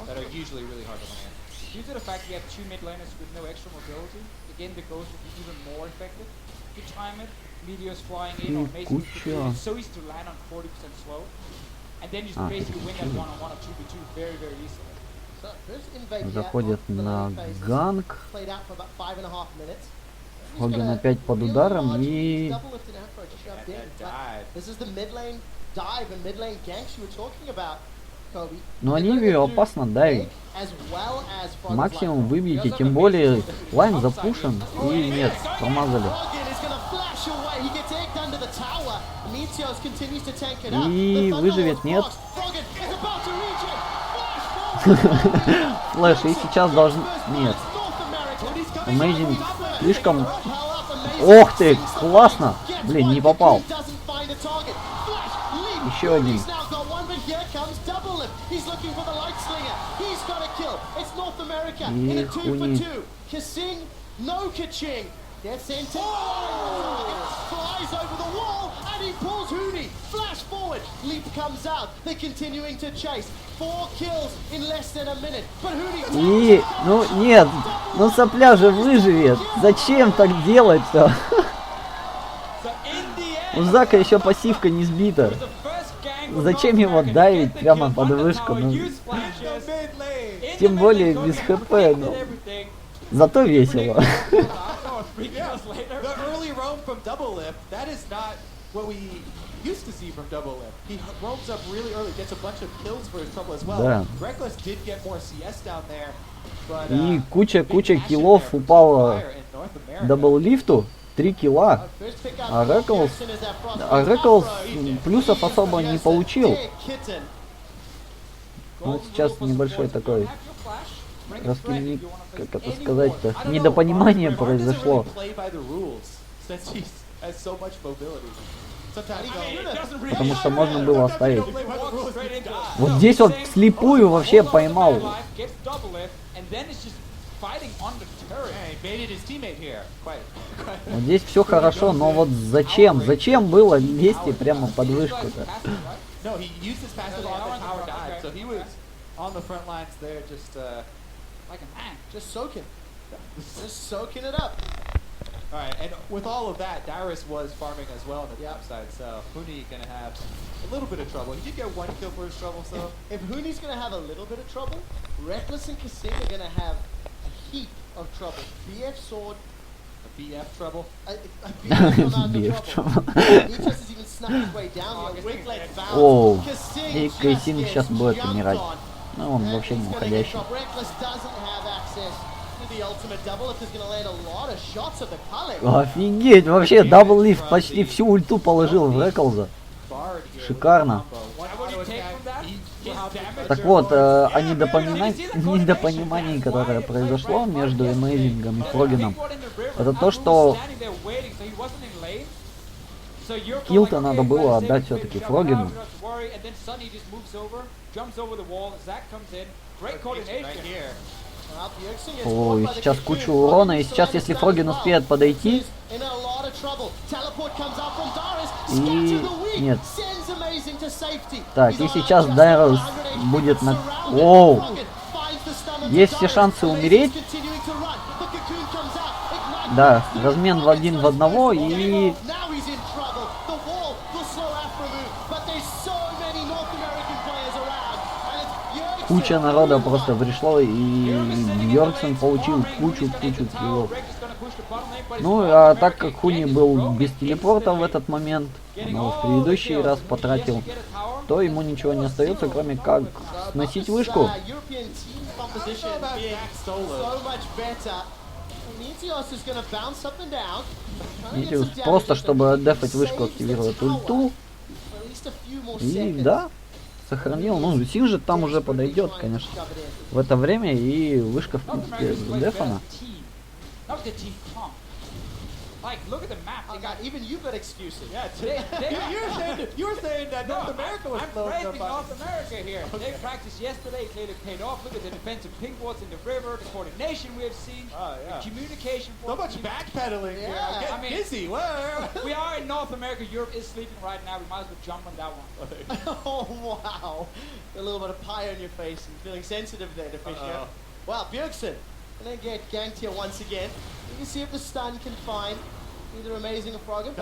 that are usually really hard to land. Due to the fact we have 2 mid laners with no extra mobility, again the ghost will be even more effective. You time it, meteors flying in or Mason, it's so easy to land on 40% slow, and then you basically win that one-on-one or 2v2 very, very easily. Заходит на ганг. Фроген опять под ударом и... Но Анивию опасно давить. Максимум выбьете, тем более лайн запушен. И нет, промазали. И выживет, нет. Флэш, и сейчас должен... Нет. Amazing слишком... Ох ты, классно! Блин, не попал. Еще один. И хуни. Gets into flies over the wall and he pulls Hooney. Flash forward, leap comes out. They're continuing to chase. 4 kills in less than a minute. But Hooney. И, ну нет, ну сопля же выживет. Зачем так делать-то? У Зака еще пассивка не сбита. Зачем его давить прямо под вышку? Ну, тем более без хп. Ну, зато весело. Yeah, the early roam from Double Lip, that is not what we used to see from Double Lip. He roams up really early, gets a bunch of kills for his trouble as well. Да. Reckless did get more CS down there, but, и куча киллов упала дабллифту. 3 килла. А Реклс плюсов особо не получил. Вот сейчас небольшой такой раскинник, как это сказать-то, недопонимание произошло. Потому что можно было оставить. Вот здесь вот вслепую вообще поймал. Вот здесь все хорошо, но вот зачем? Зачем было лезть прямо под вышку-то? On the front lines there, just like a man, just soaking it up. All right, and with all of that, Dyrus was farming as well on the top side, so Hooney gonna have a little bit of trouble. He did get 1 kill for his trouble, so if Hooney's gonna have a little bit of trouble, Reckless and Kassim are gonna have a heap of trouble. BF sword. A BF trouble. A BF trouble. He just has even snuck his way down the winglet bounce. Оу, и Кайсин сейчас будет умирать. Ну, он вообще не уходящий. Офигеть, вообще дабллифт почти всю ульту положил в Реклза. Шикарно. Так вот, о недопонимании, которое произошло между Эмейзингом и Фрогеном, это то, что килл-то надо было отдать все-таки Фрогену. О, и сейчас кучу урона, и сейчас, если Фроген успеет подойти... И... Нет. Так, и сейчас Дайрос будет на... Оу! Есть все шансы умереть. Да, размен в 1 в 1, и... Куча народа просто пришло, и Бьорксен получил кучу киллов. Ну, а так как Хуни был без телепорта в этот момент, но в предыдущий раз потратил, то ему ничего не остается, кроме как сносить вышку. Нитиус просто, чтобы отдефать вышку, активировать ульту. И да, сохранил. Ну, Синжит там уже подойдет, конечно, в это время, и вышка, в принципе, задефана. Like, look at the map. They got even you got excuses. Yeah, you were saying that North America was I'm slow. praising North America here. They practiced yesterday, clearly paid off. Look at the defensive pingboards in the river, the coordination we have seen, the communication. So much backpedaling here. I'm getting busy. We are in North America. Europe is sleeping right now. We might as well jump on that one. Oh, wow. A little bit of pie on your face and feeling sensitive there, Fisher. Wow, Bjergsen gonna get ganked here once again. You can see if the stun can find either amazing or Frogger.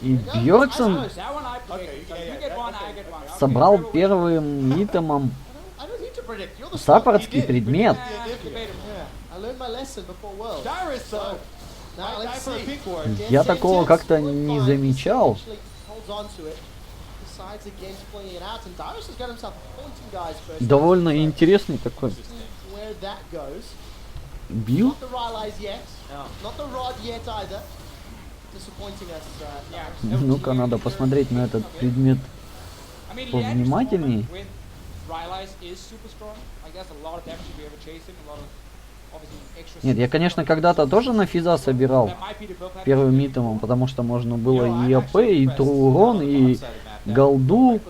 И Бьерксон собрал первым итемом саппортский предмет. Я такого как-то не замечал. Довольно интересный такой билд. Ну-ка, надо посмотреть на этот предмет повнимательней. Нет, я, конечно, когда-то тоже на физа собирал первым итемом, потому что можно было и АП, и тру урон, и голду,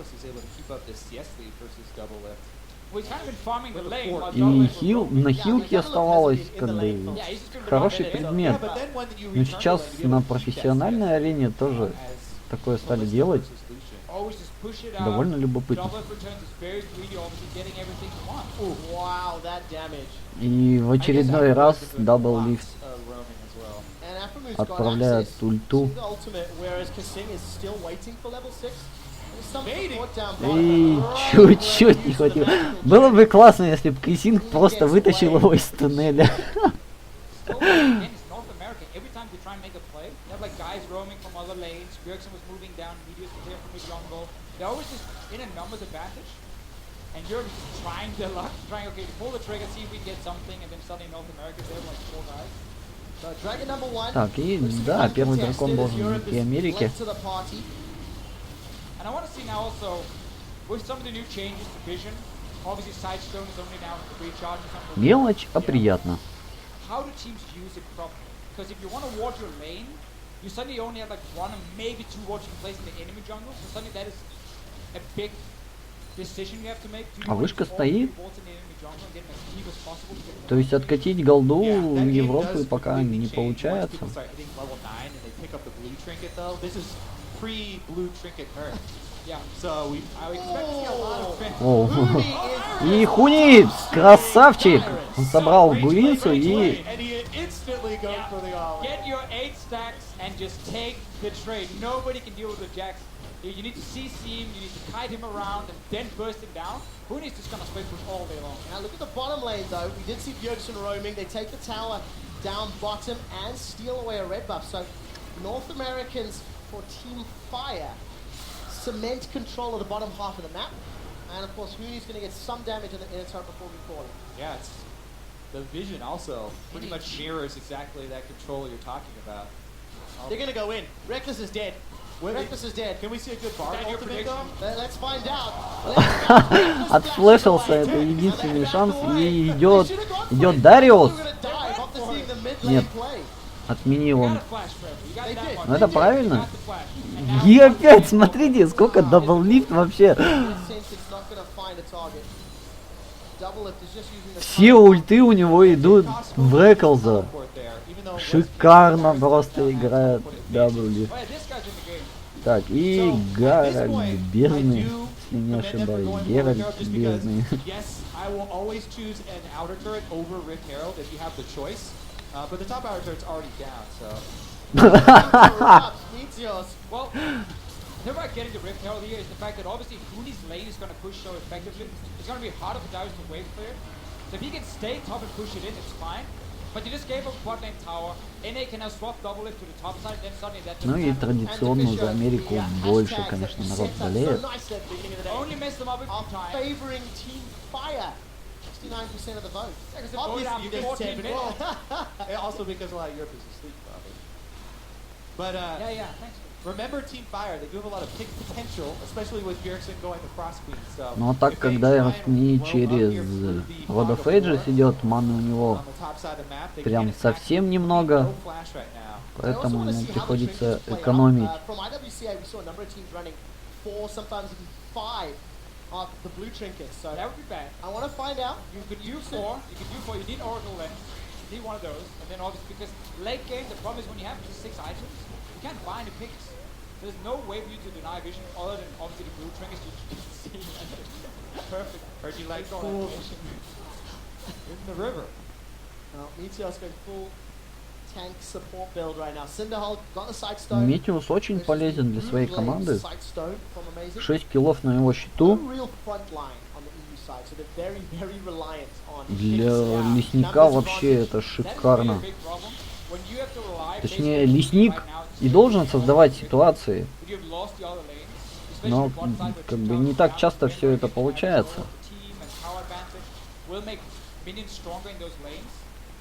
и хил. На хилке оставалось как бы хороший предмет. Но сейчас на профессиональной арене тоже такое стали делать. Довольно любопытно. И в очередной раз дабллифт отправляет ульту. И чуть-чуть не хватило. Было бы классно, если бы Кисинг просто вытащил его из туннеля. And you're just trying their luck, okay, pull the trigger, see if we can get something, and then suddenly North America's there like 4 guys. So Dragon number 1. Так, и да, первый дракон должен идти Америке. And I want to see now also, with some of the new changes to vision, obviously Sidestone is only now recharging something. Мелочь, а приятно. How do teams use it properly? Because if you want to ward your lane, you suddenly only have like 1 or maybe 2 wards you can place in the enemy jungle, so suddenly that is a big decision you have to make. А вышка стоит. То есть откатить голду в Европу пока не получается. О, и Хуни, красавчик! Он собрал Гулинцу и... You need to CC him, you need to kite him around and then burst him down. Hooney's just gonna split push all day long. Now look at the bottom lane though. We did see Bjergsen roaming. They take the tower down bottom and steal away a red buff. So North Americans for Team Fire cement control of the bottom half of the map. And of course Hooney's gonna get some damage in the inner turret before we call him. Yeah, it's the vision also pretty much mirrors exactly that control you're talking about. They're gonna go in. Reckless is dead. Reckless is dead. Can we see a good bar ultimate though? Let's find out. Отфлешился, это единственный шанс. И идет Дариус. Нет, отменил он. Ну это правильно. И опять, смотрите, сколько дабллифт вообще. Все ульты у него идут в Реклза. Шикарно просто играет дабллифт. Так, и Гарольд бездны, если не ошибаюсь, Геральт бездны. Well, the about getting the Rift Herald here is the fact that obviously Hooney's lane is going to push so effectively. It's going to be harder for Darius to wave clear. So if he can stay top and push it in, it's fine. But you just gave up bot lane tower. NA can now swap double lift to the top side, then suddenly that. Ну и традиционно за Америку больше, конечно, народ болеет. Only messed them up with time. Favoring Team Fire. 69% of the vote. Obviously, you get 10 minutes. Also because a lot of Europe is asleep, probably. But yeah, thanks. Remember Team Fire, they do have a lot of pick potential, especially with Bjergsen going to cross queen. So Но так, когда не через Road of Ages идет, маны у него прям совсем немного, поэтому ему приходится экономить. The blue trinkets, so that would be bad. I want to find out. You could use 4. You could do 4. You need Oracle Lens. You need one of those, and then obviously because late game the problem is when you have just 6 items, you can't buy any picks. There's no way for you to deny vision other than obviously the blue trinkets you can see. Perfect. Heard you like cool in the river. Now Meteor's going full tank support build right now. Cinderhulk got the side stone. Метеус очень полезен для своей команды. 6 киллов на его счету. Для лесника вообще это шикарно. Точнее, лесник и должен создавать ситуации. Но как бы не так часто все это получается.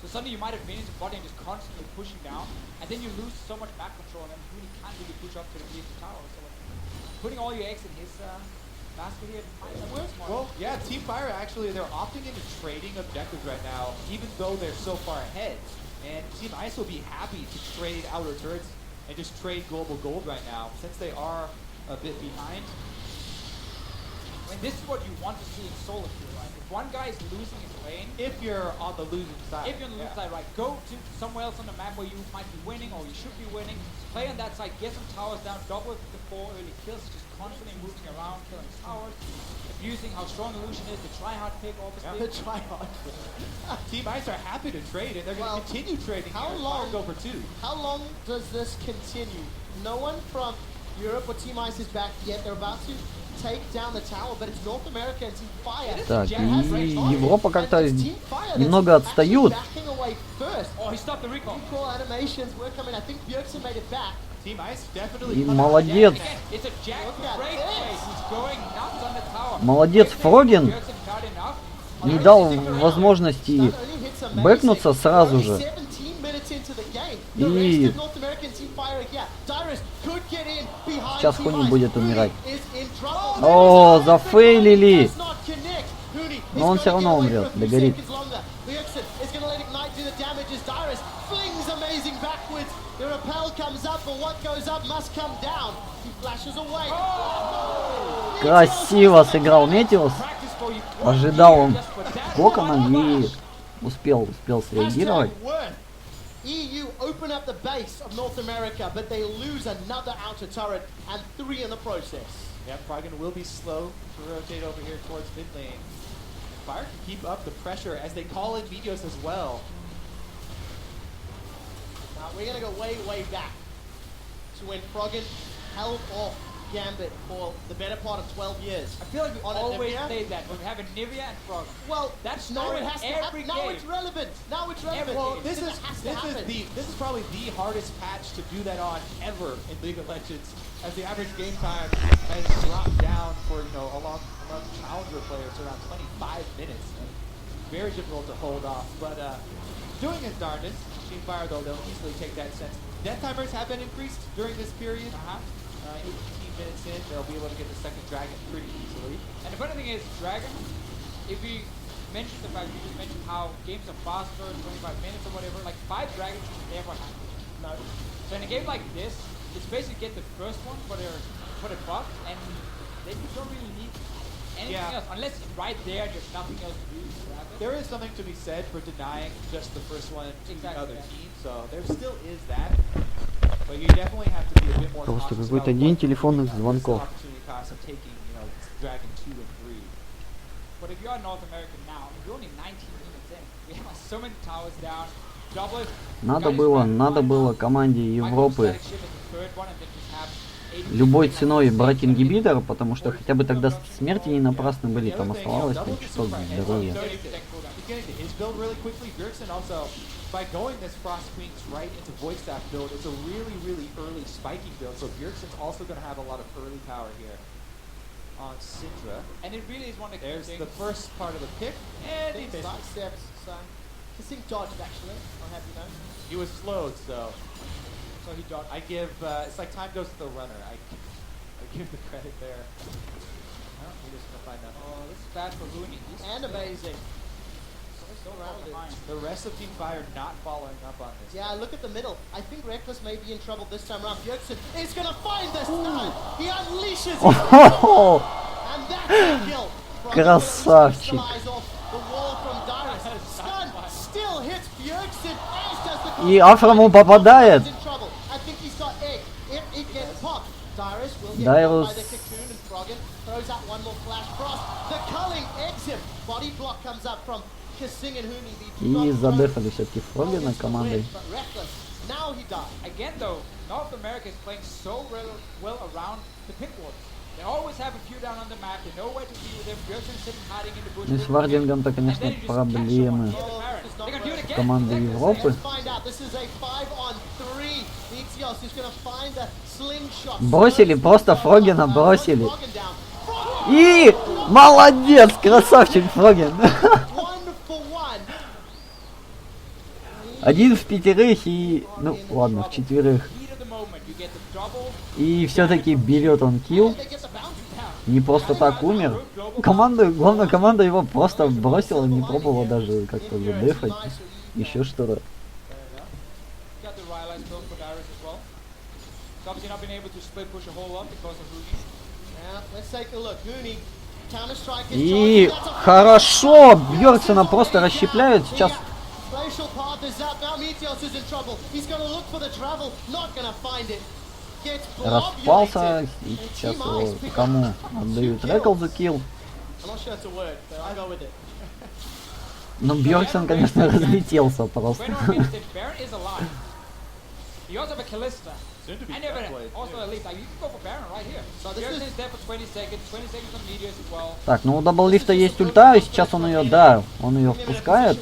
So suddenly you might have minions in body and just constantly pushing down, and then you lose so much back control, and then you really can't really push up to the tower. So putting all your eggs in his basket here might work. Well, yeah, Team Fire actually they're opting into trading objectives right now, even though they're so far ahead. And Team Ice will be happy to trade outer turrets and just trade global gold right now, since they are a bit behind. I mean, this is what you want to see in solo queue, right? If one guy is losing his lane, if you're on the losing side, right, go to somewhere else on the map where you might be winning or you should be winning. Play on that side, get some towers down, double the 4 early kills, just constantly moving around, killing towers, abusing how strong Illusion is, the try-hard pick, obviously. Yeah, the try-hard. Team Ice are happy to trade, and they're going to continue trading. How long go for 2? How long does this continue? No one from Europe or Team Ice is back yet. They're about to take down the tower, but it's North America and Team Fire. Так, и Европа как-то немного отстают. Oh, he stopped the recall. Recall animations were coming. I think Bjergsen made it back. Team Ice definitely. И молодец. It's a jack great place. He's going nuts on the tower. Молодец Фроген. Не дал возможности бэкнуться сразу же. И сейчас Хуни будет умирать. О, зафейлили. Но он все равно умрет, догорит. Красиво сыграл Метеус. Ожидал он кокона и успел среагировать. EU open up the base of North America, but they lose another outer turret and 3 in the process. Yeah, Frogen will be slow to rotate over here towards mid lane. Fire can keep up the pressure as they call in Meteos as well. Now we're going to go way, way back to when Frogen held off Gambit for the better part of 12 years. I feel like we always played that when we have a Nivea and Frog. Well, that's now it has to happen. Now it's relevant. Now it's relevant. Well, this is probably the hardest patch to do that on ever in League of Legends, as the average game time has dropped down for along challenger players to around 25 minutes. And very difficult to hold off, but doing his darndest. Team Fire though they'll easily take that sense. Death timers have been increased during this period. 18 minutes in, they'll be able to get the second dragon pretty easily. And the funny thing is, dragon, if we mention the fact, we just mentioned how games are faster, 25 minutes or whatever, like 5 dragons never happen. No. So in a game like this, it's basically get the first one for the buff, and then you don't really need anything else, unless it's right there and there's nothing else to do. There is something to be said for denying just the first one to the other team, so there still is that. But you definitely have to be a bit more Просто какой-то день телефонных звонков. Dragon 2 and 3. But if you're North America now, you're only 19 minutes in. We have so many towers down. Надо было команде Европы любой ценой брать ингибитор, потому что хотя бы тогда смерти не напрасно были, там оставалось там часов здоровья. By going this Frost Queens right into Void Staff build, it's a really, really early spiking build, so Bjergsen's also going to have a lot of early power here on Syndra. And it really is one of the There's the first part of the pick, and he sidesteps, so Kasink dodged actually, I'll have you know. He was slowed, so So he don't. I give. It's like time goes to the runner. I give the credit there. Well, we're just gonna find out. Oh, this is bad for Rooney. And amazing. So rounded. The rest of Team Fire not following up on this. Yeah, look at the middle. I think Reckless may be in trouble this time around. Bjergsen is going to find the stun. He unleashes his and that's a kill. Красавчик. The wall from Dyrus. Stun still hits Bjergsen, as does the И Афраму попадает. in trouble. I think he's got egg. If it gets popped, Dyrus will get Dyrus. caught by the cocoon and Froggen throws out one more flash cross. The culling eggs him. Body block comes up from Kissing and Hooney. И задефали все-таки Фрогена командой. Now he died. Again though, North America is playing so well around the pit wars. They always have a few down on the map. They know where to be with them. Bjergsen sitting hiding in the bush. Ну и с Вардингом-то, конечно, проблемы команды Европы. Бросили, просто Фрогена бросили. И молодец, красавчик Фроген. Один в пятерых и... Ну, ладно, в четверых. И все-таки берет он килл. Не просто так умер. Главная команда его просто бросила, не пробовала даже как-то задефать. Еще что-то. И хорошо! Бьерксона просто расщепляют. Сейчас распался. И сейчас его кому отдают? Реклзу килл. Но Бьерксон, конечно, разлетелся просто. And also a leap. Like, you can go for Baron right here. So Bjergsen is there for 20 seconds on Meteors as well. Так, ну у Дабллифта есть ульта, и сейчас он ее, да, он ее впускает.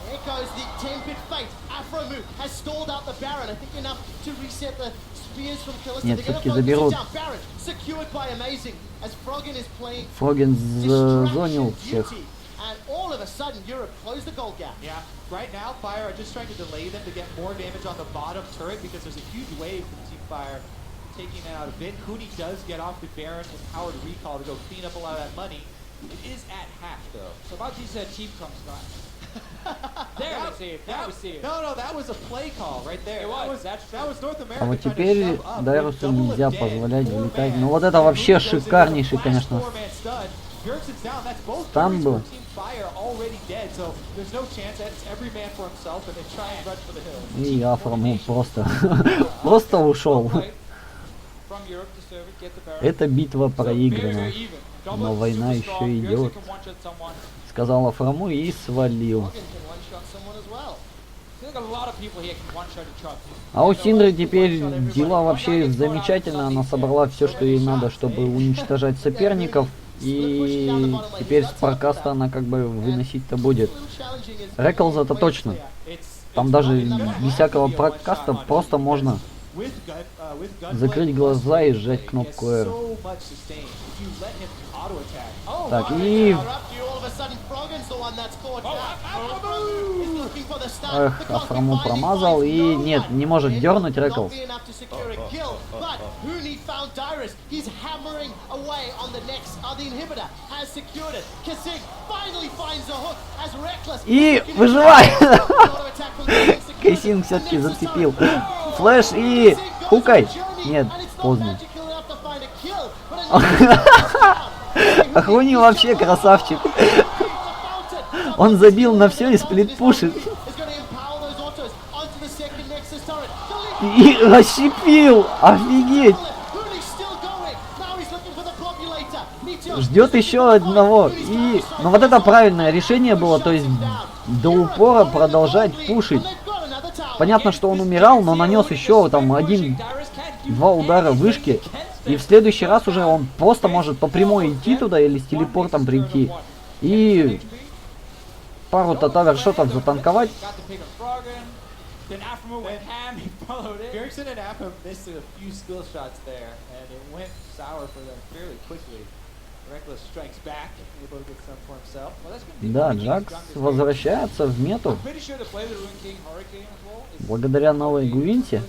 There goes the 10-bit fate. Afromu has stalled out the Baron. I think enough to reset the spears from Kalista. Нет, все-таки заберут. Baron secured by Amazing as Froggen is playing. Фроген зазонил всех. And all of a sudden, Europe closed the goal gap. Yeah, right now, Fire are just trying to delay them to get more damage on the bottom turret because there's a huge wave from Team Fire taking that out of it. Hooney does get off the Baron with powered recall to go clean up a lot of that money. It is at half though. So about these team comes back. There we see it. There we see it. No, that was a play call right there. It was. That was North America. А вот теперь Дайрусу нельзя позволять вылетать. Ну вот это вообще шикарнейший, конечно, стан был. И Афрому просто ушел. Эта битва проиграна, но война еще идет. Сказал Афрому и свалил. А у Синдры теперь дела вообще замечательно. Она собрала все, что ей надо, чтобы уничтожать соперников. И теперь с прокаста она как бы выносить-то будет. Реклза-то точно. Там даже без всякого прокаста просто можно закрыть глаза и сжать кнопку R. Так, и... Эх, Афрому промазал и... Нет, не может дернуть Реклз. И выживает! Кейсинг все-таки зацепил. Флэш и... Хукай! Нет, поздно. Ахуни вообще красавчик. Он забил на все и сплитпушит. И расщепил! Офигеть! Ждет еще одного. И... Ну вот это правильное решение было, то есть до упора продолжать пушить. Понятно, что он умирал, но нанес еще там 1-2 удара вышки. И в следующий раз уже он просто может по прямой идти туда или с телепортом прийти. И пару тавершотов затанковать. Да, Джакс возвращается в мету. Благодаря новой Гвинте.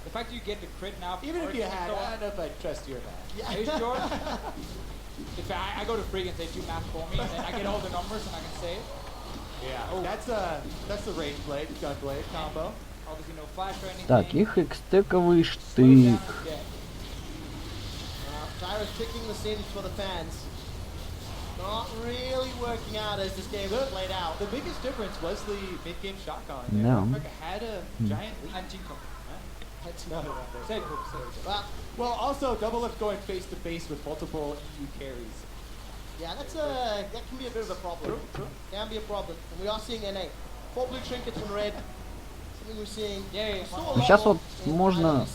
The fact that you get the crit now, even if you had, I don't know if I trust your math. Are you sure? If I go to Frigg and say 2 math for me, and then I get all the numbers and I can say it. Yeah, oh. That's the range blade, gun blade combo. Obviously no flash or anything. Так, их экстековый штык. Gyro's picking the scenes for the fans. Not really working out as this game was played out. The biggest difference was the mid-game shotgun. No. America had a giant lead. That's another one. Well, also double lift going face to face with multiple EU carries. Yeah, that can be a bit of a problem. True. Can be a problem. And we are seeing NA. 4 blue trinkets in red. Something we're seeing. Сейчас вот можно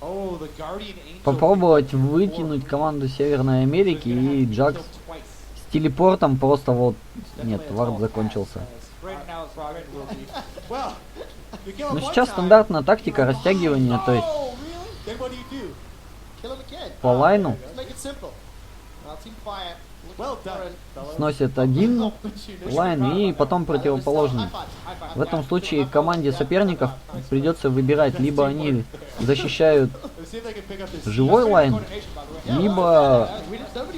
Oh, the Guardian Angel. попробовать вытянуть команду Северной Америки, и Джакс с телепортом просто вот... Нет, варп закончился. Но сейчас стандартная тактика растягивания, то есть по лайну сносит один лайн и потом противоположный. В этом случае команде соперников придется выбирать, либо они защищают живой лайн, либо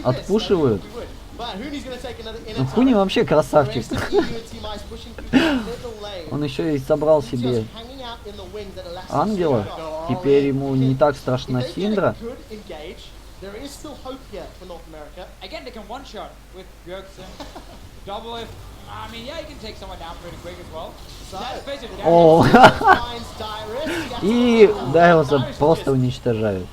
отпушивают. Ну, Хуни вообще красавчик. Он еще и собрал себе ангела. Теперь ему не так страшна Синдра. There is still hope here for North America. Again, they can one-shot with Bjergsen. Double lift. I mean, yeah, you can take someone down pretty quick as well. О, и Дайлса просто уничтожают.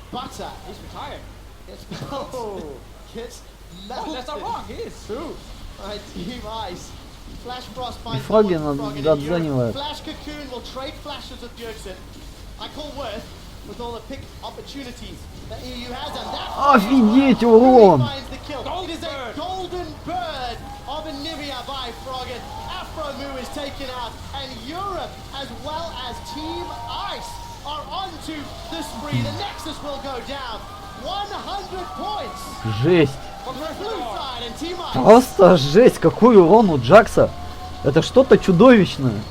И Фроги надзанивают. Офигеть, урон! Жесть! Просто жесть! Какой урон у Джакса! Это что-то чудовищное!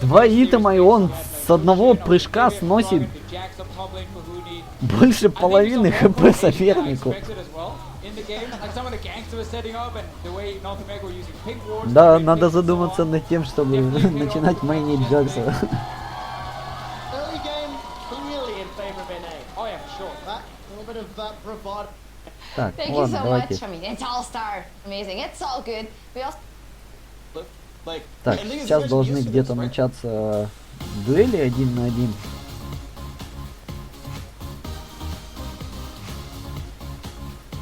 Два итема, и он с одного прыжка сносит больше половины хп сопернику. Да, надо задуматься над тем, чтобы начинать майнить Джакса. Так, ладно, давайте. Так, сейчас должны где-то начаться дуэли 1 на 1.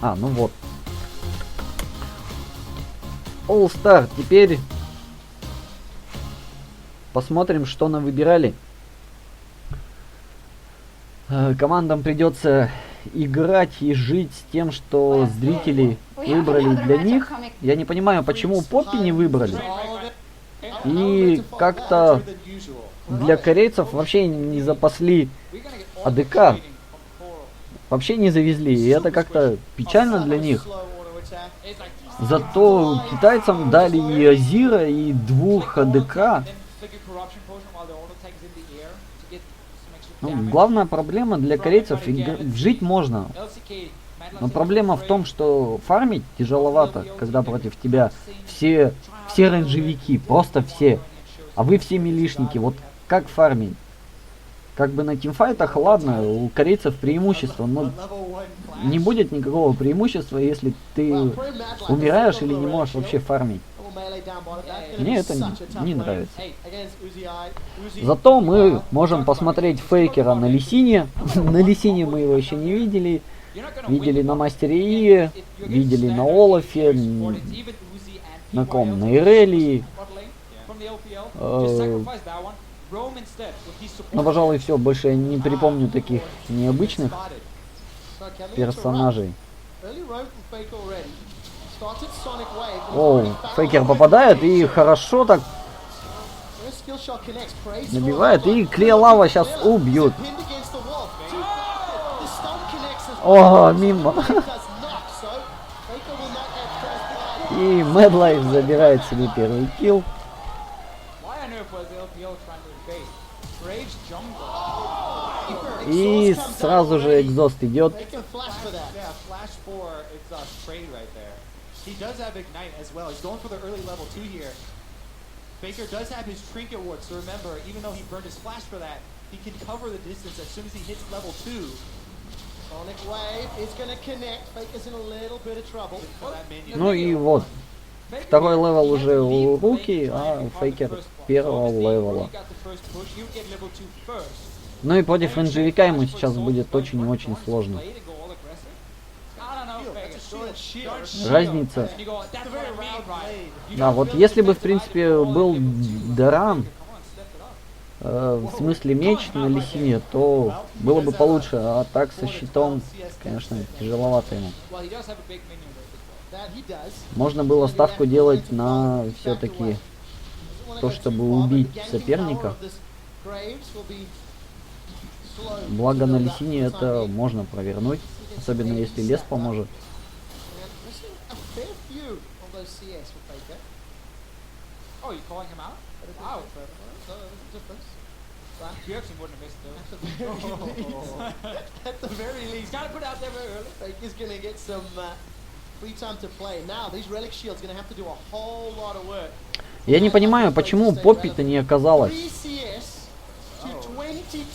А, ну вот. All Star. Теперь посмотрим, что нам выбирали. Командам придется играть и жить с тем, что зрители выбрали для них. Я не понимаю, почему Поппи не выбрали. И как-то для корейцев вообще не запасли АДК. Вообще не завезли. И это как-то печально для них. Зато китайцам дали и Азира, и 2 АДК. Ну, главная проблема для корейцев — жить можно. Но проблема в том, что фармить тяжеловато, когда против тебя все рейнджевики, просто все. А вы все милишники. Вот как фармить? Как бы на тимфайтах, ладно, у корейцев преимущество, но не будет никакого преимущества, если ты умираешь или не можешь вообще фармить. Мне это не нравится. Зато мы можем посмотреть фейкера на Лисине. На Лисине мы его еще не видели. Видели на Мастере И, видели на Олафе, на ком? На Ирелии. Но, пожалуй, все, больше я не припомню таких необычных персонажей. О, фейкер попадает, и хорошо так Набивает, и Клеолава сейчас убьют. О, мимо. И Мэдлайф забирает себе первый килл. И сразу же экзост идет. Faker does have his trinket ward, so remember, even though he burned his flash for that, he can cover the distance as soon as he hits level 2. Sonic Wave is going to connect. Faker's in a little bit of trouble. Ну и вот. Второй левел уже у руки, а Фейкер первого левела. Ну и против рейнджевика ему сейчас будет очень и очень сложно. Разница. Да, вот если бы в принципе был Деран, в смысле меч на Лисине, то было бы получше, а так со щитом, конечно, тяжеловато ему. Можно было ставку делать на все-таки то, чтобы убить соперника. Благо на Лисине это можно провернуть, особенно если лес поможет. At the very least, gotta put out there very early. Faker's gonna get some free time to play. Now these relic shields gonna have to do a whole lot of work. Я не понимаю, почему Поппи-то не оказалось.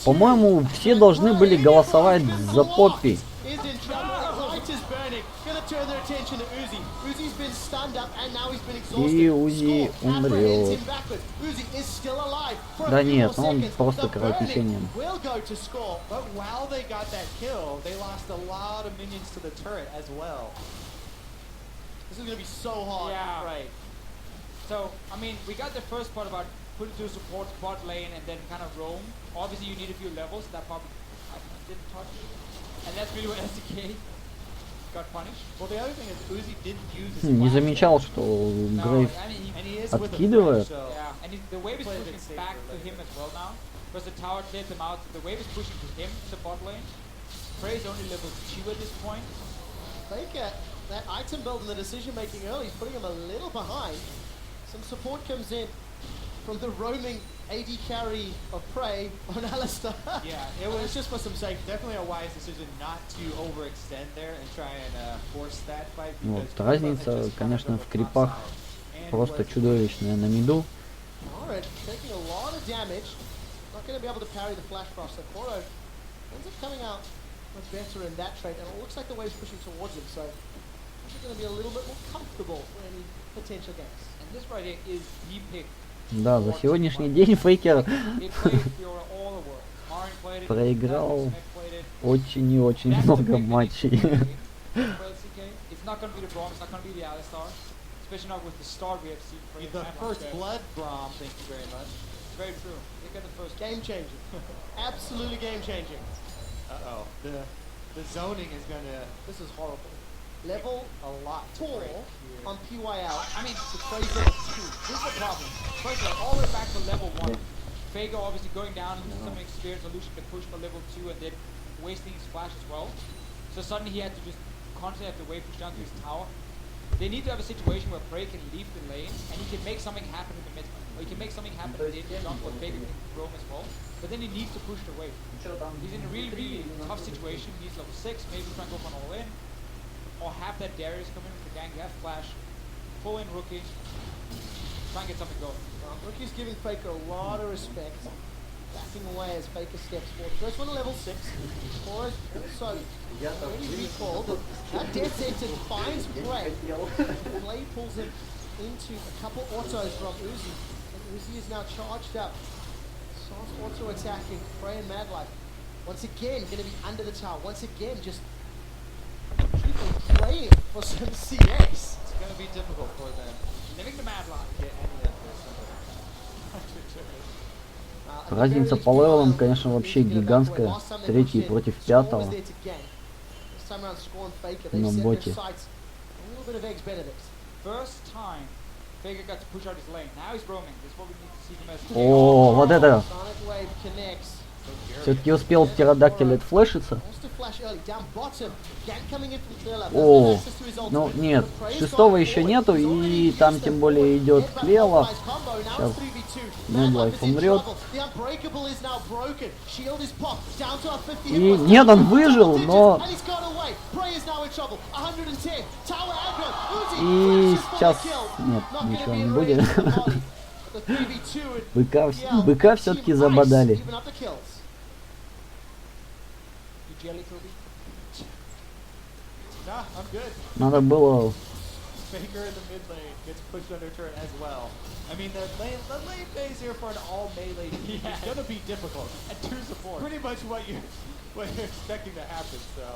По-моему, все должны были голосовать за Поппи. И Узи умрет. Да нет, ну он просто кровотечением. So, I mean, we got the first part about put it to support bot lane and then kind of roam. Obviously, you need a few levels. That probably I didn't touch. And that's really what SDK got punished. Well, the other thing is Uzi didn't use his Не замечал, что Грейв откидывает. Yeah, and the wave is pushing back to him as well now. Because the tower cleared him out. The wave is pushing to him in the bot lane. Prey is only level 2 at this point. Faker, that item build and the decision making early is putting him a little behind. Some support comes in from the roaming AD carry of Prey on Alistar. Yeah, it was just for some sake. Definitely a wise decision not to overextend there and try and force that fight. Вот, разница, конечно, в крипах просто чудовищная на миду. Taking a lot of damage. Not going to be able to parry the flash frost. So Koro ends up coming out much better in that trade, and it looks like the wave's pushing towards him. So he's going to be a little bit more comfortable for any potential games. And this right here is the pick. Да, за сегодняшний день Фейкер проиграл очень и очень много матчей. The first blood Braum, thank you very much. Very true. Look at the first game changing. Absolutely game changing. Uh-oh. The zoning is gonna. This is horrible. Level a lot 4 on PYL. I mean, the Prey's level 2. This is the problem. First of all the way back to level 1. Faker obviously going down into some experience solution to push for level 2 and then wasting his flash as well. So suddenly he had to just constantly have to wave push down to his tower. They need to have a situation where Prey can leave the lane and he can make something happen in the mid. Or he can make something happen in the jungle where Faker can roam as well. But then he needs to push the wave. He's in a really, really tough situation. He's level 6, maybe trying to go for an all-in. Or have that Darius come in with the gang, you have flash, pull in Rookie, try and get something going. Rookie's giving Faker a lot of respect, backing away as Faker steps forward. First one to level 6, or also already recalled that Death Sentence finds Prey. Play pulls him into a couple autos from Uzi, and Uzi is now charged up. Soft auto attacking Prey and Madlife. Once again, going to be under the tower. Once again, just playing for some CS. It's going to be difficult for them. Living the Madlock to get any of this. Разница по левелам, конечно, вообще гигантская. Третий против пятого. На боте. First time О, вот это. Все-таки успел птеродактиль отфлешиться. О, ну нет, шестого еще нету, и там тем более идет Клева. Сейчас Медлайф умрет. И нет, он выжил, но... И сейчас... Нет, ничего не будет. Быка все-таки забодали. Надо было... Faker in the mid lane gets pushed under turret as well. I mean, the lane phase here for an all melee team is going to be difficult. And 2 support. Pretty much what you're expecting to happen. So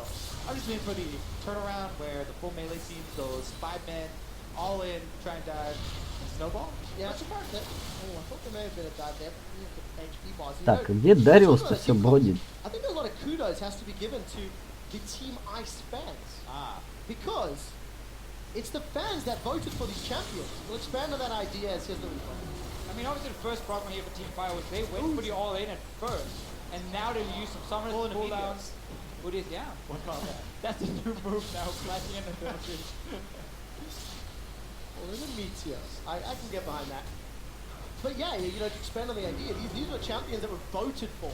I'm just waiting for the turnaround where the full melee team goes 5 men, all in, try and dive, and snowball. Yeah, that's a part of it. Oh, I thought there may have been a dive there, but we have the HP bars. Так, где Дариус-то все бродит? I think a lot of kudos has to be given to the Team Ice fans. Because it's the fans that voted for these champions. We'll expand on that idea as here's the replay. I mean, obviously the first problem here for Team Fire was they went for the all-in at first, and now they use some summoners and cooldowns. What is, yeah. What about that? That's a new move now, flashing in the villages. Well, they're the meteors. I can get behind that. But yeah, you know, to expand on the idea, these were champions that were voted for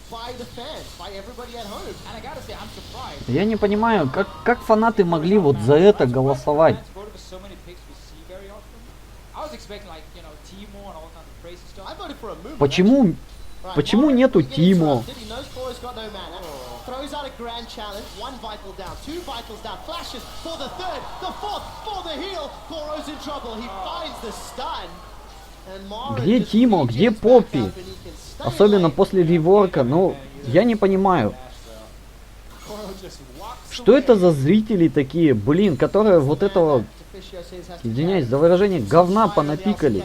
by the fans, by everybody at home. And I gotta say, I'm surprised. Я не понимаю, как фанаты могли вот за это голосовать. Почему нету Тимо? Throws out a grand challenge, 1 vital down, 2 vitals down, flashes for the 3rd, the 4th, for the heal. Koro's in trouble, he finds the stun. Где Тимо, где Поппи? Особенно после реворка, ну, я не понимаю. Что это за зрители такие, блин, которые вот этого, извиняюсь за выражение, говна понапикали?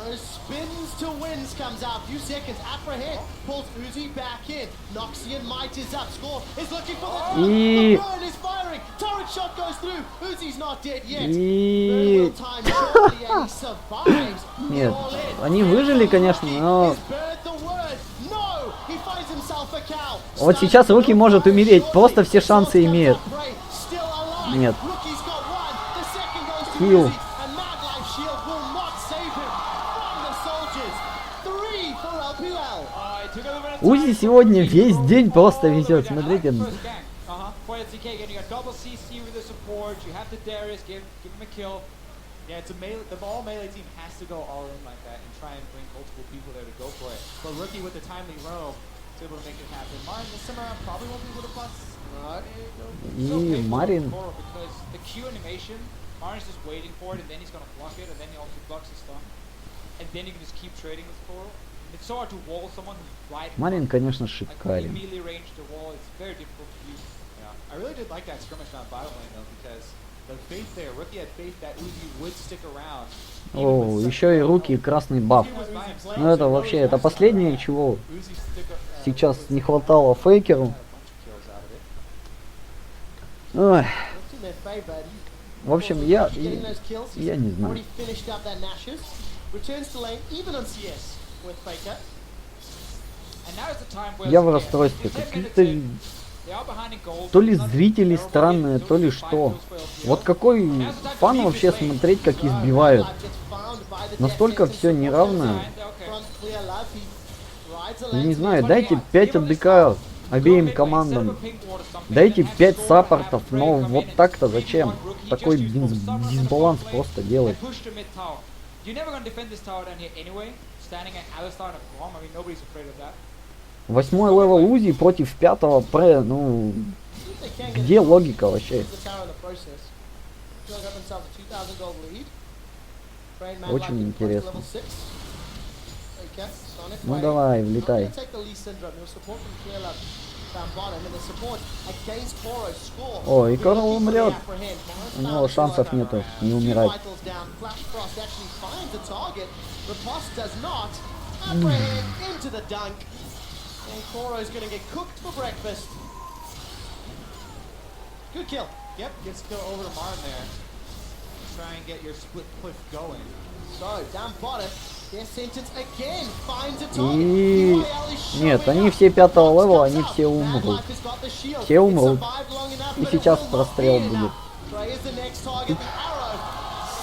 Spins to wins comes out. Few seconds. Apprehend pulls Uzi back in. Noxian might is up. Score is looking for the burn is firing. Turret shot goes through. Uzi's not dead yet. Very little time shortly and he survives. Нет, они выжили, конечно, но... Вот сейчас Руки может умереть, просто все шансы имеет. Нет. Хил. Узи сегодня весь день просто везет, смотрите. Yeah, it's a melee. The all melee team has to go all in like that and try and bring multiple people there to go for it. But Rookie with the timely roam is able to make it happen. Martin this time around probably won't be able to bust. И Марин. Because the Q animation, Martin's just waiting for it, and then he's gonna block it, and then he also blocks the stun, and then you can just keep trading with Coral. It's so hard to wall someone who's right. Марин, конечно, шикарен. Melee range to wall, it's very difficult to use. Yeah, I really did like that skirmish on bottom lane though, because the faith there, Rookie had faith that Uzi would stick around. О, еще и Руки и красный баф. Ну это вообще, это последнее, чего сейчас не хватало Фейкеру. Ой. В общем, я не знаю. Я в расстройстве. Какие-то то ли зрители странные, то ли что. Вот какой фан вообще смотреть, как избивают. Настолько все неравно. Не знаю, дайте 5 АДК обеим командам. Дайте 5 саппортов, но вот так-то зачем? Такой дисбаланс просто делать. 8-й левел Узи против 5-го Пре, ну, где логика вообще? Очень интересно. Ну давай, влетай. О, и Корл умрет. У него шансов нету не умирать. And Koro's gonna get cooked for breakfast. Good kill. Yep, gets to go over to Martin there. Try and get your split push going. So, down bottom, their sentence again finds a И... target. Нет, они все 5-го левела, они все умрут. Все умрут. И сейчас прострел будет. Gray is the next target. The arrow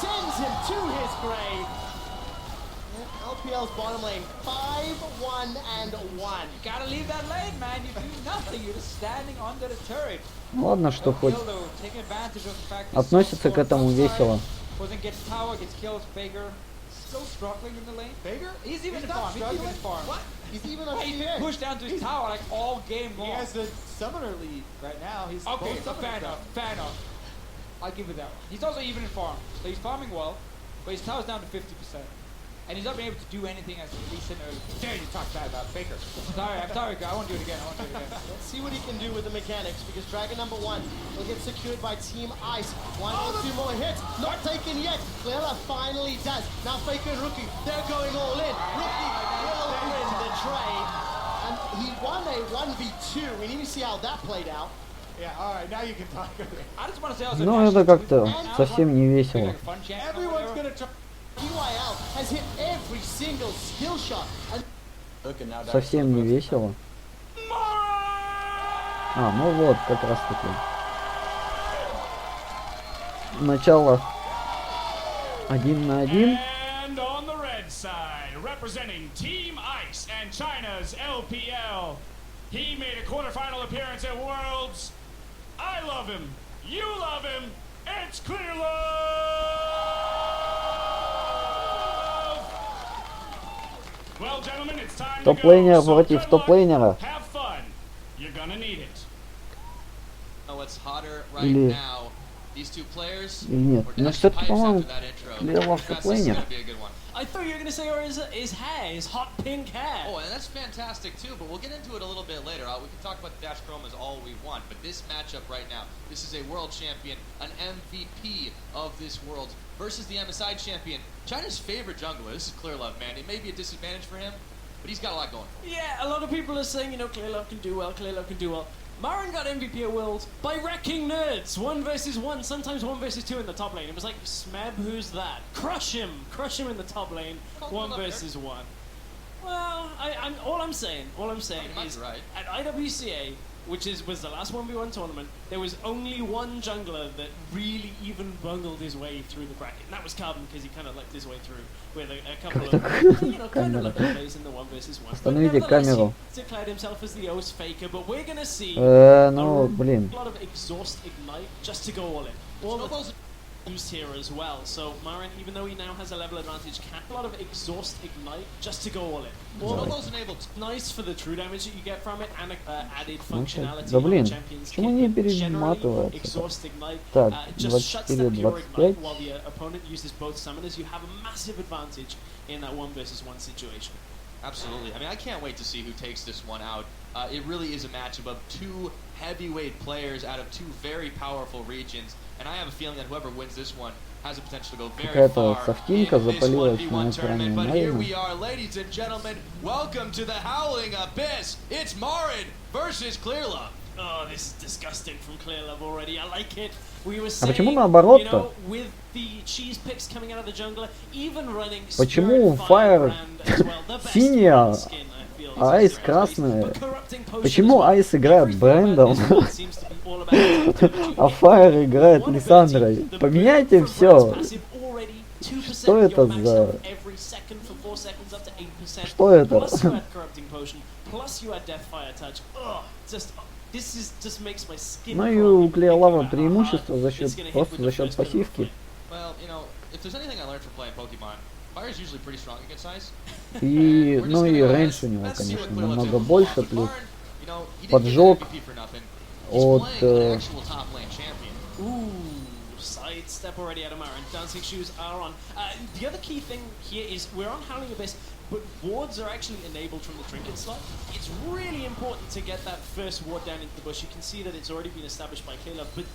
sends him to his grave. LPL's bottom lane, 5-1-1. You gotta leave that lane, man. You do nothing. You're just standing under the turret. Ладно, что хоть относится к этому весело. Wasn't gets tower, gets kills. Faker still struggling in the lane. Faker? He's even in farm. He's even in farm. What? He's even on He's been pushed down to his tower like all game long. He has the summoner lead right now. He's okay. Fair enough. Fair enough. I'll give it that one. He's also even in farm, so he's farming well, but his tower's down to 50%. And he's not been able to do anything as recent early. Dare you talk bad about Faker. I'm sorry, I won't do it again. Let's see what he can do with the mechanics, because Dragon number 1 will get secured by Team Ice. One or two more hits, not taken yet. Clara finally does. Now Faker and Rookie, they're going all in. Rookie will win the trade. And he won a 1v2. We need to see how that played out. Yeah, alright, now you can talk. I just want to say also Ну, это как-то совсем не весело. Everyone's gonna try. PYL has hit every single skill shot. Совсем не весело. А, ну вот, как раз таки. Начало 1 на 1. And on the red side, representing Team Ice and China's LPL, he made a quarterfinal appearance at Worlds. I love him. You love him. It's Clear Love. Well, gentlemen, it's time to go. Топ-лейнер против топ-лейнера. Have fun. You're gonna need it. Oh, what's hotter right Или... now? These two players. Или нет? Ну все-таки, по-моему, Лев топ-лейнер. I thought you were going to say, or his hair, his hot pink hair. Oh, and that's fantastic too, but we'll get into it a little bit later. We can talk about the Dash Chromas all we want, but this matchup right now, this is a world champion, an MVP of this world, versus the MSI champion, China's favorite jungler. This is Clear Love, man. It may be a disadvantage for him, but he's got a lot going for him. Yeah, a lot of people are saying, you know, Clear Love can do well, Clear Love can do well. Marin got MVP at Worlds by wrecking nerds. 1 versus 1, sometimes 1 versus 2 in the top lane. It was like, Smeb, who's that? Crush him in the top lane. 1 versus 1. Well, all I'm saying is right. At IWCA, which was the last 1v1 tournament, there was only one jungler that really even bungled his way through the bracket. And that was Carbon, because he kind of leapt his way through with a couple of, you know, kind of lucky plays in the 1 versus 1. Остановите камеру. He declared himself as the O's faker, but we're gonna see ну, блин. a lot of exhaust ignite just to go all in. All the used here as well. So Marin, even though he now has a level advantage, can a lot of exhaust ignite just to go all in. All those enabled. Nice for the true damage that you get from it and added functionality. Да блин, on Champions почему не перематывается? Так, just shuts the pure 24-25. ignite while the opponent uses both summoners. You have a massive advantage in that 1 versus 1 situation. Absolutely. I mean, I can't wait to see who takes this one out. It really is a matchup of 2 heavyweight players out of 2 very powerful regions, and I have a feeling that whoever wins this one has the potential to go very far in this 1v1 tournament. But here we are, ladies and gentlemen. Welcome to the Howling Abyss. It's Marin versus Clear Love. Oh, this is disgusting from Clear Love already. I like it. We were А saying, почему наоборот-то? you know, with the cheese picks coming out of the jungler, even running Почему Fire синяя, а Айс красная? Почему Айс играет Брэндом, а Fire играет Лиссандрой? Поменяйте все. Что это за... Что это? Ну и у Клеолава преимущество за счет просто за счет пассивки. И ну и рейндж у него, конечно, намного больше, плюс поджог от Sidestep already out of Marin. Dancing shoes are on. The other key thing here is we're on Howling Abyss, but wards are actually enabled from the trinket slot. It's really important to get that first ward down into the bush. You can see that it's already been established by Caleb, but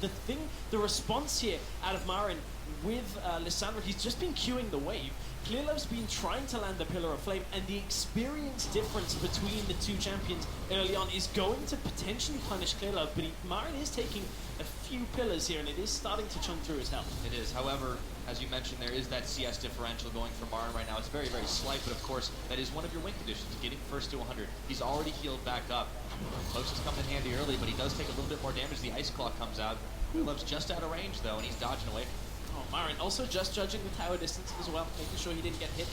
the response here out of Marin with Lissandra, he's just been queuing the wave. Clearlove's been trying to land the Pillar of Flame, and the experience difference between the 2 champions early on is going to potentially punish Clearlove, but Marin is taking a few pillars here, and it is starting to chunk through his health. It is. However, as you mentioned, there is that CS differential going for Marin right now. It's very, very slight, but of course, that is one of your win conditions, getting first to 100. He's already healed back up. Close has come in handy early, but he does take a little bit more damage. The Ice Claw comes out. Love's just out of range, though, and he's dodging away. Oh, Marin also just judging the tower distance as well, making sure he didn't get hit.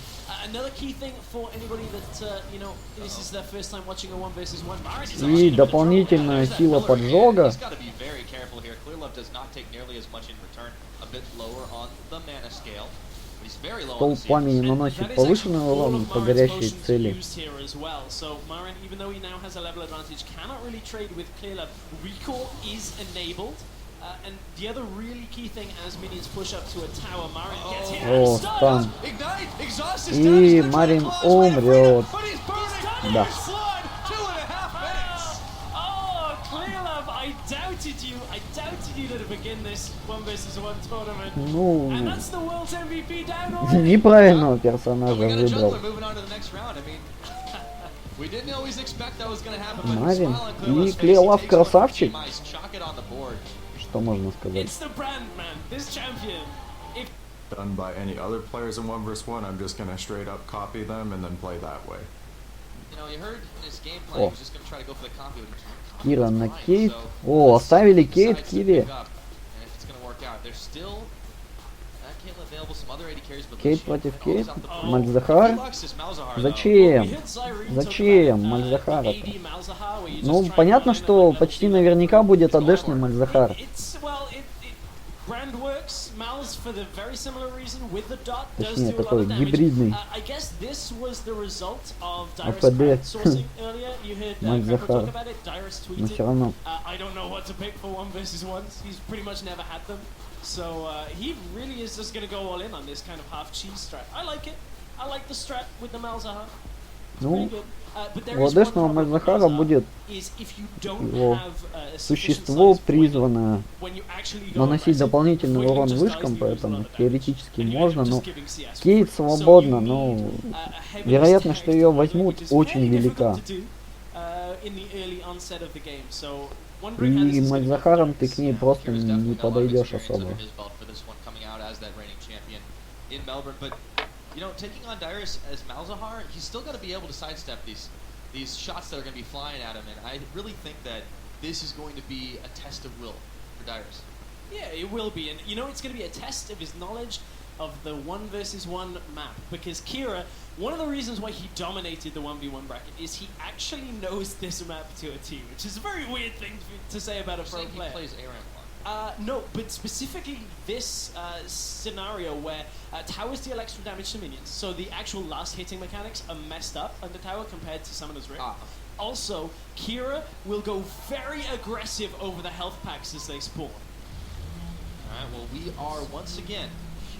Another key thing for anybody that, you know, this is their first time watching a 1 versus 1. Marin is И дополнительная сила поджога. He's got to be very careful here. Clearlove does not take nearly as much in return, a bit lower on the mana scale. But he's very low on Столб пламени наносит повышенный урон по горящей цели. So Marin, even though he now has a level advantage, cannot really trade with Clearlove. Recall is enabled. And the other really key thing as minions push up to a tower, Marin gets hit О, and стан. Ignite! Exhaust is И Марин умрет. Да. Oh, Clearlove, I doubted you to begin this 1 versus 1 tournament. Ну, And that's the world's MVP down already. неправильного персонажа выбрал. We didn't always expect that was going to happen, but Марин. smile on Clearlove's И face. Клеолав красавчик. Chalk it on the board. Что можно сказать? It's the brand, man. This champion. If done by any other players in 1 vs 1, I'm just gonna straight up copy them and then play that way. You know, you heard in his game plan, he was just going to try to go for the copy. Кира на Кейт. О, оставили Кейт Кире. Кейт против Кейт. Мальзахар. Зачем? Зачем Мальзахар это? Ну, понятно, что почти наверняка будет АДшный Мальзахар. Точнее, такой гибридный. АПД. Мальзахар. Но все равно. So he really is just going to go all in on this kind of half cheese strat. I like it. I like the strat with the Malzahar. Ну, у АДшного Мальзахара будет его существо призвано наносить дополнительный урон вышкам, поэтому теоретически можно, но Кейт свободно, но вероятность, что ее возьмут, очень велика. И Мальзахаром ты к ней просто не подойдешь особо. You know, taking on Dyrus as Malzahar, he's still got to be able to sidestep these shots that are going to be flying at him, and I really think that this is going to be a test of will for Dyrus. Yeah, it will be, and you know it's going to be a test of his knowledge of the 1 versus 1 map, because Kira, one of the reasons why he dominated the 1v1 bracket is he actually knows this map to a T, which is a very weird thing to say about a pro player. He plays Aram. No, but specifically this scenario where towers deal extra damage to minions, so the actual last hitting mechanics are messed up under tower compared to Summoner's Rift. Also, Kira will go very aggressive over the health packs as they spawn. Alright, well we are once again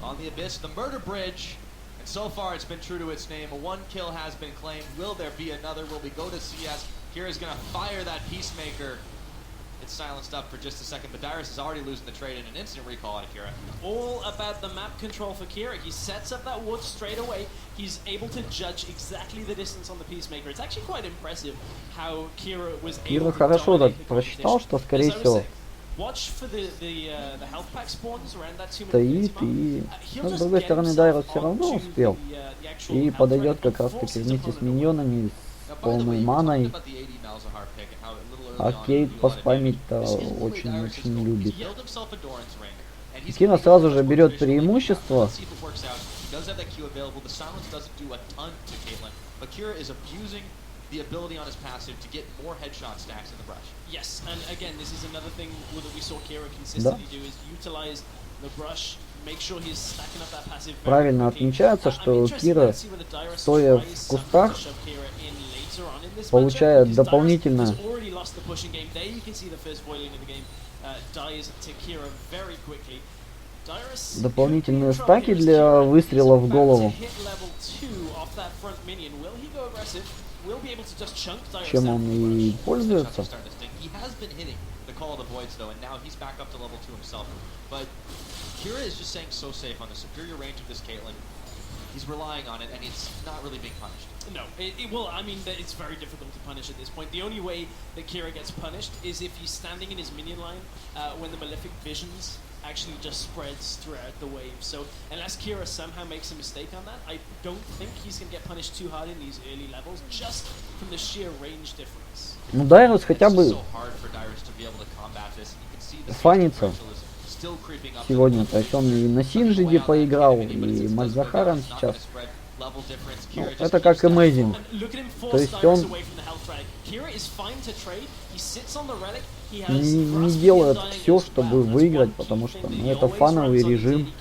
on the Abyss, the Murder Bridge, and so far it's been true to its name. 1 kill has been claimed. Will there be another? Will we go to CS? Kira's gonna fire that Peacemaker. It's silenced up for just a second, but Dyrus is already losing the trade in an instant recall out of Kira. All about the map control for Kira. He sets up that ward straight away. He's able to judge exactly the distance on the Peacemaker. It's actually quite impressive how Kira was able Кира хорошо так просчитал, что скорее всего стоит, и но, с другой стороны Дайрос все равно успел. И подойдет как раз таки вместе с миньонами, с полной маной. А Кейт поспамить-то очень-очень любит. Кира сразу же берет преимущество. The ability on his passive to get more headshot stacks in the brush. Yes, and again, this is another thing that we saw Kira consistently do is utilize the brush, make sure he's stacking up that passive. Правильно отмечается, что Кира, стоя в кустах, получает дополнительно дополнительные стаки для выстрела в голову. Чем он и пользуется. he's relying on it, and it's not really being punished. No, well, I mean, it's very difficult to punish at this point. The only way that Kira gets punished is if he's standing in his minion line when the Malefic Visions actually just spreads throughout the wave. So unless Kira somehow makes a mistake on that, I don't think he's going to get punished too hard in these early levels, just from the sheer range difference. Ну, Дайрус хотя бы фанится сегодня. То есть он и на Синжиде поиграл, и Мальзахаром сейчас. Ну, это как Amazing. То есть он не делает все, чтобы выиграть, потому что это фановый режим.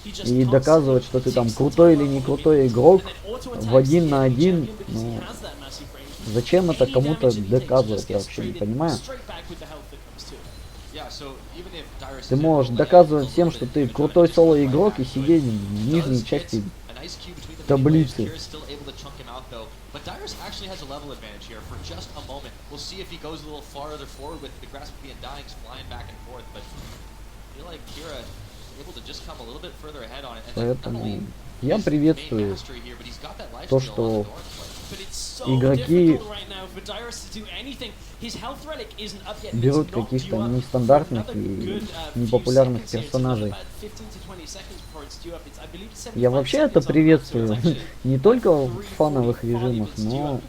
И доказывать, что ты там крутой или не крутой игрок в 1 на 1, ну, зачем это кому-то доказывать, я вообще не понимаю. Ты можешь доказывать всем, что ты крутой соло-игрок и сидеть в нижней части таблицы. But Dyrus actually has a level advantage here for just a moment. We'll see if he goes a little farther forward with the Grasp of the Undyings flying back and forth, but I feel like Kira is able to just come a little bit further ahead on it. Поэтому я приветствую то, что игроки берут каких-то нестандартных и непопулярных персонажей. Я вообще это приветствую, не только в фановых режимах, но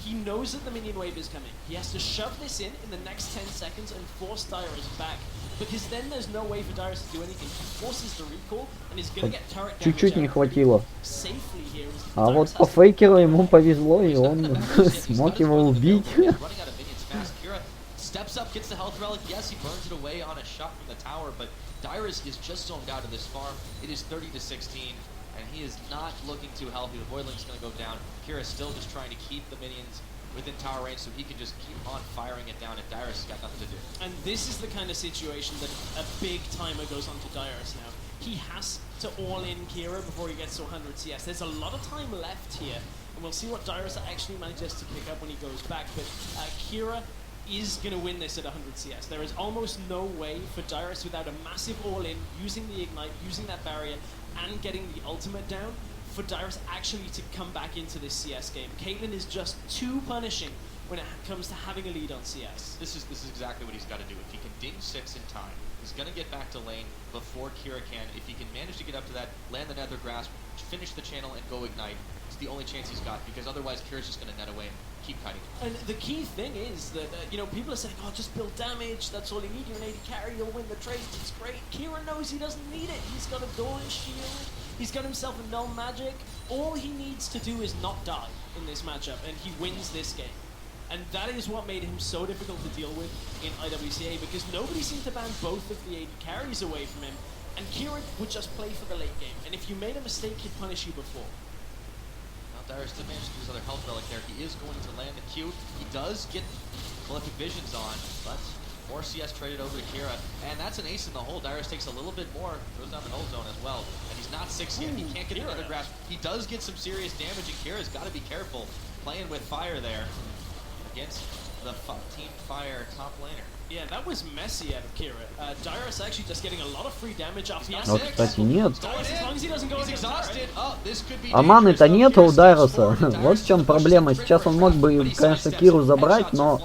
he knows that the minion wave is coming. He has to shove this in the next 10 seconds and force Dyrus back. Because then there's no way for Dyrus to do anything. He forces the recall and is gonna get turret damage чуть-чуть не хватило. Safely here. А вот по фейкеру ему повезло, и он смог его убить. Steps up, gets the health relic. Yes, he burns it away on a shot from the tower, but Dyrus is just zoned out of this farm. It is 30-16, and he is not looking too healthy. The Void Link's going to go down. Kira's still just trying to keep the minions within tower range so he can just keep on firing it down, and Dyrus has got nothing to do. And this is the kind of situation that a big timer goes on to Dyrus now. He has to all-in Kira before he gets to 100 CS. There's a lot of time left here, and we'll see what Dyrus actually manages to pick up when he goes back, but Kira is going to win this at 100 CS. There is almost no way for Dyrus without a massive all-in, using the Ignite, using that barrier, and getting the ultimate down, for Dyrus actually to come back into this CS game. Caitlyn is just too punishing when it comes to having a lead on CS. This is exactly what he's got to do. If he can ding 6 in time, he's going to get back to lane before Kira can. If he can manage to get up to that, land the Nether Grasp, finish the channel, and go Ignite, it's the only chance he's got, because otherwise Kira's just going to net away and keep kiting. And the key thing is that, people are saying, oh, just build damage, that's all you need, you're an AD carry, you'll win the trade, it's great. Kira knows he doesn't need it. He's got a Dawn Shield, he's got himself a Null Magic. All he needs to do is not die in this matchup, and he wins this game. And that is what made him so difficult to deal with in IWCA, because nobody seemed to ban both of the AD carries away from him, and Kira would just play for the late game. And if you made a mistake, he'd punish you before. Dyrus did manage to use other health relic there. He is going to land the Q. He does get Malefic Visions on, but more CS traded over to Kira. And that's an ace in the hole. Dyrus takes a little bit more, throws down the null zone as well. And he's not 6 yet. He can't get another grasp. He does get some serious damage, and Kira's got to be careful playing with fire there against the Team Fire top laner. Yeah, that was messy out of Kira. Dyrus actually just getting a lot of free damage off the Вот, кстати, нет. Oh, А маны-то нету у Дайруса. Вот в чем проблема. Сейчас он мог бы, конечно, Киру забрать, но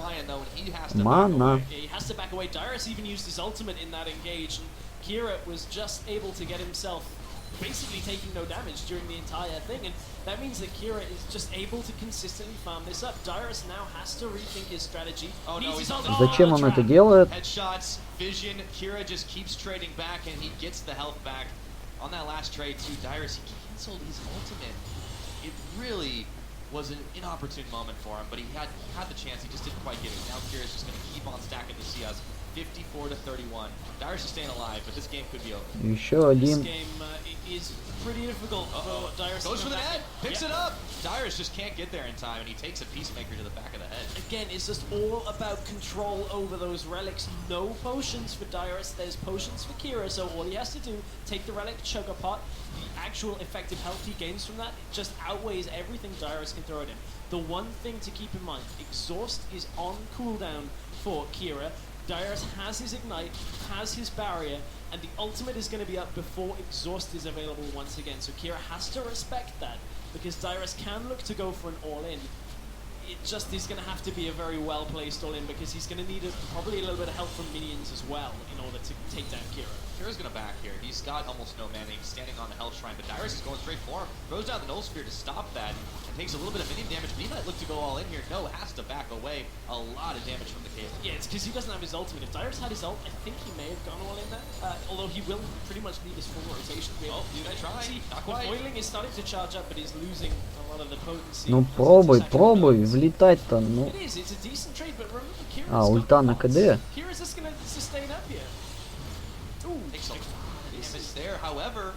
мана. He has to back away. Dyrus even used his ultimate in that engage, and Kira was just able to get himself basically taking no damage during the entire thing, and that means that Kira is just able to consistently farm this up. Dyrus now has to rethink his strategy. Oh no, he's Зачем он это делает? Headshots, vision, Kira just keeps trading back, and he gets the health back. On that last trade too, Dyrus, he canceled his ultimate. It really was an inopportune moment for him, but he had the chance, he just didn't quite get it. Now Kira's just going to keep on stacking the CS. 54-31. Dyrus is staying alive, but this game could be over. Еще один. This game is pretty difficult for Dyrus. Goes for the head, picks it up. Dyrus just can't get there in time, and he takes a Peacemaker to the back of the head. Again, it's just all about control over those relics. No potions for Dyrus. There's potions for Kira, so all he has to do, take the relic, chug a pot. The actual effective health he gains from that just outweighs everything Dyrus can throw at him. The one thing to keep in mind, Exhaust is on cooldown for Kira. Dyrus has his Ignite, has his barrier, and the ultimate is going to be up before exhaust is available once again. So Kira has to respect that, because Dyrus can look to go for an all-in. It just is going to have to be a very well-placed all-in, because he's going to need probably a little bit of help from minions as well in order to take down Kira. Kira's going to back here. He's got almost no mana. He's standing on the Hell Shrine, but Dyrus is going straight for him. Throws down the Null Sphere to stop that, and takes a little bit of minion damage, but he might look to go all in here. No, has to back away. A lot of damage from the cable. Yeah, it's because he doesn't have his ultimate. If Dyrus had his ult, I think he may have gone all in there. Although he will pretty much need his full rotation to be able to do that. Not The quite. boiling is starting to charge up, but he's losing a lot of the potency. Ну пробуй, влетать-то, ну. It is, it's a decent trade, but remember Kira's А, ульта на КД. Kira's just gonna sustain up here. Ooh, takes a lot of damage there. However,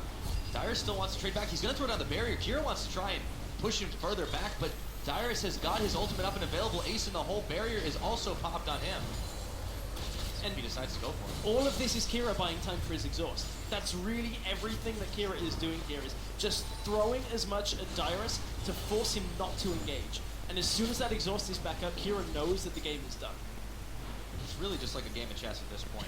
Dyrus still wants to trade back. He's going to throw down the barrier. Kira wants to try and push him further back, but Dyrus has got his ultimate up and available. Ace in the whole barrier is also popped on him. And he decides to go for it. All of this is Kira buying time for his exhaust. That's really everything that Kira is doing here, is just throwing as much at Dyrus to force him not to engage. And as soon as that exhaust is back up, Kira knows that the game is done. It's really just like a game of chess at this point.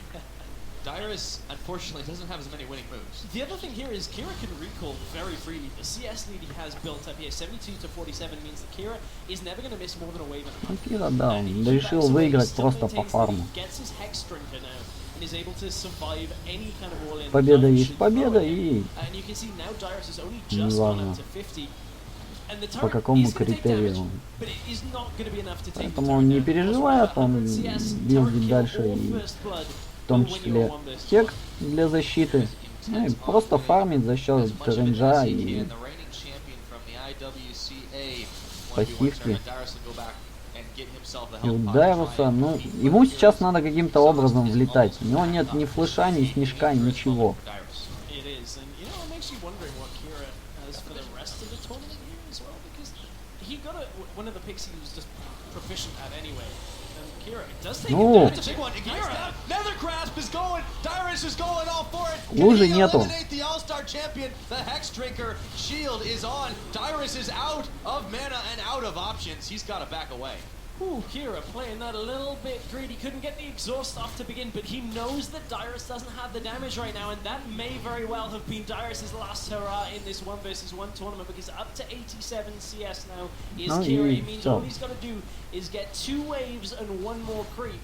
Dyrus, unfortunately, doesn't have as many winning moves. The other thing here is Kira can recall very freely. The CS lead he has built up here, 72 to 47, means that Kira is never going to miss more than a wave and a half. Кира, да, он решил выиграть просто по фарму. Победа есть победа, и неважно, по какому критерию. Поэтому он не переживает, он билдит дальше, и в том числе текст для защиты. Ну, и просто фармит за счет рейнджа и пассивки. И у Дайруса, ну, ему сейчас надо каким-то образом влетать. У него нет ни флеша, ни снежка, ничего. Ну, лужи нету. Ooh, Kira playing that a little bit greedy. Couldn't get the exhaust off to begin, but he knows that Dyrus doesn't have the damage right now, and that may very well have been Dyrus' last hurrah in this 1v1 tournament, because up to 87 CS now is Kira. It means all he's got to do is get 2 waves and 1 more creep,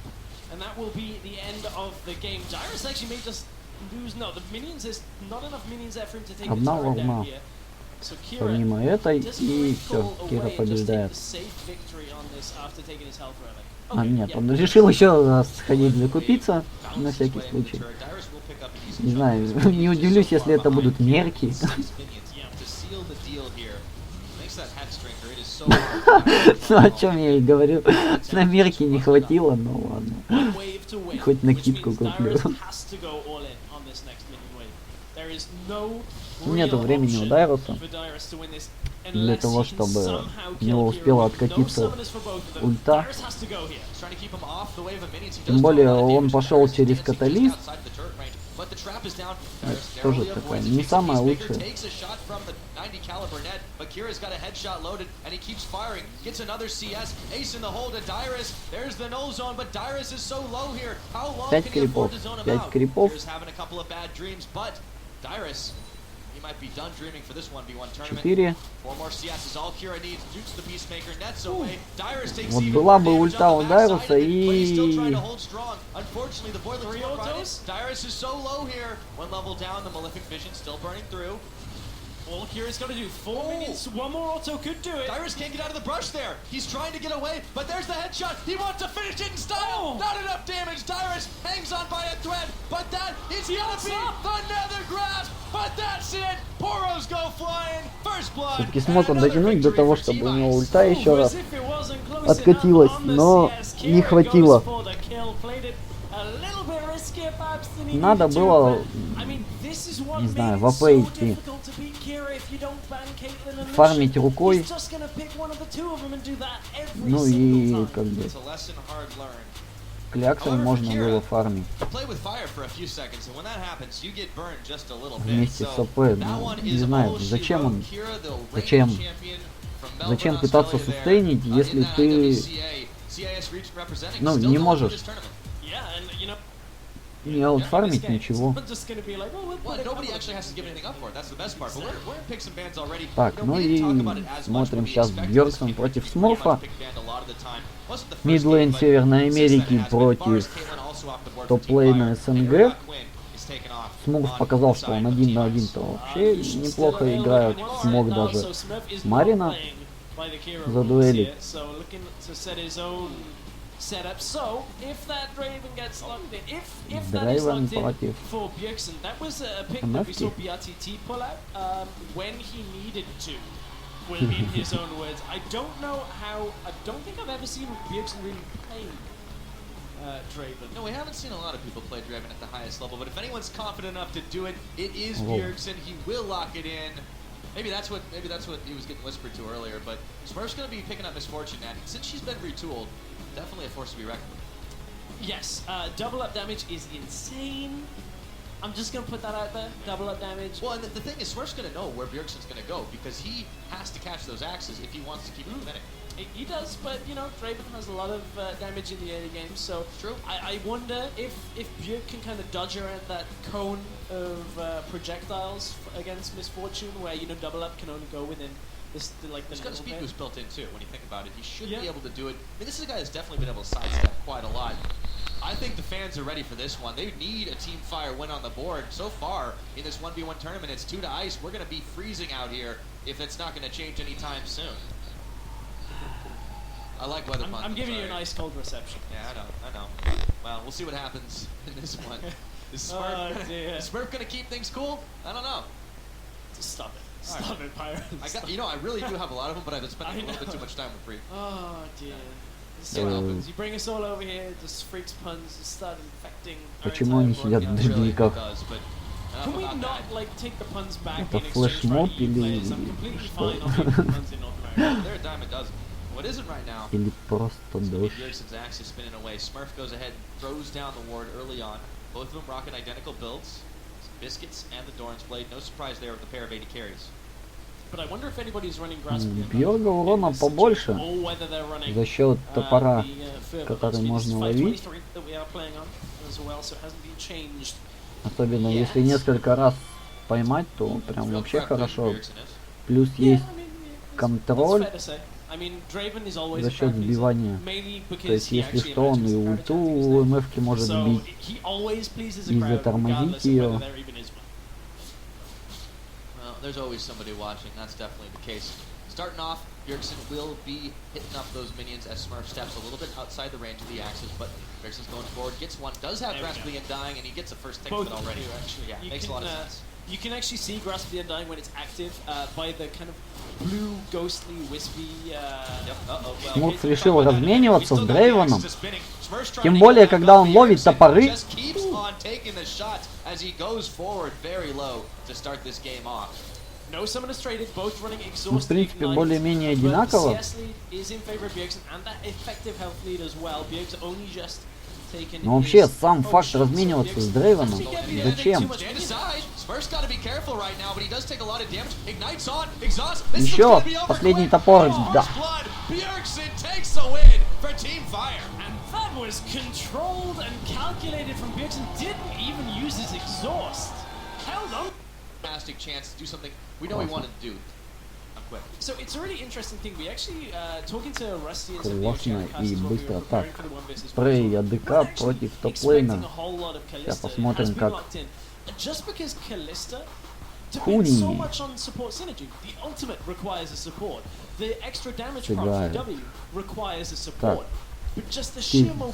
and that will be the end of the game. Dyrus actually may just lose. No, the minions, there's not enough minions there for him to take the turret down here. Помимо этой, и все, Кира побеждает. А нет, он решил еще раз сходить закупиться, на всякий случай. Не знаю, не удивлюсь, если это будут мерки. Ну о чем я и говорю, на мерки не хватило, ну ладно. Хоть накидку куплю. Нету времени у Дайруса для того, чтобы у него успела откатиться ульта. Тем более он пошел через каталист. Это тоже такая не самая лучшая. Пять крипов. 5 крипов. Might be done dreaming for this 1v1 tournament. 4. 4 more CS is all Kira needs. Dukes the Peacemaker, nets away. Dyrus takes Вот была бы ульта у Дайруса и... Unfortunately, the boiler Dyrus is so low here. 1 level down, the Malefic Vision still burning through. All Kira's got to do, 4 minutes, 1 more auto could do it. Dyrus can't get out of the brush there. He's trying to get away, but there's the headshot. He wants to finish it in style. Not enough damage. Dyrus hangs on by a thread, but that is gonna be the Nether Grasp. But that's it. Poros go flying. First blood. Все-таки смог он дотянуть до того, чтобы у него ульта еще раз откатилась, но не хватило. Надо было, не знаю, в АП идти. Фармить рукой. Ну и как бы кляксой можно было фармить. Вместе с АП. Ну, не знаю, зачем он. Зачем пытаться сустейнить, если ты, ну, не можешь Не аутфармить ничего. Well, nobody actually has to give anything up for it. That's the best part. But we're in picks and bans already. Так, ну и смотрим сейчас Бьорксон против Смурфа. Мидлейн Северной Америки против топ-лейна СНГ. Смурф показал, что он 1 на 1-то вообще неплохо играет. Смог даже Марина задуэлить. Setup. So if that Draven gets locked in, if that is Draven locked in против for Bjergsen, that was a pick that we saw BRTT pull out when he needed to. Will be in his own words. I don't know how. I don't think I've ever seen Bjergsen really play Draven. No, we haven't seen a lot of people play Draven at the highest level. But if anyone's confident enough to do it, it is Bjergsen. He will lock it in. Maybe that's what he was getting whispered to earlier. But Smurf's going to be picking up Misfortune, and since she's been retooled, definitely a force to be reckoned with. Yes, double up damage is insane. I'm just going to put that out there. Double up damage. Well, and the thing is, Smurf's going to know where Bjergsen's going to go because he has to catch those axes if he wants to keep winning. He does, but you know, Draven has a lot of damage in the early game, so true. I wonder if Bjerg can kind of dodge around that cone of projectiles against Misfortune, where you know double up can only go within this like the. He's got a speed boost built in too. When you think about it, he should be able to do it. I mean, this is a guy that's definitely been able to sidestep quite a lot. I think the fans are ready for this one. They need a Team Fire win on the board. So far in this 1v1 tournament, it's 2 to ice. We're going to be freezing out here if it's not going to change anytime soon. I like weather puns. I'm giving you an ice cold reception. Yeah, I know. Well, we'll see what happens in this one. Is Smurf going to keep things cool? I don't know. Just stop it. Stop it, Pirates. I really do have a lot of them, but I've been spending a little bit too much time with Freak. Oh, dear. Let's see what happens. You bring us all over here, just Freak's puns start infecting our Почему они сидят в дождевиках? Can we not, like, take the puns back Это in exchange for флешмоб new или players? I'm completely что? fine on taking puns in North America. They're a dime a dozen. What isn't right now? Или просто дождь? Bjergsen's axe is spinning away. Smurf goes ahead and throws down the ward early on. Both of them rocking identical builds. Biscuits and the Doran's Blade. No surprise there with the pair of 80 carries. But I wonder if anybody's running Grasp. Бьорга урона побольше за счет топора, который можно ловить. Особенно если несколько раз поймать, то прям вообще хорошо. Плюс есть контроль за счет сбивания. То есть если что, он и ульту у МФ-ки может бить и затормозить ее. There's always somebody watching, that's definitely the case. Starting off, Bjergsen will be hitting up those minions as Smurf steps a little bit outside the range of the axes, but Bjergsen's going forward, gets one, does have Grasp the Undying, and he gets a first take of it already. Yeah, makes a lot of sense. You can actually see Grasp the Undying when it's active by the kind of blue, ghostly, wispy... Смурф решил размениваться с Дрейвеном. Тем более, когда он ловит топоры. Ну, в принципе, более-менее одинаково. Но вообще, сам факт размениваться с Дрейвеном, зачем? Еще последний топор, да. So it's a really interesting thing. We actually talking to Rusty Классно и быстро так. Спрей АДК против топ-лейна. Сейчас посмотрим, как Хуни сыграет. Кейс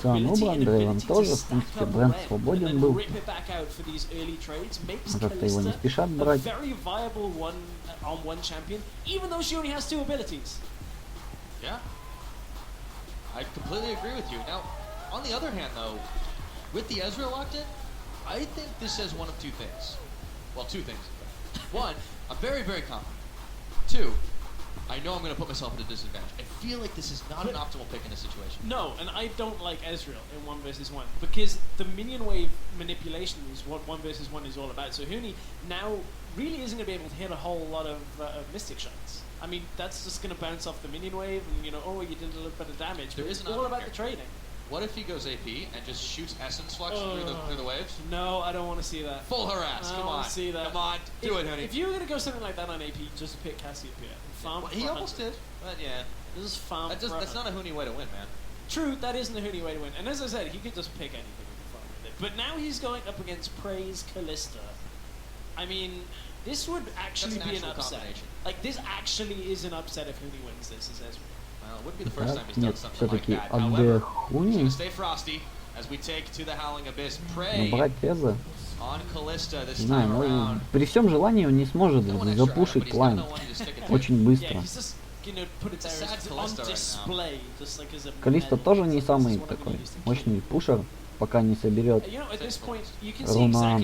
сам убран, Дрейвен тоже, в принципе, бренд свободен был. Как-то его не спешат брать. On one champion, even though she only has 2 abilities. Yeah, I completely agree with you. Now, on the other hand, though, with the Ezreal locked in, I think this says one of 2 things. Well, 2 things. 1, I'm very, very confident. 2, I know I'm going to put myself at a disadvantage. I feel like this is not an optimal pick in this situation. No, and I don't like Ezreal in 1 versus 1 because the minion wave manipulation is what 1 versus 1 is all about. So Huni now really isn't going to be able to hit a whole lot of Mystic shots. I mean, that's just going to bounce off the minion wave and, you know, oh, you did a little bit of damage. There is an all about the trading. What if he goes AP and just shoots Essence Flux through the waves? No, I don't want to see that. Full harass. Come on. See that. Come on. Do it, honey. If you were going to go something like that on AP, just pick Cassiopeia. Well, he almost did. But yeah. This is farm. That's not a Huni way to win, man. True, that isn't a Huni way to win. And as I said, he could just pick anything and be fine with it. But now he's going up against Praise Callista. I mean, this would actually be an upset. Like, this actually is an upset if Huni wins this, as Ezreal. Well, it wouldn't be the first time he's done something like that. However, he's going to stay frosty as we take to the Howling Abyss. Prey on Callista this time around. При всем желании он не сможет запушить лайн очень быстро. Калиста тоже не самый такой мощный пушер, пока не соберет руна.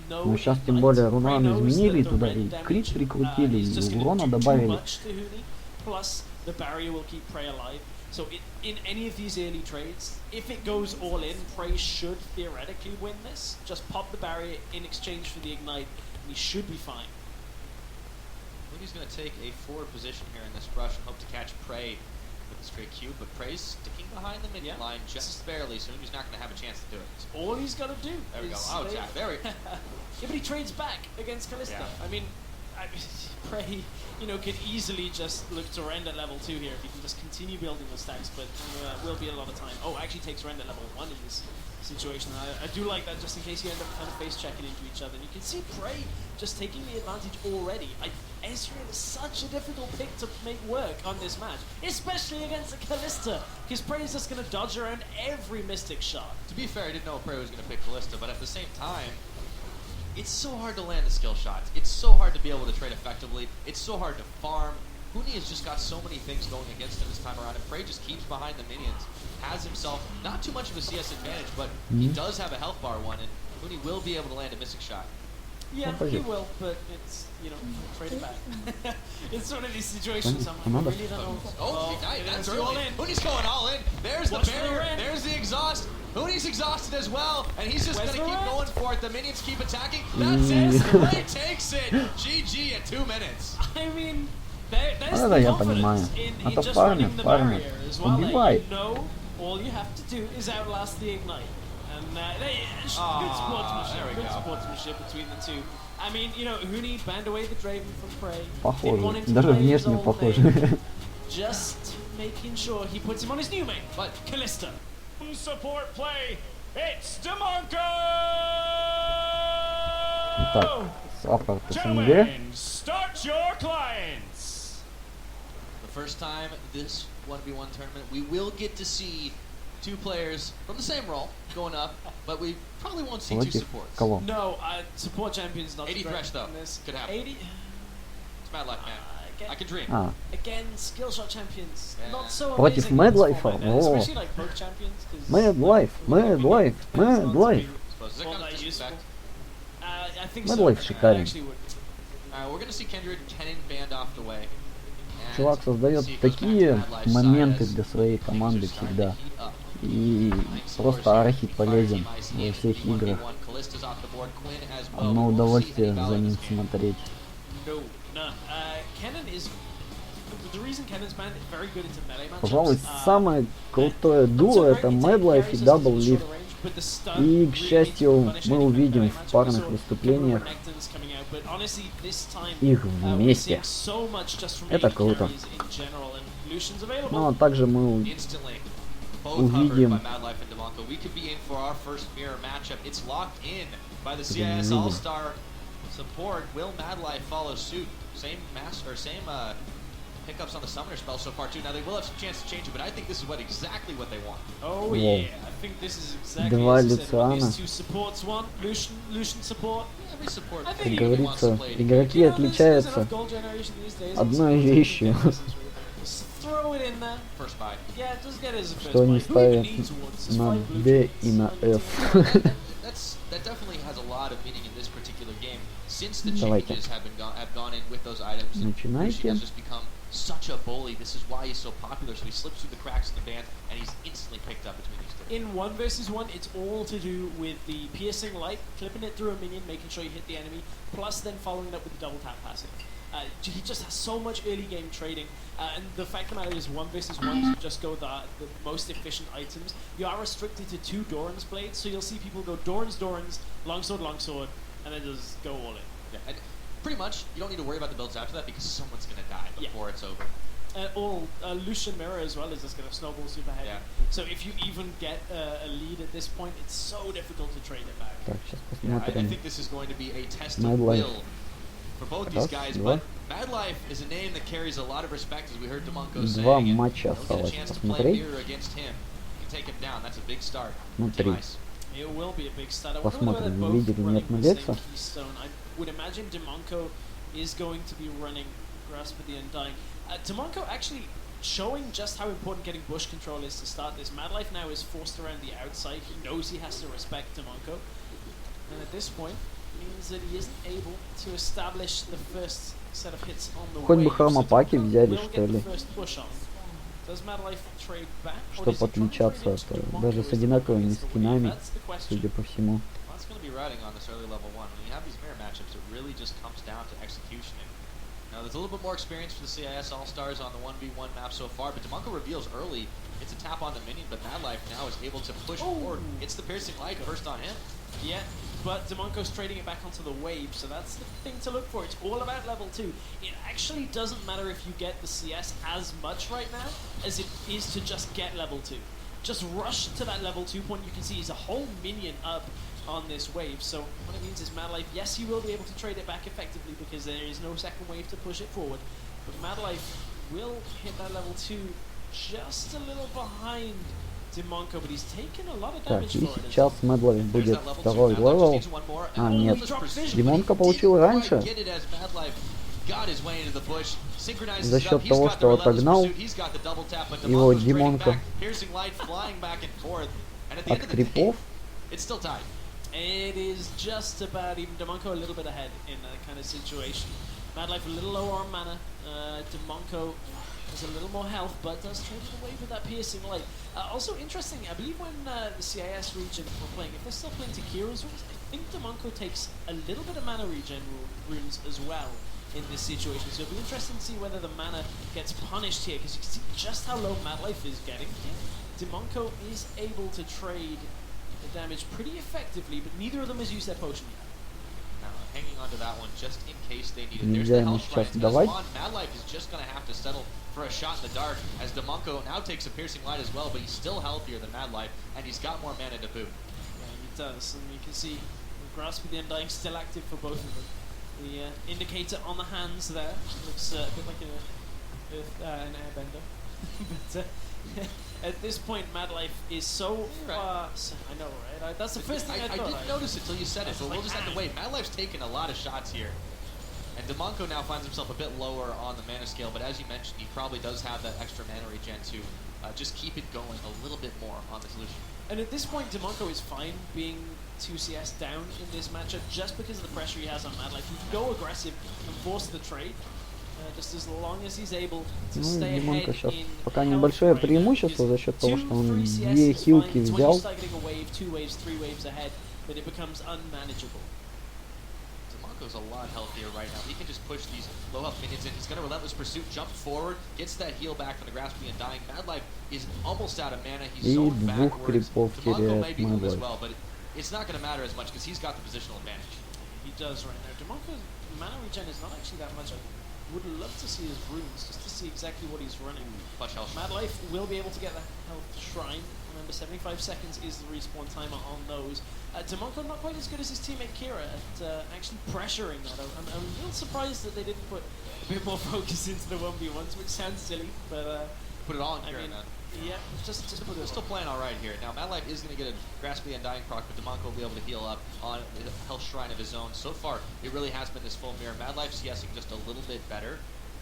Но сейчас тем более рунан изменили туда, и крит прикрутили, и урона добавили. So in any of these early trades, if it goes all in, Prey should theoretically win this. Just pop the barrier in exchange for the ignite, and he should be fine. I think he's going to take a forward position here in this rush and hope to catch Prey with a straight Q, but Prey's sticking behind the mid line just barely, so he's not going to have a chance to do it. It's all he's got to do. There we go. Oh, yeah, there we go. Yeah, but he trades back against Callista. Yeah. I mean, Prey, you know, could easily just look to Rend at level 2 here if he can just continue building the stacks, but will be a lot of time. Oh, actually takes Rend at level 1 in this situation. I do like that just in case you end up kind of face checking into each other. And you can see Prey just taking the advantage already. Ezreal is such a difficult pick to make work on this match, especially against a Callista, because Prey is just going to dodge around every Mystic shot. To be fair, I didn't know Prey was going to pick Callista, but at the same time, it's so hard to land the skill shots. It's so hard to be able to trade effectively. It's so hard to farm. Huni has just got so many things going against him this time around, and Prey just keeps behind the minions. Has himself not too much of a CS advantage, but he does have a health bar one, and Huni will be able to land a Mystic shot. Yeah, he will, but it's, you know, trade it back. It's one of these situations I really don't know. Oh, that's early. Huni's going all in. There's the barrier. There's the exhaust. Huni's exhausted as well, and he's just going to keep going for it. The minions keep attacking. That's it. Prey takes it. GG at 2 minutes. I mean, there's the confidence in just running the barrier as well. Like, you know, all you have to do is outlast the ignite. And good sportsmanship between the two. I mean, you know, Huni banned away the Draven from Prey. Похоже, даже внешне похоже. Just making sure he puts him on his new main, but Callista. Support play. It's Demonko. Так, саппорт СНГ. Gentlemen, start your clients. The first time this 1v1 tournament, we will get to see 2 players from the same role going up, but we probably won't see 2 supports. Кого? No, support champions not 80 Thresh though. Could happen. 80. It's Mad Life, man. I can dream. Again, skill shot champions. Not so Против amazing. Mad Life. Especially like poke champions. Mad Life, Mad Life, Mad Life. I think Mad so. Life шикарен. We're gonna see Kindred Kennen banned off the way. Чувак создает такие моменты для своей команды всегда. И просто архит полезен во всех играх. Одно удовольствие за ним смотреть. Пожалуй, самое крутое дуо это Mad Life и Double Lift. И, к счастью, мы увидим в парных выступлениях их вместе. Это круто. Ну а также мы увидим pickups on the summoner spell so far too. Now they will have some chance to change it, but I think this is what exactly what they want. Oh yeah, I think this is exactly Два as you said, what Люциана. these 2 supports want. Lucian support. Every support. Как говорится, игроки отличаются одной вещью, Throw it in there. First buy. Yeah, just get it as a first что они buy. ставят Who needs one? Just на fight D и на F. That definitely has a lot of meaning in this particular game. Since the Давайте. changes have gone in with those items, and Начинайте. Lucian has just become such a bully. This is why he's so popular. So he slips through the cracks in the band, and he's instantly picked up between these 2. In 1 versus 1, it's all to do with the piercing light, clipping it through a minion, making sure you hit the enemy, plus then following it up with the double tap passive. He just has so much early game trading, and the fact of the matter is 1 versus 1 to just go the most efficient items. You are restricted to 2 Doran's blades, so you'll see people go Doran's, longsword, and then just go all in. Yeah, and pretty much you don't need to worry about the builds after that because someone's going to die before it's over. Lucian Mirror as well is just going to snowball super heavy. So if you even get a lead at this point, it's so difficult to trade it back. Так, сейчас I посмотрим. think this is going to be a test of Madlife. will for both these guys, but Madlife is a name that carries a lot of respect, as we heard Demonko say. Два матча He'll get a осталось chance to play посмотреть. mirror against him. He can take him down. That's a big start. Ну, 3. It will be a big start. I Посмотрим, wonder whether видели, both не running the same отмудется. keystone. I would imagine Demonko is going to be running Grasp of the Undying. Demonko actually showing just how important getting bush control is to start this. Madlife now is forced around the outside. He knows he has to respect Demonko. And at this point, means that he isn't able to establish the first set of hits on the Хоть бы wave. So хромопаки Demonko взяли, will что get the ли, first push on. Does Madlife trade back, or чтобы does he try and отличаться trade от, into Demonko даже as с the одинаковыми Demonko gets the wave? скинами, That's the question. судя по всему. Well, that's going to be riding on this early level 1. When you have these mirror matchups, it really just comes down to execution. Now, there's a little bit more experience for the CIS All-Stars on the 1v1 map so far, but Demonko reveals early. It's a tap on the minion, but Madlife now is able to push forward. It's the piercing light first on him. Yeah, but Demonko's trading it back onto the wave, so that's the thing to look for. It's all about level 2. It actually doesn't matter if you get the CS as much right now as it is to just get level 2. Just rush to that level 2 point. You can see he's a whole minion up on this wave. So what it means is Madlife, yes, you will be able to trade it back effectively because there is no second wave to push it forward. But Madlife will hit that level 2 just a little behind Demonko, but he's taken a lot of Так, damage и for it. сейчас Медлович будет второй левел. А, нет. Димонка получил раньше. За счет того, что отогнал его Димонка от крипов. It is just about even Demonko a little bit ahead in that kind of situation. Madlife a little lower on mana. Demonko has a little more health, but does trade it away with that piercing light. Also interesting, I believe when the CIS region were playing, if they're still playing Takira's runes, I think Demonko takes a little bit of mana regen runes as well in this situation. So it'll be interesting to see whether the mana gets punished here, because you can see just how low Madlife is getting here. Demonko is able to trade the damage pretty effectively, but neither of them has used their potion yet. Hanging on to that one just in case they need it. Нельзя There's the ему health сейчас shrines. давать. Madlife is just going to have to settle for a shot in the dark as Demonko now takes a piercing light as well, but he's still healthier than Madlife, and he's got more mana to boot. Yeah, he does, and you can see the Grasp of the Undying still active for both of them. The indicator on the hands there looks a bit like an airbender. But at this point, Madlife is so far... I know, right? That's the first thing I thought. I didn't notice it till you said it, but we'll just have to wait. Madlife's taken a lot of shots here. And Demonko now finds himself a bit lower on the mana scale, but as you mentioned, he probably does have that extra mana regen to just keep it going a little bit more on this Lucian. And at this point, Demonko is fine being 2 CS down in this matchup just because of the pressure he has on Madlife. He can go aggressive and force the trade. Just as long as he's able to Ну, stay Димонка ahead сейчас in пока health небольшое right преимущество now, за счет того, because что он 2, 3 CS 2 is хилки fine. It's when you взял. start getting a wave, 2 waves, 3 waves ahead, that it becomes unmanageable. Demonko's a lot healthier right now. He can just push these low health minions in. He's got a relentless pursuit, jump forward, gets that heal back from the Grasp of the Undying. Madlife is almost out of mana. He's И zoned двух backwards. крипов Demonko may теряет be low as Медлович. well, but it's not going to matter as much because he's got the positional advantage. He does right now. Demonko's mana regen is not actually that much. I would love to see his runes, just to see exactly what he's running. Madlife will be able to get the health shrine. Remember, 75 seconds is the respawn timer on those. Demonko not quite as good as his teammate Kira at actually pressuring that. I'm a little surprised that they didn't put a bit more focus into the 1v1s, which sounds silly, but... Put it all in Kira, man. Yeah, just put it. We're still playing all right here. Now, Madlife is going to get a Grasp of the Undying proc, but Demonko will be able to heal up on the health shrine of his own. So far, it really has been this full mirror. Madlife CSing just a little bit better,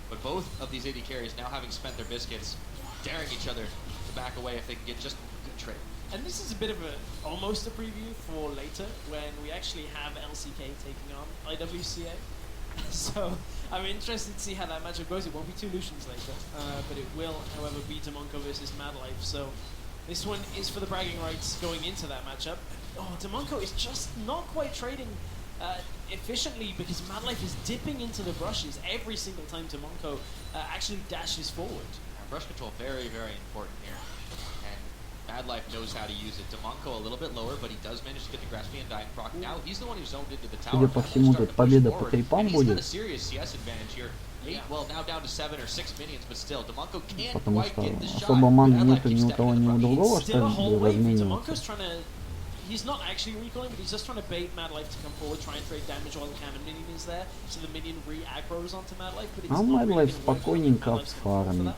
but both of these AD carries now having spent their biscuits, daring each other to back away if they can get just a good trade. And this is a bit of almost a preview for later when we actually have LCK taking on IWCA. So I'm interested to see how that matchup goes. It won't be 2 Lucians later, but it will, however, be Demonko versus Madlife. So this one is for the bragging rights going into that matchup. Oh, Demonko is just not quite trading efficiently because Mad Life is dipping into the brushes every single time Demonko actually dashes forward. Brush control very, very important here. And Mad Life knows how to use it. Demonko a little bit lower, but he does manage to get the grasping and dying proc. Now he's the one who zoned into the tower. Судя по всему, тут победа по крипам будет. Well, now down to 7 or 6 minions, but still, Demonko can't Потому quite что get the shot. особо маны нету ни у того, ни у другого, что ли, размениваться. He's not actually recalling, but he's just trying to bait Mad Life to come forward, try and trade damage while the cannon minion is there, so the minion re-aggroes onto Mad Life, but it's А not Mad really Life going to work спокойненько for фармит. that.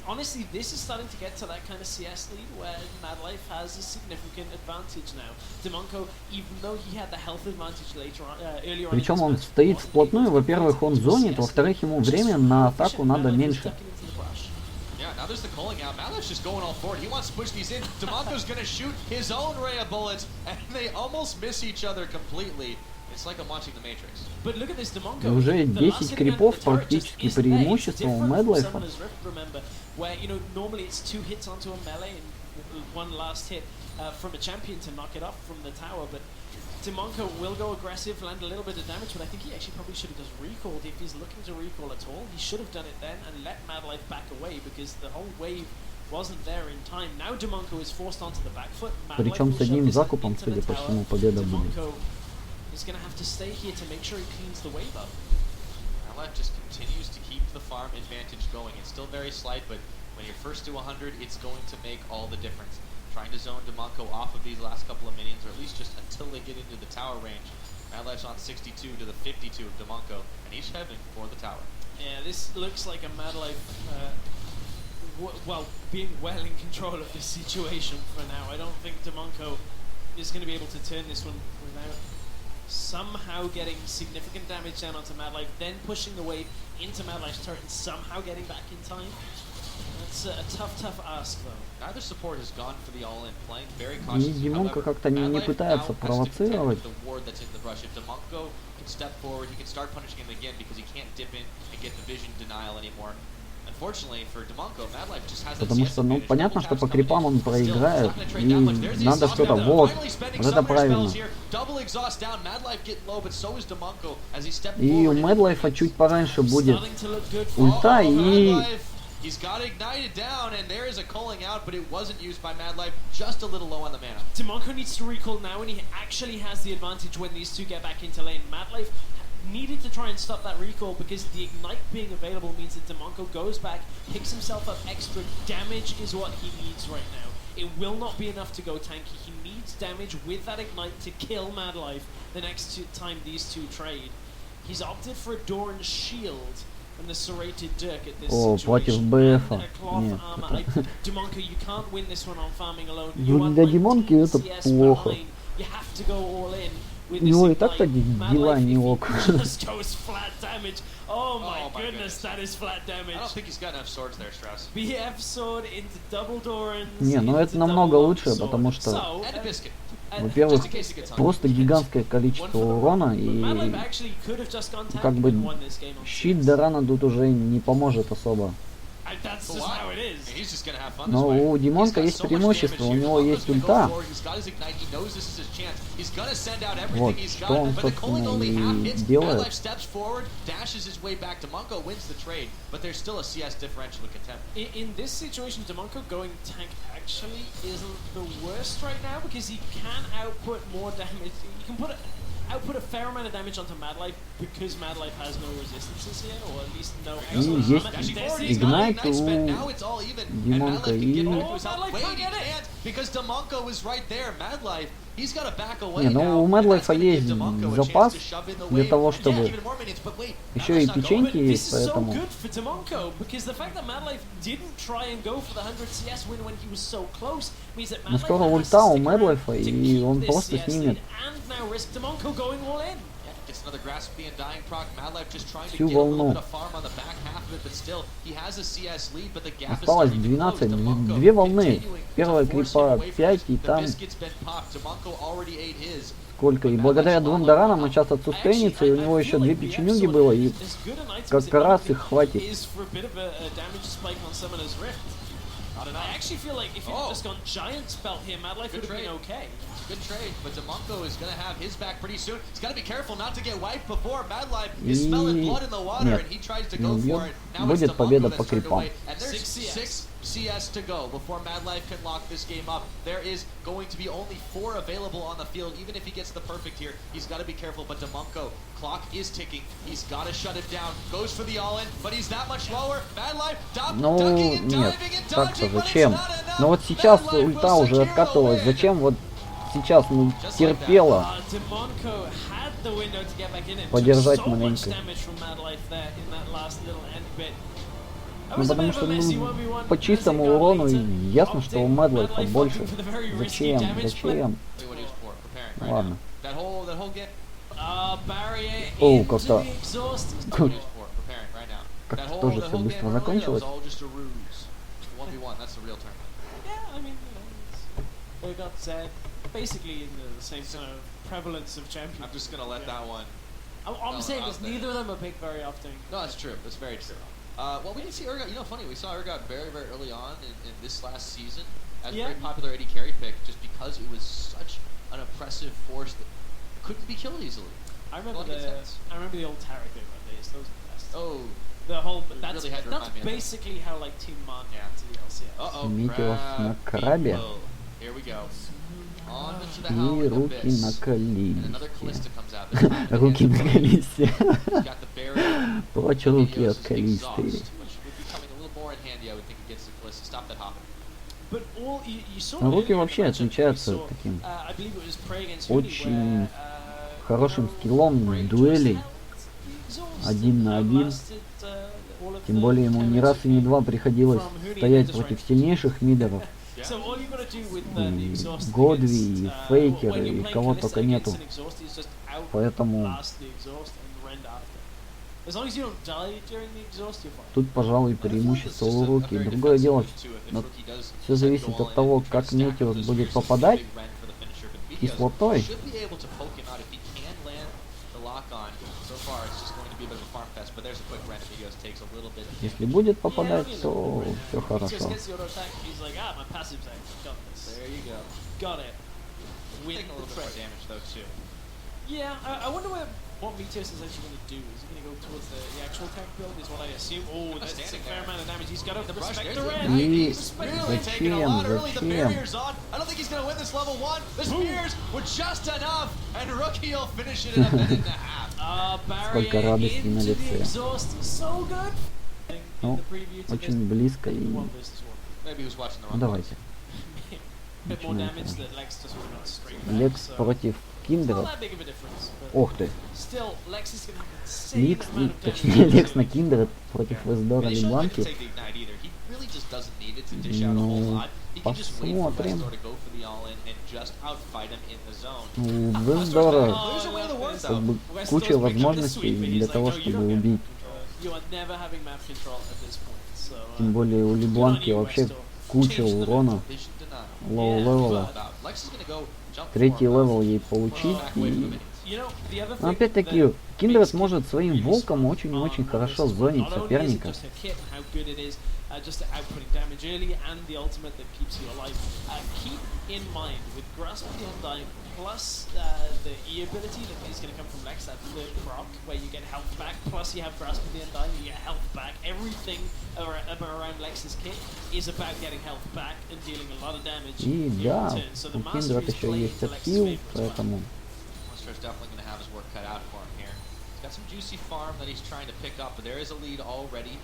Honestly, this is starting to get to that kind of CS lead where Mad Life has a significant advantage now. Demonko, even though he had the health advantage later on, earlier on. Причем он стоит вплотную, во-первых, он зонит, во-вторых, ему время на атаку надо меньше. Yeah, now there's the calling out. Mad Life's just going all forward. He wants to push these in. Demonko's going to shoot his own ray of bullets, and they almost miss each other completely. It's like I'm watching the Matrix. But look at this Demonko. Уже 10 крипов практически преимущество у Mad Life. Where, you know, normally it's 2 hits onto a melee and 1 last hit from a champion to knock it off from the tower, but Demonko will go aggressive, land a little bit of damage, but I think he actually probably should have just recalled. If he's looking to recall at all, he should have done it then and let Mad Life back away because the whole wave wasn't there in time. Now Demonko is forced onto the back foot. Причем с одним закупом, судя по всему, победа будет. He's going to have to stay here to make sure he cleans the wave up. Mad Life just continues to keep the farm advantage going. It's still very slight, but when you're first to 100, it's going to make all the difference. Trying to zone Demonko off of these last couple of minions, or at least just until they get into the tower range. Mad Life's on 62 to the 52 of Demonko, and he's heading for the tower. Yeah, this looks like a Mad Life, well, being well in control of this situation for now. I don't think Demonko is going to be able to turn this one without somehow getting significant damage down onto Mad Life, then pushing the wave into Mad Life's turret and somehow getting back in time. That's a tough ask, though. Neither support has gone for the all-in, playing very И cautiously. Димонка как-то не пытается провоцировать. The ward that's in the brush. If Demonko can step forward, he can start punishing him again because he can't dip in and get the vision denial anymore. Unfortunately for Demonko, Mad Life just has. Потому что, ну, понятно, что по крипам он проиграет, и надо что-то, вот это правильно. И у Mad Life чуть пораньше будет ульта, и He's got ignited down, and there is a calling out, but it wasn't used by Mad Life, just a little low on the mana. Demonko needs to recall now, and he actually has the advantage when these two get back into lane. Mad Life needed to try and stop that recall because the ignite being available means that Demonko goes back, picks himself up extra. Damage is what he needs right now. It will not be enough to go tanky. He needs damage with that ignite to kill Mad Life the next time these two trade. He's opted for a Doran's shield and the serrated Dirk at this против situation. БФа. Нет, это... Demonko, you can't win this one on farming alone. Для Димонки это плохо. You have to go all in. У него и так дела не ок. Oh my goodness, that is flat damage. I don't think he's got enough swords there, Strauss. BF sword into double Dorans. Не, ну это намного лучше, потому что, во-первых, просто гигантское количество урона, и как бы щит Дорана тут уже не поможет особо. Но у Димонка есть преимущество, у него есть ульта. Вот, что он, собственно, и делает. In this situation, Demonko going tank actually isn't the worst right now because he can output more damage. He can output a fair amount of damage onto Mad Life because Mad Life has no resistances here, or at least no extra. Есть игнайт у Димонка и... Because Demonko is right there, Mad Life. He's got to back away. Не, ну у Mad Life есть запас для того, чтобы еще и печеньки есть, поэтому... Но скоро ульта у Mad Life, и он просто снимет всю волну. Осталось 12, две волны. Первая крипа 5, и там сколько. И благодаря двум Доранам он сейчас отсустейнится, и у него еще 2 печенюги было, и как раз их хватит. I actually feel like if you had just gone Giant Spell here, Mad Life would have been okay. Good trade, but Demonco is going to have his back pretty soon. He's got to be careful not to get wiped before Mad Life is smelling blood in the water, and he tries to go for it. Now it's Demonco that's turned away, and there's 6 CS to go before Mad Life can lock this game up. There is going to be only 4 available on the field. Even if he gets the perfect here, he's got to be careful. But Demonco, clock is ticking. He's got to shut it down. Goes for the all-in, but he's that much lower. Mad Life ducking and diving and dodging, but it's not enough. Но вот сейчас ульта уже откатывалась. Зачем вот сейчас терпела подержать маленько? Ну потому что по чистому урону ясно, что у Мэдлайфа больше. Зачем? Зачем? Ладно. О, как-то тоже все быстро закончилось. They got basically in the same kind of prevalence of champions. I'm just gonna let that one. I'm saying this, neither of them are picked very often. No, that's true. That's very true. Well, we didn't see Urgot. You know, funny, we saw Urgot very, very early on in this last season as a very popular AD carry pick, just because it was such an oppressive force that couldn't be killed easily. I remember the old Tarek about these. Those were the best. Oh. The whole, that's, really had to that's remind me basically how like Team Mon got to the LCS. Микелов на крабе. Here we go. И руки на Калисте. Руки на Калисте. Прочь руки от Калисты. Но руки вообще отличаются таким очень хорошим скиллом в дуэли 1 на 1. Тем более ему не раз и не два приходилось стоять против сильнейших мидеров. И Годви, и Фейкер, и кого только нету. Поэтому тут, пожалуй, преимущество у руки. Другое дело, все зависит от того, как Метеус будет попадать кислотой. Если будет попадать, то все хорошо. Yeah, I wonder what Meteos is actually going to do. Is he going to go towards the actual tank build? Is what I assume. Oh, that's a fair amount of damage. He's got to respect the red. Really taking a lot early. The barrier's on. I don't think he's going to win this level 1. The spears were just enough, and Rookie will finish it in a minute and a half. Сколько радости на лице. Ну, очень близко и... Ну, давайте. Начинайте. Лекс против Киндера. Ох ты. Лекс, точнее Лекс на Киндера против Вездора или Бланки. Ну, посмотрим. У Вездора как бы куча возможностей для того, чтобы убить. Тем более у Лебланки вообще куча урона лоу-левела. 3-й левел ей получить. И... Но опять-таки, Киндред может своим волком очень-очень хорошо зонить соперника. Just outputting damage early and the ultimate that keeps you alive. Keep in mind with Grasp of the Undying plus the E ability that is going to come from Lex, that third proc where you get health back, plus you have Grasp of the Undying, you get health back. Everything around Lex's kit is about getting health back and dealing a lot of damage in return. So the Master is playing to Lex's favorites. Monster's definitely going to have his work cut out for him here. He's got some juicy farm that he's trying to pick up, but there is a lead already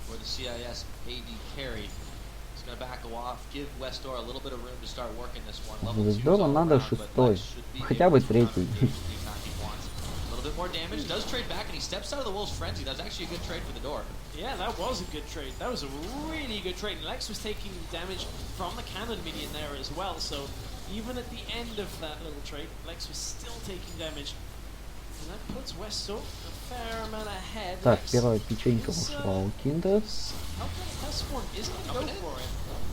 for the CIS AD carry. He's going to back off, give Westor a little bit of room to start working this one. Level 2 is all надо шестой, хотя бы 3-й. A little bit more damage, does trade back, and he steps out of the Wolf's Frenzy. That's actually a good trade for the door. Yeah, that was a good trade. That was a really good trade. And Lex was taking damage from the cannon minion there as well, so even at the end of that little trade, Lex was still taking damage. And that puts Westor a fair amount ahead. Так, первая печенька ушла у Киндера.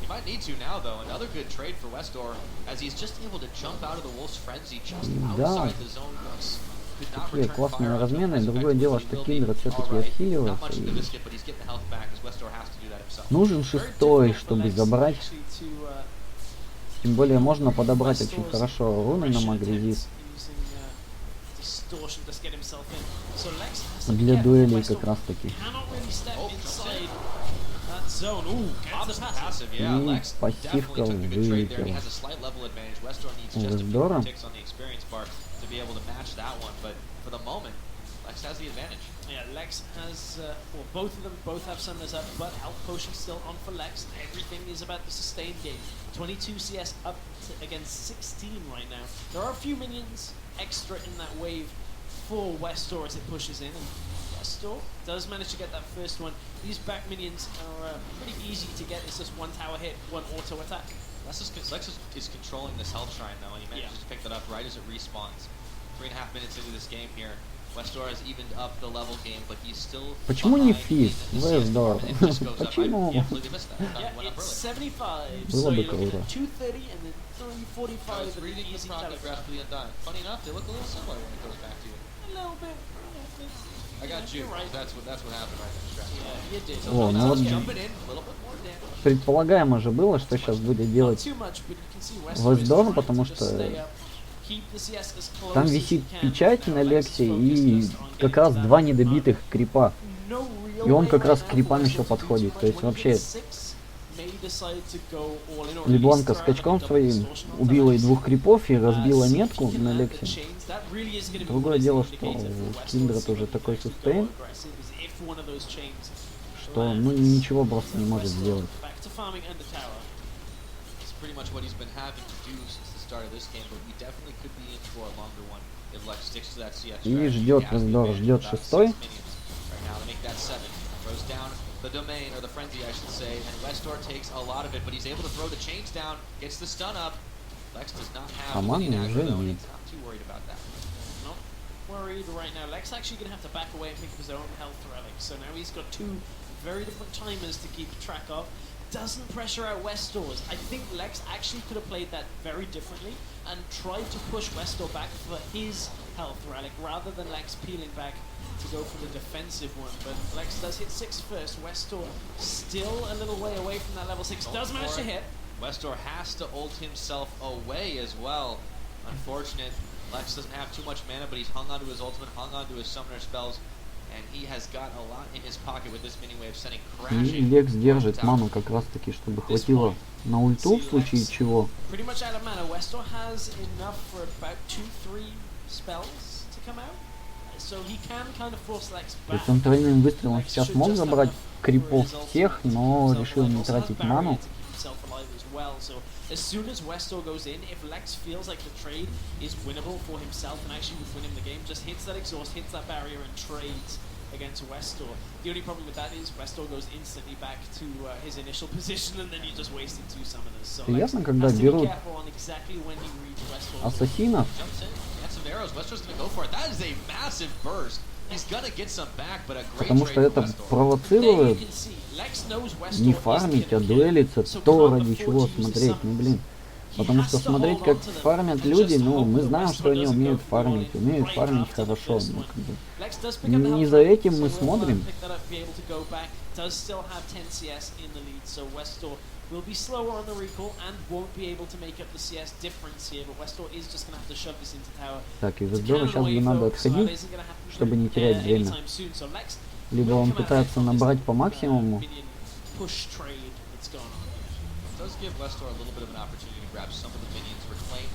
He might need to now, though. Another good trade for Westor, as he's just able to jump out of the Wolf's Frenzy just outside the zone. такие классные размены. Другое дело, что Kindred все-таки отхиливается. И нужен шестой, чтобы забрать. Тем более можно подобрать очень хорошо руны на Магрезис. Для дуэлей как раз таки. И пассивка вылетела. Здорово. Yeah, Lex has, well, both of them both have summoners up, but health potion still on for Lex. Everything is about the sustain game. 22 CS up to, against 16 right now. There are a few minions extra in that wave for Westor as it pushes in, and Westor does manage to get that first one. These back minions are pretty easy to get. It's just one tower hit, one auto attack. Lex is controlling this health shrine though, and he manages to pick that up right as it respawns. 3.5 minutes into this game here. Westor has evened up the level game, but he's still. Почему не физ? Весдор. Почему? Было бы круто. О, ну вот предполагаемо же было, что сейчас будет делать Весдор, потому что там висит печать на Лексе и как раз два недобитых крипа. И он как раз к крипам еще подходит. То есть вообще Лебланка скачком своим убила и двух крипов и разбила метку на Лексе. Другое дело, что у Kindred уже такой сустейн, что ну ничего просто не может сделать. И ждет Весдор, ждет шестой. The domain, or the frenzy, I should say, and Westor takes a lot of it, but he's able to throw the chains down, gets the stun up. Lex does not have Маны уже нет. Not too worried about that. Not worried right now. Lex actually going to have to back away and pick up his own health relic. So now he's got two very different timers to keep track of. Doesn't pressure out Westor's. I think Lex actually could have played that very differently and tried to push Westor back for his health relic rather than Lex peeling back to go for the defensive one, but Lex does hit 6 first. Westor still a little way away from that level 6. Does manage to hit. Westor has to ult himself away as well. Unfortunate. Lex doesn't have too much mana, but he's hung onto his ultimate, hung onto his summoner spells, and he has got a lot in his pocket with this mini wave sending crashing. И Лекс держит ману как раз таки, чтобы хватило на ульту в случае чего. Pretty much out of mana. Westor has enough for about 2-3 spells to come out. So he can kind of force Lex back. То есть он тройным выстрелом сейчас мог забрать крипов всех, но решил не тратить ману. So as soon as Westor goes in, if Lex feels like the trade is winnable for himself and actually would win him the game, just hits that exhaust, hits that barrier and trades against Westor. The only problem with that is Westor goes instantly back to his initial position and then you just wasted 2 summoners. So Lex has to be careful on exactly when he reads Westor. Ассасинов. Потому что это провоцирует не фармить, а дуэлиться, то ради чего смотреть, ну блин. Потому что смотреть, как фармят люди, ну мы знаем, что они умеют фармить хорошо. Ну, как бы. Не за этим мы смотрим. Will be slower on the recall and won't be able to make up the CS difference here, but Westor is just going to have to shove this into tower. Так, и Весдору сейчас бы надо отходить, чтобы не терять время. Либо он пытается набрать по максимуму.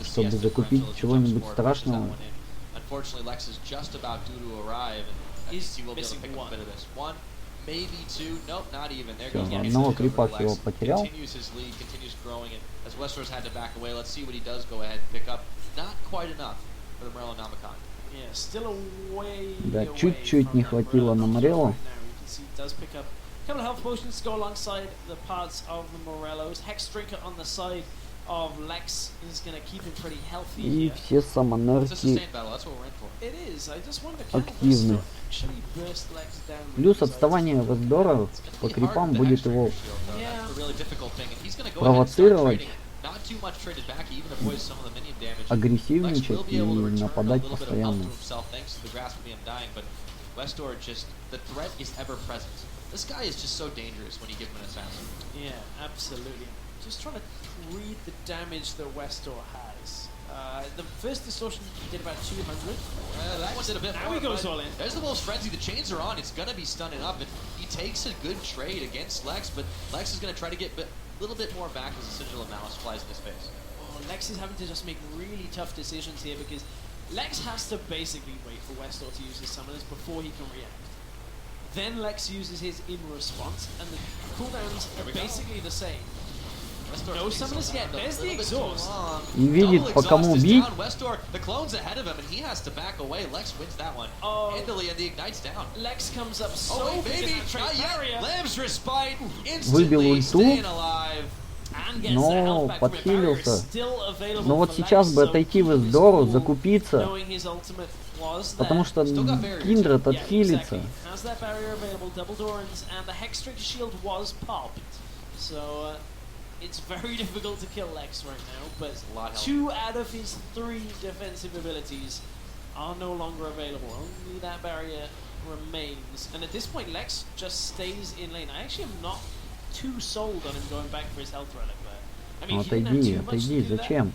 Чтобы закупить чего-нибудь страшного. Maybe 2, nope, not even. There goes одного крипа всего потерял. Continues his lead, continues growing it. As Westor's had to back away, let's see what he does go ahead and pick up. Not quite enough for the Morello Namicon. Yeah, still away. Да, чуть-чуть не хватило на Морелло. Does pick up a couple of health potions to go alongside the parts of the Morellos. Hex Drinker on the side of Lex is going to keep him pretty healthy И here. все самонерки активны. Плюс отставание Весдора по крипам будет его провоцировать not too much traded back. He even avoids some of the minion damage. агрессивничать Lex will be и able to return a нападать little bit of постоянно. health to himself thanks to the grasp of the Undying, but Westor just, the threat is ever present. This guy is just so dangerous when you give him an assassin. Yeah, absolutely. Just trying to read the damage that Westor has. The first distortion did about 200. That one did a bit now more. He goes all in. There's the Wolf's Frenzy. The chains are on. It's going to be stunning up. And he takes a good trade against Lex, but Lex is going to try to get a little bit more back as the Sigil of Malice flies in his face. Oh, Lex is having to just make really tough decisions here because Lex has to basically wait for Westor to use his summoners before he can react. Then Lex uses his in response, and the cooldowns are basically the same. No summoners yet. There's the exhaust. Не видит, по кому бить. Westor, the clone's ahead of him, and he has to back away. Lex wins that one. Handily, and the Ignite's down. Lex comes up so big in that trade barrier. Lamb's respite, Выбил instantly ульту, staying alive. но подхилился. Но вот сейчас бы отойти в Издору, закупиться, потому что Киндред отхилится. It's very difficult to kill Lex right now, but 2 out of his 3 defensive abilities are no longer available. Only that barrier remains. And at this point, Lex just stays in lane. I actually am not too sold on him going back for his health relic there. I mean, he didn't have too much to do that. Зачем?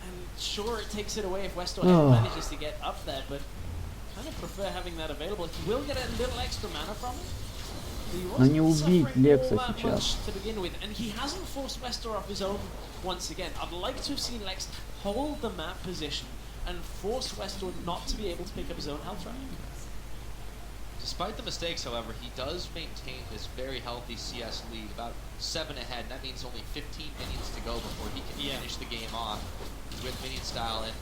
And sure, it takes it away if Westor ever manages to get up there, but I kind of prefer having that available. He will get a little extra mana from it. Но не убить Лекса сейчас. And he hasn't forced Westor off his own once again. I'd like to have seen Lex hold the map position and force Westor not to be able to pick up his own health rank. Despite the mistakes, however, he does maintain this very healthy CS lead, about 7 ahead. That means only 15 minions to go before he can finish the game off with minion style. And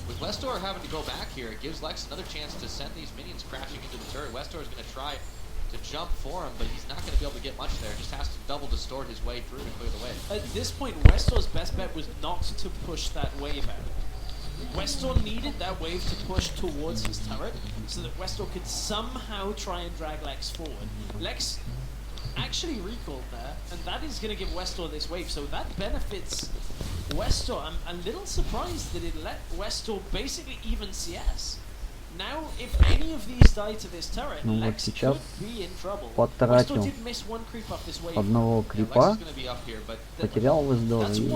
with Westor having to go back here, it gives Lex another chance to send these minions crashing into the turret. Westor is going to try to jump for him, but he's not going to be able to get much there. Just has to double distort his way through to clear the way. At this point, Westor's best bet was not to push that wave out. Westor needed that wave to push towards his turret so that Westor could somehow try and drag Lex forward. Lex actually recalled there, and that is going to give Westor this wave, so that benefits Westor. I'm a little surprised that it let Westor basically even CS. Now, if any of these die to this turret, Ну вот Lex сейчас could be in trouble. потратил Westor did miss one creep off this wave. одного крипа, потерял в Издоре, и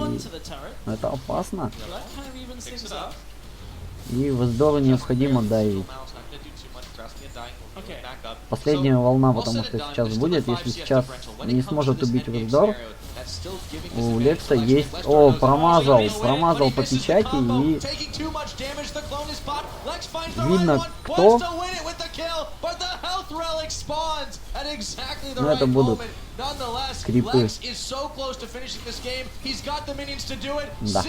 это опасно. So that kind of evens things up. И в Издору необходимо давить. Okay. Последняя волна, потому что сейчас будет, если сейчас не сможет убить Виздор, у Лекса есть... О, промазал по печати, и видно, кто. Но это будут крипы. Да.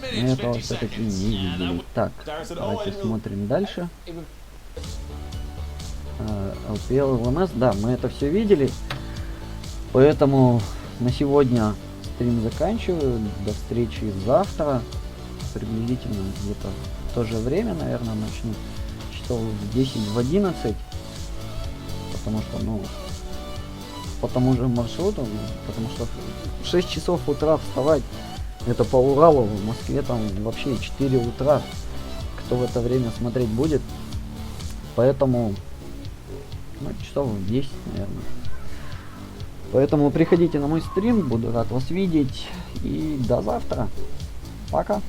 Мы этого все-таки не видели. Так, давайте смотрим дальше. LPL, LMS, да, мы это все видели, поэтому на сегодня стрим заканчиваю, до встречи завтра, приблизительно где-то в то же время, наверное, начну часов в 10-11, потому что, ну, по тому же маршруту, потому что в 6 часов утра вставать, это по Уралу, в Москве там вообще 4 утра, кто в это время смотреть будет, поэтому... Ну, часов в 10, наверное. Поэтому приходите на мой стрим, буду рад вас видеть. И до завтра. Пока.